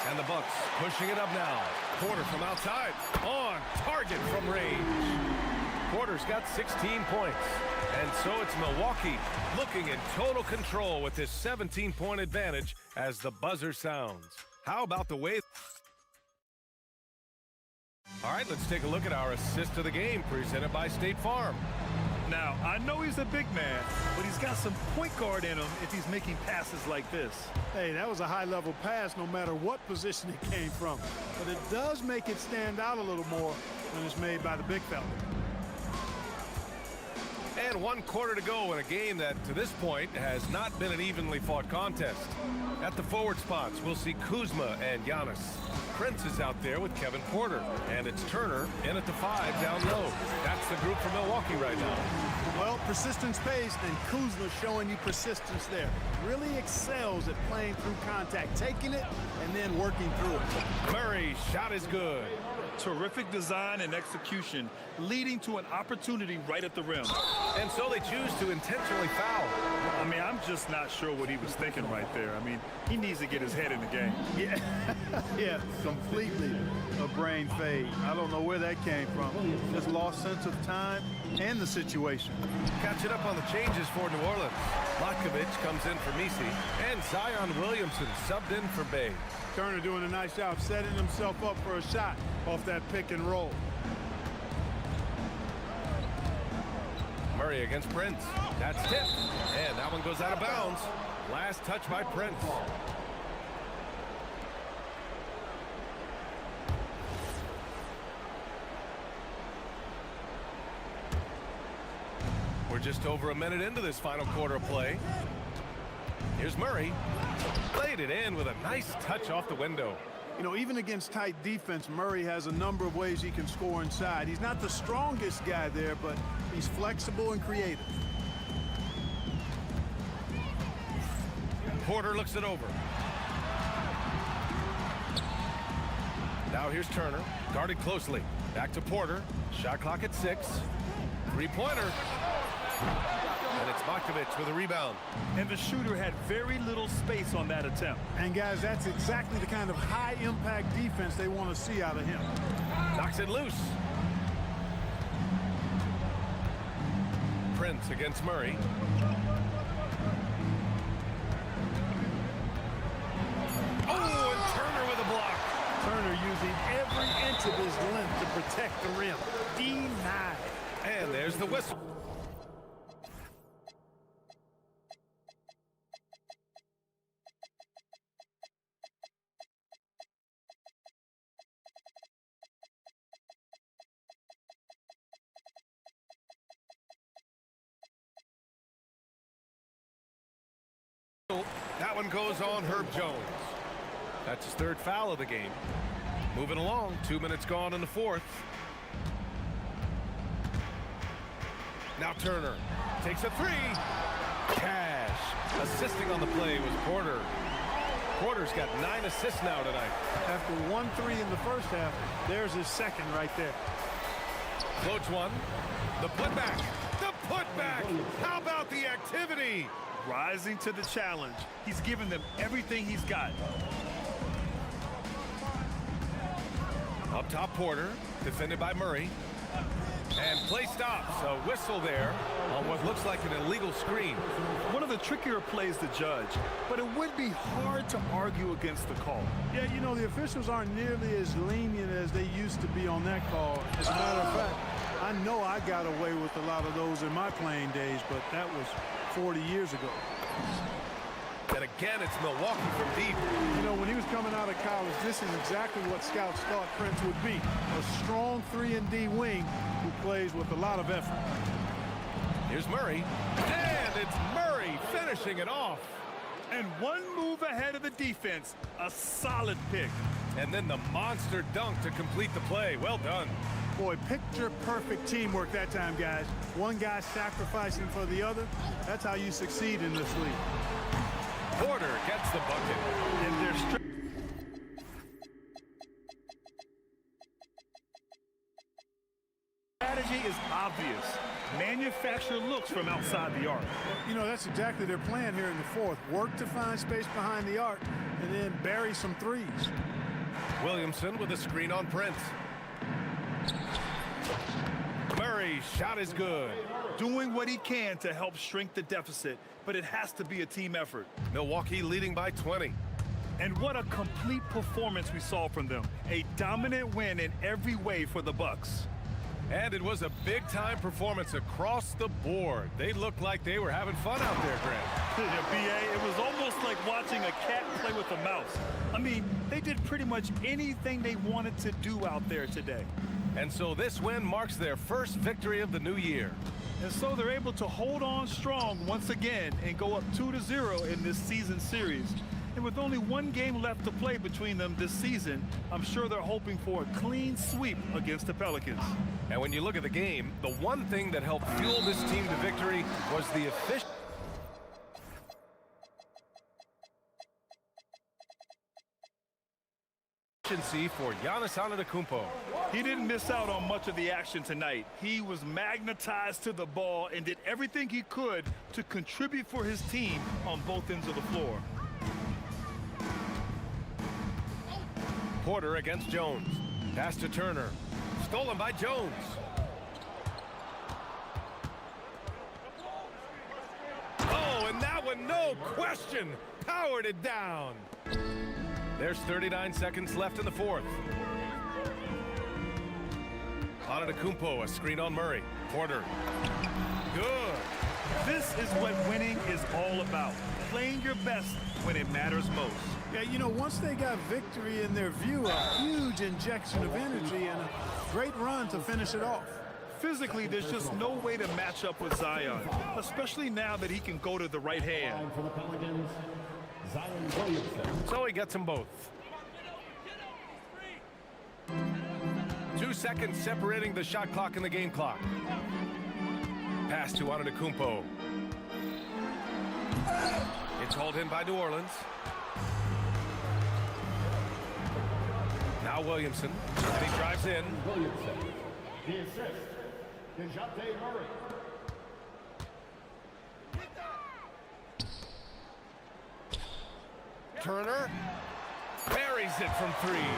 And the Bucks pushing it up now. Porter from outside. On target from range. Porter's got 16 points. And so it's Milwaukee looking in total control with this 17-point advantage as the buzzer sounds. How about the way... All right, let's take a look at our assist of the game presented by State Farm. Now, I know he's a big man, but he's got some point guard in him if he's making passes like this. Hey, that was a high-level pass no matter what position it came from. But it does make it stand out a little more when it's made by the big fella. And 1 quarter to go in a game that, to this point, has not been an evenly fought contest. At the forward spots, we'll see Kuzma and Giannis. Prince is out there with Kevin Porter. And it's Turner in at the 5 down low. That's the group for Milwaukee right now. Well, persistence pays, and Kuzma showing you persistence there. Really excels at playing through contact, taking it, and then working through it. Murray's shot is good. Terrific design and execution, leading to an opportunity right at the rim. And so they choose to intentionally foul. I mean, I'm just not sure what he was thinking right there. I mean, he needs to get his head in the game. Yeah, yeah, completely a brain fade. I don't know where that came from. Just lost sense of time and the situation. Catching up on the changes for New Orleans. Matkovic comes in for Misi, and Zion Williamson subbed in for Bey. Turner doing a nice job setting himself up for a shot off that pick and roll. Murray against Prince. That's tipped. And that one goes out of bounds. Last touch by Prince. We're just over a minute into this final quarter of play. Here's Murray. Played it in with a nice touch off the window. You know, even against tight defense, Murray has a number of ways he can score inside. He's not the strongest guy there, but he's flexible and creative. Porter looks it over. Now here's Turner, guarded closely. Back to Porter. Shot clock at 6. Three-pointer. And it's Matkovic with a rebound. And the shooter had very little space on that attempt. And guys, that's exactly the kind of high-impact defense they want to see out of him. Knocks it loose. Prince against Murray. Oh, and Turner with a block. Turner using every inch of his length to protect the rim. Denied. And there's the whistle. That one goes on Herb Jones. That's his 3rd foul of the game. Moving along, 2 minutes gone in the 4th. Now Turner takes a 3. Cash. Assisting on the play was Porter. Porter's got 9 assists now tonight. After 1-3 in the first half, there's his second right there. Floats one. The putback. The putback. How about the activity? Rising to the challenge. He's given them everything he's got. Up top, Porter, defended by Murray. And play stops. A whistle there on what looks like an illegal screen. One of the trickier plays to judge, but it would be hard to argue against the call. Yeah, you know, the officials aren't nearly as lenient as they used to be on that call. As a matter of fact, I know I got away with a lot of those in my playing days, but that was 40 years ago. And again, it's Milwaukee from deep. You know, when he was coming out of college, this is exactly what scouts thought Prince would be. A strong 3-and-D wing who plays with a lot of effort. Here's Murray. And it's Murray finishing it off. And one move ahead of the defense. A solid pick. And then the monster dunk to complete the play. Well done. Boy, picture-perfect teamwork that time, guys. One guy sacrificing for the other. That's how you succeed in this league. Porter gets the bucket. And they're strategy is obvious. Manufacture looks from outside the arc. You know, that's exactly their plan here in the fourth. Work to find space behind the arc and then bury some threes. Williamson with a screen on Prince. Murray's shot is good. Doing what he can to help shrink the deficit, but it has to be a team effort. Milwaukee leading by 20. And what a complete performance we saw from them. A dominant win in every way for the Bucks. And it was a big-time performance across the board. They looked like they were having fun out there, Grant. Yeah, B.A., it was almost like watching a cat play with a mouse. I mean, they did pretty much anything they wanted to do out there today. And so this win marks their first victory of the new year. And so they're able to hold on strong once again and go up 2-0 in this season series. And with only one game left to play between them this season, I'm sure they're hoping for a clean sweep against the Pelicans. And when you look at the game, the one thing that helped fuel this team to victory was the efficiency for Giannis Antetokounmpo. He didn't miss out on much of the action tonight. He was magnetized to the ball and did everything he could to contribute for his team on both ends of the floor. Porter against Jones. Pass to Turner. Stolen by Jones. Oh, and that one, no question, powered it down. There's 39 seconds left in the fourth. Antetokounmpo, a screen on Murray. Porter. Good. This is what winning is all about. Playing your best when it matters most. Yeah, you know, once they got victory in their view, a huge injection of energy and a great run to finish it off. Physically, there's just no way to match up with Zion, especially now that he can go to the right hand. For the Pelicans, Zion Williamson. So he gets them both. 2 seconds separating the shot clock and the game clock. Pass to Antetokounmpo. It's hauled in by New Orleans. Now Williamson, and he drives in. Williamson. The assist. DeJounte Murray. Turner buries it from three.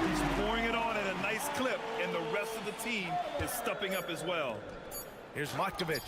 He's pouring it on at a nice clip, and the rest of the team is stepping up as well. Here's Matkovic.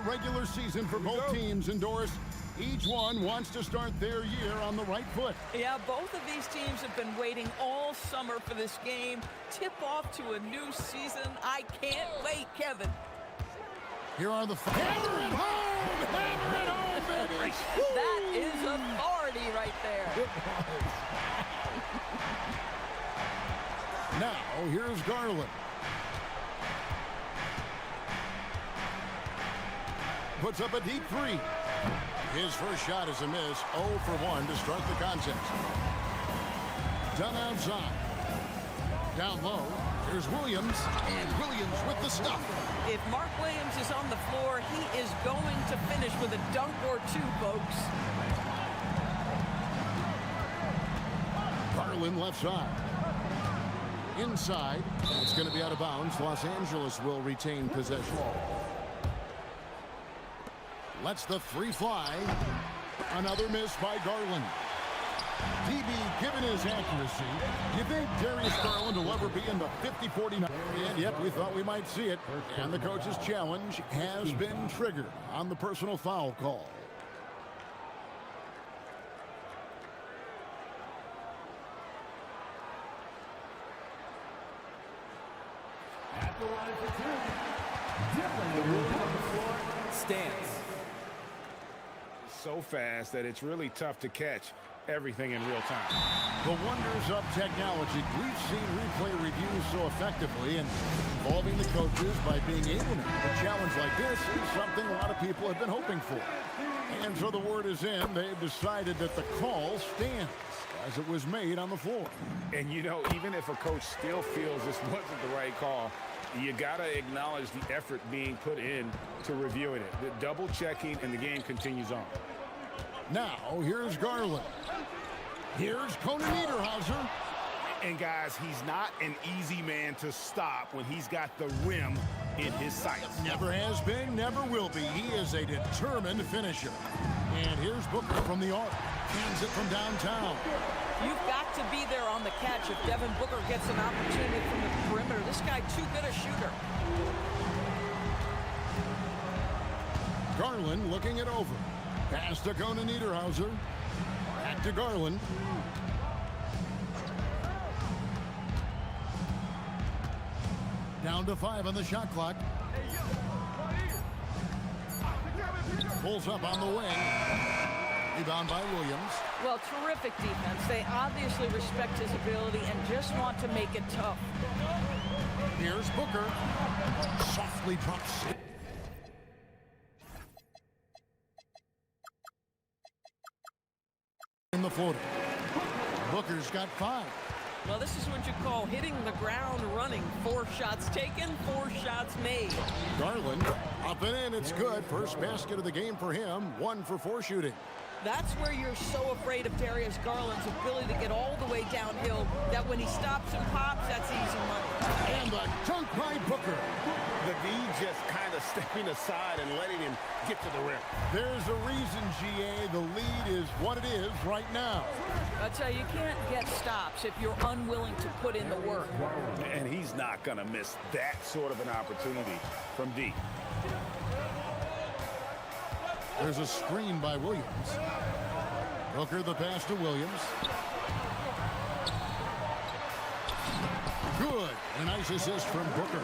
regular season for both teams endorse. Each one wants to start their year on the right foot. Yeah, both of these teams have been waiting all summer for this game. Tip off to a new season. I can't wait, Kevin. Here are the hammer it home! Hammer it home, baby! That is authority right there. Now, here's Garland. Puts up a deep three. His first shot is a miss. 0 for 1 to start the contest. Done outside. Down low, here's Williams, and Williams with the stuff. If Mark Williams is on the floor, he is going to finish with a dunk or two, folks. Garland left side. Inside, it's going to be out of bounds. Los Angeles will retain possession. Lets the three fly. Another miss by Garland. DB, given his accuracy, you think Darius Garland will ever be in the 50-49? And yet we thought we might see it. And the coach's challenge has been triggered on the personal foul call. At the line for two, Dylan on the floor stands. So fast that it's really tough to catch everything in real time. The wonders of technology. We've seen replay reviews so effectively and involving the coaches by being able to. A challenge like this is something a lot of people have been hoping for. And so the word is in. They've decided that the call stands as it was made on the floor. And you know, even if a coach still feels this wasn't the right call, you got to acknowledge the effort being put in to reviewing it. The double checking, and the game continues on. Now, here's Garland. Here's Conan Niederhauser. And guys, he's not an easy man to stop when he's got the rim in his sights. Never has been, never will be. He is a determined finisher. And here's Booker from the arc. Hands it from downtown. You've got to be there on the catch if Devin Booker gets an opportunity from the perimeter. This guy too good a shooter. Garland looking it over. Pass to Conan Niederhauser. Back to Garland. Down to 5 on the shot clock. Pulls up on the wing. Rebound by Williams. Well, terrific defense. They obviously respect his ability and just want to make it tough. Here's Booker. Softly drops. In the floater. Booker's got 5. Well, this is what you call hitting the ground running. 4 shots taken, 4 shots made. Garland up and in. It's good. First basket of the game for him. 1 for 4 shooting. That's where you're so afraid of Darius Garland's ability to get all the way downhill, that when he stops and pops, that's easy money. And the dunk by Booker. The D just kind of stepping aside and letting him get to the rim. There's a reason, GA, the lead is what it is right now. I tell you, you can't get stops if you're unwilling to put in the work. And he's not going to miss that sort of an opportunity from D. There's a screen by Williams. Booker the pass to Williams. Good. A nice assist from Booker.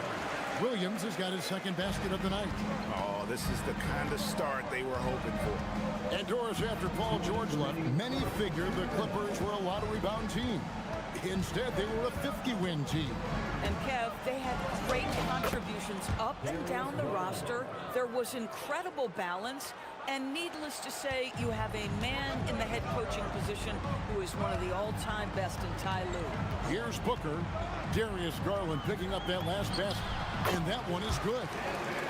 Williams has got his second basket of the night. Oh, this is the kind of start they were hoping for. And Doris, after Paul George left, many figured the Clippers were a lottery bound team. Instead, they were a 50-win team. And Kev, they had great contributions up and down the roster. There was incredible balance. And needless to say, you have a man in the head coaching position who is one of the all-time best in Ty Lue. Here's Booker. Darius Garland picking up that last basket. And that one is good.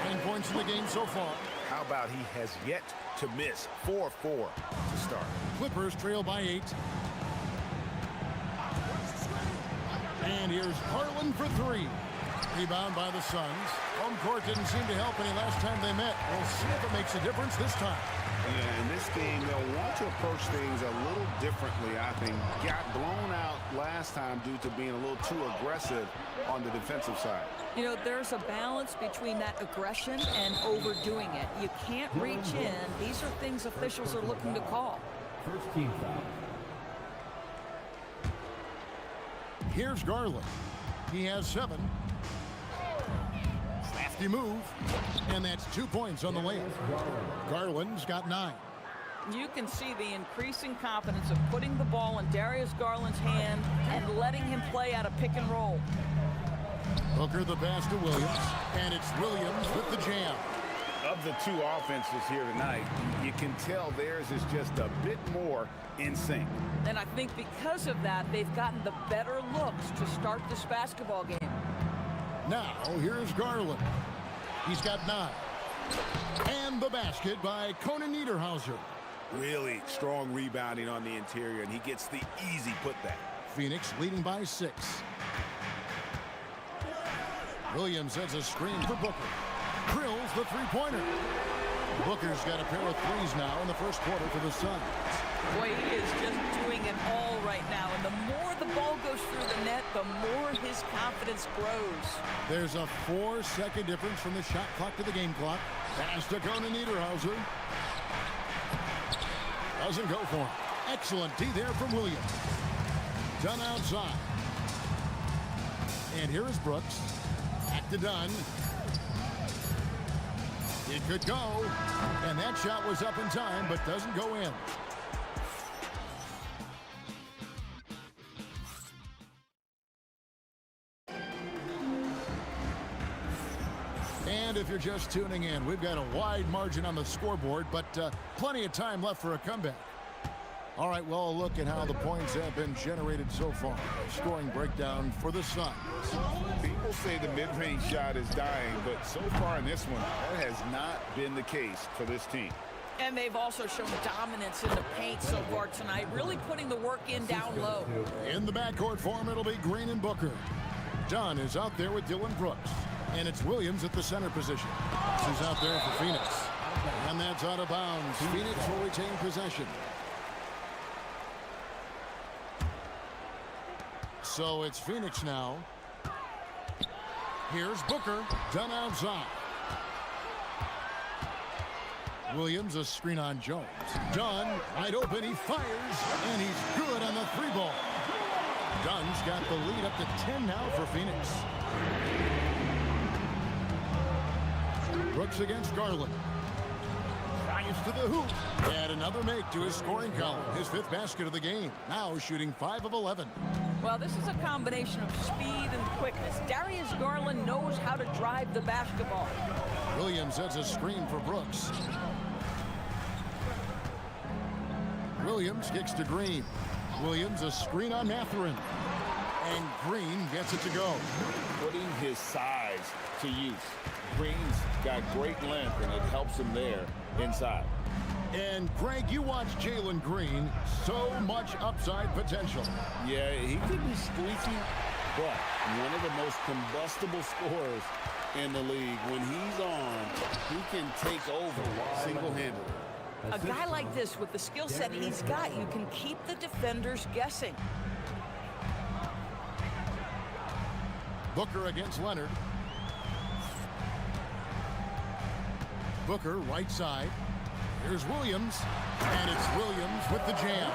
10 points in the game so far. How about he has yet to miss 4-4 to start. Clippers trail by 8. And here's Garland for 3. Rebound by the Suns. Home court didn't seem to help any last time they met. We'll see if it makes a difference this time. Yeah, in this game, they'll want to approach things a little differently, I think. Got blown out last time due to being a little too aggressive on the defensive side. You know, there's a balance between that aggression and overdoing it. You can't reach in. These are things officials are looking to call. First team foul. Here's Garland. He has 7. Crafty move. And that's 2 points on the layup. Garland's got 9. You can see the increasing confidence of putting the ball in Darius Garland's hand and letting him play out a pick and roll. Booker the pass to Williams. And it's Williams with the jam. Of the two offenses here tonight, you can tell theirs is just a bit more in sync. And I think because of that, they've gotten the better looks to start this basketball game. Now, here's Garland. He's got 9. And the basket by Conan Niederhauser. Really strong rebounding on the interior, and he gets the easy putback. Phoenix leading by 6. Williams has a screen for Booker. Drills the three-pointer. Booker's got a pair of threes now in the first quarter for the Suns. Boy, he is just doing it all right now. And the more the ball goes through the net, the more his confidence grows. There's a 4-second difference from the shot clock to the game clock. Pass to Conan Niederhauser. Doesn't go for him. Excellent D there from Williams. Dunn outside. And here is Brooks. Back to Dunn. It could go. And that shot was up in time, but doesn't go in. And if you're just tuning in, we've got a wide margin on the scoreboard, but plenty of time left for a comeback. All right, well, a look at how the points have been generated so far. Scoring breakdown for the Suns. People say the mid-range shot is dying, but so far in this one, that has not been the case for this team. And they've also shown dominance in the paint so far tonight, really putting the work in down low. In the backcourt form, it'll be Green and Booker. Dunn is out there with Dylan Brooks. And it's Williams at the center position. This is out there for Phoenix. And that's out of bounds. Phoenix will retain possession. So it's Phoenix now. Here's Booker. Dunn outside. Williams, a screen on Jones. Dunn, wide open, he fires, and he's good on the 3-ball. Dunn's got the lead up to 10 now for Phoenix. Brooks against Garland. Drives to the hoop. And another make to his scoring column. His 5th basket of the game. Now shooting 5 of 11. Well, this is a combination of speed and quickness. Darius Garland knows how to drive the basketball. Williams has a screen for Brooks. Williams kicks to Green. Williams a screen on Mathurin. And Green gets it to go. Putting his size to use. Green's got great length, and it helps him there inside. And, Greg, you watch Jalen Green. So much upside potential. Yeah, he could be streaky, but one of the most combustible scorers in the league. When he's on, he can take over single-handedly. A guy like this, with the skill set he's got, you can keep the defenders guessing. Booker against Leonard. Booker, right side. Here's Williams. And it's Williams with the jam.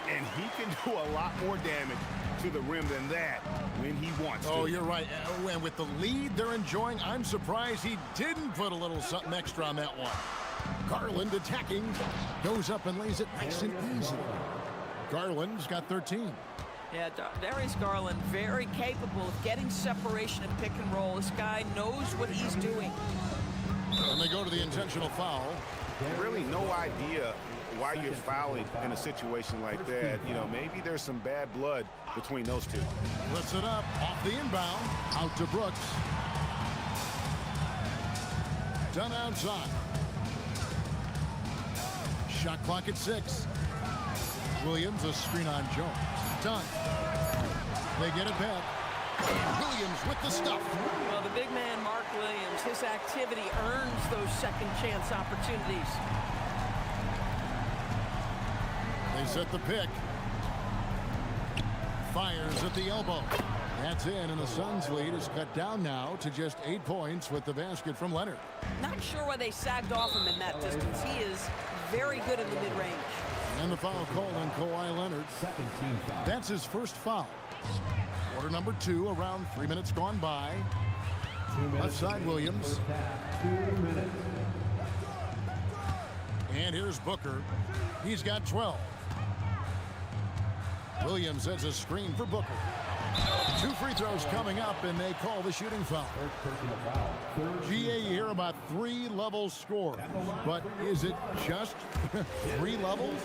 And he can do a lot more damage to the rim than that when he wants to. Oh, you're right. And with the lead they're enjoying, I'm surprised he didn't put a little something extra on that one. Garland attacking. Goes up and lays it nice and easy. Garland's got 13. Yeah, Darius Garland, very capable of getting separation and pick and roll. This guy knows what he's doing. And they go to the intentional foul. Really no idea why you're fouling in a situation like that. You know, maybe there's some bad blood between those two. Lifts it up off the inbound. Out to Brooks. Dunn outside. Shot clock at 6. Williams a screen on Jones. Dunn. They get it back. And Williams with the stuff. Well, the big man, Mark Williams, his activity earns those second chance opportunities. They set the pick. Fires at the elbow. That's in, and the Suns' lead is cut down now to just 8 points with the basket from Leonard. Not sure why they sagged off him in that distance. He is very good in the mid-range. And the foul called on Kawhi Leonard. Second team foul. That's his first foul. Quarter number 2, around 3 minutes gone by. 2 minutes. Left side, Williams. First half, 2 minutes. And here's Booker. He's got 12. Williams sets a screen for Booker. 2 free throws coming up, and they call the shooting foul. First personal foul. GA, you hear about 3 levels scored, but is it just 3 levels?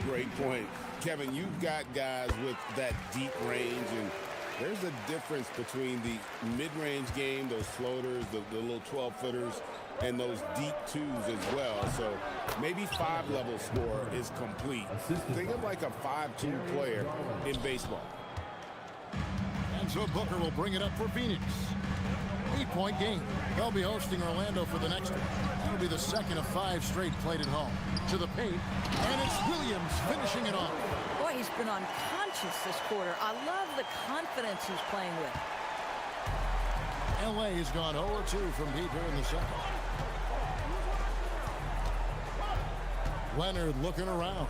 Great point. Kevin, you've got guys with that deep range, and there's a difference between the mid-range game, those floaters, the little 12-footers, and those deep twos as well. So maybe 5-level score is complete. Think of like a 5-2 player in baseball. And so Booker will bring it up for Phoenix. 8-point game. They'll be hosting Orlando for the next one. That'll be the second of 5 straight played at home. To the paint, and it's Williams finishing it off. Boy, he's been unconscious this quarter. I love the confidence he's playing with. LA has gone 0-2 from deep here in the second. Leonard looking around.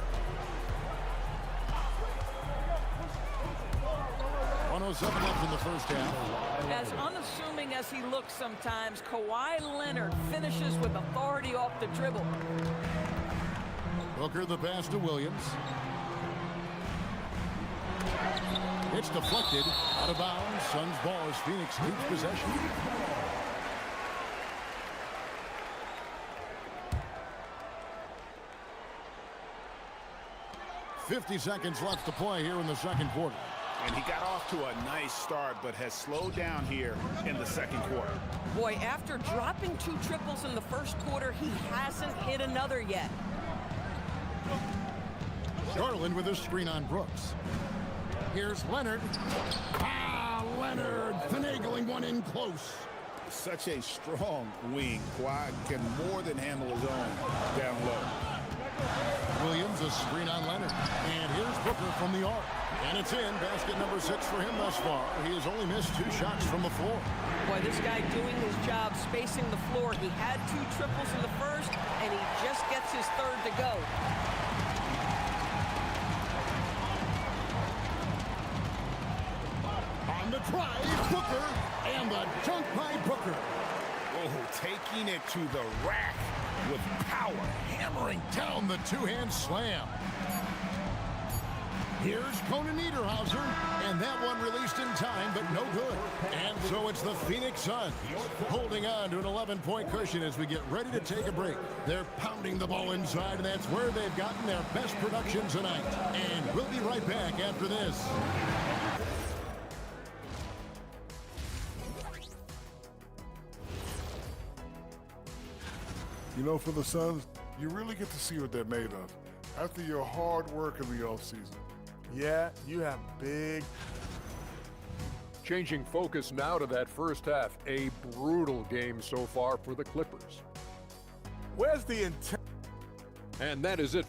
107 left in the first half. As unassuming as he looks sometimes, Kawhi Leonard finishes with authority off the dribble. Booker the pass to Williams. It's deflected, out of bounds. Suns ball as Phoenix keeps possession. .50 seconds left to play here in the second quarter. And he got off to a nice start, but has slowed down here in the second quarter. Boy, after dropping 2 triples in the first quarter, he hasn't hit another yet. Garland with a screen on Brooks. Here's Leonard. Leonard finagling one in close. Such a strong wing. Kawhi can more than handle his own down low. Williams, a screen on Leonard. And here's Booker from the arc. And it's in. Basket number 6 for him thus far. He has only missed 2 shots from the floor. Boy, this guy doing his job, spacing the floor. He had 2 triples in the first, and he just gets his third to go. On the drive, Booker, and the dunk by Booker. Oh, taking it to the rack with power. Hammering down the 2-hand slam. Here's Conan Niederhauser, and that one released in time, but no good. And so it's the Phoenix Suns holding on to an 11-point cushion as we get ready to take a break. They're pounding the ball inside, and that's where they've gotten their best production tonight. And we'll be right back after this. You know, for the Suns, you really get to see what they're made of after your hard work in the offseason. Yeah, you have big. Changing focus now to that first half. A brutal game so far for the Clippers. Where's the intent? And that is it.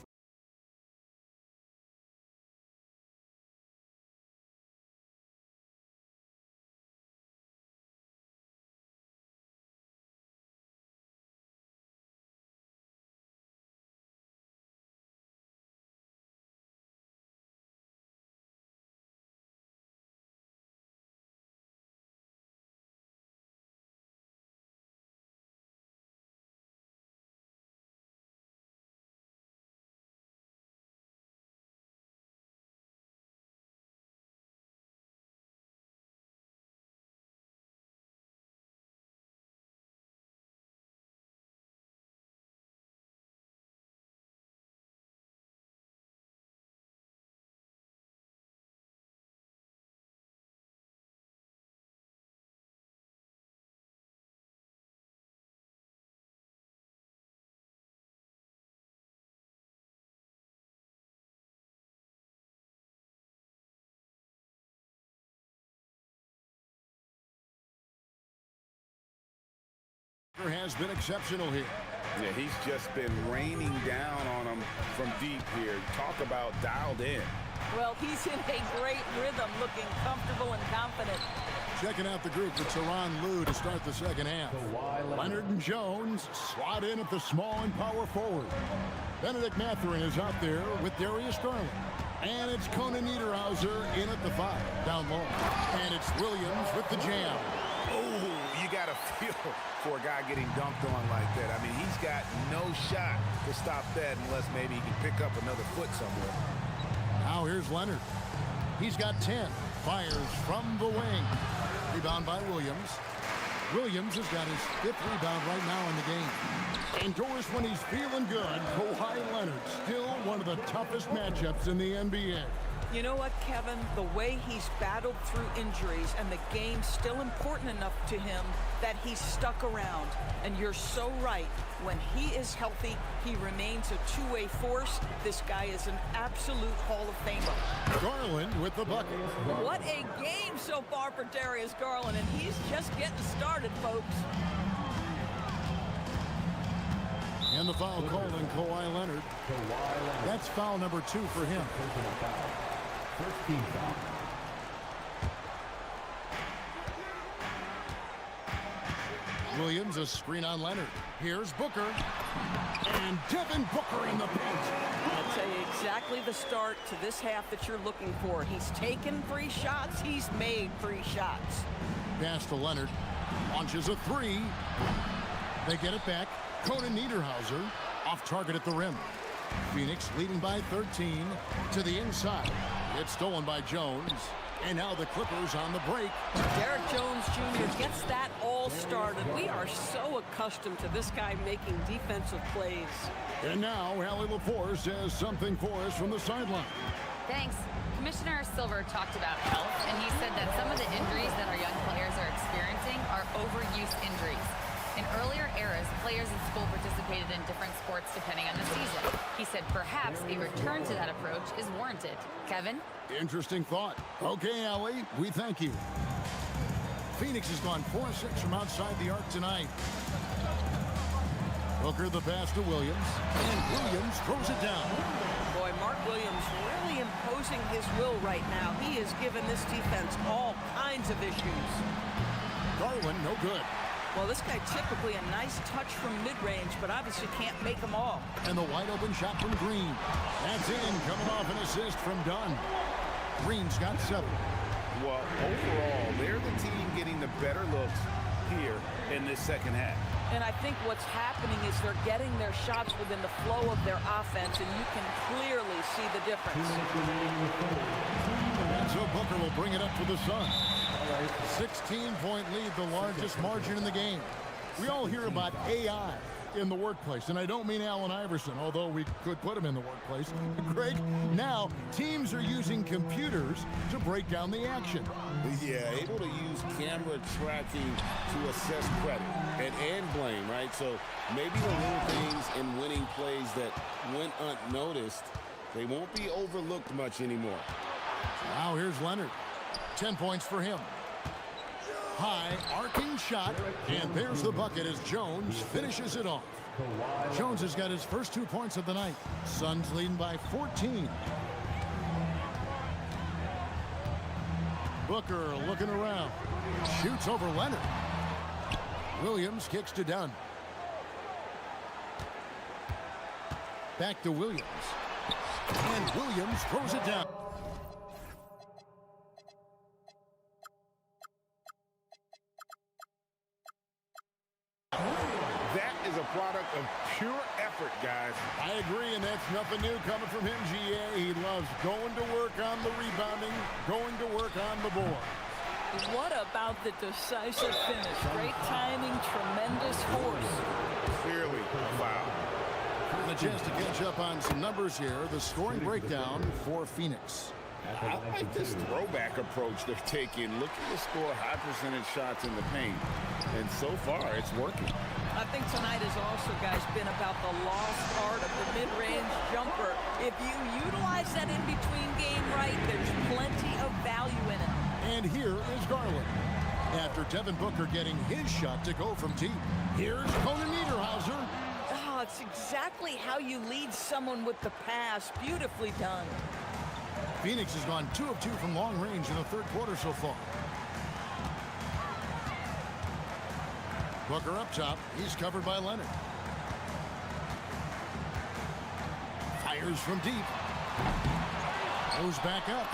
Has been exceptional here. Yeah, he's just been raining down on them from deep here. Talk about dialed in. Well, he's in a great rhythm, looking comfortable and confident. Checking out the group for Teron Lou to start the second half. Leonard and Jones slot in at the small and power forward. Benedict Mathurin is out there with Darius Garland. And it's Conan Niederhauser in at the 5, down low. And it's Williams with the jam. Oh, you got to feel for a guy getting dunked on like that. I mean, he's got no shot to stop that unless maybe he can pick up another foot somewhere. Now here's Leonard. He's got 10. Fires from the wing. Rebound by Williams. Williams has got his 5th rebound right now in the game. Indoors when he's feeling good, Kawhi Leonard, still one of the toughest matchups in the NBA. You know what, Kevin? The way he's battled through injuries and the game's still important enough to him that he's stuck around. And you're so right. When he is healthy, he remains a two-way force. This guy is an absolute Hall of Famer. Garland with the bucket. What a game so far for Darius Garland, and he's just getting started, folks. And the foul called on Kawhi Leonard. That's foul number 2 for him. First team foul. Williams, a screen on Leonard. Here's Booker. And Devin Booker in the paint. I'll tell you exactly the start to this half that you're looking for. He's taken 3 shots. He's made 3 shots. Pass to Leonard. Launches a 3. They get it back. Conan Niederhauser off target at the rim. Phoenix leading by 13 to the inside. It's stolen by Jones. And now the Clippers on the break. Derek Jones Jr. gets that all started. We are so accustomed to this guy making defensive plays. And now Allie LaForce has something for us from the sideline. Thanks. Commissioner Silver talked about health, and he said that some of the injuries that our young players are experiencing are overuse injuries. In earlier eras, players in school participated in different sports depending on the season. He said perhaps a return to that approach is warranted. Kevin? Interesting thought. Okay, Allie, we thank you. Phoenix has gone 4-6 from outside the arc tonight. Booker the pass to Williams, and Williams throws it down. Boy, Mark Williams really imposing his will right now. He has given this defense all kinds of issues. Garland, no good. Well, this guy typically a nice touch from mid-range, but obviously can't make them all. And the wide-open shot from Green. That's in, coming off an assist from Dunn. Green's got 7. Well, overall, they're the team getting the better looks here in this second half. And I think what's happening is they're getting their shots within the flow of their offense, and you can clearly see the difference. And so Booker will bring it up for the Suns. 16-point lead, the largest margin in the game. We all hear about AI in the workplace, and I don't mean Allen Iverson, although we could put him in the workplace. Greg, now teams are using computers to break down the action. Yeah, able to use camera tracking to assess credit and blame, right? So maybe the little things in winning plays that went unnoticed, they won't be overlooked much anymore. Now here's Leonard. 10 points for him. High, arcing shot, and there's the bucket as Jones finishes it off. Jones has got his first 2 points of the night. Suns leading by 14. Booker looking around. Shoots over Leonard. Williams kicks to Dunn. Back to Williams. And Williams throws it down. That is a product of pure effort, guys. I agree, and that's nothing new coming from him, GA. He loves going to work on the rebounding, going to work on the board. What about the decisive finish? Great timing, tremendous force. Clearly a foul. And a chance to catch up on some numbers here. The scoring breakdown for Phoenix. I like this throwback approach they're taking, looking to score high percentage shots in the paint. And so far, it's working. I think tonight has also, guys, been about the lost art of the mid-range jumper. If you utilize that in-between game right, there's plenty of value in it. And here is Garland. after Devin Booker getting his shot to go from deep. Here's Conan Niederhauser. Oh, it's exactly how you lead someone with the pass. Beautifully done. Phoenix has gone 2 of 2 from long range in the third quarter so far. Booker up top. He's covered by Leonard. Fires from deep. Goes back up.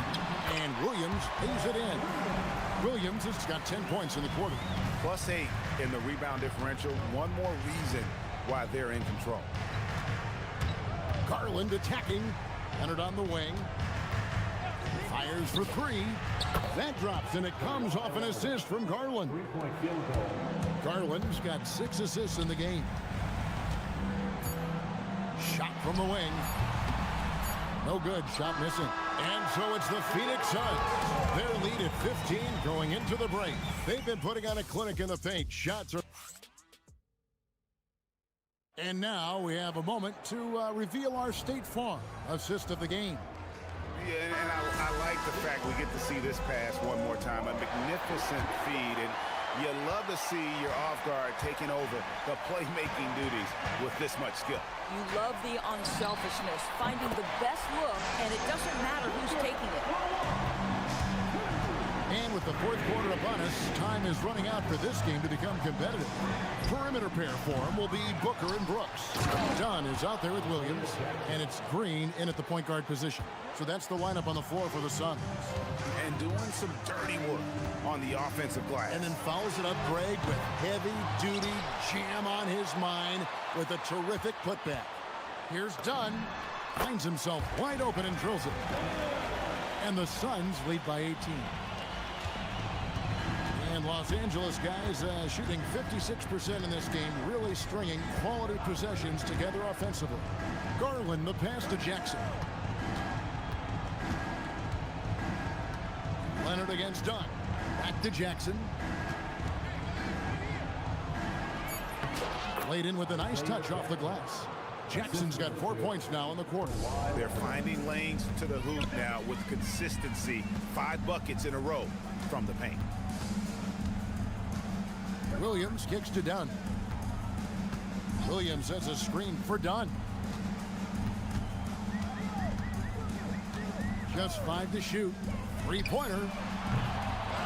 And Williams pays it in. Williams has got 10 points in the quarter. +8 in the rebound differential. One more reason why they're in control. Garland attacking. Leonard on the wing. Fires for 3. That drops, and it comes off an assist from Garland. Garland's got 6 assists in the game. Shot from the wing. No good. Shot missing. And so it's the Phoenix Suns. Their lead at 15 going into the break. They've been putting on a clinic in the paint. Shots are... And now we have a moment to reveal our State Farm assist of the game. Yeah, and I like the fact we get to see this pass one more time. A magnificent feed, and you love to see your off guard taking over the playmaking duties with this much skill. You love the unselfishness, finding the best look, and it doesn't matter who's taking it. And with the fourth quarter upon us, time is running out for this game to become competitive. Perimeter pair for him will be Booker and Brooks. Dunn is out there with Williams, and it's Green in at the point guard position. So that's the lineup on the floor for the Suns. And doing some dirty work on the offensive glass. And then fouls it up Greg with heavy-duty jam on his mind with a terrific putback. Here's Dunn. Finds himself wide open and drills it. And the Suns lead by 18. And Los Angeles guys shooting 56% in this game, really stringing quality possessions together offensively. Garland, the pass to Jackson. Leonard against Dunn. Back to Jackson. Played in with a nice touch off the glass. Jackson's got 4 points now in the quarter. They're finding lanes to the hoop now with consistency. 5 buckets in a row from the paint. Williams kicks to Dunn. Williams has a screen for Dunn. Just 5 to shoot. 3-pointer.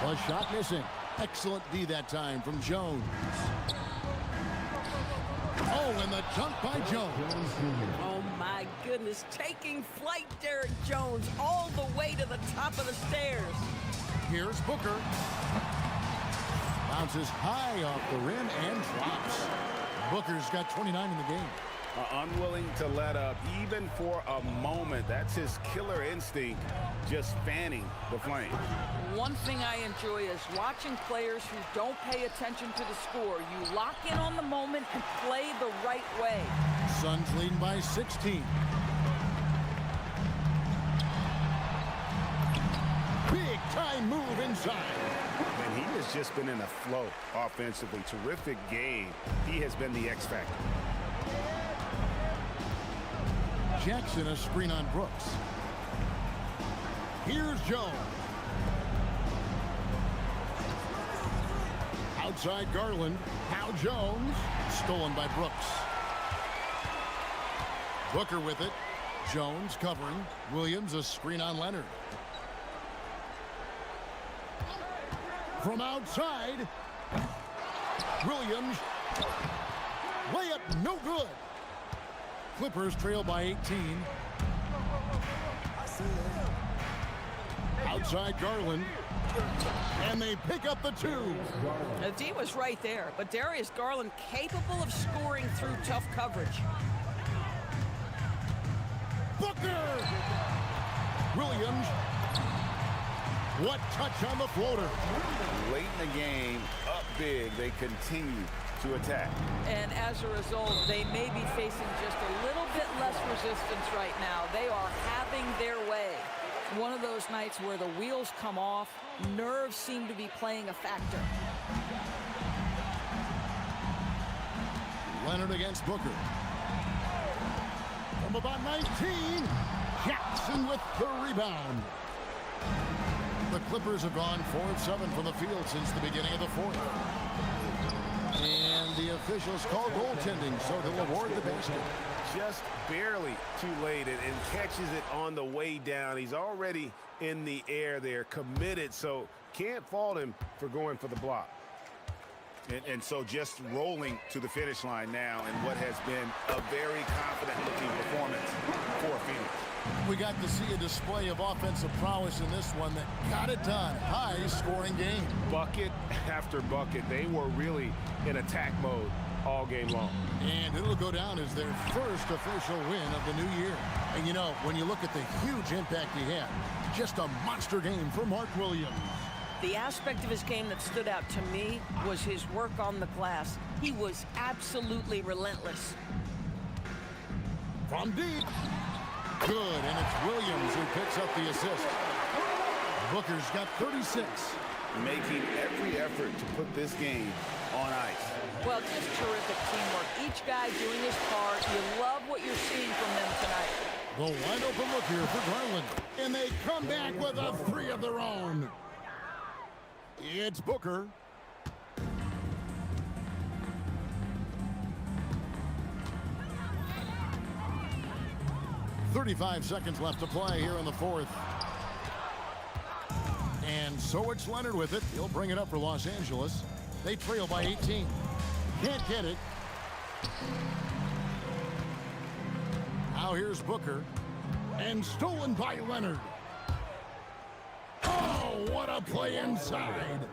A shot missing. Excellent D that time from Jones. Oh, and the dunk by Jones. Oh, my goodness. Taking flight, Derek Jones, all the way to the top of the stairs. Here's Booker. Bounces high off the rim and drops. Booker's got 29 in the game. Unwilling to let up even for a moment. That's his killer instinct, just fanning the flame. One thing I enjoy is watching players who don't pay attention to the score. You lock in on the moment and play the right way. Suns leading by 16. Big time move inside. And he has just been in a flow offensively. Terrific game. He has been the X factor. Jackson a screen on Brooks. Here's Jones. Outside Garland. Now Jones. Stolen by Brooks. Booker with it. Jones covering. Williams a screen on Leonard. From outside. Williams. Layup no good. Clippers trail by 18. Outside Garland. And they pick up the 2. The D was right there, but Darius Garland capable of scoring through tough coverage. Booker! Williams. What touch on the floater. Late in the game, up big, they continue to attack. And as a result, they may be facing just a little bit less resistance right now. They are having their way. One of those nights where the wheels come off, nerves seem to be playing a factor. Leonard against Booker. From about 19, Jackson with the rebound. The Clippers have gone 4 of 7 from the field since the beginning of the fourth. And the officials call goaltending, so they'll award the basket. Just barely too late and catches it on the way down. He's already in the air there, committed, so can't fault him for going for the block. And so just rolling to the finish line now in what has been a very confident-looking performance for Phoenix. We got to see a display of offensive prowess in this one that got it done. High-scoring game. Bucket after bucket. They were really in attack mode all game long. And it'll go down as their first official win of the new year. And you know, when you look at the huge impact he had, just a monster game for Mark Williams. The aspect of his game that stood out to me was his work on the glass. He was absolutely relentless. From deep. Good, and it's Williams who picks up the assist. Booker's got 36. Making every effort to put this game on ice. Well, just terrific teamwork. Each guy doing his part. You love what you're seeing from them tonight. The wide open look here for Garland. And they come back with a 3 of their own. It's Booker. "35 seconds left to play here in the fourth. And so it's Leonard with it. He'll bring it up for Los Angeles. They trail by 18. Can't get it. Now here's Booker. And stolen by Leonard. Oh, what a play inside.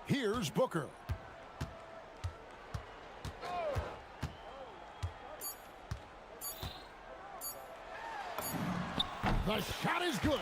Here's Booker. The shot is good.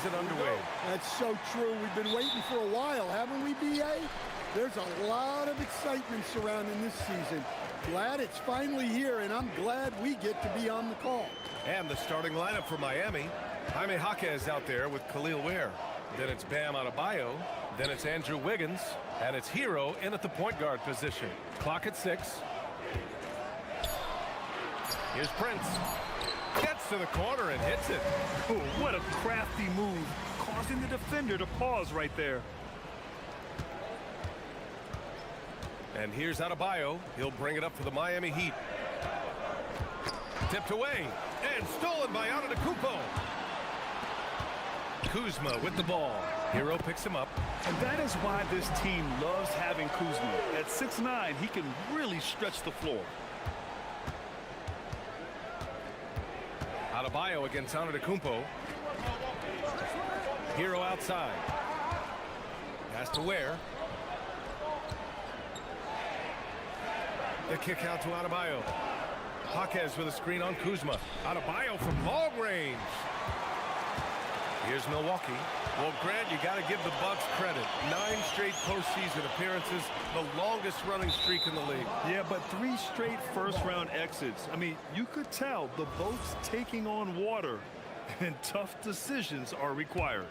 season underway. That's so true. We've been waiting for a while, haven't we, B.A.? There's a lot of excitement surrounding this season. Glad it's finally here, and I'm glad we get to be on the call. And the starting lineup for Miami. Jaime Jaquez out there with Khalil Ware. Then it's Bam Adebayo. Then it's Andrew Wiggins. And it's Hero in at the point guard position. Clock at 6. Here's Prince. Gets to the corner and hits it. Oh, what a crafty move, causing the defender to pause right there. And here's Adebayo. He'll bring it up for the Miami Heat. Tipped away and stolen by Antetokounmpo. Kuzma with the ball. Hero picks him up. And that is why this team loves having Kuzma. At 6'9", he can really stretch the floor. Adebayo against Antetokounmpo. Hero outside. Pass to Ware. The kick out to Adebayo. Jaquez with a screen on Kuzma. Adebayo from long range. Here's Milwaukee. Well, Grant, you got to give the Bucks credit. 9 straight postseason appearances, the longest running streak in the league. Yeah, but 3 straight first-round exits. I mean, you could tell the boat's taking on water, and tough decisions are required.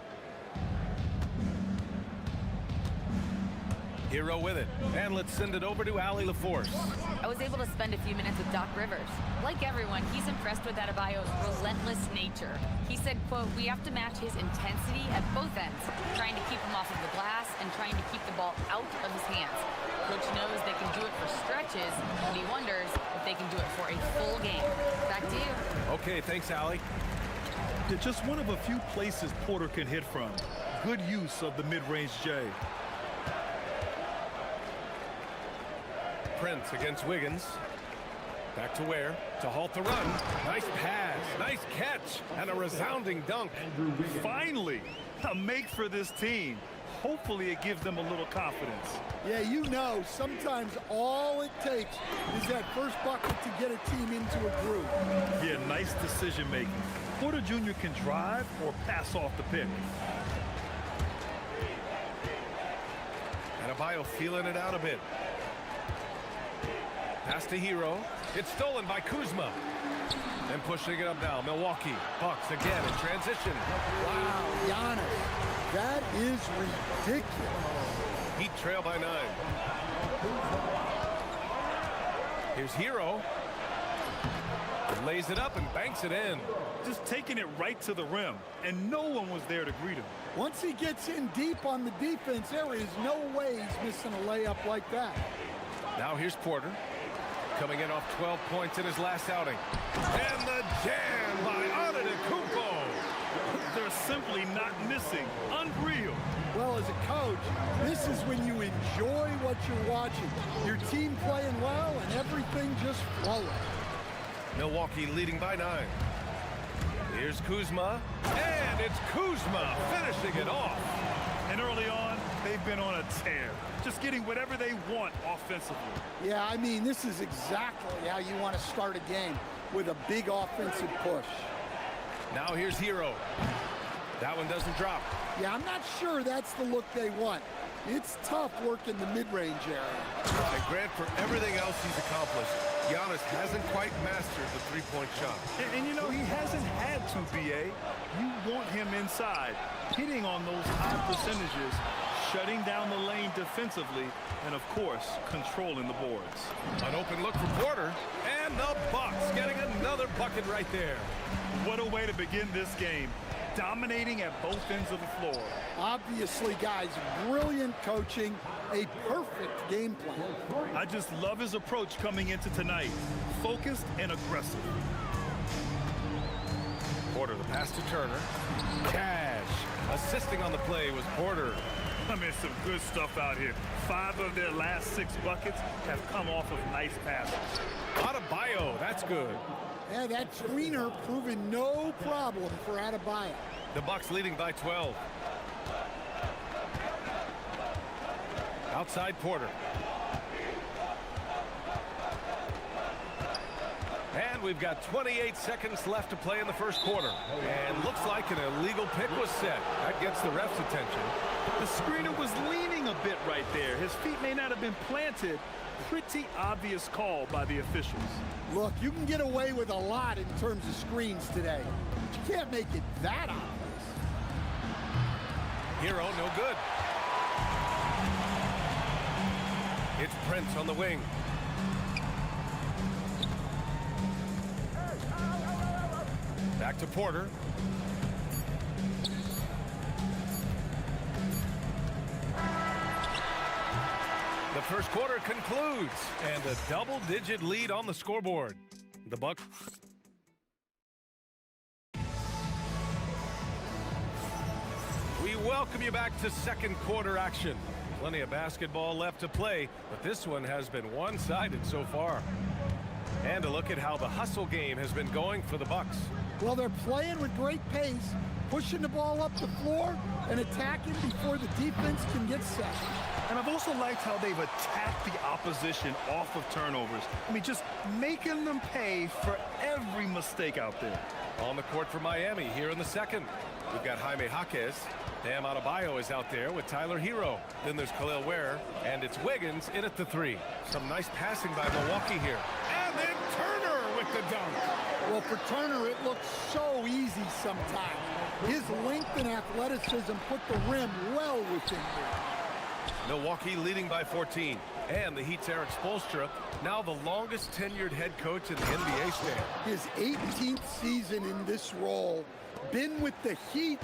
Hero with it. And let's send it over to Allie LaForce. I was able to spend a few minutes with Doc Rivers. Like everyone, he's impressed with Adebayo's relentless nature. He said, quote, "We have to match his intensity at both ends, trying to keep him off of the glass and trying to keep the ball out of his hands. Coach knows they can do it for stretches, and he wonders if they can do it for a full game." Back to you. Okay, thanks, Allie. They're just one of a few places Porter can hit from. Good use of the mid-range J. Prince against Wiggins. Back to Ware to halt the run. Nice pass, nice catch, and a resounding dunk. Finally, a make for this team. Hopefully it gives them a little confidence. Yeah, you know, sometimes all it takes is that first bucket to get a team into a groove. Yeah, nice decision making. Porter Jr. can drive or pass off the pick. Adebayo feeling it out a bit. Pass to Hero. It's stolen by Kuzma. And pushing it up now, Milwaukee. Bucks again in transition. Wow, Giannis, that is ridiculous. Heat trail by 9. Here's Hero. Lays it up and banks it in. Just taking it right to the rim, and no one was there to greet him. Once he gets in deep on the defense, there is no way he's missing a layup like that. Now here's Porter. Coming in off 12 points in his last outing. And the jam by Antetokounmpo. They're simply not missing. Unreal. Well, as a coach, this is when you enjoy what you're watching. Your team playing well and everything just flowing. Milwaukee leading by 9. Here's Kuzma. And it's Kuzma finishing it off. And early on, they've been on a tear. Just getting whatever they want offensively. Yeah, I mean, this is exactly how you want to start a game, with a big offensive push. Now here's Hero. That one doesn't drop. Yeah, I'm not sure that's the look they want. It's tough working the mid-range area. And Grant, for everything else he's accomplished, Giannis hasn't quite mastered the three-point shot. And you know, he hasn't had to, B.A. You want him inside, hitting on those high percentages, shutting down the lane defensively, and of course, controlling the boards. An open look for Porter, and the Bucks getting another bucket right there. What a way to begin this game. Dominating at both ends of the floor. Obviously, guys, brilliant coaching, a perfect game plan. I just love his approach coming into tonight. Focused and aggressive. Porter, the pass to Turner. Cash. Assisting on the play was Porter. I mean, some good stuff out here. 5 of their last 6 buckets have come off of nice passes. Adebayo, that's good. Yeah, that screener proving no problem for Adebayo. The Bucks leading by 12. Outside Porter. And And we've got 28 seconds left to play in the first quarter. And looks like an illegal pick was set. That gets the ref's attention. The screener was leaning a bit right there. His feet may not have been planted. Pretty obvious call by the officials. Look, you can get away with a lot in terms of screens today. But you can't make it that obvious. Hero, no good. It's Prince on the wing. Back to Porter. The first quarter concludes, and a double-digit lead on the scoreboard. The Bucks. We welcome you back to second quarter action. Plenty of basketball left to play, but this one has been one-sided so far. And a look at how the hustle game has been going for the Bucks. Well, they're playing with great pace, pushing the ball up the floor and attacking before the defense can get set. And I've also liked how they've attacked the opposition off of turnovers. I mean, just making them pay for every mistake out there. On the court for Miami here in the second. We've got Jaime Jaquez. Bam Adebayo is out there with Tyler Hero. Then there's Khalil Ware, and it's Wiggins in at the three. Some nice passing by Milwaukee here. And then Turner with the dunk. Well, for Turner, it looks so easy sometimes. His length and athleticism put the rim well within there. Milwaukee leading by 14. And the Heat's Eric Spoelstra, now the longest tenured head coach in the NBA stand. His 18th season in this role, been with the Heat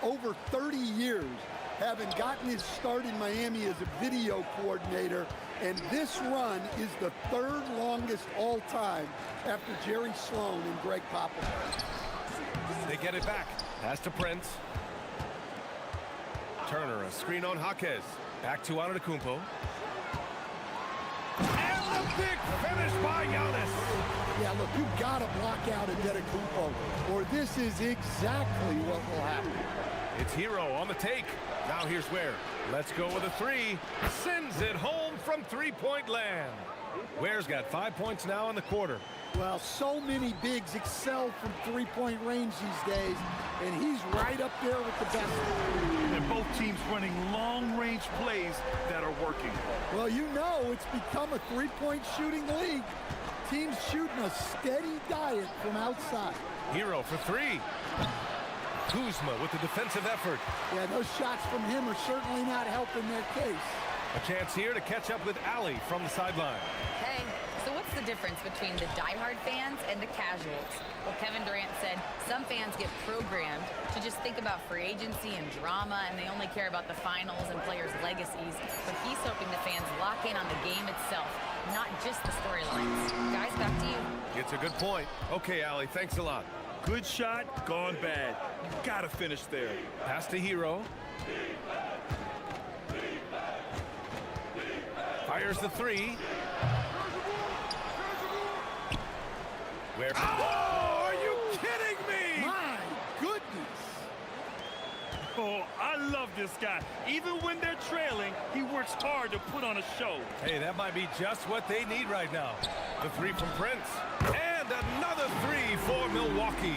over 30 years, having gotten his start in Miami as a video coordinator, and this run is the third longest all time after Jerry Sloan and Greg Popovich. They get it back. Pass to Prince. Turner, a screen on Jaquez. Back to Antetokounmpo. And the big finish by Giannis. Yeah, look, you've got to block out Antetokounmpo, or this is exactly what will happen. It's Hero on the take. Now here's Ware. Let's go with a three. Sends it home from three-point land. Ware's got 5 points now in the quarter. Well, so many bigs excel from three-point range these days, and he's right up there with the best. And both teams running long-range plays that are working. Well, you know it's become a three-point shooting league. Teams shooting a steady diet from outside. Hero for three. Kuzma with the defensive effort. Yeah, those shots from him are certainly not helping their case. A chance here to catch up with Ali from the sideline. Hey, so what's the difference between the diehard fans and the casuals? Well, Kevin Durant said some fans get programmed to just think about free agency and drama, and they only care about the finals and players' legacies. But he's hoping the fans lock in on the game itself, not just the storylines. Guys, back to you. It's a good point. Okay, Ali, thanks a lot. Good shot, gone bad. You gotta finish there. Pass to Hero. Fires the three. Where? Oh, are you kidding me? My goodness. Oh, I love this guy. Even when they're trailing, he works hard to put on a show. Hey, that might be just what they need right now. The three from Prince. And another three for Milwaukee.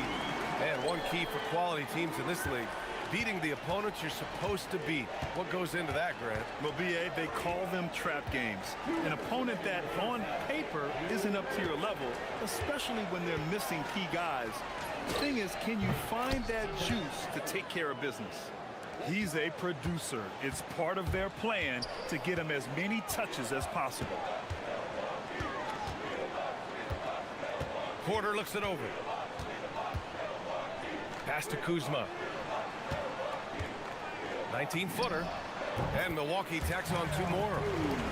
And one key for quality teams in this league, beating the opponents you're supposed to beat. What goes into that, Grant? Well, BA, they call them trap games. An opponent that, on paper, isn't up to your level, especially when they're missing key guys. The thing is, can you find that juice to take care of business? He's a producer. It's part of their plan to get him as many touches as possible. Porter looks it over. Pass to Kuzma. 19-footer. And Milwaukee tacks on two more.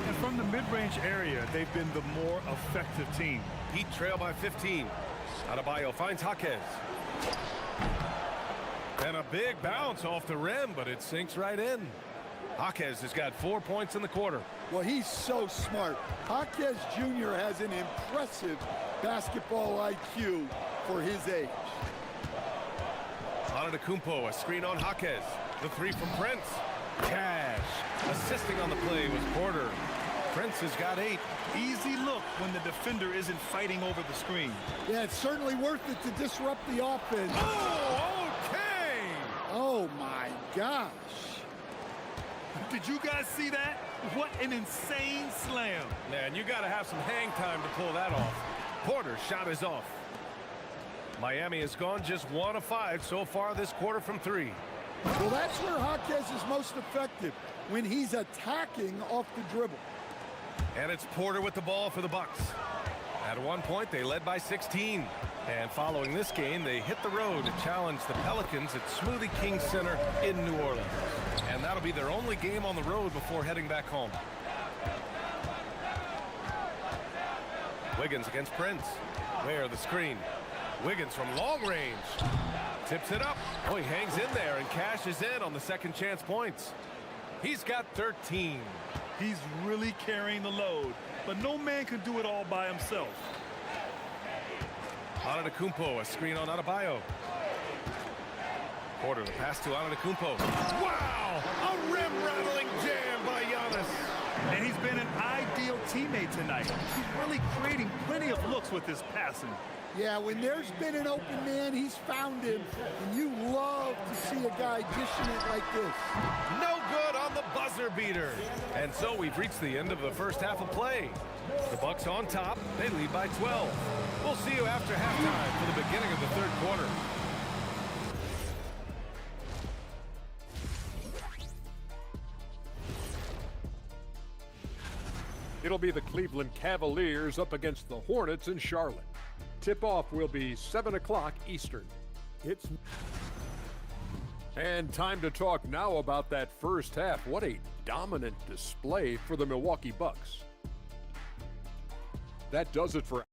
And from the mid-range area, they've been the more effective team. Heat trail by 15. Adebayo finds Jaquez. And a big bounce off the rim, but it sinks right in. Jaquez has got 4 points in the quarter. Well, he's so smart. Jaquez Jr. has an impressive basketball IQ for his age. Antetokounmpo, a screen on Jaquez. The three from Prince. Cash. Assisting on the play was Porter. Prince has got 8. Easy look when the defender isn't fighting over the screen. Yeah, it's certainly worth it to disrupt the offense. Oh, okay! Oh, my gosh. Did you guys see that? What an insane slam. Man, you got to have some hang time to pull that off. Porter's shot is off. Miami has gone just 1 of 5 so far this quarter from 3. Well, that's where Jaquez is most effective, when he's attacking off the dribble. And it's Porter with the ball for the Bucks. At one point, they led by 16. And following this game, they hit the road to challenge the Pelicans at Smoothie King Center in New Orleans. And that'll be their only game on the road before heading back home. Wiggins against Prince. Where the screen. Wiggins from long range. Tips it up. Oh, he hangs in there and cashes in on the second chance points. He's got 13. He's really carrying the load, but no man can do it all by himself. Antetokounmpo, a screen on Adebayo. Porter, the pass to Antetokounmpo. Wow! A rim-rattling jam by Giannis. And he's been an ideal teammate tonight. He's really creating plenty of looks with his passing. Yeah, when there's been an open man, he's found him. And you love to see a guy dishing it like this. No good on the buzzer beater. And so we've reached the end of the first half of play. The Bucks on top. They lead by 12. We'll see you after halftime for the beginning of the third quarter. It'll be the Cleveland Cavaliers up against the Hornets in Charlotte. Tip-off will be 7 o'clock Eastern. And time to talk now about that first half. What a dominant display for the Milwaukee Bucks. That does it for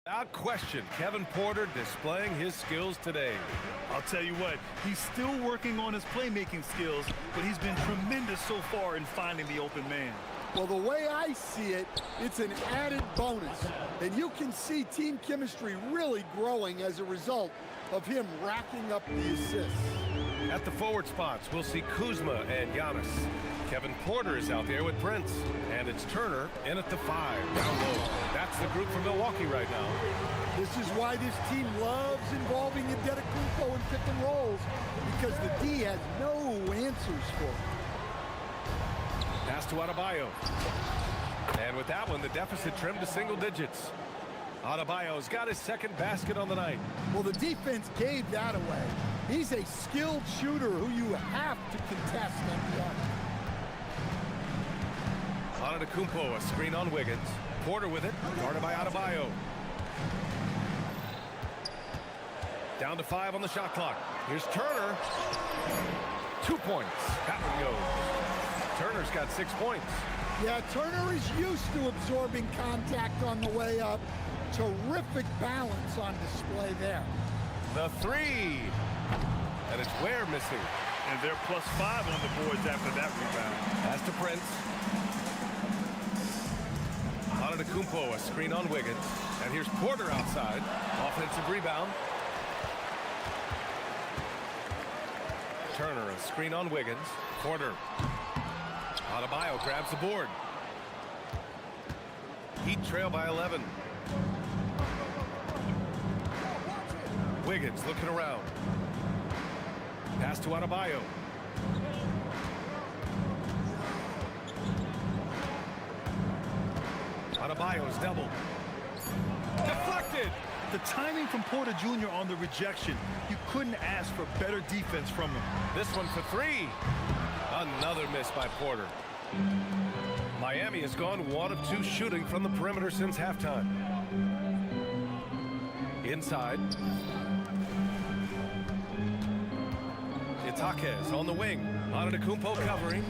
Without question, Kevin Porter displaying his skills today. I'll tell you what, he's still working on his playmaking skills, but he's been tremendous so far in finding the open man. Well, the way I see it, it's an added bonus. And you can see team chemistry really growing as a result of him racking up the assists. At the forward spots, we'll see Kuzma and Giannis. Kevin Porter is out there with Prince. And it's Turner in at the 5. Down low. That's the group from Milwaukee right now. This is why this team loves involving Antetokounmpo in pick and rolls, because the D has no answers for him. Pass to Adebayo. And with that one, the deficit trimmed to single digits. Adebayo's got his second basket on the night. Well, the defense gave that away. He's a skilled shooter who you have to contest on the arc. Antetokounmpo, a screen on Wiggins. Porter with it, guarded by Adebayo. Down to 5 on the shot clock. Here's Turner. 2 points. That one goes. Turner's got 6 points. Yeah, Turner is used to absorbing contact on the way up. Terrific balance on display there. The 3. And it's Ware missing. And they're +5 on the boards after that rebound. Pass to Prince. Antetokounmpo, a screen on Wiggins. And here's Porter outside. Offensive rebound. Turner, a screen on Wiggins. Porter. Adebayo grabs the board. Heat trail by 11. Wiggins looking around. Pass to Adebayo. Adebayo's double. Deflected! The timing from Porter Jr. on the rejection, you couldn't ask for better defense from him. This one for three. Another miss by Porter. Miami has gone 1 of 2 shooting from the perimeter since halftime. Inside. It's Jaquez on the wing. Antetokounmpo covering.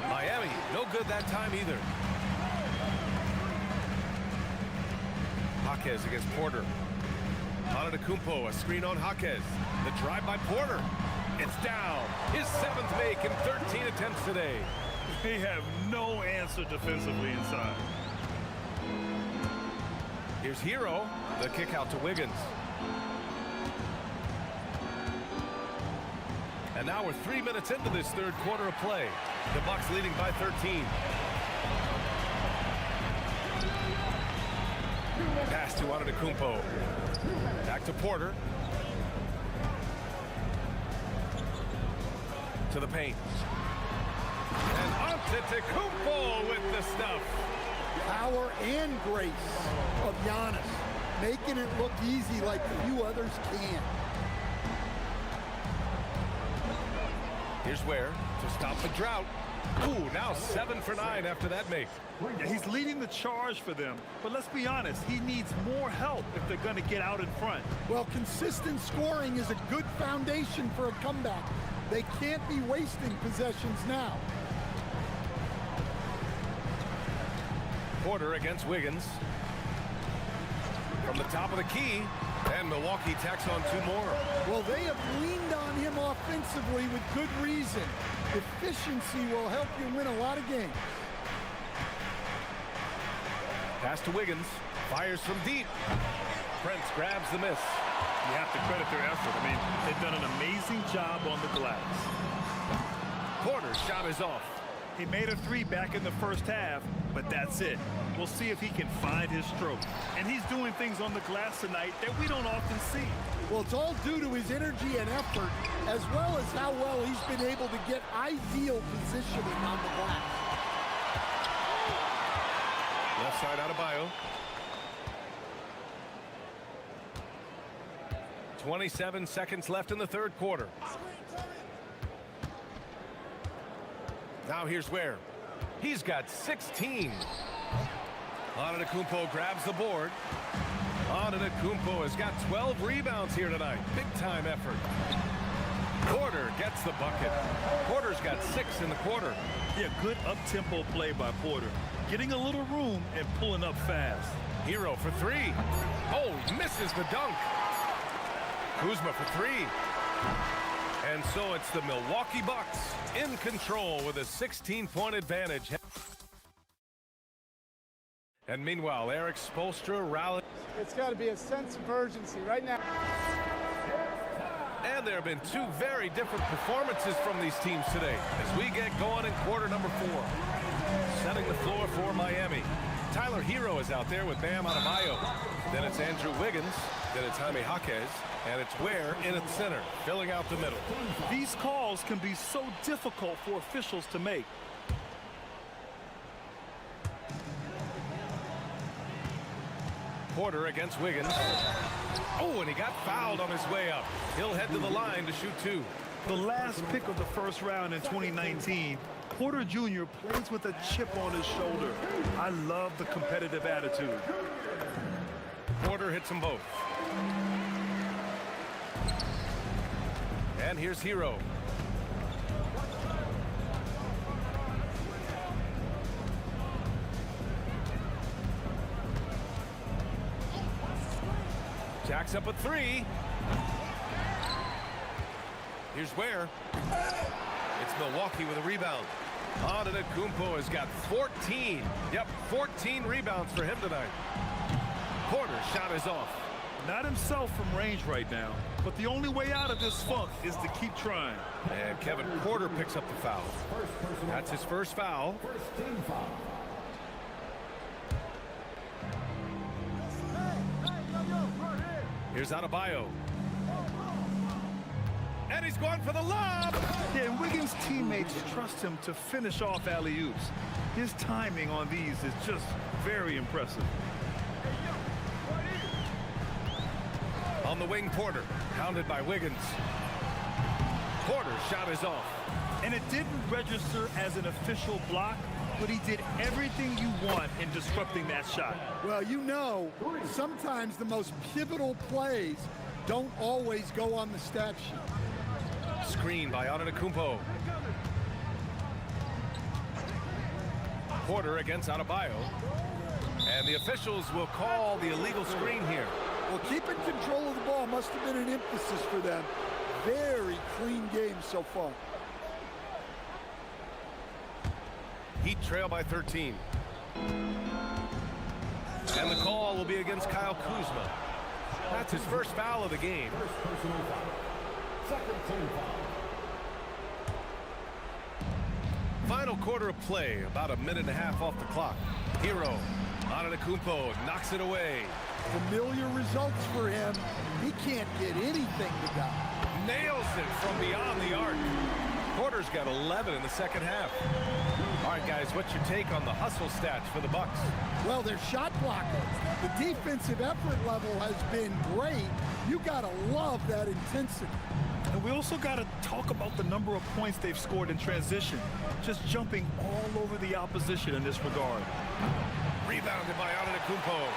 Miami, no good that time either. Jaquez against Porter. Antetokounmpo, a screen on Jaquez. The drive by Porter. It's down. His 7th make in 13 attempts today. They have no answer defensively inside. Here's Hero. The kick out to Wiggins. And now we're 3 minutes into this third quarter of play. The Bucks leading by 13. Pass to Antetokounmpo. Back to Porter. To the paint. And Antetokounmpo with the stuff. Power and grace of Giannis, making it look easy like few others can. Here's Ware to stop the drought. Ooh, now 7 for 9 after that make. Yeah, he's leading the charge for them, but let's be honest, he needs more help if they're going to get out in front. Well, consistent scoring is a good foundation for a comeback. They can't be wasting possessions now. Porter against Wiggins. From the top of the key, and Milwaukee tacks on 2 more. Well, they have leaned on him offensively with good reason. Efficiency will help you win a lot of games. Pass to Wiggins. Fires from deep. Prince grabs the miss. You have to credit their effort. I mean, they've done an amazing job on the glass. Porter's shot is off. He made a 3 back in the first half, but that's it. We'll see if he can find his stroke. And he's doing things on the glass tonight that we don't often see. Well, it's all due to his energy and effort, as well as how well he's been able to get ideal positioning on the glass. Left side Adebayo. 27 seconds left in the third quarter. Now here's Ware. He's got 16. Antetokounmpo grabs the board. Antetokounmpo has got 12 rebounds here tonight. Big time effort. Porter gets the bucket. Porter's got 6 in the quarter. Yeah, good up-tempo play by Porter. Getting a little room and pulling up fast. Hero for 3. Oh, he misses the dunk. Kuzma for 3. And so it's the Milwaukee Bucks in control with a 16-point advantage. And meanwhile, Eric Spoelstra rallied. It's got to be a sense of urgency right now. And there have been 2 very different performances from these teams today as we get going in quarter number 4. Setting the floor for Miami. Tyler Hero is out there with Bam Adebayo. Then it's Andrew Wiggins. Then it's Jaime Jaquez. And it's Ware in at center, filling out the middle. These calls can be so difficult for officials to make. Porter against Wiggins. Oh, and he got fouled on his way up. He'll head to the line to shoot 2. The last pick of the first round in 2019, Porter Jr. plays with a chip on his shoulder. I love the competitive attitude. Porter hits them both. And here's Hero. Jacks up a 3. Here's Ware. It's Milwaukee with a rebound. Antetokounmpo has got 14. Yep, 14 rebounds for him tonight. Porter's shot is off. Not himself from range right now, but the only way out of this funk is to keep trying. And Kevin Porter picks up the foul. That's his first foul. First team foul. Here's Adebayo. And he's going for the lob. Yeah, Wiggins' teammates trust him to finish off alley-oops. His timing on these is just very impressive. On the wing, Porter, hounded by Wiggins. Porter's shot is off. And it didn't register as an official block, but he did everything you want in disrupting that shot. Well, you know, sometimes the most pivotal plays don't always go on the stat sheet. Screen by Antetokounmpo. Porter against Adebayo. And the officials will call the illegal screen here. Well, keeping control of the ball must have been an emphasis for them. Very clean game so far. Heat trail by 13. And the call will be against Kyle Kuzma. That's his first foul of the game. First personal foul. Second team foul. Final quarter of play, about a minute and a half off the clock. Hero, Antetokounmpo knocks it away. Familiar results for him. He can't get anything to go. Nails it from beyond the arc. Porter's got 11 in the second half. All right, guys, what's your take on the hustle stats for the Bucks? Well, they're shot blockers. The defensive effort level has been great. You gotta love that intensity. And we also got to talk about the number of points they've scored in transition, just jumping all over the opposition in this regard. Rebounded by Antetokounmpo.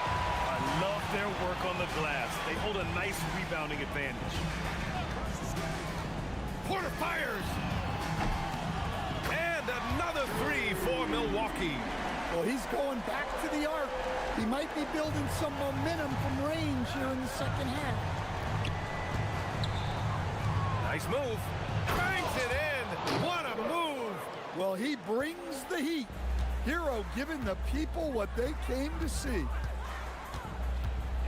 I love their work on the glass. They hold a nice rebounding advantage. Porter fires. And another three for Milwaukee. Well, he's going back to the arc. He might be building some momentum from range here in the second half. Nice move. Bangs it in. What a move. Well, he brings the heat. Hero giving the people what they came to see.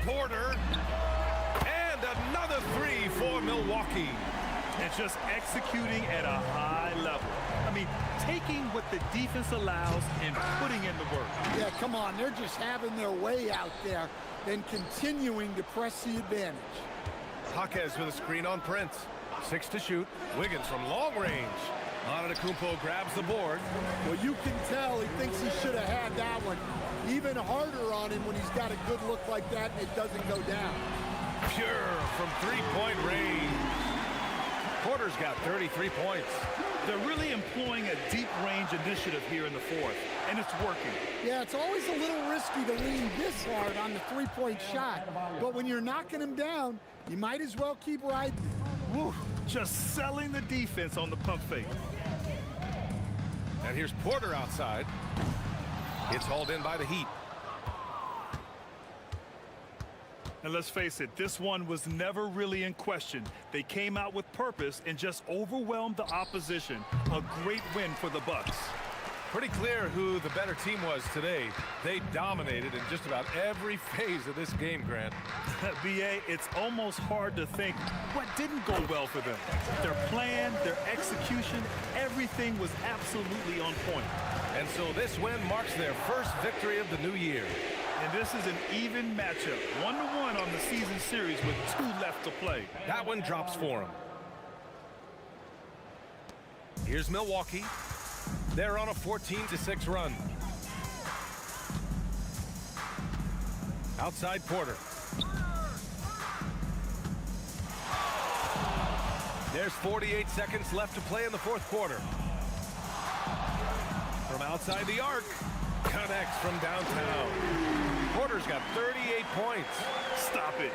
Porter. And another three for Milwaukee. And just executing at a high level. I mean, taking what the defense allows and putting in the work. Yeah, come on. They're just having their way out there and continuing to press the advantage. Jaquez with a screen on Prince. 6 to shoot. Wiggins from long range. Antetokounmpo grabs the board. Well, you can tell he thinks he should have had that one. Even harder on him when he's got a good look like that and it doesn't go down. Pure from three-point range. Porter's got 33 points. They're really employing a deep range initiative here in the fourth, and it's working. Yeah, it's always a little risky to lean this hard on the three-point shot. But when you're knocking him down, you might as well keep riding. Woo, just selling the defense on the pump fake. And here's Porter outside. It's hauled in by the Heat. And let's face it, this one was never really in question. They came out with purpose and just overwhelmed the opposition. A great win for the Bucks. Pretty clear who the better team was today. They dominated in just about every phase of this game, Grant. B.A., it's almost hard to think what didn't go well for them. Their plan, their execution, everything was absolutely on point. And so this win marks their first victory of the new year. And this is an even matchup, 1-1 on the season series with 2 left to play. That one drops for them. Here's Milwaukee. They're on a 14-6 run. Outside Porter. There's 48 seconds left to play in the fourth quarter. From outside the arc, connects from downtown. Porter's got 38 points. Stop it.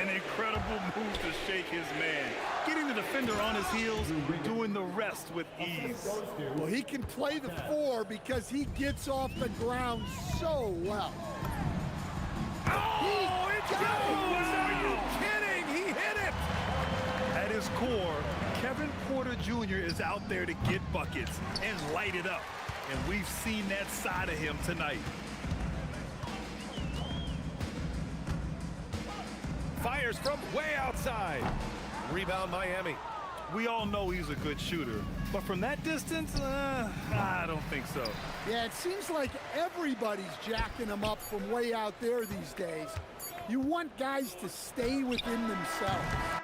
An incredible move to shake his man. Getting the defender on his heels, doing the rest with ease. Well, he can play the 4 because he gets off the ground so well. Oh, it goes! Are you kidding? He hit it! At his core, Kevin Porter Jr. is out there to get buckets and light it up. And we've seen that side of him tonight. Fires from way outside. Rebound Miami. We all know he's a good shooter, but from that distance, I don't think so. Yeah, it seems like everybody's jacking him up from way out there these days. You want guys to stay within themselves.